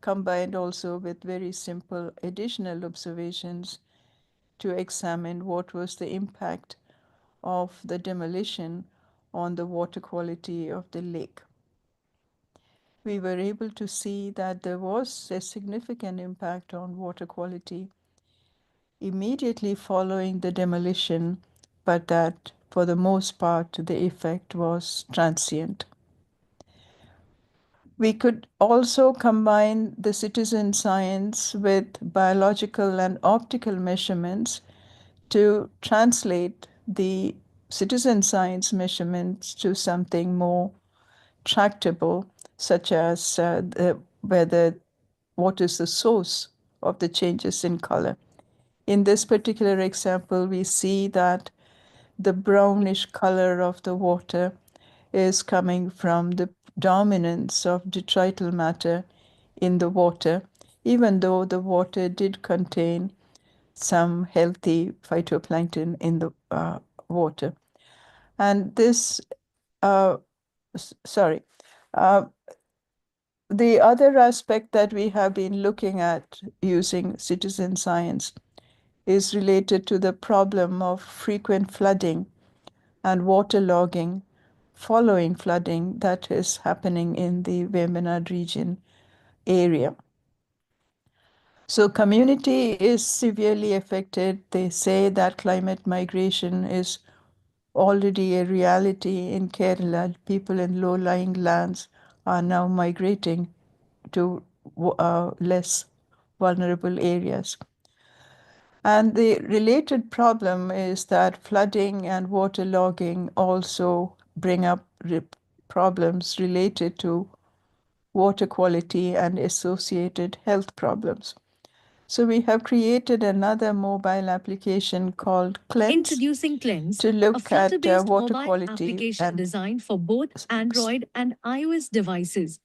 combined also with very simple additional observations to examine what was the impact of the demolition on the water quality of the lake. We were able to see that there was a significant impact on water quality immediately following the demolition, but that for the most part the effect was transient. We could also combine the citizen science with biological and optical measurements to translate the citizen science measurements to something more tractable, such as what is the source of the changes in color. In this particular example, we see that the brownish color of the water is coming from the dominance of detrital matter in the water, even though the water did contain some healthy phytoplankton in the water. And this, sorry, the other aspect that we have been looking at using citizen science is related to the problem of frequent flooding and waterlogging following flooding that is happening in the Vembanad region area. So community is severely affected. They say that climate migration is already a reality in Kerala. People in low-lying lands are now migrating to less vulnerable areas. And the related problem is that flooding and waterlogging also bring up problems related to water quality and associated health problems. So we have created another mobile application called Cleanse. Introducing Cleanse, to look a Flutter-based at water mobile quality application and designed for both Android and iOS devices.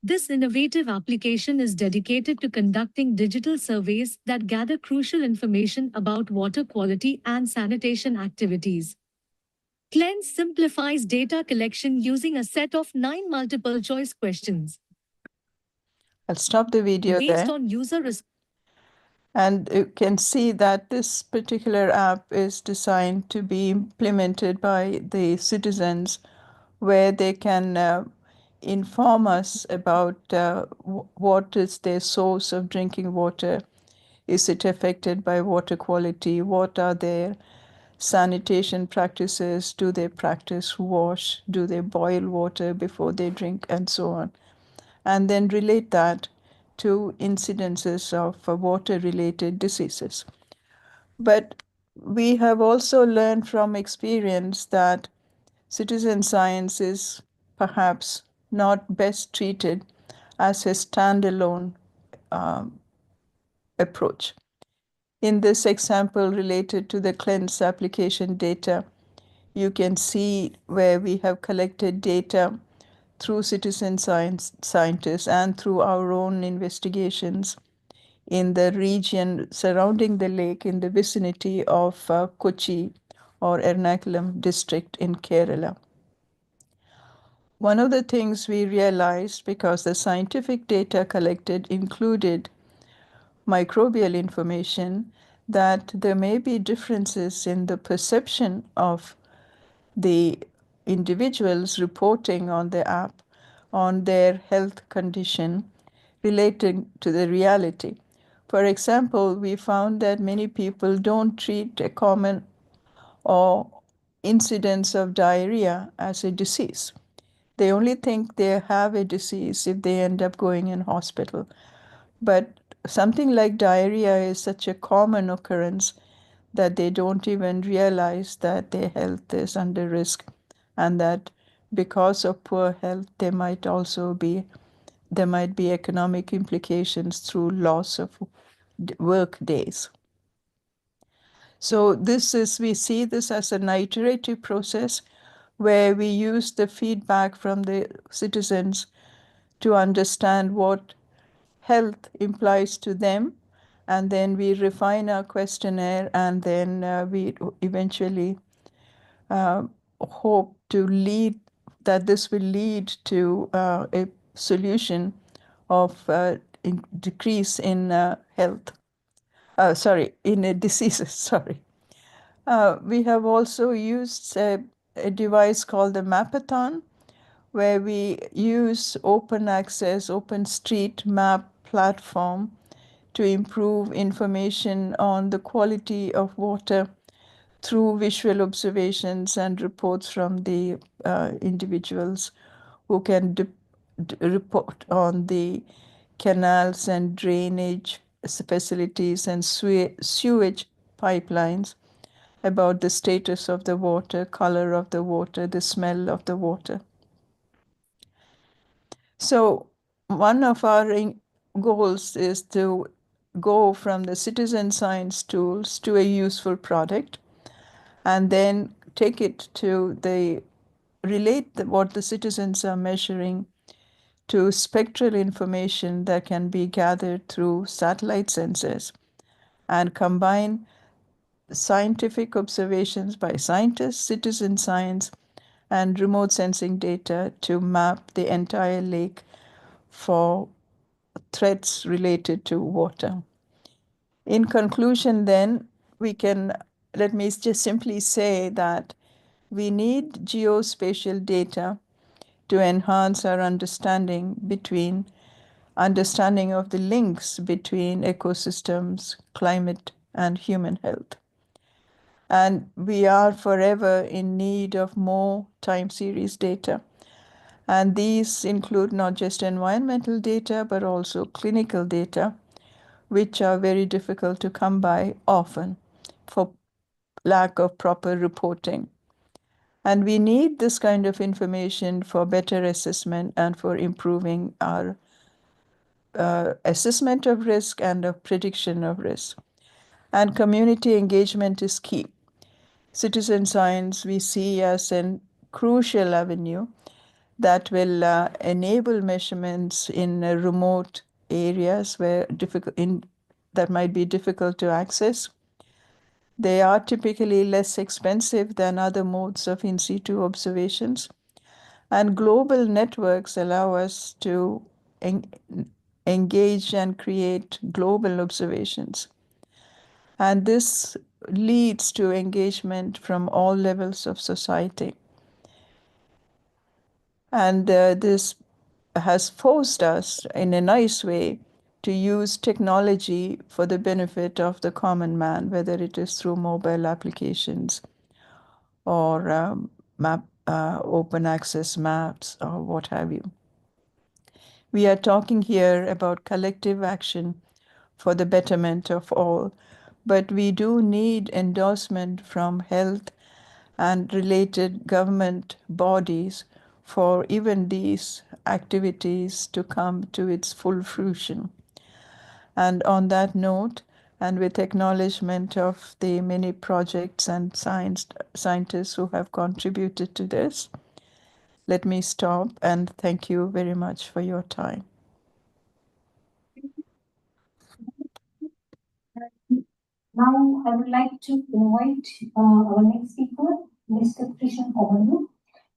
This innovative application is dedicated to conducting digital surveys that gather crucial information about water quality and sanitation activities. Cleanse simplifies data collection using a set of 9 multiple-choice questions. I'll stop the video Based there. on user And you can see that this particular app is designed to be implemented by the citizens where they can inform us about what is their source of drinking water. Is it affected by water quality? What are their sanitation practices? Do they practice wash? Do they boil water before they drink? And so on. And then relate that to incidences of water-related diseases. But we have also learned from experience that citizen science is perhaps not best treated as a standalone approach. In this example related to the Cleanse application data, you can see where we have collected data through citizen scientists and through our own investigations in the region surrounding the lake in the vicinity of Kochi or Ernakulam district in Kerala. One of the things we realized, because the scientific data collected included microbial information, that there may be differences in the perception of the individuals reporting on the app on their health condition relating to the reality. For example, we found that many people don't treat a common or incidence of diarrhea as a disease. They only think they have a disease if they end up going in hospital. But something like diarrhea is such a common occurrence that they don't even realize that their health is under risk, and that because of poor health, there might be economic implications through loss of work days. So we see this as an iterative process where we use the feedback from the citizens to understand what health implies to them, and then we refine our questionnaire, and then we eventually hope that this will lead to a solution of decrease in diseases. Sorry. We have also used a device called the Mapathon, where we use open access, open street map platform to improve information on the quality of water through visual observations and reports from the individuals who can report on the canals and drainage facilities and sewage pipelines, about the status of the water, color of the water, the smell of the water. So one of our goals is to go from the citizen science tools to a useful product, and then take it to relate what the citizens are measuring to spectral information that can be gathered through satellite sensors, and combine scientific observations by scientists, citizen science, and remote sensing data to map the entire lake for threats related to water. In conclusion, then, let me just simply say that we need geospatial data to enhance our understanding of the links between ecosystems, climate, and human health. And we are forever in need of more time series data. And these include not just environmental data, but also clinical data, which are very difficult to come by often for lack of proper reporting. And we need this kind of information for better assessment and for improving our assessment of risk and of prediction of risk. And community engagement is key. Citizen science we see as a crucial avenue that will enable measurements in remote areas that might be difficult to access. They are typically less expensive than other modes of in situ observations. And global networks allow us to engage and create global observations. And this leads to engagement from all levels of society. And this has forced us, in a nice way, to use technology for the benefit of the common man, whether it is through mobile applications or open access maps or what have you. We are talking here about collective action for the betterment of all, but we do need endorsement from health and related government bodies for even these activities to come to its full fruition. And on that note, and with acknowledgement of the many projects and scientists who have contributed to this, let me stop and thank you very much for your time. Now, I would like to invite our next speaker, Mr. Krishan Pavalu.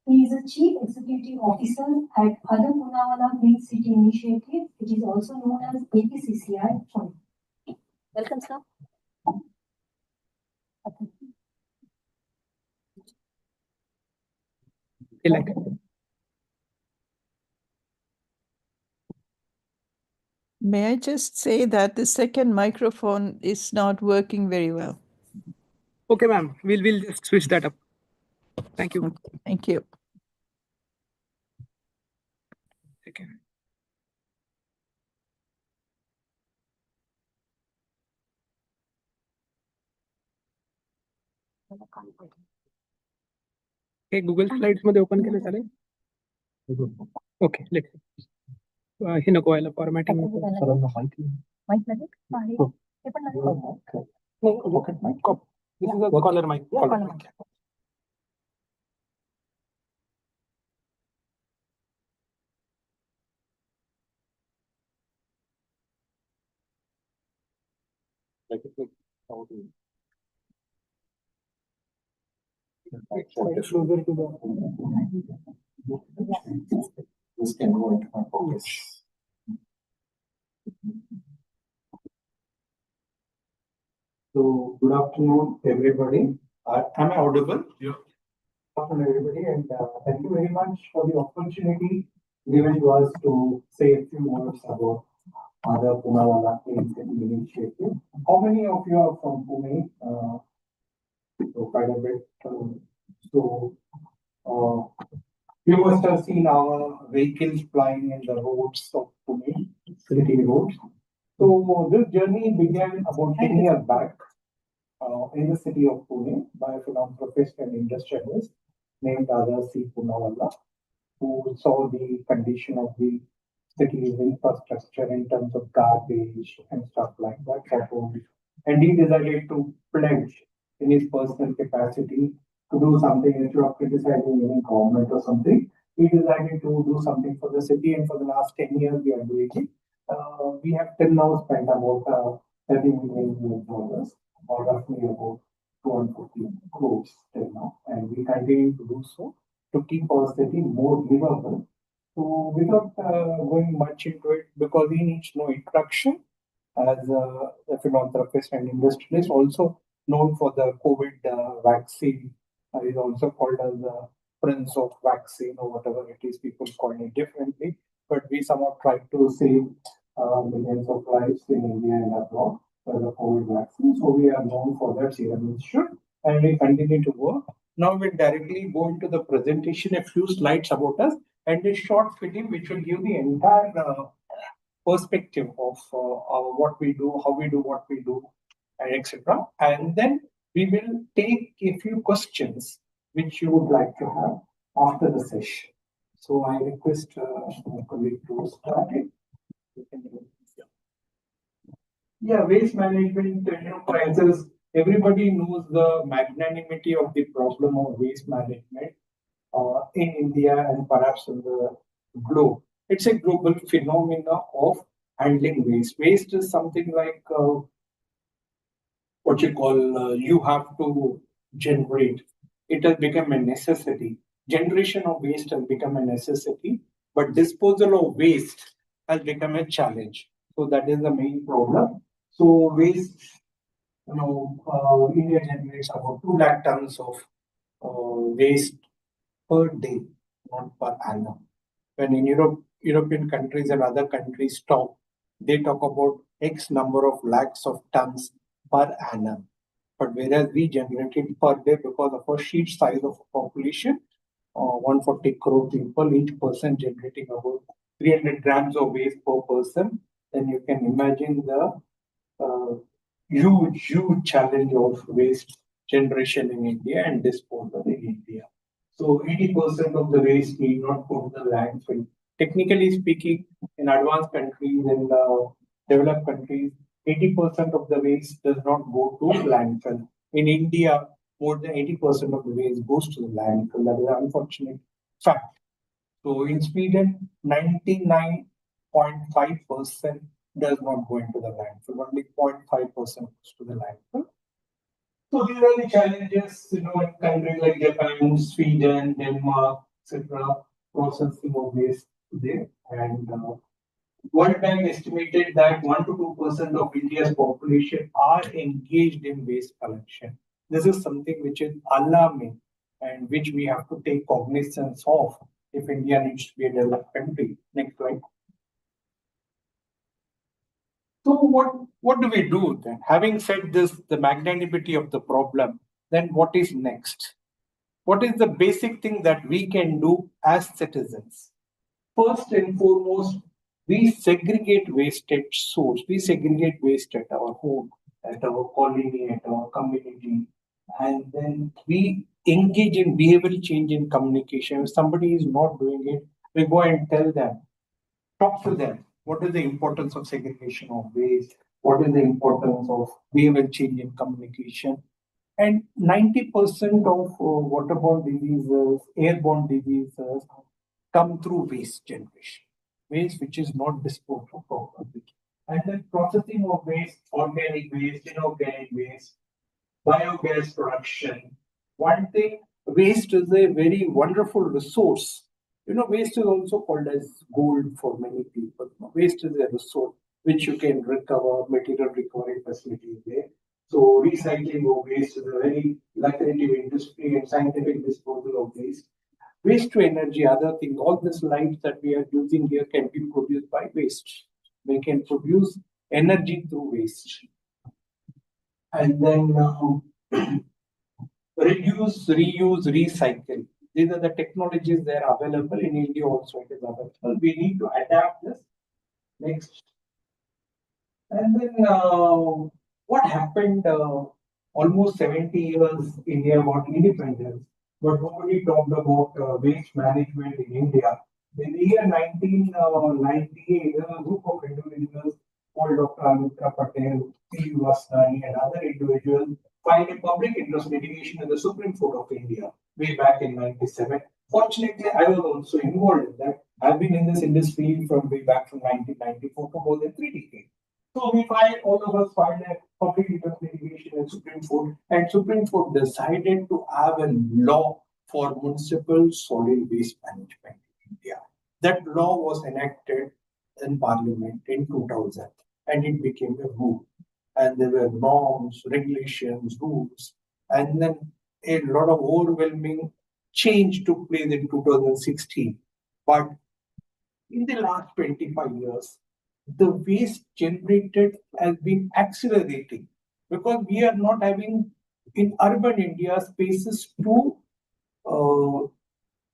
He is a Chief Executive Officer at Other Punawala Green City Initiative, which is also known as APCCI. Welcome, sir. May I just say that the second microphone is not working very well. Okay, ma'am. We'll just switch that up. Thank you. Thank you. Okay. हे Google slides मध्ये open केलं चालेल? Okay, let's हे नको व्हायला formatting नको. Mike लागेल? हे पण लागेल? This is a caller mic. Caller mic. Closer to the. This can go into my focus. So, good afternoon, everybody. Am I audible? Yeah. Good afternoon, everybody, and thank you very much for the opportunity given to us to say a few words about Other Punawala Green City Initiative. How many of you are from Pune? So quite a bit. You must have seen our vehicles flying in the roads of Pune, city roads. So this journey began about 10 years back in the city of Pune by a philanthropist and industrialist named Dada C. Punawala, who saw the condition of the city's infrastructure in terms of garbage and stuff like that. And he decided to pledge in his personal capacity to do something instead of criticizing any government or something. He decided to do something for the city, and for the last 10 years we are doing it. We have till now spent about $30 million, or roughly about 250 crores till now, and we continue to do so to keep our city more livable. So without going much into it, because he needs no introduction as a philanthropist and industrialist, also known for the COVID vaccine. Is also called as the Prince of Vaccine or whatever it is, people call it differently. But we somehow tried to save millions of lives in India and abroad for the COVID vaccine. So we are known for that Serum Institute, and we continue to work. Now we'll directly go into the presentation, a few slides about us, and a short film which will give the entire perspective of what we do, how we do what we do, and etc. And then we will take a few questions which you would like to have after the session. So I request my colleague to start it. Yeah, waste management crisis. Everybody knows the magnanimity of the problem of waste management in India and perhaps in the globe. It's a global phenomena of handling waste. Waste is something like what you call you have to generate. It has become a necessity. Generation of waste has become a necessity, but disposal of waste has become a challenge. So that is the main problem. So waste, India generates about 2 lakh tons of waste per day, not per annum. When in European countries and other countries talk, they talk about X number of lakhs of tons per annum. But whereas we generated per day, because of our sheer size of population, 140 crore people, each person generating about 300 grams of waste per person, then you can imagine the huge challenge of waste generation in India and disposal in India. So 80% of the waste need not go to the landfill. Technically speaking, in advanced countries and developed countries, 80% of the waste does not go to landfill. In India, more than 80% of the waste goes to the landfill. That is an unfortunate fact. So in Sweden, 99.5% does not go into the landfill. Only 0.5% goes to the landfill. So these are the challenges, in countries like Japan, Sweden, Denmark, etc. Processing of waste today. And World Bank estimated that 1 to 2% of India's population are engaged in waste collection. This is something which is alarming and which we have to take cognizance of if India needs to be a developed country. Next slide. So what do we do then? Having said this, the magnanimity of the problem, then what is next? What is the basic thing that we can do as citizens? First and foremost, we segregate waste at source. We segregate waste at our home, at our colony, at our community. And then we engage in behavioral change in communication. If somebody is not doing it, we go and tell them, talk to them. What is the importance of segregation of waste? What is the importance of behavioral change in communication? And 90% of waterborne diseases, airborne diseases come through waste generation. Waste which is not disposed of properly. And then processing of waste, organic waste, inorganic waste, biogas production. One thing, waste is a very wonderful resource. Waste is also called as gold for many people. Waste is a resource which you can recover, material recovery facilities there. So recycling of waste is a very lucrative industry and scientific disposal of waste. Waste to energy, other things, all these lights that we are using here can be produced by waste. We can produce energy through waste. And then reduce, reuse, recycle. These are the technologies that are available. In India also it is available. We need to adapt this. Next. And then what happened almost 70 years India got independence, but nobody talked about waste management in India. In the year 1998, there was a group of individuals called Dr. Amitra Patel, C. Vasnani, and other individuals filed a public interest litigation in the Supreme Court of India way back in 97. Fortunately, I was also involved in that. I've been in this industry from way back from 1994 for more than 3 decades. So all of us filed a public interest litigation in Supreme Court, and Supreme Court decided to have a law for municipal solid waste management in India. That law was enacted in Parliament in 2000, and it became a rule. And there were norms, regulations, rules, and then a lot of overwhelming change took place in 2016. But in the last 25 years, the waste generated has been accelerating because we are not having in urban India spaces to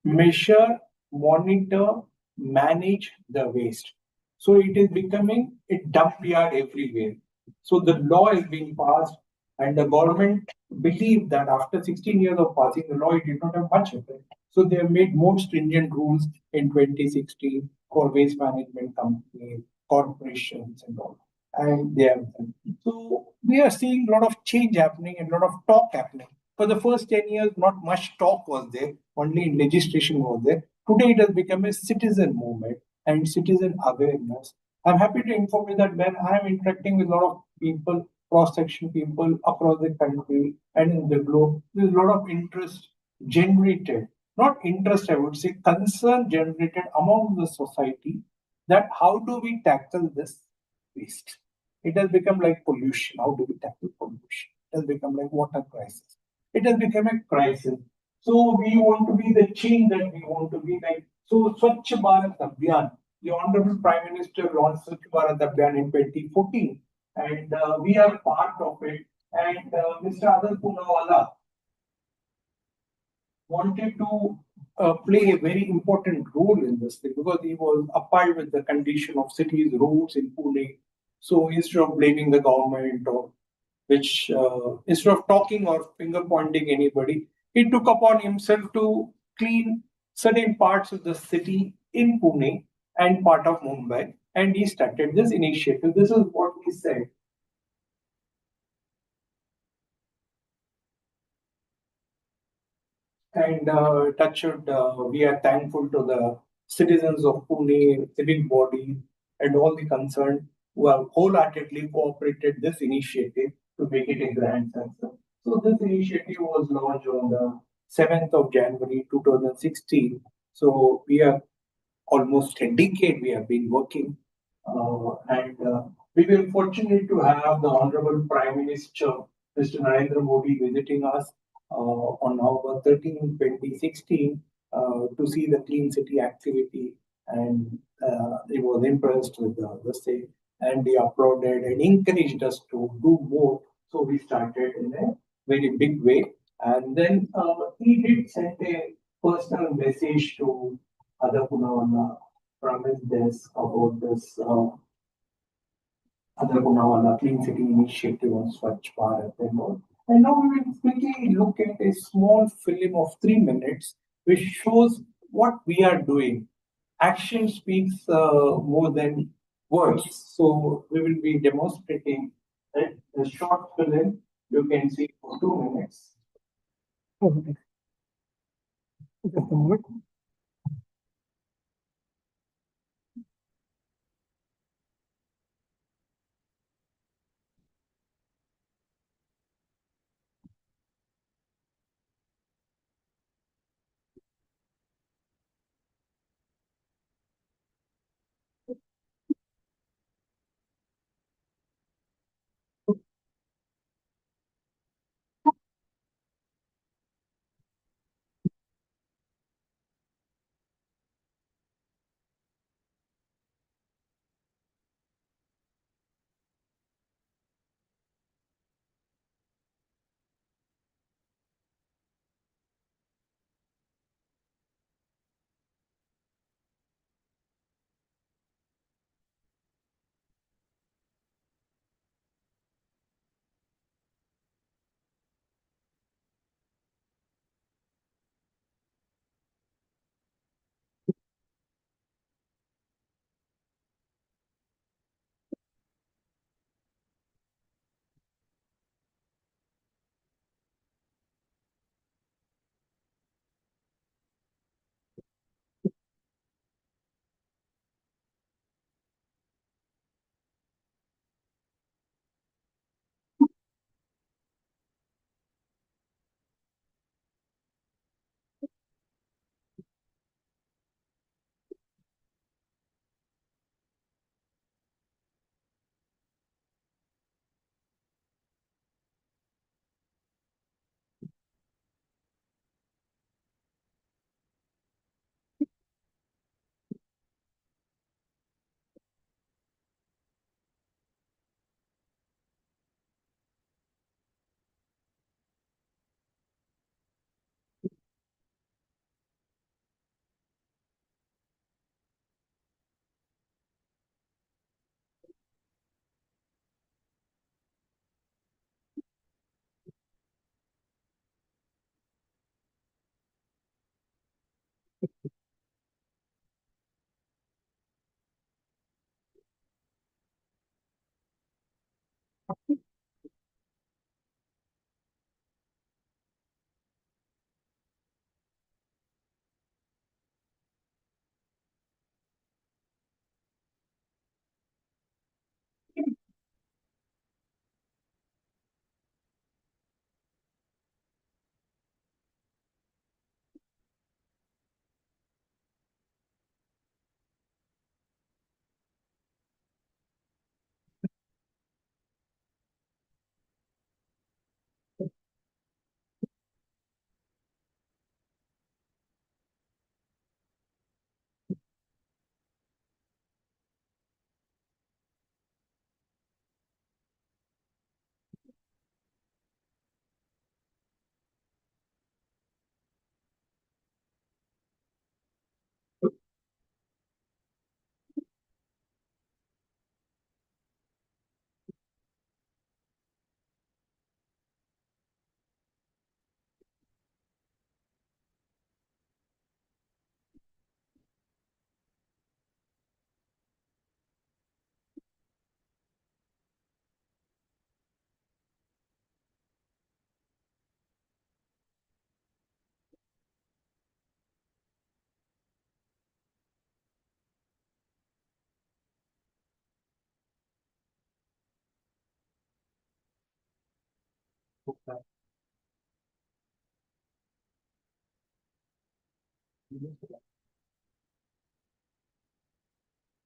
measure, monitor, manage the waste. So it is becoming a dump yard everywhere. So the law is being passed, and the government believed that after 16 years of passing the law, it did not have much effect. So they have made more stringent rules in 2016 for waste management companies, corporations, and all. And they have done. So we are seeing a lot of change happening and a lot of talk happening. For the first 10 years, not much talk was there, only legislation was there. Today, it has become a citizen movement and citizen awareness. I'm happy to inform you that when I'm interacting with a lot of people, cross-section people across the country and in the globe, there's a lot of interest generated. Not interest, I would say, concern generated among the society that how do we tackle this waste? It has become like pollution. How do we tackle pollution? It has become like water crisis. It has become a crisis. So we want to be the change that we want to be like. So Swachh Bharat Abhiyan, the Honorable Prime Minister launched Swachh Bharat Abhiyan in 2014, and we are part of it. And Mr. Adar Poonawala wanted to play a very important role in this thing because he was appalled with the condition of cities, roads in Pune. So instead of blaming the government or instead of talking or finger pointing anybody, he took upon himself to clean certain parts of the city in Pune and part of Mumbai, and he started this initiative. This is what he said. and we are thankful to the citizens of Pune, civic body, and all the concerned who have wholeheartedly cooperated this initiative to make it a grand success. So this initiative was launched on the 7th of January 2016. So we are almost a decade we have been working, and we were fortunate to have the Honorable Prime Minister, Mr. Narendra Modi, visiting us on November 13, 2016, to see the clean city activity, and he was impressed with the same, and he applauded and encouraged us to do more. So we started in a very big way, and then he did send a personal message to other Punawalla from his desk about this other Punawalla Clean City Initiative on Swachh Bharat and all. And now we will quickly look at a small film of 3 minutes which shows what we are doing. Action speaks more than words. So we will be demonstrating a short film you can see for 2 minutes. Okay. Just a moment.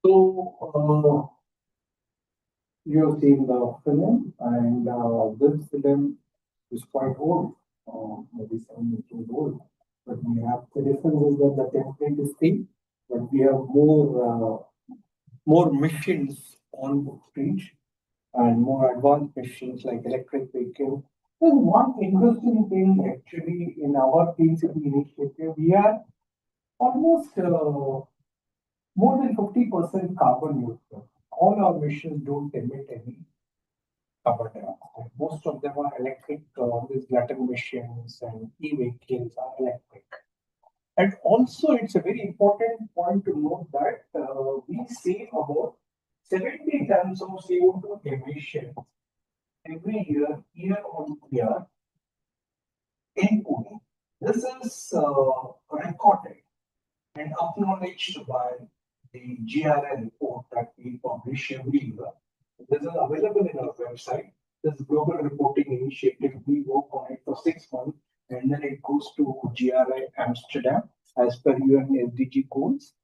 So, you have seen the film, and this film is quite old, maybe 7 years old. But we have the difference is that the template is same, but we have more missions on the street and more advanced machines like electric vehicle. There's one interesting thing actually in our Clean City initiative. We are almost more than 50% carbon neutral. All our missions don't emit any carbon dioxide. Most of them are electric, these Latin machines and e-vehicles are electric. And also, it's a very important point to note that we save about 70 tons of CO2 emissions every year on year in Pune. This is recorded and acknowledged by the GRI report that we publish every year. This is available in our website. This global reporting initiative, we work on it for 6 months and then it goes to GRI Amsterdam as per UN SDG goals.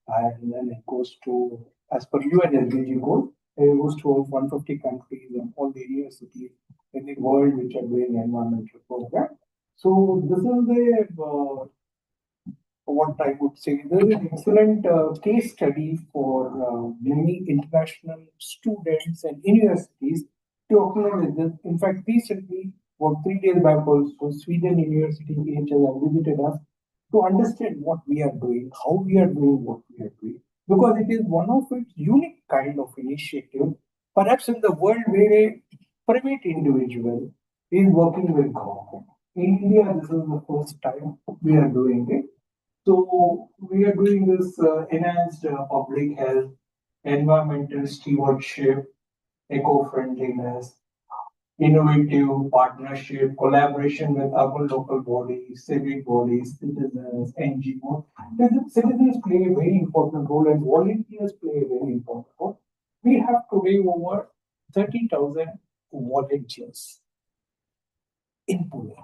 And then it goes to, as per UN SDG goal, it goes to all 150 countries and all the universities in the world which are doing environmental program. So this is the what I would say. There is an excellent case study for many international students and universities to acknowledge this. In fact, recently, about 3 days back also, Sweden University PHL have visited us to understand what we are doing, how we are doing what we are doing, because it is one of its unique kind of initiative, perhaps in the world where a private individual is working with government. In India, this is the first time we are doing it. So we are doing this enhanced public health, environmental stewardship, eco-friendliness, innovative partnership, collaboration with urban local bodies, civic bodies, citizens, NGOs. Citizens play a very important role and volunteers play a very important role. We have today over 30,000 volunteers in Pune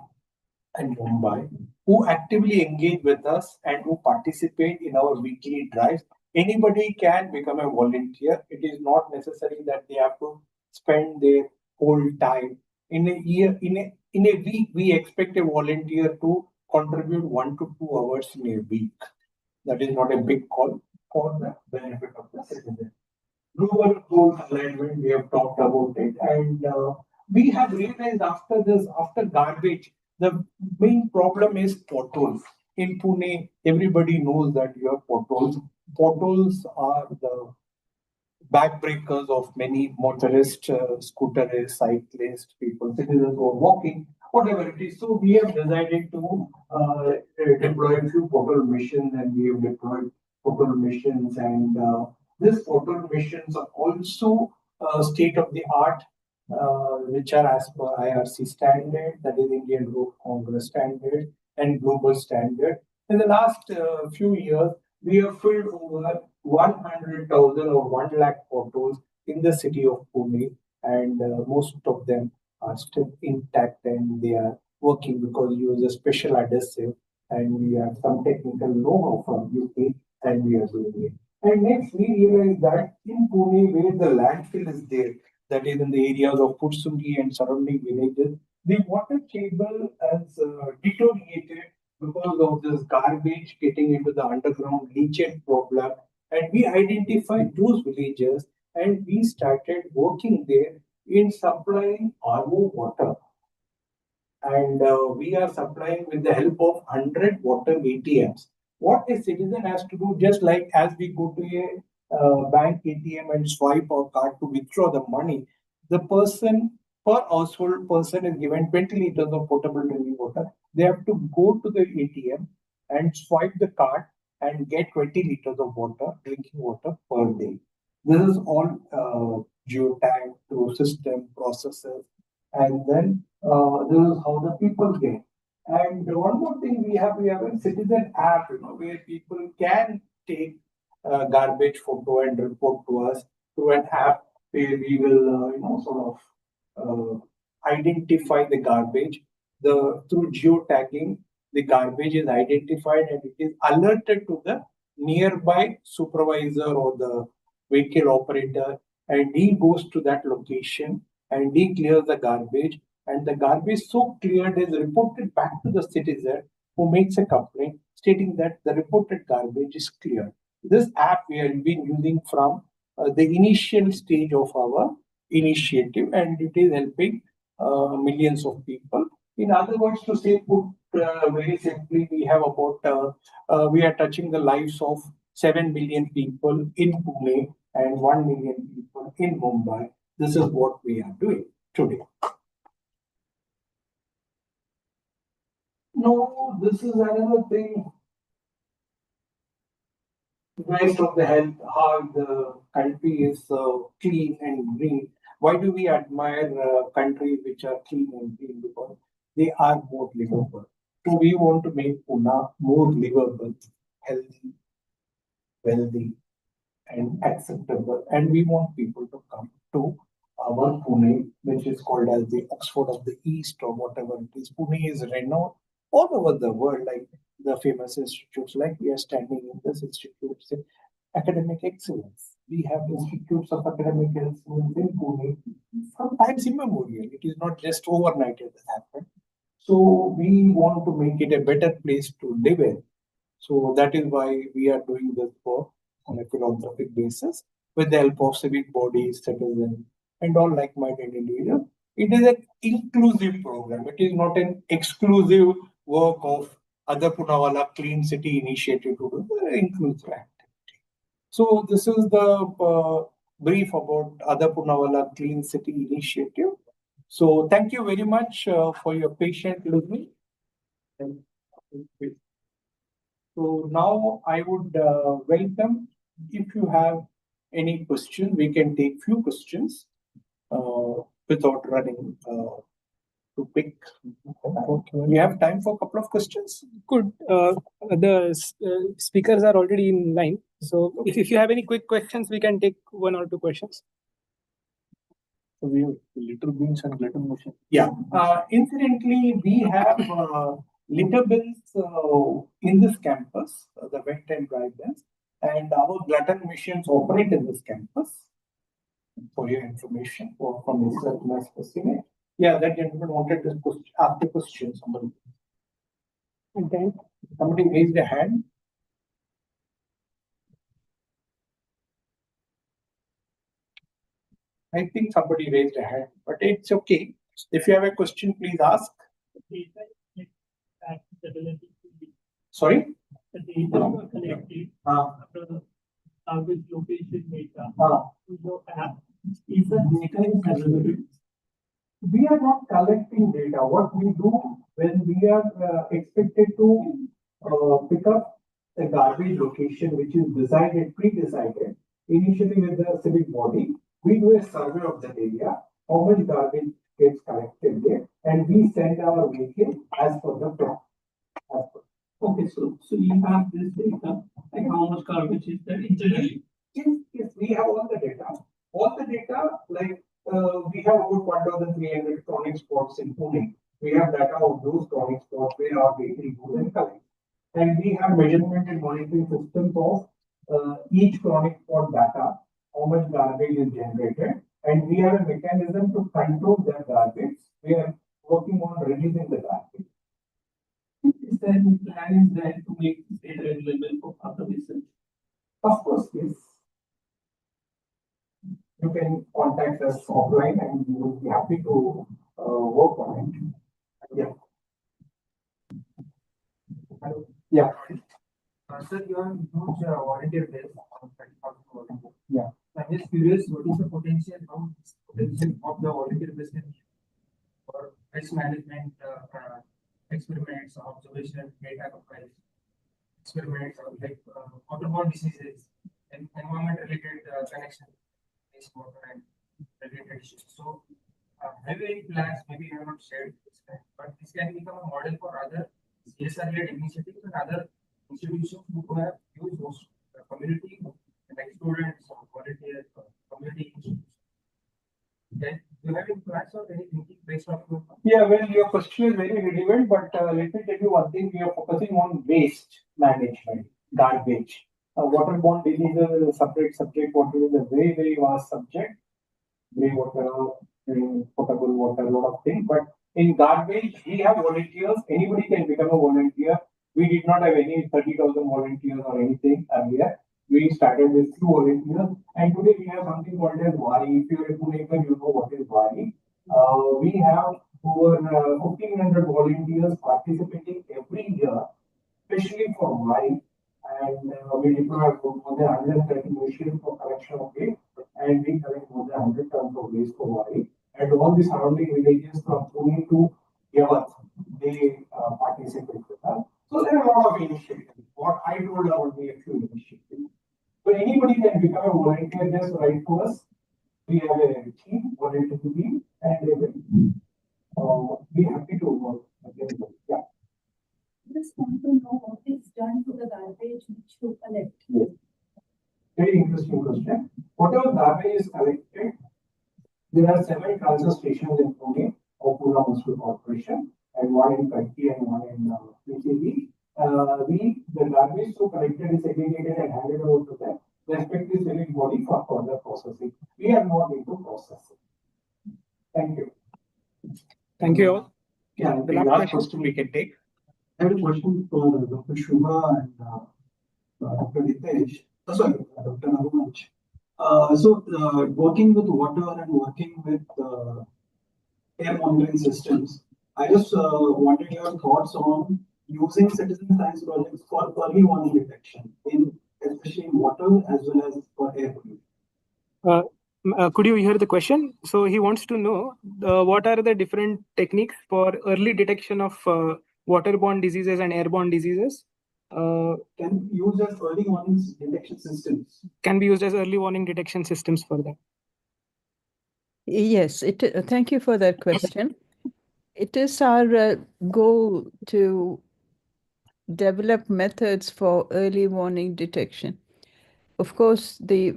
and Mumbai who actively engage with us and who participate in our weekly drives. Anybody can become a volunteer. It is not necessary that they have to spend their whole time. In a year, in a week, we expect a volunteer to contribute 1 to 2 hours in a week. That is not a big call for the benefit of the citizen. Global goal alignment, we have talked about it. And we have realized after this, after garbage, the main problem is potholes. In Pune, everybody knows that you have potholes. Potholes are the backbreakers of many motorists, scooterists, cyclists, people, citizens who are walking, whatever it is. So we have decided to deploy a few portal missions, and we have deployed portal missions. And these portal missions are also state of the art, which are as per IRC standard, that is Indian Road Congress standard and global standard. In the last few years, we have filled over 100,000 or 1 lakh portals in the city of Pune, and most of them are still intact and they are working because we use a special adhesive and we have some technical know-how from UK and we are doing it. And next, we realize that in Pune, where the landfill is there, that is in the areas of Pursungi and surrounding villages, the water table has deteriorated because of this garbage getting into the underground leachate problem. And we identified those villages and we started working there in supplying RO water. And we are supplying with the help of 100 water ATMs. What a citizen has to do, just like as we go to a bank ATM and swipe our card to withdraw the money, the person per household person is given 20 liters of potable drinking water. They have to go to the ATM and swipe the card and get 20 liters of water, drinking water per day. This is all geotagged through system processes, and then this is how the people get. And one more thing we have a citizen app, where people can take garbage photo and report to us through an app where we will, sort of identify the garbage. Through geotagging, the garbage is identified and it is alerted to the nearby supervisor or the vehicle operator, and he goes to that location and he clears the garbage, and the garbage so cleared is reported back to the citizen who makes a complaint stating that the reported garbage is cleared. This app we have been using from the initial stage of our initiative, and it is helping millions of people. In other words, to say put very simply, we have about we are touching the lives of 7 million people in Pune and 1 million people in Mumbai. This is what we are doing today. No, this is another thing. Waste of the health, how the country is clean and green. Why do we admire countries which are clean and green? Because they are more livable. So we want to make Pune more livable, healthy, wealthy, and acceptable. And we want people to come to our Pune, which is called as the Oxford of the East or whatever it is. Pune is renowned all over the world, like the famous institutes, like we are standing in this institute, academic excellence. We have institutes of academic excellence in Pune from times immemorial. It is not just overnight it has happened. So we want to make it a better place to live in. So that is why we are doing this work on a philanthropic basis with the help of civic bodies, citizens, and all like-minded individuals. It is an inclusive program. It is not an exclusive work of other Punawala Clean City Initiative to do the inclusive activity. So this is the brief about Other Punawala Clean City Initiative. So thank you very much for your patient listening. So now I would welcome, if you have any question, we can take few questions without running to pick. We have time for a couple of questions. Good. The speakers are already in line. So if you have any quick questions, we can take 1 or 2 questions. So we have litter bins and litter machine. Yeah. Incidentally, we have litter bins in this campus, the wet and dry bins, and our glutton machines operate in this campus. For your information, or from Mr. Specimen. Yeah, that gentleman wanted to ask a question. Somebody raised a hand. I think somebody raised a hand, but it's okay. If you have a question, please ask. Sorry? The data you are collecting after garbage location data, your app, is the data is relevant? We are not collecting data. What we do when we are expected to pick up a garbage location which is decided, pre-decided, initially with the civic body, we do a survey of that area, how much garbage gets collected there, and we send our vehicle as per the plan. Okay, so you have this data, like how much garbage is there internally? Yes, we have all the data. All the data, like we have about 1,300 chronic spots in Pune. We have data of those chronic spots where our vehicle goes and collects. And we have measurement and monitoring systems of each chronic spot data, how much garbage is generated, and we have a mechanism to control that garbage. We are working on reducing the garbage. Is there any plan is there to make this data available for other research? Of course, yes. You can contact us offline and we will be happy to work on it. Yeah. Yeah. Sir, you have huge volunteer base. Yeah. I'm just curious, what is the potential of the volunteer base for risk management, experiments, observation, data comparison, experiments like waterborne diseases, and environment-related connection, wastewater and related issues. So, have you any plans? Maybe you have not shared this, but this can become a model for other CSR-related initiatives and other institutions who have used those community like students or volunteers or community institutions. Then, do you have any plans or any thinking based based on your Yeah, well, your question is very relevant, but let me tell you one thing. We are focusing on waste management, garbage. Waterborne diseases is a separate subject. Water is a very, very vast subject. Grey water, potable water, a lot of things. But in garbage, we have volunteers. Anybody can become a volunteer. We did not have any 30,000 volunteers or anything earlier. We started with few volunteers, and today we have something called as WARI. If you're a Punekar, you know what is WARI. We have over 1,500 volunteers participating every year, especially for WARI. And we deploy more than 130 machines for collection of waste, and we collect more than 100 tons of waste for WARI. And all the surrounding villages from Pune to Yavath, they participate with us. So there are a lot of initiatives. What I told are only a few initiatives. So anybody can become a volunteer, just write to us. We have a team, volunteer team, and they will be happy to work again. Yeah. Just want to know what is done to the garbage which you collect. Yes. Very interesting question. Whatever garbage is collected, there are 7 transfer stations in Pune of Pune Municipal Corporation, and one in Kalki and one in PCB. The garbage so collected is segregated and handed over to the respective civic body for further processing. We are not into processing. Thank you. Thank you all. Yeah, the last question we can take. I have a question for Dr. Shubha and Dr. Nitesh. Sorry, Dr. Nagumanch. Working with water and working with air monitoring systems, I just wanted your thoughts on using citizen science projects for early warning detection, especially in water as well as for air pollution. Could you hear the question? So he wants to know what are the different techniques for early detection of waterborne diseases and airborne diseases? Can be used as early warning detection systems. Can be used as early warning detection systems for that. Yes, thank you for that question. It is our goal to develop methods for early warning detection. Of course, the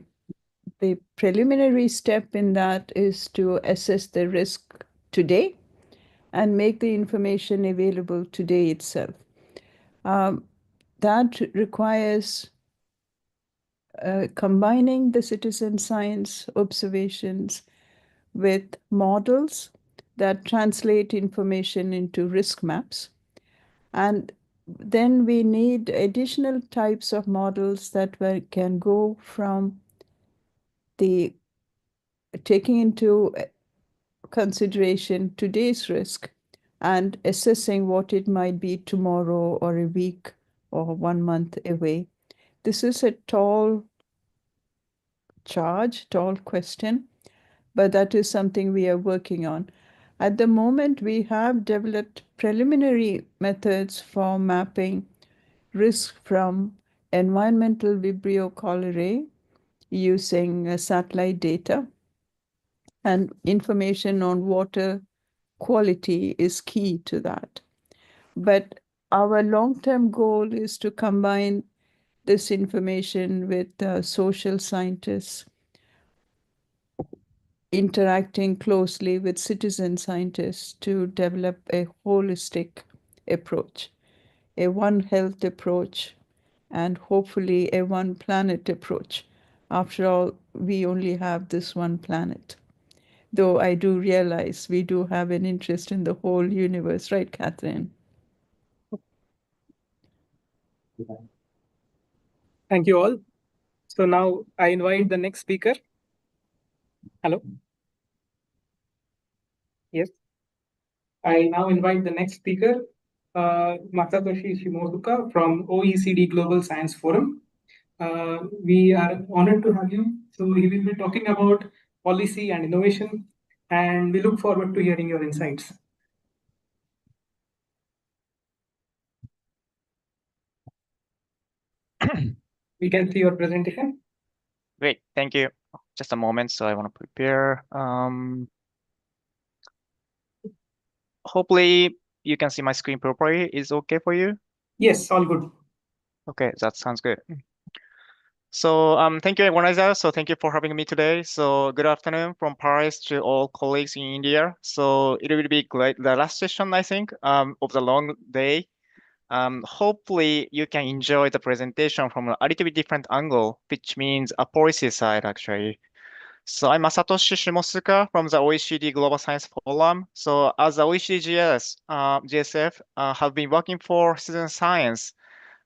preliminary step in that is to assess the risk today and make the information available today itself. That requires combining the citizen science observations with models that translate information into risk maps. And then we need additional types of models that can go from the taking into consideration today's risk and assessing what it might be tomorrow or a week or 1 month away. This is a tall question, but that is something we are working on. At the moment, we have developed preliminary methods for mapping risk from environmental Vibrio cholerae using satellite data, and information on water quality is key to that. But our long-term goal is to combine this information with social scientists interacting closely with citizen scientists to develop a holistic approach, a One Health approach, and hopefully a One Planet approach. After all, we only have this one planet. Though I do realize we do have an interest in the whole universe, right, Catherine? Thank you all. So now I invite the next speaker. Hello. Yes. I now invite the next speaker, Masatoshi Shimozuka from OECD Global Science Forum. We are honored to have you. So he will be talking about policy and innovation, and we look forward to hearing your insights. We can see your presentation. Great, thank you. Just a moment, so I want to prepare. Hopefully you can see my screen properly. Is okay for you? Yes, all good. Okay, that sounds good. So thank you, organizer. So thank you for having me today. So good afternoon from Paris to all colleagues in India. So it will be great. The last session, I think, of the long day. Hopefully you can enjoy the presentation from a little bit different angle, which means a policy side actually. So I'm Masatoshi Shimosuka from the OECD Global Science Forum. So as the OECD GSF have been working for citizen science,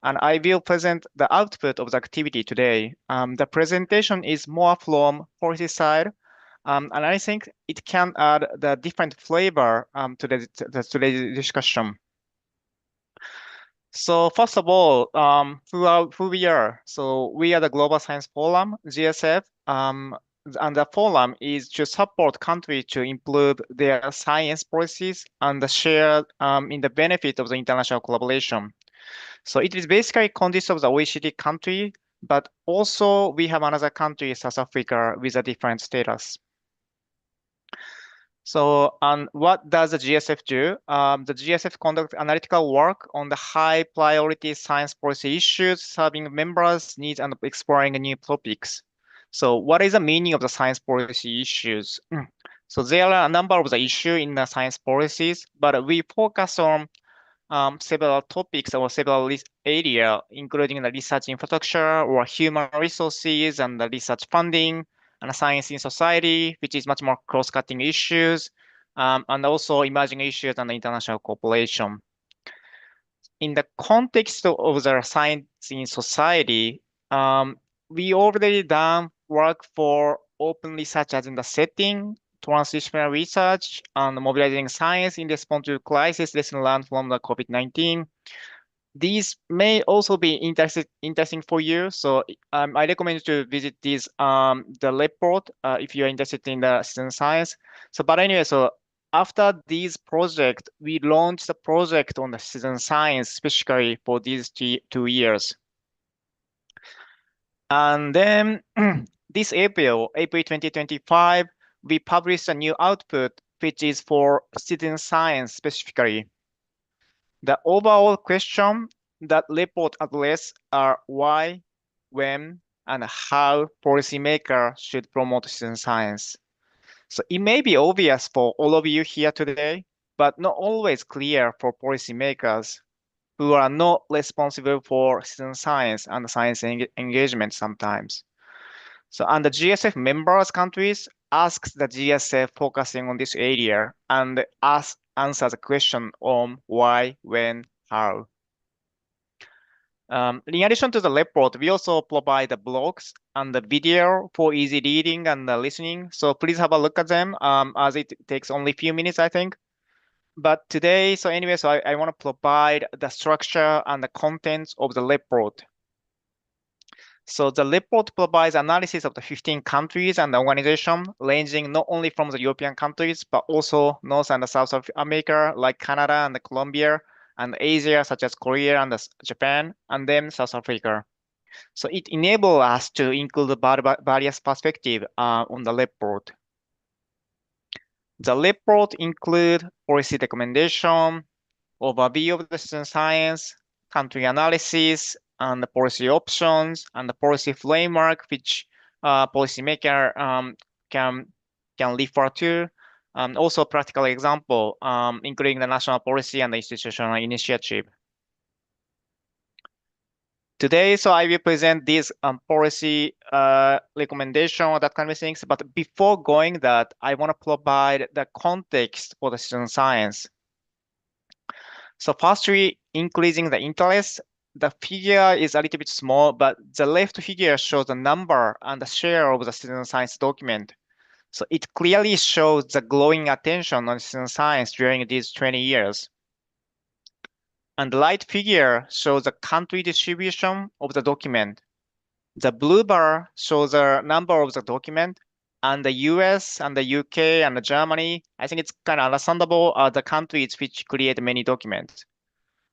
and I will present the output of the activity today. The presentation is more from policy side, and I think it can add the different flavor to today's discussion. So first of all, who we are? So we are the Global Science Forum, GSF, and the forum is to support countries to improve their science policies and share in the benefit of the international collaboration. So it is basically consists of the OECD country, but also we have another country, South Africa, with a different status. So, and what does the GSF do? The GSF conducts analytical work on the high priority science policy issues, serving members' needs and exploring new topics. So what is the meaning of the science policy issues? So there are a number of the issues in the science policies, but we focus on several topics or several areas, including the research infrastructure or human resources and the research funding and science in society, which is much more cross-cutting issues, and also emerging issues and international cooperation. In the context of the science in society, we already done work for open research as in the setting, transitional research, and mobilizing science in response to crisis lesson learned from the COVID-19. These may also be interesting for you. So I recommend you to visit this the report if you're interested in the citizen science. So but anyway, so after this project, we launched the project on the citizen science specifically for these 2 years. And then this April 2025, we published a new output, which is for citizen science specifically. The overall question that report address are why, when, and how policymakers should promote citizen science. So it may be obvious for all of you here today, but not always clear for policymakers who are not responsible for citizen science and science engagement sometimes. So, and the GSF members countries asks the GSF focusing on this area and answer the question on why, when, how. In addition to the report, we also provide the blogs and the video for easy reading and listening. So please have a look at them as it takes only a few minutes, I think. But today, so anyway, so I want to provide the structure and the contents of the report. So the report provides analysis of the 15 countries and the organization, ranging not only from the European countries, but also North and South America, like Canada and Colombia, and Asia, such as Korea and Japan, and then South Africa. So it enables us to include various perspectives on the report. The report includes policy recommendation, overview of the citizen science, country analysis, and the policy options, and the policy framework which policymaker can refer to. Also practical example, including the national policy and the institutional initiative. Today, so I will present this policy recommendation, that kind of things. But before going that, I want to provide the context for the citizen science. So firstly, increasing the interest. The figure is a little bit small, but the left figure shows the number and the share of the citizen science document. So it clearly shows the growing attention on citizen science during these 20 years. And the right figure shows the country distribution of the document. The blue bar shows the number of the document, and the US and the UK and the Germany, I think it's kind of understandable, are the countries which create many documents.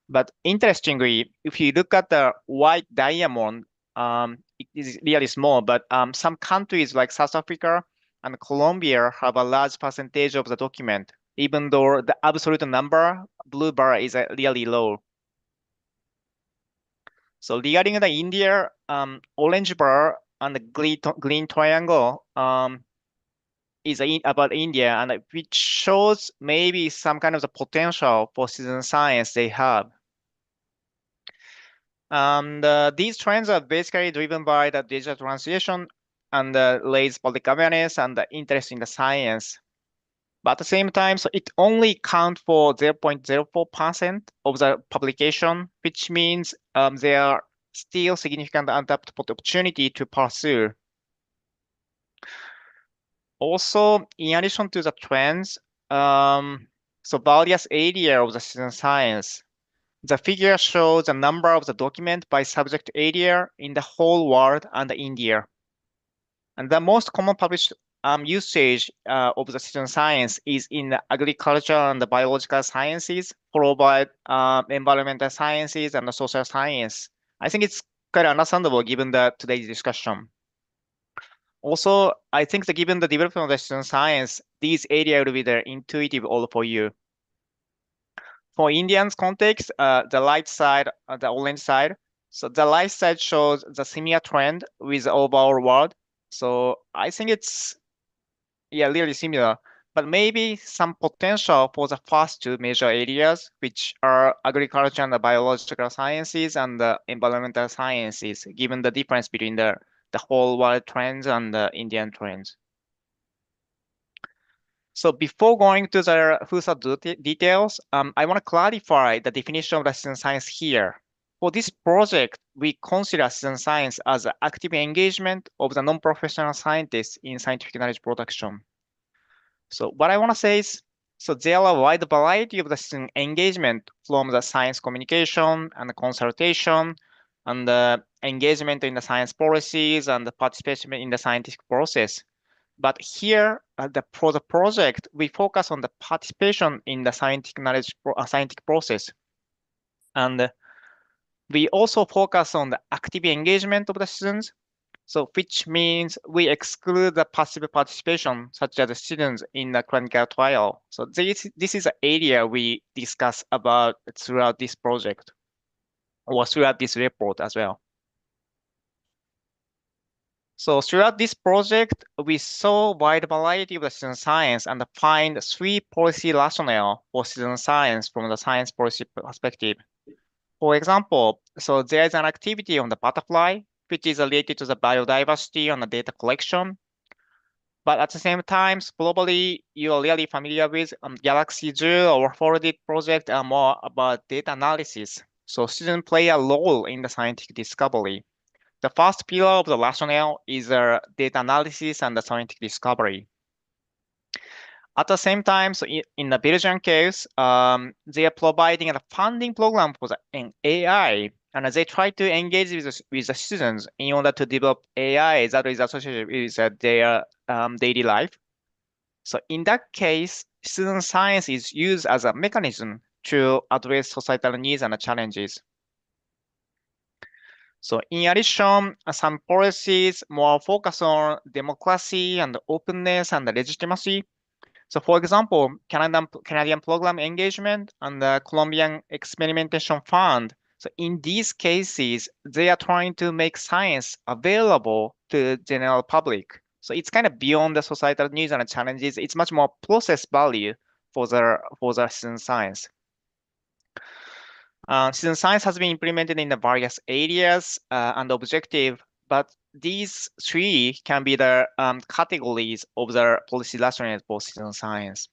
But interestingly, if you look at the white diamond, it is really small, but some countries like South Africa and Colombia have a large percentage of the document, even though the absolute number, blue bar, is really low. So regarding the India, orange bar and the green triangle is about India, and which shows maybe some kind of the potential for citizen science they have. And these trends are basically driven by the digital transition and raised public awareness and the interest in the science. But at the same time, so it only counts for 0.04% of the publication, which means there are still significant untapped opportunity to pursue. Also, in addition to the trends, so various areas of the citizen science, the figure shows the number of the document by subject area in the whole world and India. And the most common published usage of the citizen science is in the agriculture and the biological sciences, followed by environmental sciences and the social science. I think it's quite understandable given today's discussion. Also, I think that given the development of the citizen science, these areas will be the intuitive all for you. For Indians context, the right side, the orange side. So the right side shows the similar trend with the overall world. So I think it's really similar, but maybe some potential for the first two major areas, which are agriculture and the biological sciences and the environmental sciences, given the difference between the whole world trends and the Indian trends. So before going to the further details, I want to clarify the definition of the citizen science here. For this project, we consider citizen science as active engagement of the non-professional scientists in scientific knowledge production. So what I want to say is, so there are a wide variety of the citizen engagement from the science communication and the consultation and the engagement in the science policies and the participation in the scientific process. But here, for the project, we focus on the participation in the scientific knowledge, scientific process. And we also focus on the active engagement of the students, so which means we exclude the passive participation, such as the students in the clinical trial. So this is an area we discuss about throughout this project, or throughout this report as well. So throughout this project, we saw a wide variety of the citizen science and find 3 policy rationale for citizen science from the science policy perspective. For example, so there is an activity on the butterfly, which is related to the biodiversity and the data collection. But at the same time, probably you are really familiar with Galaxy Zoo or Forwarded project are more about data analysis. So students play a role in the scientific discovery. The first pillar of the rationale is data analysis and the scientific discovery. At the same time, so in the Belgian case, they are providing a funding program for an AI, and they try to engage with the students in order to develop AI that is associated with their daily life. So in that case, citizen science is used as a mechanism to address societal needs and challenges. So in addition, some policies more focus on democracy and openness and legitimacy. So for example, Canadian program engagement and the Colombian experimentation fund. So in these cases, they are trying to make science available to the general public. So it's kind of beyond the societal needs and challenges. It's much more process value for the citizen science. Citizen science has been implemented in the various areas and objective, but these 3 can be the categories of the policy rationale for citizen science.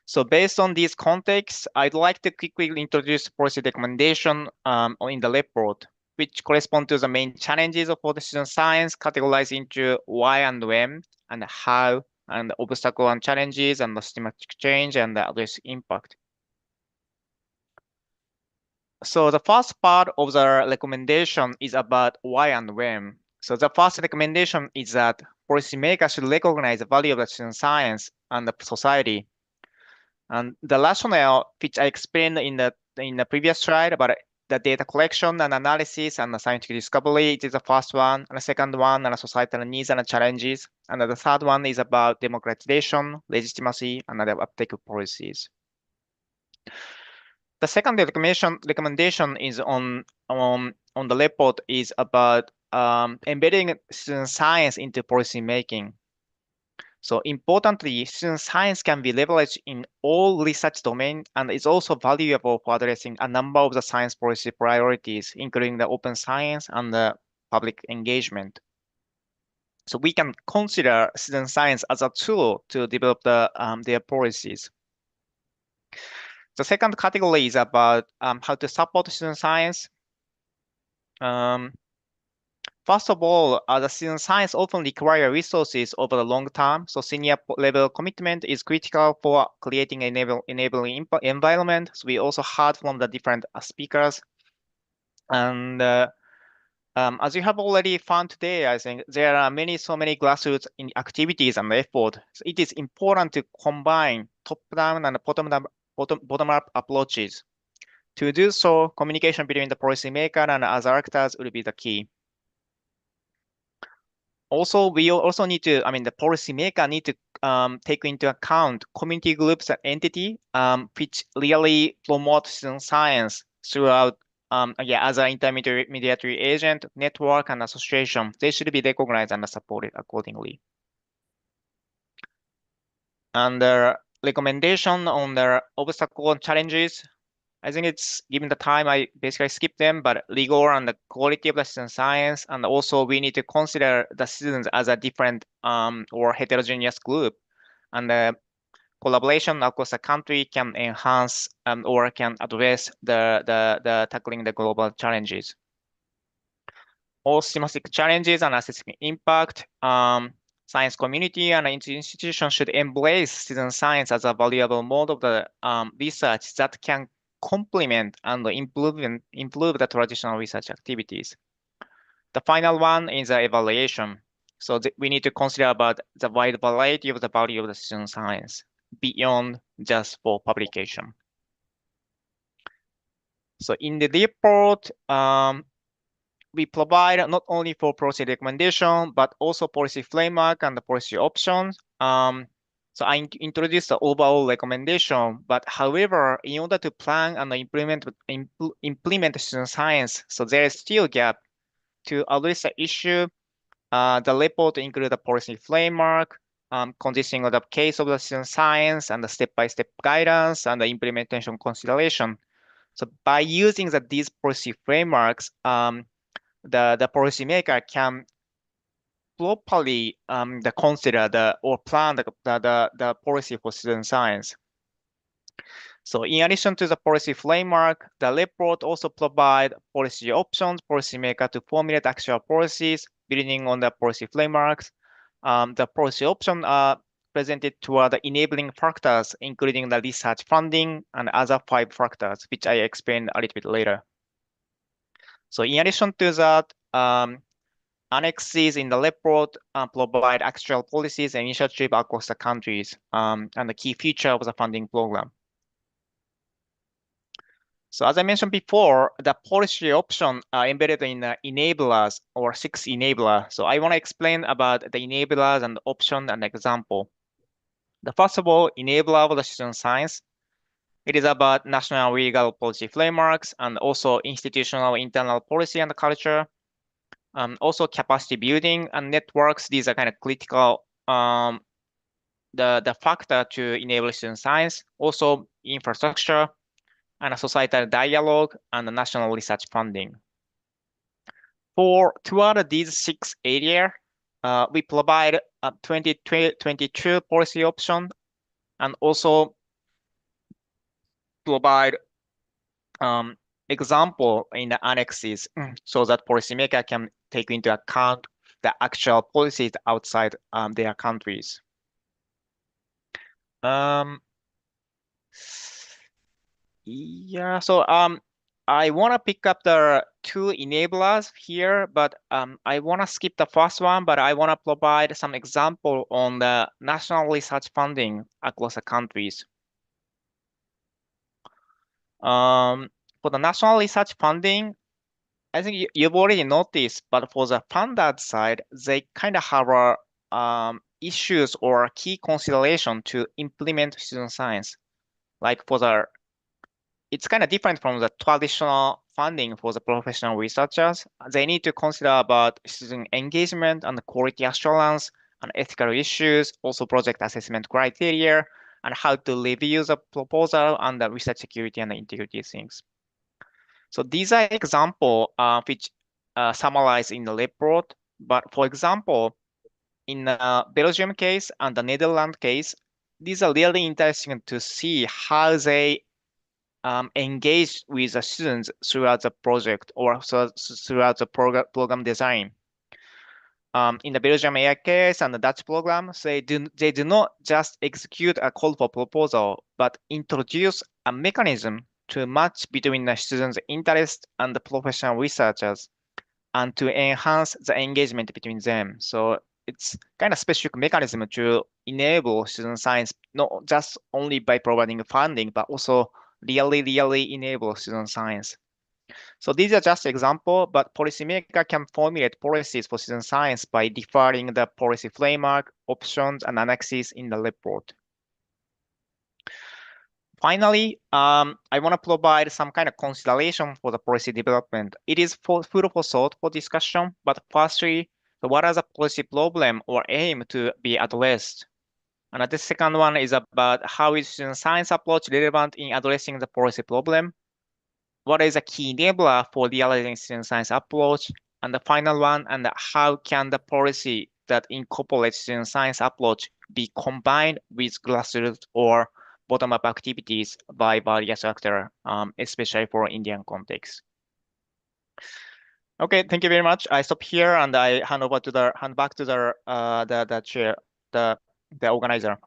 So based on these contexts, I'd like to quickly introduce policy recommendation in the report, which correspond to the main challenges of the citizen science, categorized into why and when, and how, and obstacle and challenges, and the systematic change, and the address impact. So the first part of the recommendation is about why and when. So the first recommendation is that policymakers should recognize the value of the citizen science and the society. And the rationale, which I explained in the previous slide about the data collection and analysis and the scientific discovery, it is the first one. And the second one, and the societal needs and challenges. And the third one is about democratization, legitimacy, and the uptake of policies. The second recommendation is on the report is about embedding citizen science into policy making. So importantly, citizen science can be leveraged in all research domains and is also valuable for addressing a number of the science policy priorities, including the open science and the public engagement. So we can consider citizen science as a tool to develop their policies. The second category is about how to support citizen science. First of all, the citizen science often require resources over the long term, so senior level commitment is critical for creating an enabling environment. So we also heard from the different speakers. And as you have already found today, I think there are so many grassroots activities and effort. So it is important to combine top-down and bottom-up approaches. To do so, communication between the policymaker and other actors will be the key. Also, we also need to, the policymaker need to take into account community groups and entity which really promote citizen science throughout as an intermediary agent, network, and association. They should be recognized and supported accordingly. And the recommendation on the obstacle and challenges, I think it's given the time, I basically skipped them, but rigor and the quality of the citizen science, and also we need to consider the citizens as a different or heterogeneous group, and the collaboration across the country can enhance or can address the tackling the global challenges. All systematic challenges and assessing impact, science community and institutions should embrace citizen science as a valuable mode of the research that can complement and improve the traditional research activities. The final one is the evaluation. So we need to consider about the wide variety of the value of the citizen science beyond just for publication. So in the report, we provide not only for policy recommendation, but also policy framework and the policy options. So I introduced the overall recommendation, but however, in order to plan and implement citizen science, so there is still a gap. To address the issue, the report includes a policy framework consisting of the case of the citizen science and the step-by-step guidance and the implementation consideration. So by using these policy frameworks, the policymaker can properly consider or plan the policy for citizen science. So in addition to the policy framework, the report also provides policy options policymaker to formulate actual policies building on the policy frameworks. The policy options are presented toward the enabling factors, including the research funding and other 5 factors, which I explain a little bit later. So in addition to that, annexes in the report provide actual policies and initiatives across the countries and the key feature of the funding program. So as I mentioned before, the policy option are embedded in enablers or 6 enablers. So I want to explain about the enablers and the option and example. The first of all, enabler of the citizen science. It is about national legal policy frameworks and also institutional internal policy and culture. Also capacity building and networks. These are kind of critical the factor to enable citizen science. Also infrastructure and a societal dialogue and the national research funding. Toward these 6 areas, we provide 2022 policy option and also provide example in the annexes so that policymaker can take into account the actual policies outside their countries. Yeah, so I want to pick up the 2 enablers here, but I want to skip the first one, but I want to provide some example on the national research funding across the countries. For the national research funding, I think you've already noticed, but for the funded side, they kind of have issues or key consideration to implement citizen science. Like for the it's kind of different from the traditional funding for the professional researchers. They need to consider about student engagement and quality assurance and ethical issues, also project assessment criteria, and how to review the proposal and the research security and integrity things. So these are examples which summarized in the report. But for example, in the Belgium case and the Netherlands case, these are really interesting to see how they engage with the students throughout the project or throughout the program design. In the Belgium AI case and the Dutch program, they do not just execute a call for proposal, but introduce a mechanism to match between the students' interest and the professional researchers, and to enhance the engagement between them. So it's kind of specific mechanism to enable student science, not just only by providing funding, but also really enable student science. So these are just examples, but policymaker can formulate policies for citizen science by defining the policy framework, options, and annexes in the report. Finally, I want to provide some kind of consideration for the policy development. It is food for thought for discussion, but firstly, what are the policy problem or aim to be addressed? And the second one is about how is citizen science approach relevant in addressing the policy problem? What is a key enabler for realizing citizen science approach? And the final one, and how can the policy that incorporates citizen science approach be combined with grassroots or bottom-up activities by various actors, especially for Indian context. Okay, thank you very much. I stop here and I hand back to the chair, the organizer.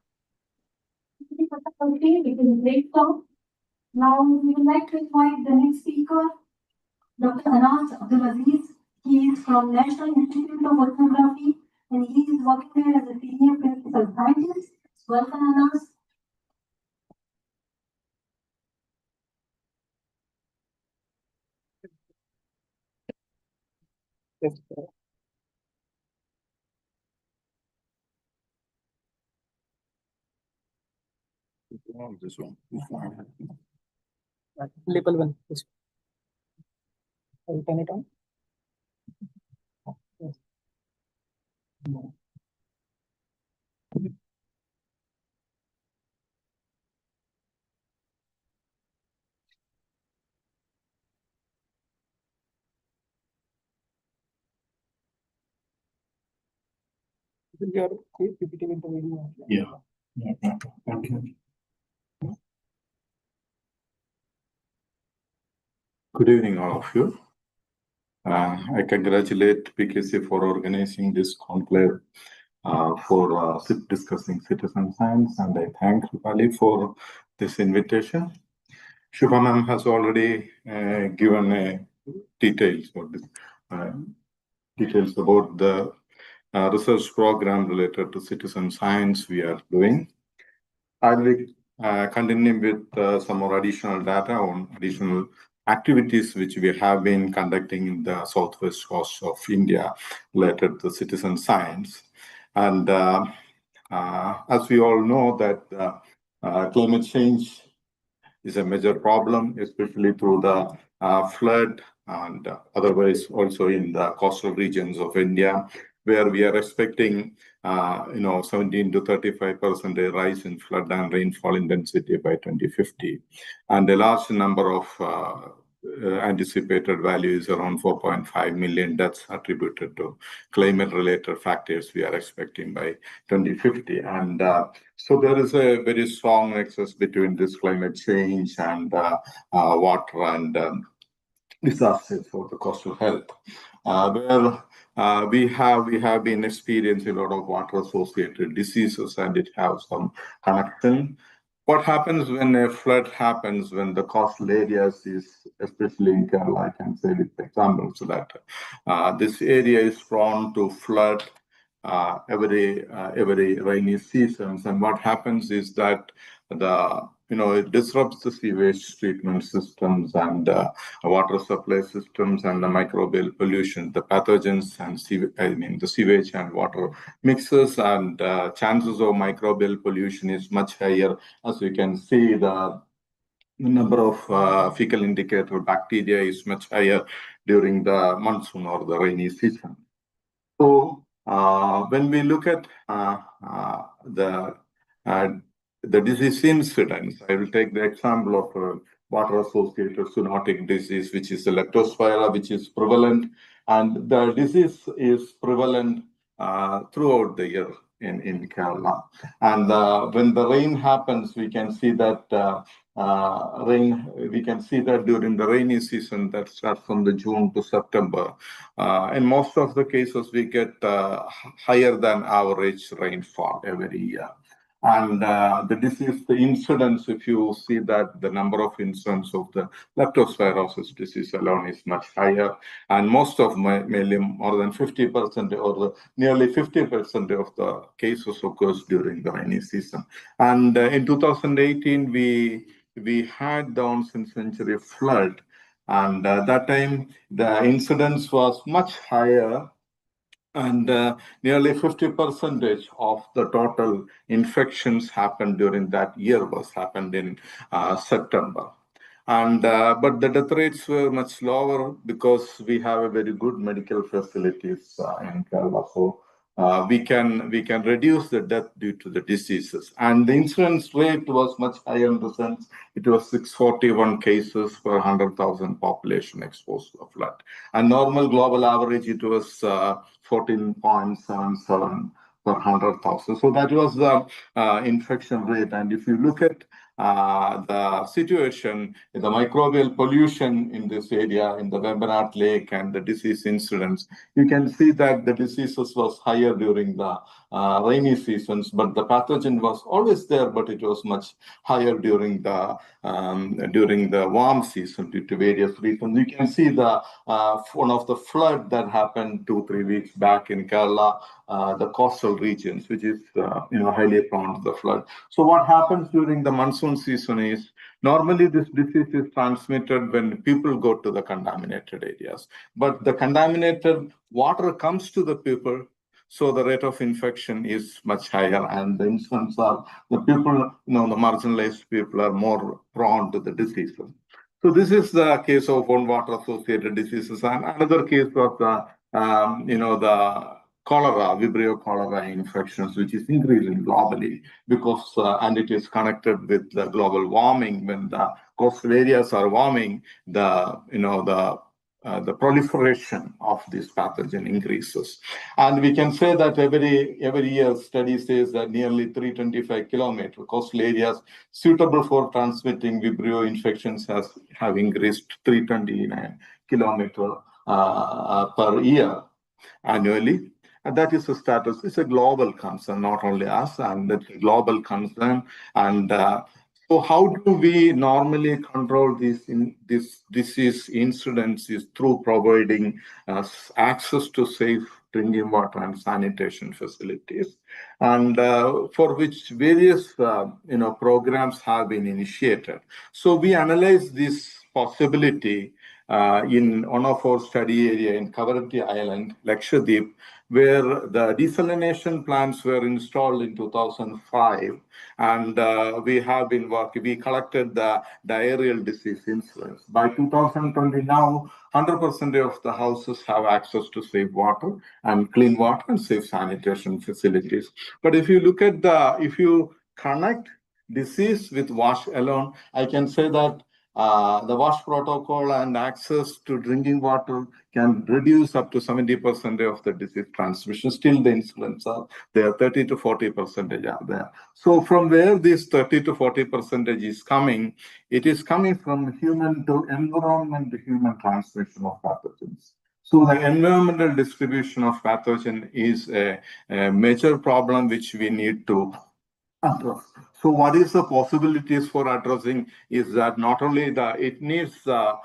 Okay, it is a great talk. Now we would like to invite the next speaker, Dr. Anas Abdulaziz. He is from National Institute of Oceanography and he is working there as a senior principal scientist. Welcome, Anas. Yes. This one. Label one. I'll turn it on. Yes. Your PPT with the video. Yeah. Thank you. Good evening, all of you. I congratulate PKC for organizing this conclave for discussing citizen science, and I thank Rupali for this invitation. Shubha ma'am has already given details about the research program related to citizen science we are doing. I will continue with some more additional data on additional activities which we have been conducting in the southwest coast of India related to citizen science. And as we all know that climate change is a major problem, especially through the flood and otherwise also in the coastal regions of India, where we are expecting 17 to 35% rise in flood and rainfall intensity by 2050. And a large number of anticipated values around 4.5 million deaths attributed to climate-related factors we are expecting by 2050. And so there is a very strong nexus between this climate change and water and disasters for the coastal health, where we have been experiencing a lot of water-associated diseases, and it has some connection. What happens when a flood happens, when the coastal areas is, especially in Kerala, I can say with examples that this area is prone to flood every rainy seasons, and what happens is that it disrupts the sewage treatment systems and water supply systems and the microbial pollution, the pathogens and the sewage and water mixes, and chances of microbial pollution is much higher. As you can see, the number of fecal indicator bacteria is much higher during the monsoon or the rainy season. So when we look at the disease incidence, I will take the example of water-associated zoonotic disease, which is the leptospira, which is prevalent, and the disease is prevalent throughout the year in Kerala. And when the rain happens, we can see that during the rainy season that starts from the June to September. In most of the cases, we get higher than average rainfall every year. And the disease, the incidence, if you see that the number of incidents of the leptospirosis disease alone is much higher. And most of mainly more than 50% or nearly 50% of the cases occurs during the rainy season. And in 2018, we had the onset century flood. And that time, the incidence was much higher, and nearly 50% of the total infections happened during that year happened in September. And but the death rates were much lower because we have a very good medical facilities in Kerala. So we can reduce the death due to the diseases. And the incidence rate was much higher in the sense it was 641 cases per 100,000 population exposed to the flood. And normal global average, it was 14.77 per 100,000. So that was the infection rate. And if you look at the situation, the microbial pollution in this area, in the Vembanad Lake, and the disease incidence, you can see that the diseases was higher during the rainy seasons, but the pathogen was always there, but it was much higher during the warm season due to various reasons. You can see the one of the flood that happened 2-3 weeks back in Kerala, the coastal regions, which is highly prone to the flood. So what happens during the monsoon season is normally this disease is transmitted when people go to the contaminated areas, but the contaminated water comes to the people. So the rate of infection is much higher, and the incidence are the people, the marginalized people are more prone to the disease. So this is the case of one water-associated diseases, and another case of the cholera, Vibrio cholera infections, which is increasing globally because, and it is connected with the global warming. When the coastal areas are warming, the proliferation of this pathogen increases. And we can say that every year study says that nearly 325 kilometer coastal areas suitable for transmitting Vibrio infections have increased 329 kilometer per year annually. And that is a status. It's a global concern, not only us, and it's a global concern. And so how do we normally control this disease incidences? Through providing access to safe drinking water and sanitation facilities, and for which various programs have been initiated. So we analyze this possibility in one of our study area in Kavaratti Island, Lakshadweep, where the desalination plants were installed in 2005, and we have been working. We collected the diarrheal disease incidence. By 2020 now, 100% of the houses have access to safe water and clean water and safe sanitation facilities. But if you look at if you connect disease with wash alone, I can say that the wash protocol and access to drinking water can reduce up to 70% of the disease transmission. Still, the incidence are there, 30 to 40% are there. So from where this 30 to 40% is coming, it is coming from human to environment to human transmission of pathogens. So the environmental distribution of pathogen is a major problem which we need to address. So what is the possibilities for addressing is that not only that is the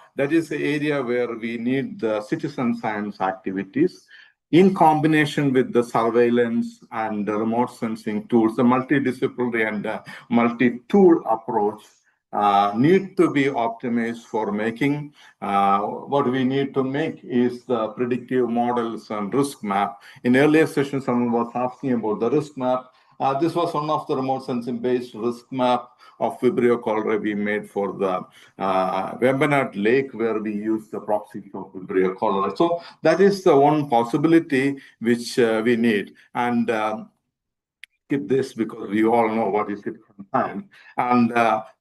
area where we need the citizen science activities in combination with the surveillance and the remote sensing tools. The multidisciplinary and multi-tool approach need to be optimized for making. What we need to make is the predictive models and risk map. In earlier sessions, someone was asking about the risk map. This was one of the remote sensing based risk map of Vibrio cholerae we made for the Vembanad Lake, where we use the proxy for Vibrio cholerae. So that is the one possibility which we need. And skip this because we all know what is citizen science. And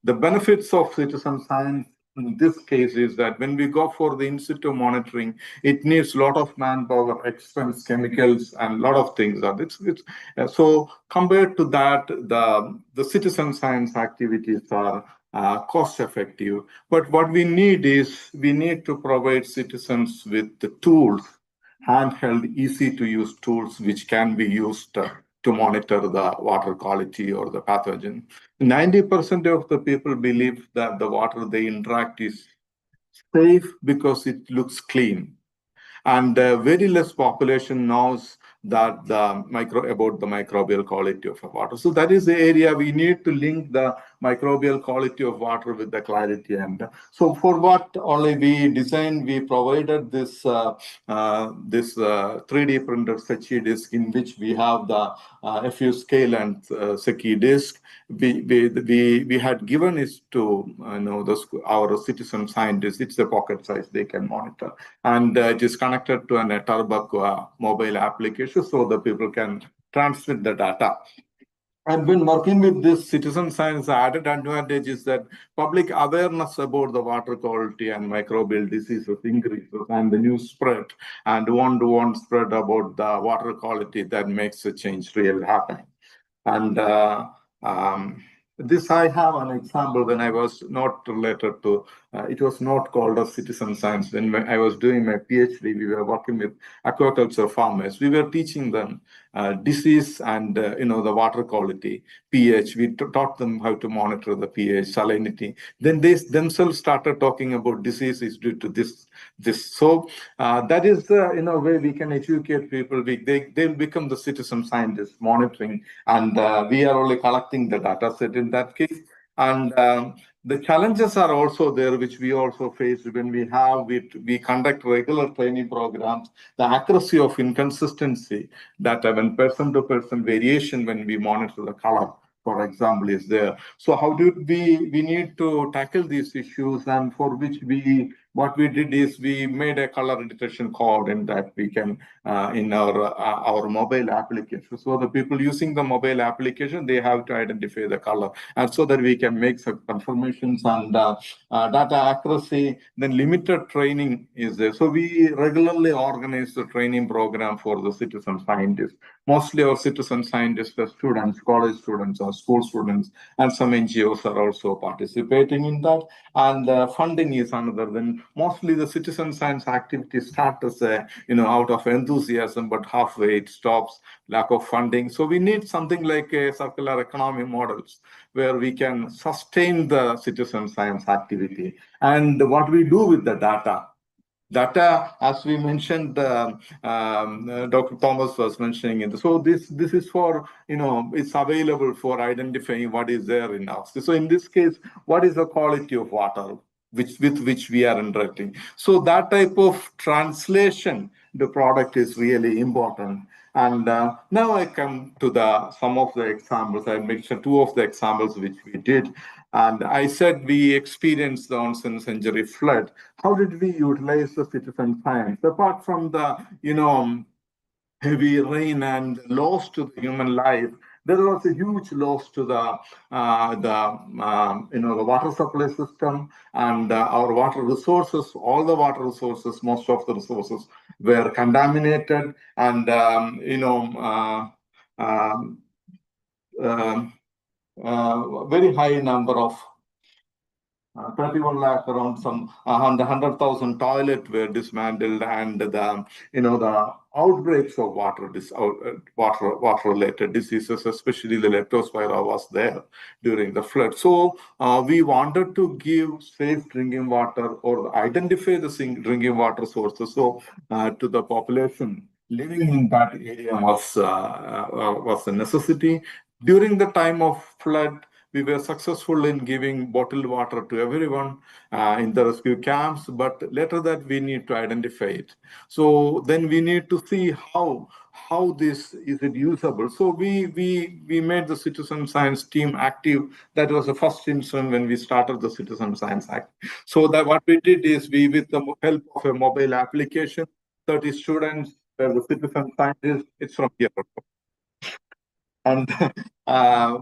the benefits of citizen science in this case is that when we go for the in situ monitoring, it needs a lot of manpower, expense, chemicals, and a lot of things. So compared to that, the citizen science activities are cost effective. But what we need is we need to provide citizens with the tools, handheld, easy to use tools which can be used to monitor the water quality or the pathogen. 90% of the people believe that the water they interact is safe because it looks clean. And very less population knows that about the microbial quality of water. So that is the area we need to link the microbial quality of water with the clarity. And so for what only we designed, we provided this 3D printed Sechi disk in which we have the FU scale and Sechi disk. We had given it to our citizen scientists. It's a pocket size they can monitor, and it is connected to an Etarbak mobile application so the people can transmit the data. And when working with this citizen science, the added advantage is that public awareness about the water quality and microbial diseases increases, and the news spread, and one-to-one spread about the water quality that makes a change really happen. And this I have an example when I was not related to, it was not called as citizen science. When I was doing my PhD, we were working with aquaculture farmers. We were teaching them disease and the water quality, pH. We taught them how to monitor the pH, salinity. Then they themselves started talking about diseases due to this. So that is in a way we can educate people. They'll become the citizen scientists monitoring, and we are only collecting the data set in that case. And the challenges are also there, which we also face when we conduct regular training programs. The accuracy of inconsistency, that when person-to-person variation when we monitor the color, for example, is there. So how do we need to tackle these issues, and for which what we did is we made a color detection code, and that we can in our mobile application. So the people using the mobile application, they have to identify the color, and so that we can make some confirmations and data accuracy. Then limited training is there. So we regularly organize the training program for the citizen scientists. Mostly our citizen scientists are students, college students or school students, and some NGOs are also participating in that. And funding is another. Then mostly the citizen science activities start as out of enthusiasm, but halfway it stops, lack of funding. So we need something like a circular economy models where we can sustain the citizen science activity. And what we do with the data, as we mentioned, Dr. Thomas was mentioning it. So this is for, it's available for identifying what is there in us. So in this case, what is the quality of water with which we are interacting? So that type of translation, the product is really important. And now I come to some of the examples. I mentioned two of the examples which we did. And I said we experienced the onset century flood. How did we utilize the citizen science? Apart from the, heavy rain and loss to the human life, there was a huge loss to the water supply system and our water resources. All the water resources, most of the resources were contaminated, and very high number of 31 lakh, around some 100,000 toilets were dismantled, and the outbreaks of water-related diseases, especially the leptospira, was there during the flood. So we wanted to give safe drinking water or identify the drinking water sources to the population living in that area was a necessity. During the time of flood, we were successful in giving bottled water to everyone in the rescue camps, but later that we need to identify it. So then we need to see how this is it usable. So we made the citizen science team active. That was the first instance when we started the Citizen Science Act. So that what we did is we, with the help of a mobile application, 30 students were the citizen scientists. It's from here. And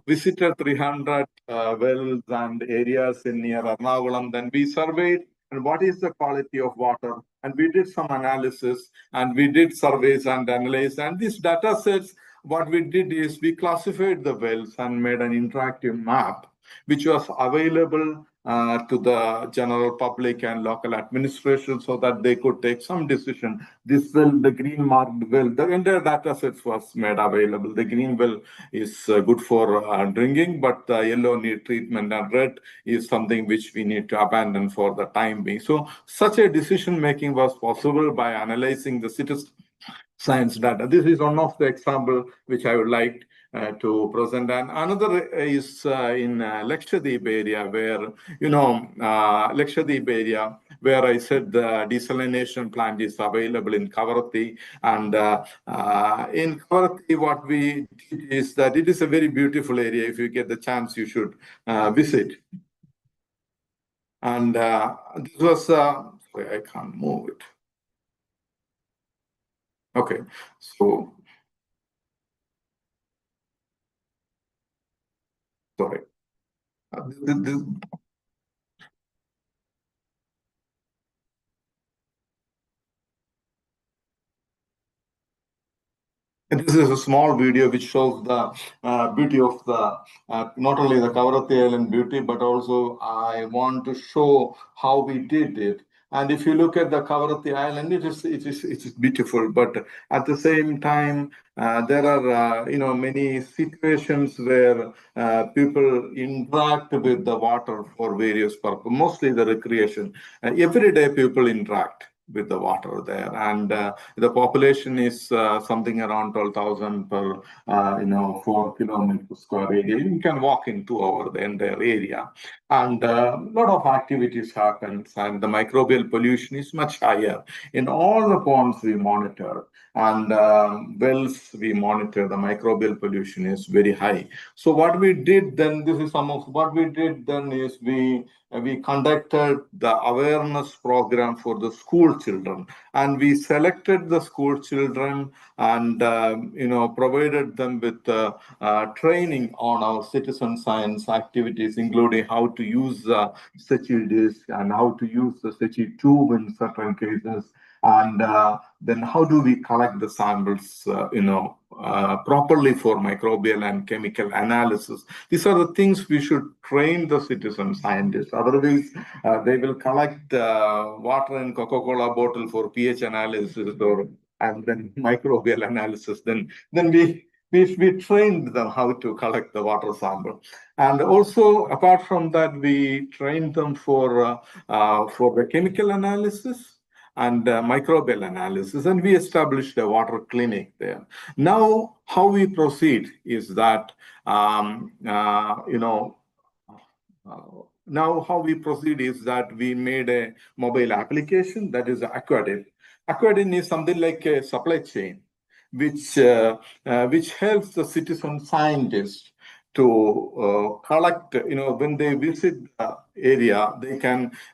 visited 300 wells and areas in near Ernakulam. Then we surveyed and what is the quality of water. And we did some analysis and we did surveys and analysis. And these data sets, what we did is we classified the wells and made an interactive map, which was available to the general public and local administration so that they could take some decision. This well, the green marked well, the entire data sets was made available. The green well is good for drinking, but the yellow need treatment and red is something which we need to abandon for the time being. So such a decision making was possible by analyzing the citizen science data. This is one of the example which I would like to present. And another is in Lakshadweep area where, Lakshadweep area, where I said the desalination plant is available in Kavaratti. And in Kavaratti, what we did is that it is a very beautiful area. If you get the chance, you should visit. And this was, sorry, I can't move it. Okay, so sorry. This is a small video which shows the beauty of the not only the Kavaratti Island beauty, but also I want to show how we did it. And if you look at the Kavaratti Island, it is beautiful. But at the same time, there are many situations where people interact with the water for various purposes, mostly the recreation. Every day, people interact with the water there, and the population is something around 12,000 per 4 kilometers square area. You can walk in 2 hours the entire area, and a lot of activities happens, and the microbial pollution is much higher in all the ponds we monitor, and wells we monitor. The microbial pollution is very high. So what we did then, this is some of what we did then, is we conducted the awareness program for the school children, and we selected the school children and provided them with training on our citizen science activities, including how to use the Sechi disk and how to use the Sechi tube in certain cases, and then how do we collect the samples properly for microbial and chemical analysis. These are the things we should train the citizen scientists. Otherwise, they will collect water in Coca-Cola bottle for pH analysis and then microbial analysis. Then we trained them how to collect the water sample. And also, apart from that, we trained them for the chemical analysis and microbial analysis, and we established a water clinic there. Now, how we proceed is that, now how we proceed is that we made a mobile application that is Aquadin. Aquadin is something like a supply chain, which helps the citizen scientists to collect, when they visit the area,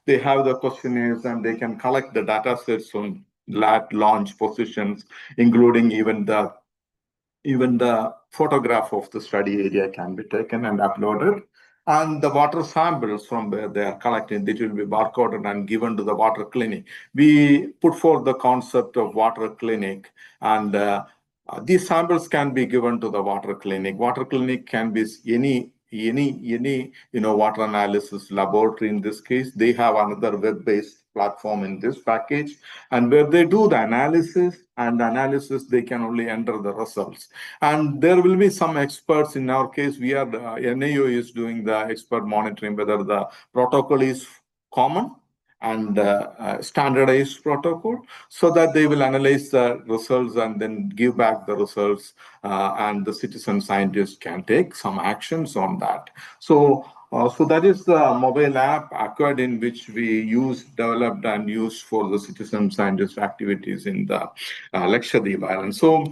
they have the questionnaires and they can collect the data sets from launch positions, including even the photograph of the study area can be taken and uploaded. And the water samples from where they are collected, it will be barcoded and given to the water clinic. We put forth the concept of water clinic, and these samples can be given to the water clinic. Water clinic can be any water analysis laboratory. In this case, they have another web-based platform in this package, and where they do the analysis, they can only enter the results. And there will be some experts. In our case, we are NAO is doing the expert monitoring, whether the protocol is common and standardized protocol so that they will analyze the results and then give back the results, and the citizen scientists can take some actions on that. So that is the mobile app acquired in which we developed and used for the citizen scientist activities in the Lakshadweep Island. So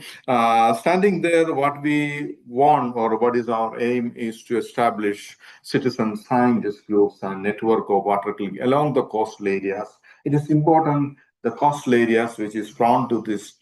standing there, what we want or what is our aim is to establish citizen scientist groups and network of water along the coastal areas. It is important the coastal areas which is prone to these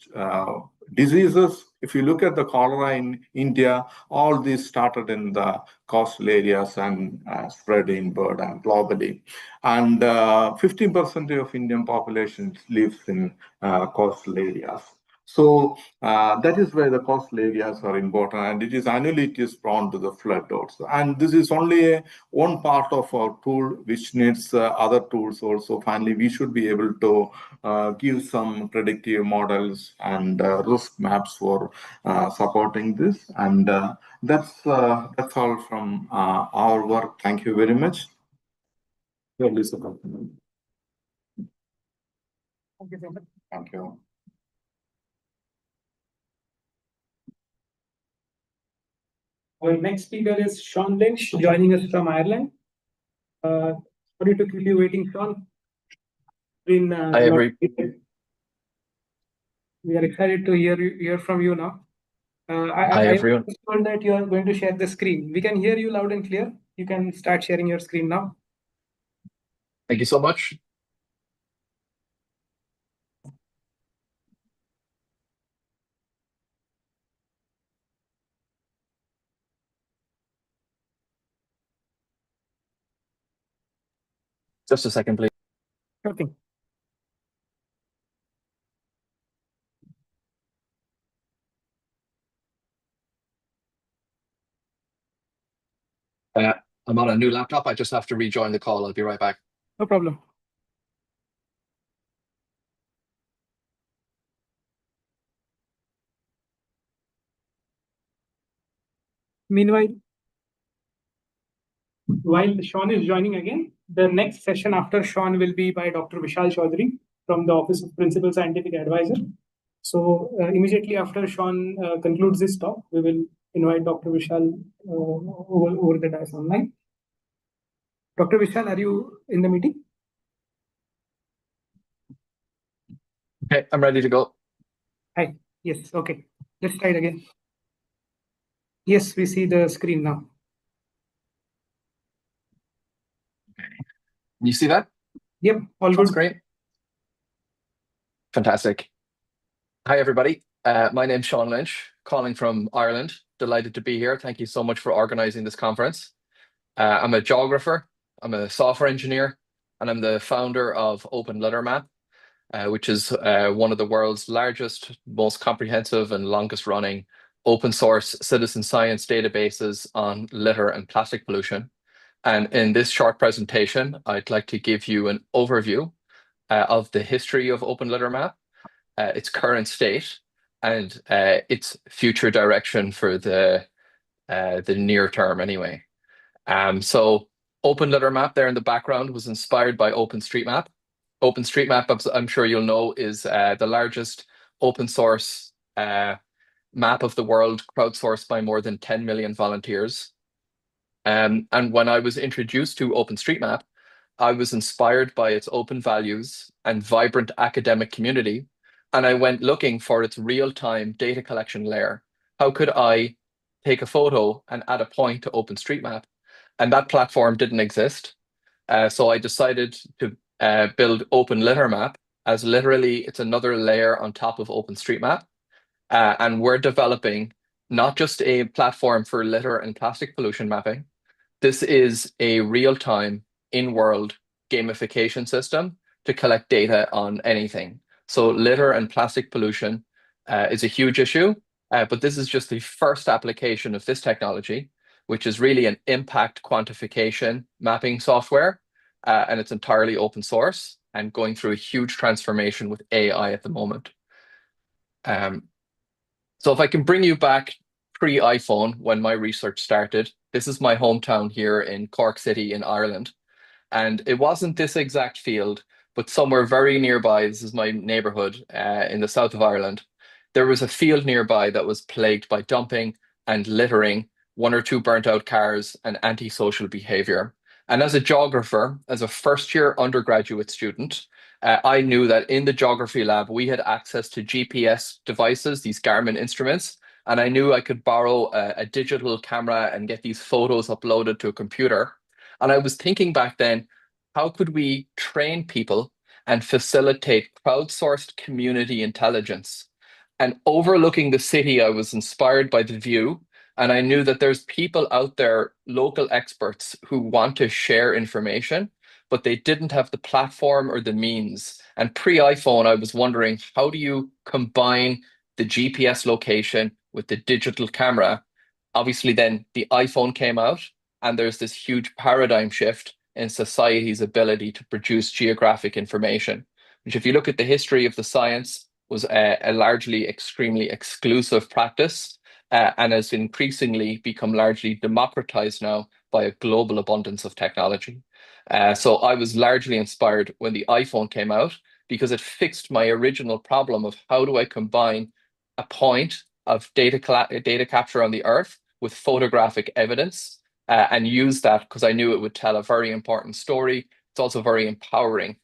diseases. If you look at the cholera in India, all these started in the coastal areas and spread inward and globally. And 15% of Indian population lives in coastal areas. So that is where the coastal areas are important, and it is annually it is prone to the flood also. And this is only one part of our tool, which needs other tools also. Finally, we should be able to give some predictive models and risk maps for supporting this. And that's all from our work. Thank you very much. Thank you so much. Thank you. Our next speaker is Sean Lynch, joining us from Ireland. Sorry to keep you waiting, Sean. We are excited to hear from you now. Hi, everyone. I told that you are going to share the screen. We can hear you loud and clear. You can start sharing your screen now. Thank you so much. Just a second, please. Okay. I'm on a new laptop. I just have to rejoin the call. I'll be right back. No problem. Meanwhile, while Sean is joining again, the next session after Sean will be by Dr. Vishal Chaudhary from the Office of Principal Scientific Advisor. So immediately after Sean concludes this talk, we will invite Dr. Vishal over the dais online. Dr. Vishal, are you in the meeting? Okay, I'm ready to go. Hi. Yes. Okay. Let's try it again. Yes, we see the screen now. You see that? Yep, all good. That's great. Fantastic. Hi, everybody. My name's Sean Lynch, calling from Ireland. Delighted to be here. Thank you so much for organizing this conference. I'm a geographer, I'm a software engineer, and I'm the founder of Open Litter Map, which is one of the world's largest, most comprehensive and longest running open source citizen science databases on litter and plastic pollution. And in this short presentation, I'd like to give you an overview of the history of Open Litter Map, its current state, and its future direction for the near term anyway. So Open Litter Map there in the background was inspired by OpenStreetMap. OpenStreetMap, I'm sure you'll know, is the largest open source map of the world, crowdsourced by more than 10 million volunteers. And when I was introduced to OpenStreetMap, I was inspired by its open values and vibrant academic community, and I went looking for its real-time data collection layer. How could I take a photo and add a point to OpenStreetMap? And that platform didn't exist. So I decided to build Open Litter Map, as literally it's another layer on top of OpenStreetMap. And we're developing not just a platform for litter and plastic pollution mapping. This is a real-time, in-world gamification system to collect data on anything. So litter and plastic pollution is a huge issue, but this is just the first application of this technology, which is really an impact quantification mapping software, and it's entirely open source and going through a huge transformation with AI at the moment. So if I can bring you back pre-iPhone, when my research started, this is my hometown here in Cork City in Ireland. And it wasn't this exact field but somewhere very nearby, this is my neighborhood in the south of Ireland, there was a field nearby that was plagued by dumping and littering, 1 or 2 burnt out cars, and antisocial behavior. And as a geographer, as a first-year undergraduate student, I knew that in the geography lab, we had access to GPS devices, these Garmin instruments, and I knew I could borrow a digital camera and get these photos uploaded to a computer. And I was thinking back then, how could we train people and facilitate crowdsourced community intelligence? And overlooking the city, I was inspired by the view. And I knew that there's people out there, local experts, who want to share information, but they didn't have the platform or the means. And pre-iPhone, I was wondering, how do you combine the GPS location with the digital camera? Obviously, then the iPhone came out, and there's this huge paradigm shift in society's ability to produce geographic information, which, if you look at the history of the science, was a largely extremely exclusive practice. And has increasingly become largely democratized now by a global abundance of technology. So I was largely inspired when the iPhone came out, because it fixed my original problem of how do I combine a point of data capture on the Earth with photographic evidence, and use that because I knew it would tell a very important story. It's also very empowering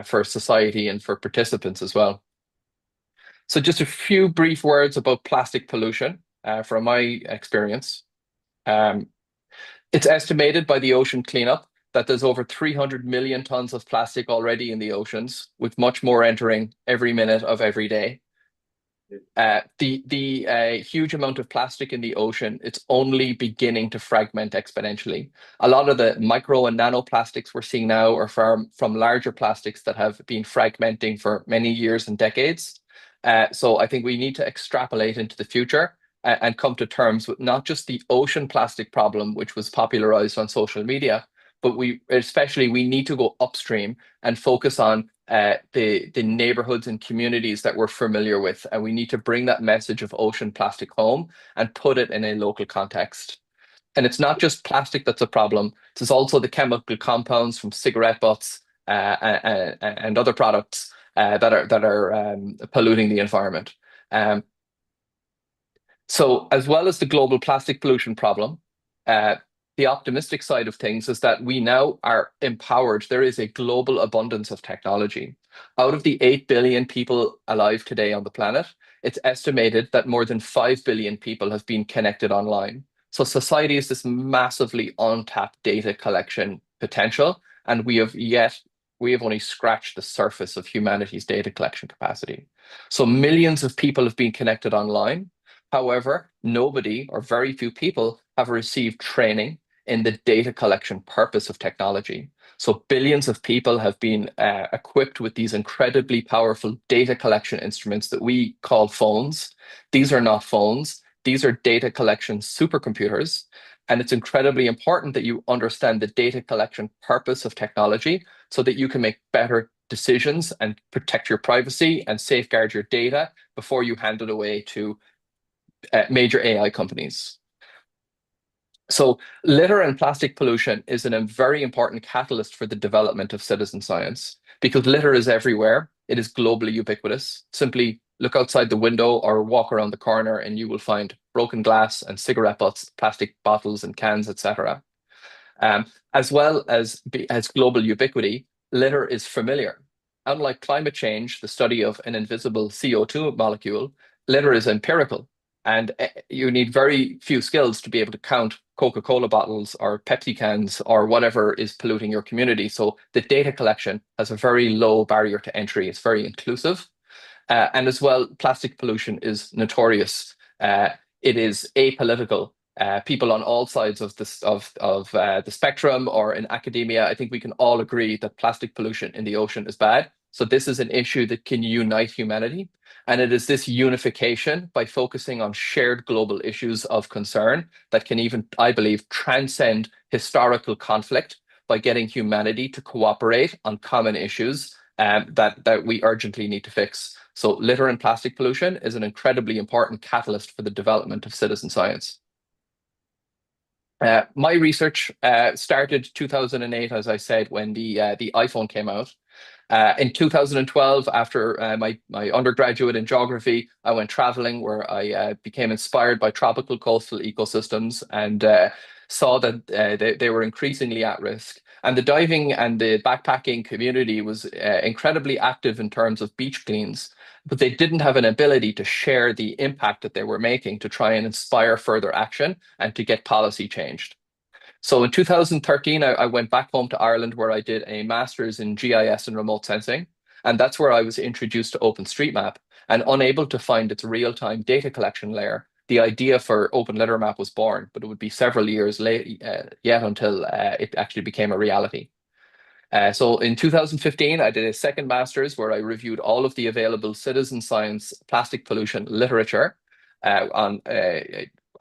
for society and for participants as well. So just a few brief words about plastic pollution. From my experience, it's estimated by the Ocean Cleanup that there's over 300 million tons of plastic already in the oceans, with much more entering every minute of every day. The huge amount of plastic in the ocean, it's only beginning to fragment exponentially. A lot of the micro and nanoplastics we're seeing now are from larger plastics that have been fragmenting for many years and decades. So I think we need to extrapolate into the future and come to terms with not just the ocean plastic problem, which was popularized on social media, but we need to go upstream and focus on the neighborhoods and communities that we're familiar with. And we need to bring that message of ocean plastic home and put it in a local context. And it's not just plastic that's a problem. It's also the chemical compounds from cigarette butts and other products that are polluting the environment. So as well as the global plastic pollution problem, the optimistic side of things is that we now are empowered. There is a global abundance of technology. Out of the 8 billion people alive today on the planet, it's estimated that more than 5 billion people have been connected online. So society is this massively untapped data collection potential, and we have only scratched the surface of humanity's data collection capacity. So millions of people have been connected online. However, nobody or very few people have received training in the data collection purpose of technology. So billions of people have been equipped with these incredibly powerful data collection instruments that we call phones. These are not phones. These are data collection supercomputers. And it's incredibly important that you understand the data collection purpose of technology so that you can make better decisions and protect your privacy and safeguard your data before you hand it away to major AI companies. So litter and plastic pollution is a very important catalyst for the development of citizen science, because litter is everywhere. It is globally ubiquitous. Simply look outside the window or walk around the corner and you will find broken glass and cigarette butts, plastic bottles and cans, etc. As well as global ubiquity, litter is familiar. Unlike climate change, the study of an invisible CO2 molecule, litter is empirical. And you need very few skills to be able to count Coca-Cola bottles or Pepsi cans or whatever is polluting your community. So the data collection has a very low barrier to entry. It's very inclusive. And as well, plastic pollution is notorious. It is apolitical. People on all sides of the spectrum or in academia, I think we can all agree that plastic pollution in the ocean is bad. So this is an issue that can unite humanity. And it is this unification by focusing on shared global issues of concern that can even, I believe, transcend historical conflict by getting humanity to cooperate on common issues that we urgently need to fix. So litter and plastic pollution is an incredibly important catalyst for the development of citizen science. My research started 2008, as I said, when the iPhone came out. In 2012, after my undergraduate in geography, I went traveling where I became inspired by tropical coastal ecosystems and saw that they were increasingly at risk. And the diving and the backpacking community was incredibly active in terms of beach cleans, but they didn't have an ability to share the impact that they were making to try and inspire further action and to get policy changed. So in 2013, I went back home to Ireland where I did a master's in GIS and remote sensing. And that's where I was introduced to OpenStreetMap. And unable to find its real-time data collection layer, the idea for OpenLitterMap was born, but it would be several years late yet until it actually became a reality. So in 2015, I did a second master's where I reviewed all of the available citizen science plastic pollution literature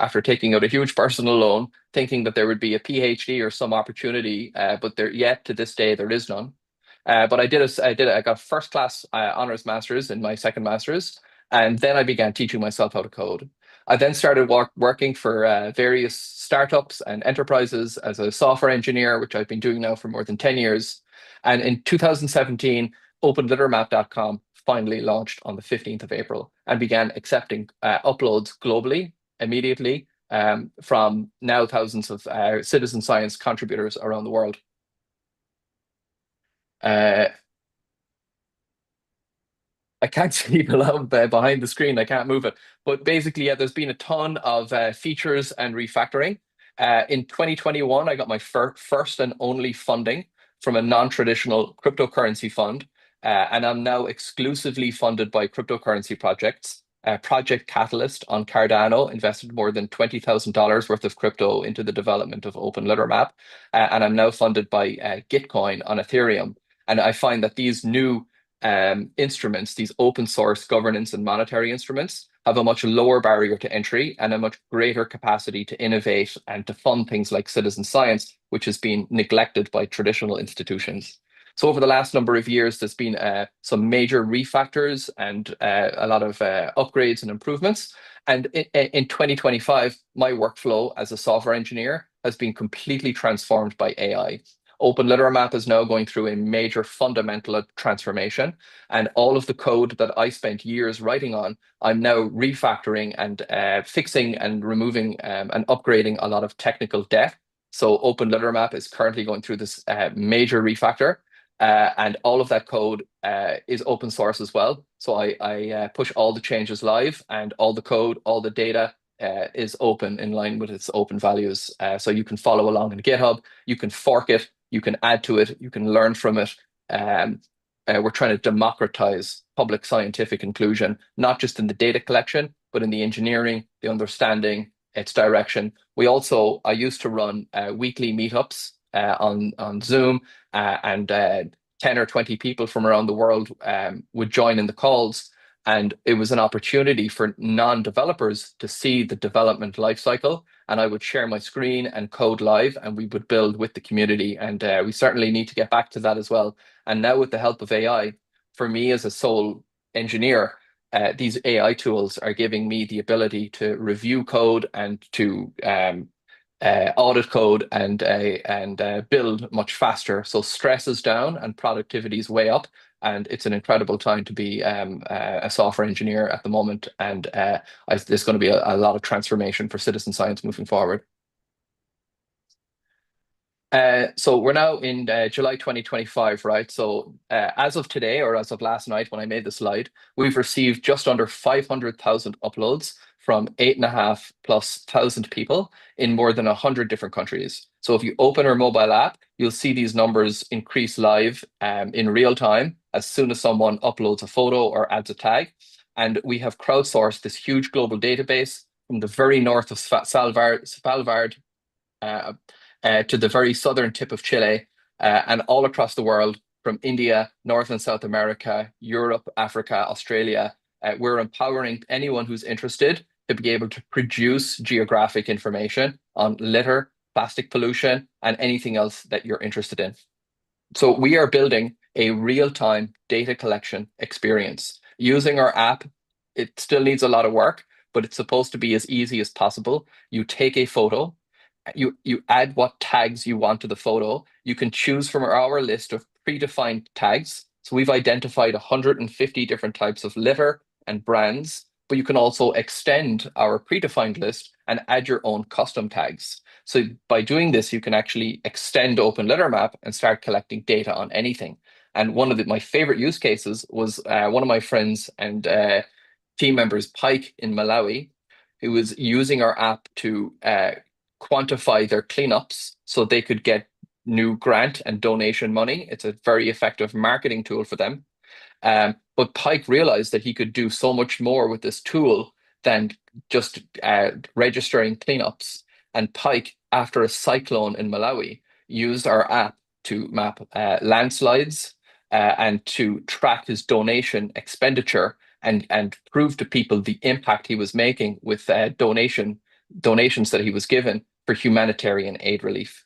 after taking out a huge personal loan, thinking that there would be a PhD or some opportunity, but yet to this day, there is none. But I got first class honors masters in my second master's, and then I began teaching myself how to code. I then started working for various startups and enterprises as a software engineer, which I've been doing now for more than 10 years. And in 2017, OpenLitterMap.com finally launched on the 15th of April and began accepting uploads globally immediately from now thousands of citizen science contributors around the world. I can't see behind the screen. I can't move it. But basically, yeah, there's been a ton of features and refactoring. In 2021, I got my first and only funding from a non-traditional cryptocurrency fund. And I'm now exclusively funded by cryptocurrency projects. Project Catalyst on Cardano invested more than $20,000 worth of crypto into the development of OpenLitterMap. And I'm now funded by Gitcoin on Ethereum. And I find that these new instruments, these open source governance and monetary instruments, have a much lower barrier to entry and a much greater capacity to innovate and to fund things like citizen science, which has been neglected by traditional institutions. So over the last number of years, there's been some major refactors and a lot of upgrades and improvements. And in 2025, my workflow as a software engineer has been completely transformed by AI. OpenLitterMap is now going through a major fundamental transformation, and all of the code that I spent years writing on, I'm now refactoring and fixing and removing and upgrading a lot of technical debt. So OpenLitterMap is currently going through this major refactor, and all of that code is open source as well. So I push all the changes live, and all the code, all the data is open in line with its open values. So you can follow along in GitHub, you can fork it, you can add to it, you can learn from it. We're trying to democratize public scientific inclusion, not just in the data collection, but in the engineering, the understanding, its direction. I used to run weekly meetups on Zoom, and 10 or 20 people from around the world would join in the calls. And it was an opportunity for non-developers to see the development lifecycle. And I would share my screen and code live, and we would build with the community. And we certainly need to get back to that as well. And now with the help of AI, for me as a sole engineer, these AI tools are giving me the ability to review code and to audit code and build much faster. So stress is down and productivity is way up. And it's an incredible time to be a software engineer at the moment. And there's going to be a lot of transformation for citizen science moving forward. So we're now in July 2025, right? So as of today, or as of last night when I made the slide, we've received just under 500,000 uploads from 8,500+ people in more than 100 different countries. So if you open our mobile app, you'll see these numbers increase live in real time as soon as someone uploads a photo or adds a tag. And we have crowdsourced this huge global database from the very north of Svalbard to the very southern tip of Chile, and all across the world, from India, North and South America, Europe, Africa, Australia. We're empowering anyone who's interested to be able to produce geographic information on litter, plastic pollution, and anything else that you're interested in. So we are building a real-time data collection experience. Using our app, it still needs a lot of work, but it's supposed to be as easy as possible. You take a photo, you add what tags you want to the photo. You can choose from our list of predefined tags So we've identified 150 different types of litter and brands, but you can also extend our predefined list and add your own custom tags. So by doing this, you can actually extend Open Litter Map and start collecting data on anything. And one of my favorite use cases was one of my friends and team members, Pike in Malawi, who was using our app to quantify their cleanups so they could get new grant and donation money. It's a very effective marketing tool for them. But Pike realized that he could do so much more with this tool than just registering cleanups. And Pike, after a cyclone in Malawi, used our app to map landslides and to track his donation expenditure and prove to people the impact he was making with donations that he was given for humanitarian aid relief.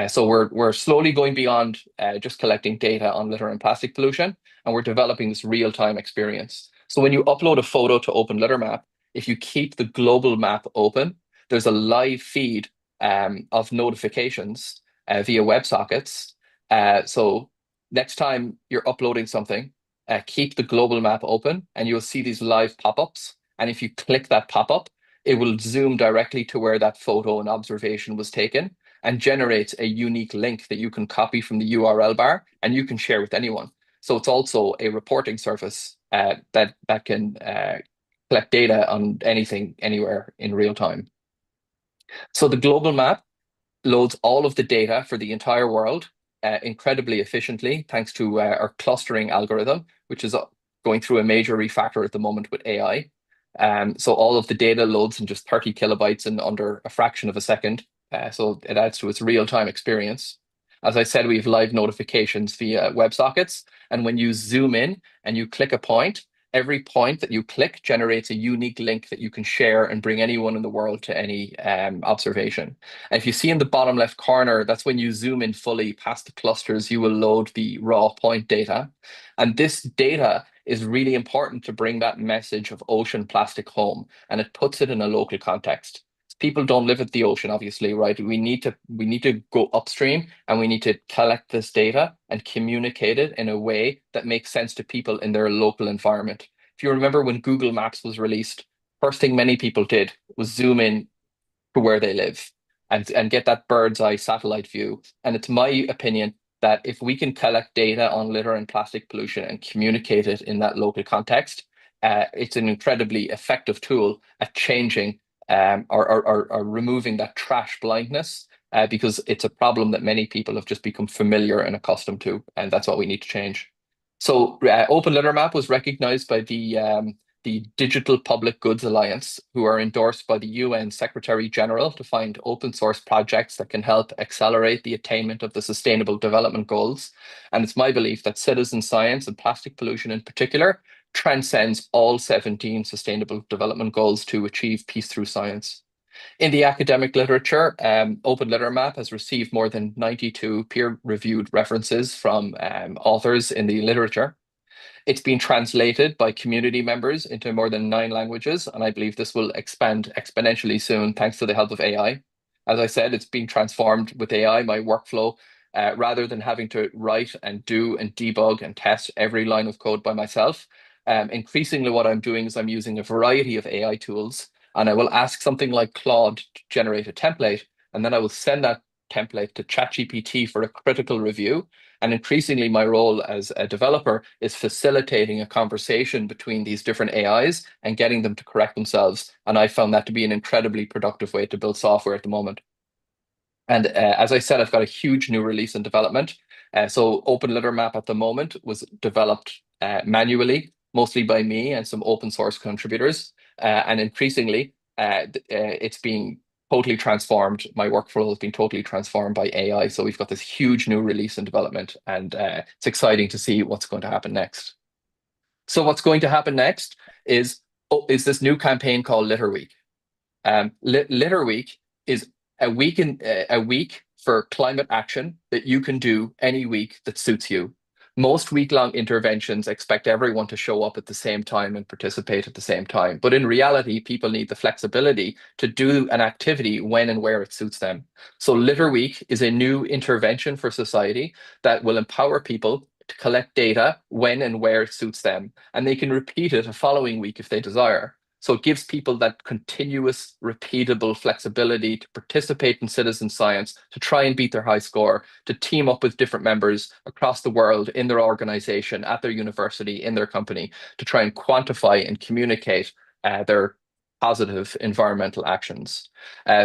So we're slowly going beyond just collecting data on litter and plastic pollution, and we're developing this real-time experience. So when you upload a photo to Open Litter Map, if you keep the global map open, there's a live feed of notifications via WebSockets. So next time you're uploading something, keep the global map open and you'll see these live pop-ups. And if you click that pop-up, it will zoom directly to where that photo and observation was taken and generates a unique link that you can copy from the URL bar and you can share with anyone. So it's also a reporting service that can collect data on anything, anywhere in real time. So the global map loads all of the data for the entire world incredibly efficiently, thanks to our clustering algorithm, which is going through a major refactor at the moment with AI. So all of the data loads in just 30 kilobytes in under a fraction of a second. So it adds to its real-time experience. As I said, we have live notifications via WebSockets. And when you zoom in and you click a point, every point that you click generates a unique link that you can share and bring anyone in the world to any observation. And if you see in the bottom left corner, that's when you zoom in fully past the clusters, you will load the raw point data. And this data is really important to bring that message of ocean plastic home, and it puts it in a local context. People don't live at the ocean, obviously, right? We need to go upstream and we need to collect this data and communicate it in a way that makes sense to people in their local environment. If you remember when Google Maps was released, first thing many people did was zoom in to where they live and get that bird's eye satellite view. And it's my opinion that if we can collect data on litter and plastic pollution and communicate it in that local context, it's an incredibly effective tool at changing or removing that trash blindness, because it's a problem that many people have just become familiar and accustomed to, and that's what we need to change. So Open Litter Map was recognized by the Digital Public Goods Alliance, who are endorsed by the UN Secretary General to find open source projects that can help accelerate the attainment of the Sustainable Development Goals. And it's my belief that citizen science and plastic pollution in particular transcends all 17 Sustainable Development Goals to achieve peace through science. In the academic literature, Open Litter Map has received more than 92 peer-reviewed references from authors in the literature. It's been translated by community members into more than 9 languages, and I believe this will expand exponentially soon thanks to the help of AI. As I said, it's been transformed with AI, my workflow. Rather than having to write and do and debug and test every line of code by myself, increasingly what I'm doing is I'm using a variety of AI tools, and I will ask something like Claude to generate a template, and then I will send that template to ChatGPT for a critical review. And increasingly, my role as a developer is facilitating a conversation between these different AIs and getting them to correct themselves. And I found that to be an incredibly productive way to build software at the moment. And as I said, I've got a huge new release in development. So Open Litter Map at the moment was developed manually, mostly by me and some open source contributors. And increasingly, it's being totally transformed. My workflow has been totally transformed by AI. So we've got this huge new release in development, and it's exciting to see what's going to happen next. So what's going to happen next is this new campaign called Litter Week. Litter Week is a week for climate action that you can do any week that suits you. Most week-long interventions expect everyone to show up at the same time and participate at the same time. But in reality, people need the flexibility to do an activity when and where it suits them. So Litter Week is a new intervention for society that will empower people to collect data when and where it suits them, and they can repeat it the following week if they desire. So it gives people that continuous, repeatable flexibility to participate in citizen science, to try and beat their high score, to team up with different members across the world in their organization, at their university, in their company, to try and quantify and communicate their positive environmental actions.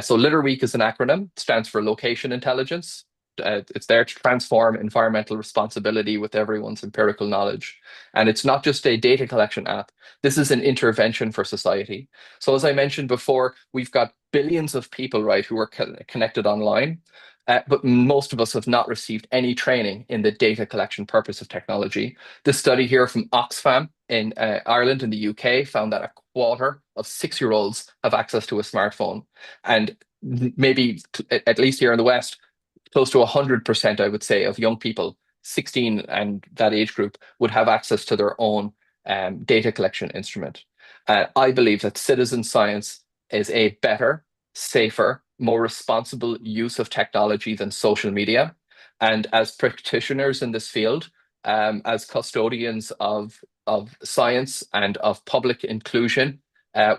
So Litter Week is an acronym. It stands for Location Intelligence. It's there to transform environmental responsibility with everyone's empirical knowledge. And it's not just a data collection app. This is an intervention for society. So as I mentioned before, we've got billions of people, right, who are connected online, but most of us have not received any training in the data collection purpose of technology. This study here from Oxfam in Ireland and the UK found that a quarter of 6-year-olds have access to a smartphone. And maybe, at least here in the West, close to 100%, I would say, of young people, 16 and that age group, would have access to their own data collection instrument. I believe that citizen science is a better, safer, more responsible use of technology than social media. And as practitioners in this field, as custodians of science and of public inclusion,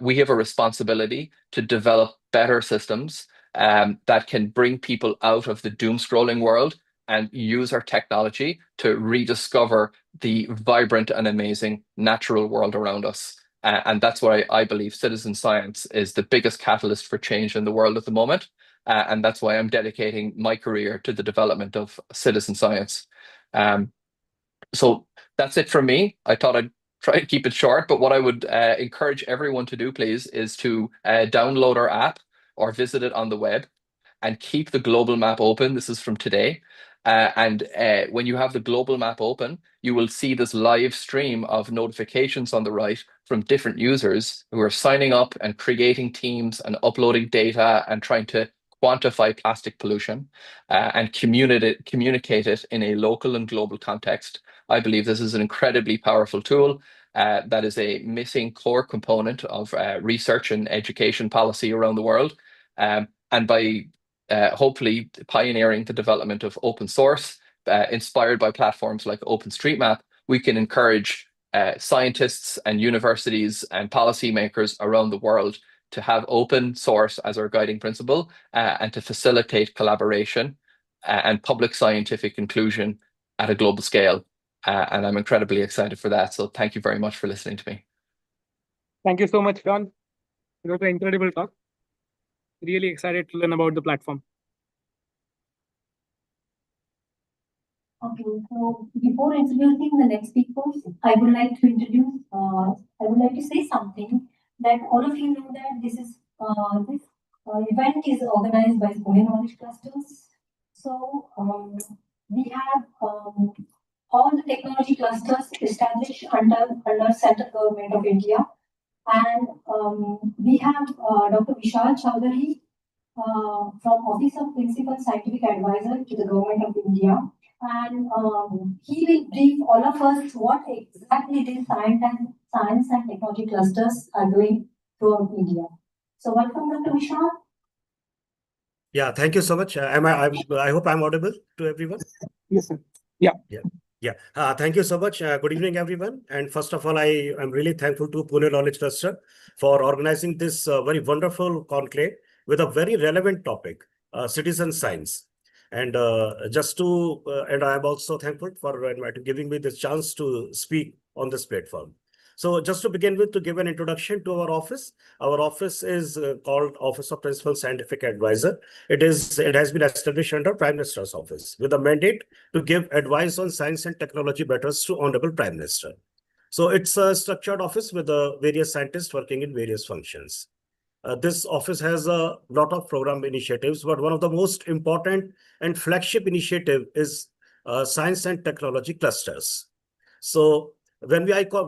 we have a responsibility to develop better systems that can bring people out of the doom scrolling world and use our technology to rediscover the vibrant and amazing natural world around us. And that's why I believe citizen science is the biggest catalyst for change in the world at the moment. And that's why I'm dedicating my career to the development of citizen science. So that's it from me. I thought I'd try to keep it short, but what I would encourage everyone to do, please, is to download our app or visit it on the web and keep the global map open. This is from today. And when you have the global map open, you will see this live stream of notifications on the right from different users who are signing up and creating teams and uploading data and trying to quantify plastic pollution and communicate it in a local and global context. I believe this is an incredibly powerful tool that is a missing core component of research and education policy around the world. And by hopefully pioneering the development of open source, inspired by platforms like OpenStreetMap, we can encourage scientists and universities and policymakers around the world to have open source as our guiding principle and to facilitate collaboration and public scientific inclusion at a global scale. And I'm incredibly excited for that. So thank you very much for listening to me. Thank you so much, John. It was an incredible talk. Really excited to learn about the platform. Okay, so before introducing the next speakers, I would like to say something that all of you know that this event is organized by Pune Knowledge Clusters. So we have all the technology clusters established under Central Government of India. And we have Dr. Vishal Chowdhury from Office of Principal Scientific Advisor to the Government of India. And he will brief all of us what exactly these science and technology clusters are doing throughout India. So welcome, Dr. Vishal. Yeah, thank you so much. I hope I'm audible to everyone. Yes, sir. Yeah. Thank you so much. Good evening, everyone. And first of all, I am really thankful to Pune Knowledge Cluster for organizing this very wonderful conclave with a very relevant topic, citizen science. And and I am also thankful for giving me this chance to speak on this platform. So just to begin with, to give an introduction to our office is called Office of Principal Scientific Advisor. It has been established under Prime Minister's office with a mandate to give advice on science and technology matters to Honorable Prime Minister. So it's a structured office with various scientists working in various functions. This office has a lot of program initiatives, but one of the most important and flagship initiative is science and technology clusters. So when I call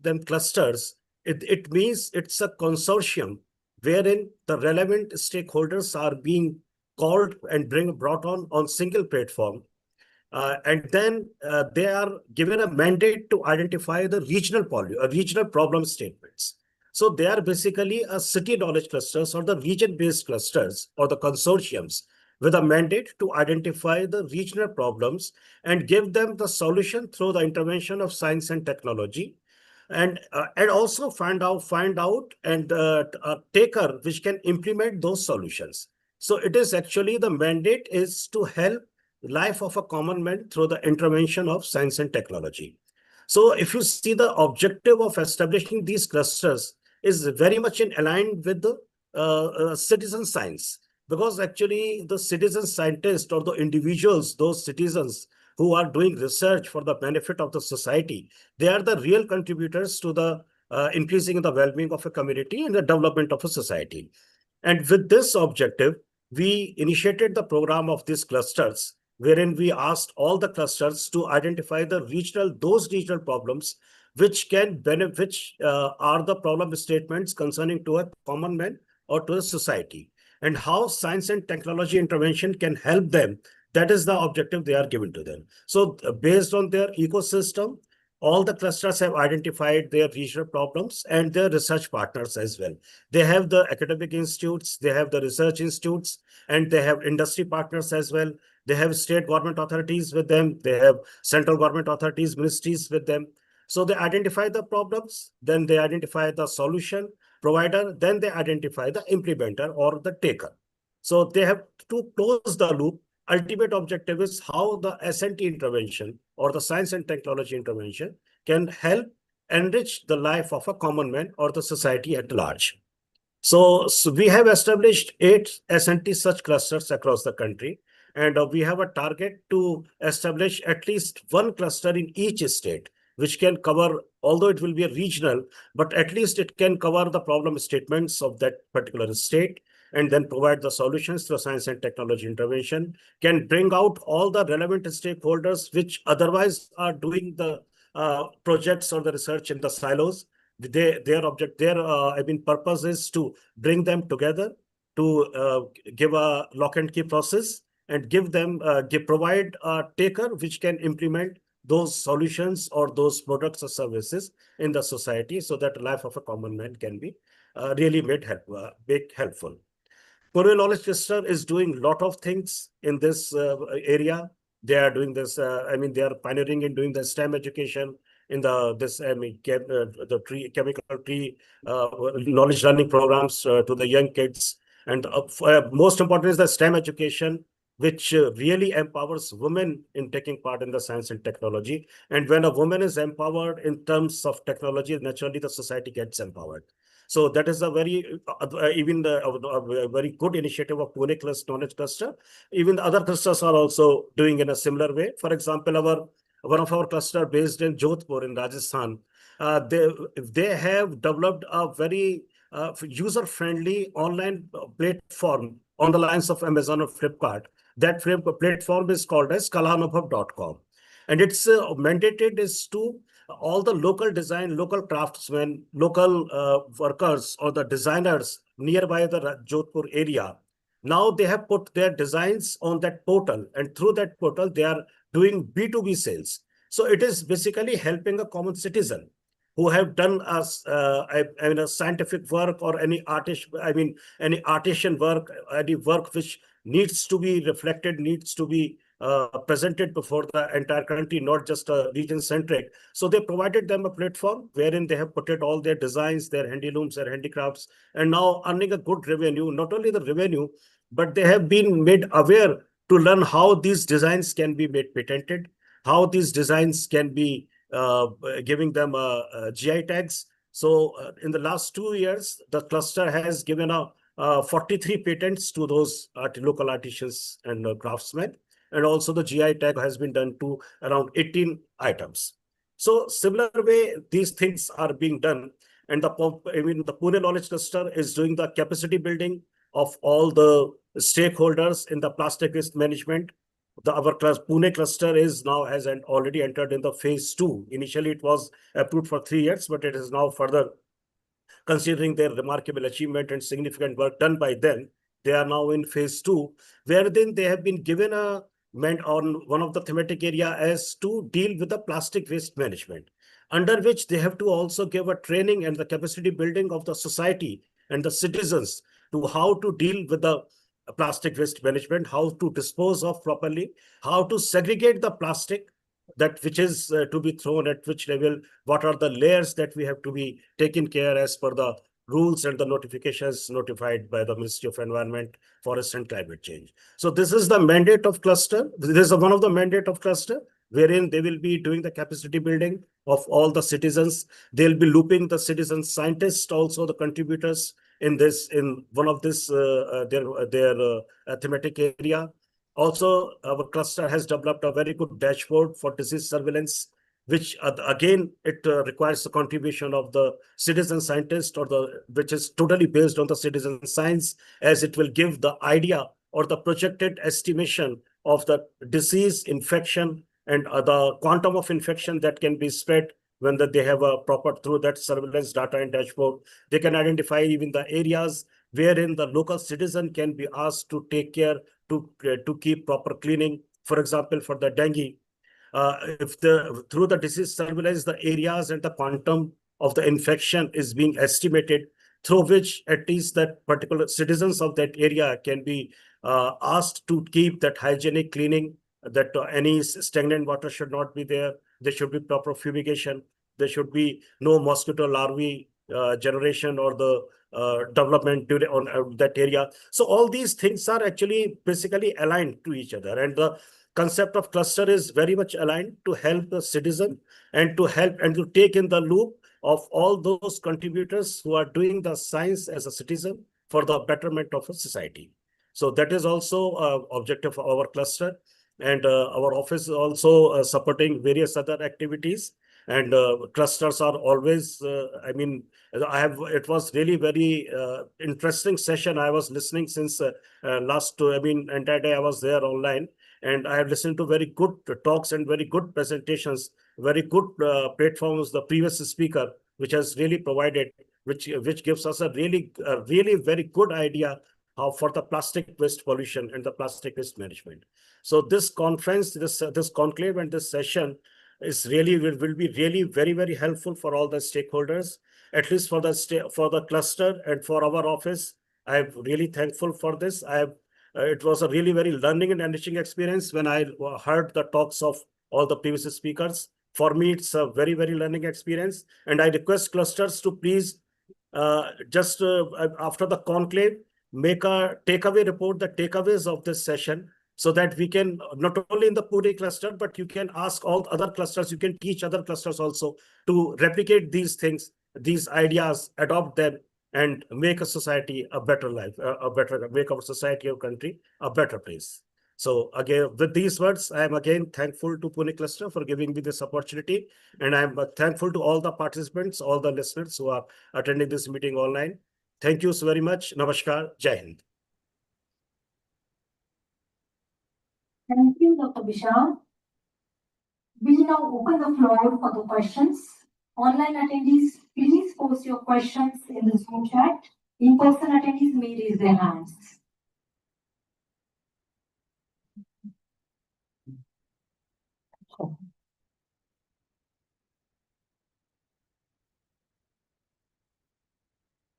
them clusters, it means it's a consortium wherein the relevant stakeholders are being called and brought on single platform. And then they are given a mandate to identify the regional problem statements. So they are basically a city knowledge clusters or the region-based clusters or the consortiums with a mandate to identify the regional problems and give them the solution through the intervention of science and technology, and also find out and a taker which can implement those solutions. So it is actually the mandate is to help life of a common man through the intervention of science and technology. So if you see, the objective of establishing these clusters is very much in aligned with the citizen science, because actually the citizen scientists or the individuals, those citizens who are doing research for the benefit of the society, they are the real contributors to the increasing the well-being of a community and the development of a society. And with this objective, we initiated the program of these clusters, wherein we asked all the clusters to identify those regional problems which can benefit, which are the problem statements concerning to a common man or to a society, and how science and technology intervention can help them. That is the objective they are given to them. So based on their ecosystem, all the clusters have identified their regional problems and their research partners as well. They have the academic institutes, they have the research institutes, and they have industry partners as well. They have state government authorities with them. They have central government authorities, ministries with them. So they identify the problems, then they identify the solution provider, then they identify the implementer or the taker. So they have to close the loop. Ultimate objective is how the S&T intervention or the science and technology intervention can help enrich the life of a common man or the society at large. So we have established 8 S&T such clusters across the country, and we have a target to establish at least one cluster in each state, which can cover, although it will be a regional, but at least it can cover the problem statements of that particular state, and then provide the solutions through science and technology intervention, can bring out all the relevant stakeholders which otherwise are doing the projects or the research in the silos. Their purpose is to bring them together, to give a lock and key process, and provide a taker which can implement those solutions or those products or services in the society, so that life of a common man can be really made helpful. Pune Knowledge Cluster is doing a lot of things in this area. They are doing this. They are pioneering in doing the STEM education in chemical tree knowledge learning programs to the young kids. And most important is the STEM education, which really empowers women in taking part in the science and technology. And when a woman is empowered in terms of technology, naturally the society gets empowered. So that is a very very good initiative of Pune Knowledge Cluster. Even the other clusters are also doing in a similar way. For example, one of our cluster based in Jodhpur in Rajasthan, they have developed a very user-friendly online platform on the lines of Amazon or Flipkart. That platform is called as kalanubhav.com. And its mandated is to all the local design, local craftsmen, local workers or the designers nearby the Jodhpur area. Now they have put their designs on that portal, and through that portal, they are doing B2B sales. So it is basically helping a common citizen who have done a scientific work or any artisan work, any work which needs to be reflected, needs to be presented before the entire country, not just region-centric. So they provided them a platform wherein they have put it all their designs, their handlooms, their handicrafts, and now earning a good revenue. Not only the revenue, but they have been made aware to learn how these designs can be made patented, how these designs can be giving them GI tags. So in the last 2 years, the cluster has given 43 patents to those local artisans and craftsmen. And also the GI tag has been done to around 18 items. So similar way, these things are being done. And the Pune Knowledge Cluster is doing the capacity building of all the stakeholders in the plastic waste management. Our Pune cluster has already entered in the phase 2. Initially, it was approved for 3 years, but it is now further, considering their remarkable achievement and significant work done by them. They are now in phase 2, where then they have been given a on one of the thematic area as to deal with the plastic waste management, under which they have to also give a training and the capacity building of the society and the citizens to how to deal with the plastic waste management, how to dispose of properly, how to segregate the plastic, that which is to be thrown at which level, what are the layers that we have to be taken care as per the rules and the notifications notified by the Ministry of Environment, Forest and Climate Change. So this is the mandate of cluster. This is one of the mandate of cluster, wherein they will be doing the capacity building of all the citizens. They'll be looping the citizen scientists, also the contributors in one of this their thematic area. Also, our cluster has developed a very good dashboard for disease surveillance, which again, it requires the contribution of the citizen scientist, which is totally based on the citizen science, as it will give the idea or the projected estimation of the disease, infection, and the quantum of infection that can be spread when they have a proper, through that surveillance data and dashboard. They can identify even the areas wherein the local citizen can be asked to take care to keep proper cleaning. For example, for the dengue, if through the disease surveillance, the areas and the quantum of the infection is being estimated, through which at least that particular citizens of that area can be asked to keep that hygienic cleaning, that any stagnant water should not be there. There should be proper fumigation. There should be no mosquito larvae generation or the development on that area. So all these things are actually basically aligned to each other, and the concept of cluster is very much aligned to help the citizen and to help and to take in the loop of all those contributors who are doing the science as a citizen for the betterment of a society. So that is also objective of our cluster, and our office is also supporting various other activities. And clusters are always, it was really very interesting session. I was listening since entire day I was there online, and I have listened to very good talks and very good presentations, very good platforms. The previous speaker, which has really provided, which gives us a really very good idea how for the plastic waste pollution and the plastic waste management. So this conference, this conclave and this session is really will be really very helpful for all the stakeholders, at least for the cluster and for our office. I'm really thankful for this. It was a really very learning and enriching experience when I heard the talks of all the previous speakers. For me, it's a very learning experience, and I request clusters to please just after the conclave make a takeaway report, the takeaways of this session, so that we can not only in the Pune cluster, but you can ask all other clusters, you can teach other clusters also to replicate these things, these ideas, adopt them, and make a society a better life, make our society or country a better place. So again, with these words, I am again thankful to Pune cluster for giving me this opportunity, and I am thankful to all the participants, all the listeners who are attending this meeting online. Thank you so very much. Namaskar. Jai Hind. Thank you, Dr. Vishal. We now open the floor for the questions. Online attendees, please post your questions in the Zoom chat. In-person attendees may raise their hands.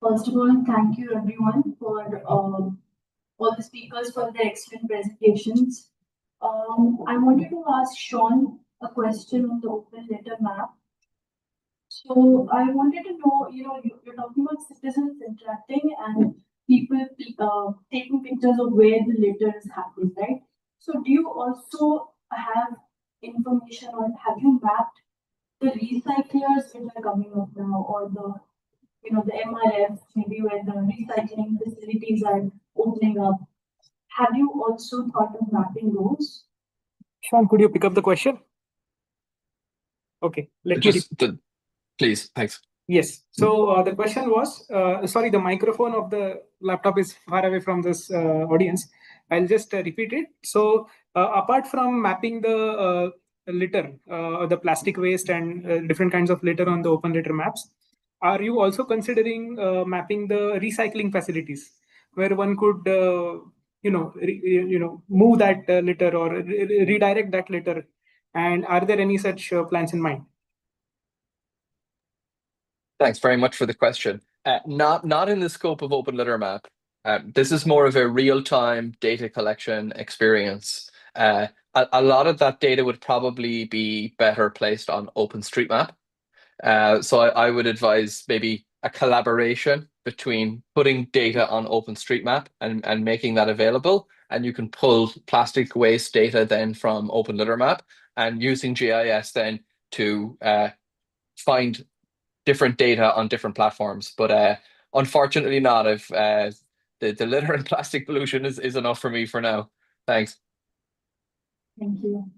First of all, thank you everyone for all the speakers for their excellent presentations. I wanted to ask Sean a question on the open letter map. So I wanted to know, you're talking about citizens interacting and people taking pictures of where the litter is happening, right? So do you also have information on, have you mapped the recyclers which are coming up now, or the MRFs, maybe where the recycling facilities are opening up? Have you also thought of mapping those? Sean, could you pick up the question? Okay, Please, thanks. Yes. So the question was, sorry, the microphone of the laptop is far away from this audience. I'll just repeat it. So apart from mapping the litter, the plastic waste and different kinds of litter on the open litter maps, are you also considering mapping the recycling facilities where one could, move that litter or redirect that litter? And are there any such plans in mind? Thanks very much for the question. Not in the scope of Open Litter Map. This is more of a real-time data collection experience. A lot of that data would probably be better placed on OpenStreetMap. So I would advise maybe a collaboration between putting data on OpenStreetMap and making that available. And you can pull plastic waste data then from OpenLitterMap and using GIS then to find different data on different platforms. But unfortunately not. If the litter and plastic pollution is enough for me for now. Thanks. Thank you.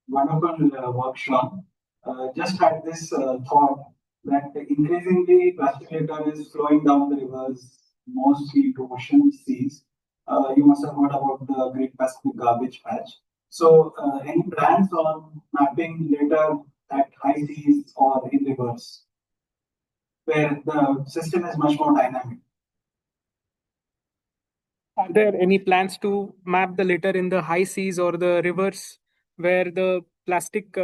Wonderful workshop. Just had this thought that increasingly plastic litter is flowing down the rivers, mostly to ocean seas. You must have heard about the Great Pacific Garbage Patch. So, any plans on mapping litter at high seas or in rivers, where the system is much more dynamic? Are there any plans to map the litter in the high seas or the rivers where the plastic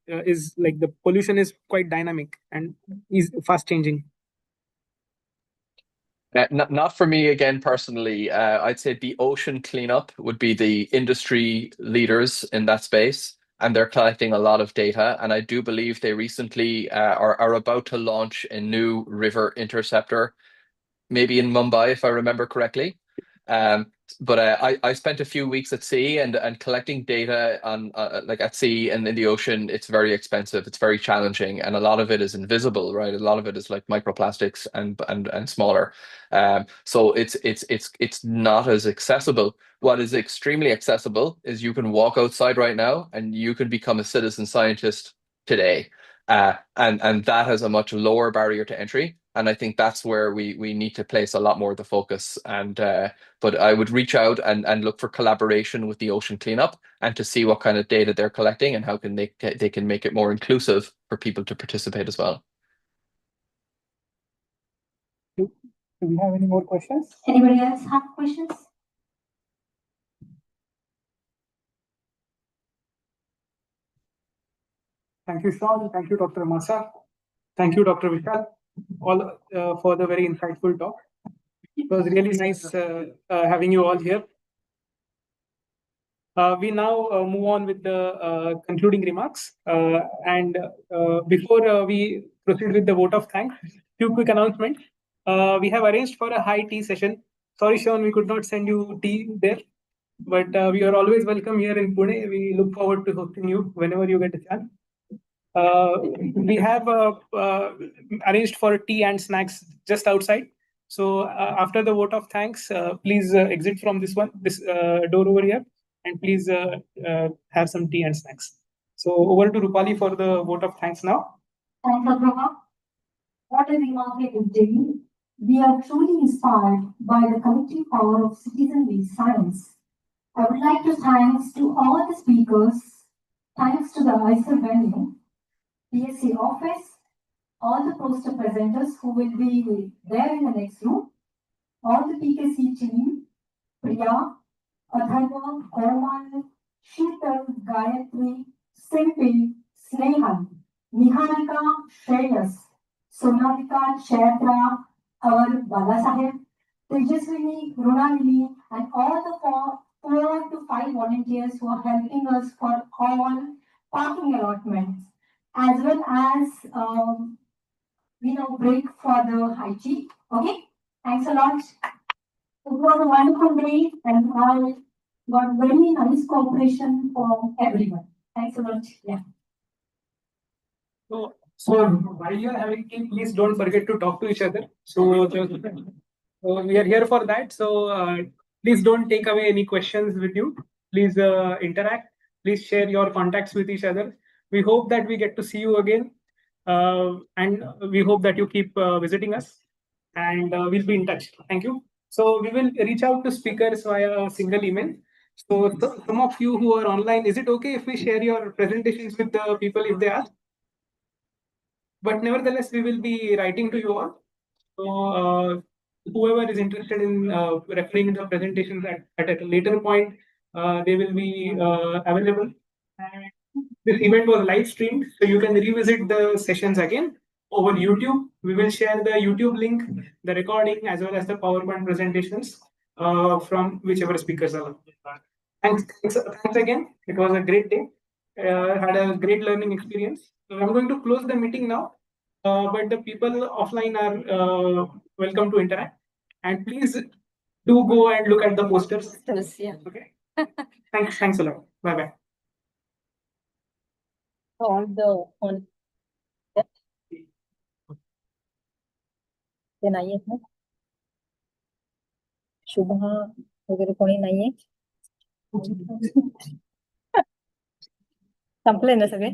is like the pollution is quite dynamic and is fast changing? Not for me again personally. I'd say the ocean cleanup would be the industry leaders in that space, and they're collecting a lot of data. And I do believe they recently are about to launch a new river interceptor, maybe in Mumbai, if I remember correctly. But I spent a few weeks at sea and collecting data on like at sea and in the ocean. It's very expensive. It's very challenging, and a lot of it is invisible, right? A lot of it is like microplastics and smaller. So it's not as accessible. What is extremely accessible is you can walk outside right now and you can become a citizen scientist today. And that has a much lower barrier to entry. And I think that's where we need to place a lot more of the focus. But I would reach out and look for collaboration with the ocean cleanup and to see what kind of data they're collecting and how they can make it more inclusive for people to participate as well. Do we have any more questions? Anybody else have questions? Thank you, Sean. Thank you, Dr. Masa. Thank you, Dr. Vishal, all for the very insightful talk. It was really nice having you all here. We now move on with the concluding remarks. Before we proceed with the vote of thanks, few quick announcements. We have arranged for a high tea session. Sorry, Sean, we could not send you tea there, but we are always welcome here in Pune. We look forward to hosting you whenever you get a chance. We have arranged for tea and snacks just outside. So after the vote of thanks, please exit from this door over here, and please have some tea and snacks. So over to Rupali for the vote of thanks now. Thanks, Abraham. What a remarkable day. We are truly inspired by the collective power of citizen-led science. I would like to thanks to all the speakers, thanks to the ISA venue, PSC office, all the poster presenters who will be there in the next room, all the PKC team, Priya, Adharva, Gorman, Sheetal, Gayatri, Simpi, Snehan, Niharika, Shreyas, Sonalika, Kshetra, our Balasaheb, Tejaswini, Runalini, and all the 4 to 5 volunteers who are helping us for all parking allotments, as well as break for the high tea. Okay, thanks a lot. It was a wonderful day, and I got very nice cooperation from everyone. Thanks a lot. Yeah. So while you are having tea, please don't forget to talk to each other. So we are here for that. So please don't take away any questions with you. Please interact. Please share your contacts with each other. We hope that we get to see you again. And we hope that you keep visiting us. And we'll be in touch. Thank you. So we will reach out to speakers via a single email. So some of you who are online, is it okay if we share your presentations with the people if they ask? But nevertheless, we will be writing to you all. So whoever is interested in referring to the presentations at a later point, they will be available. And This event was live streamed, so you can revisit the sessions again over YouTube. We will share the YouTube link, the recording, as well as the PowerPoint presentations from whichever speakers are. Thanks again. It was a great day. Had a great learning experience. So I'm going to close the meeting now, but the people offline are welcome to interact. And please do go and look at the posters. Yeah. Okay. Thanks a lot. Bye bye. All the on. ते नाही आहेत ना शुभा वगैरे कोणी नाहीये संपले ना सगळे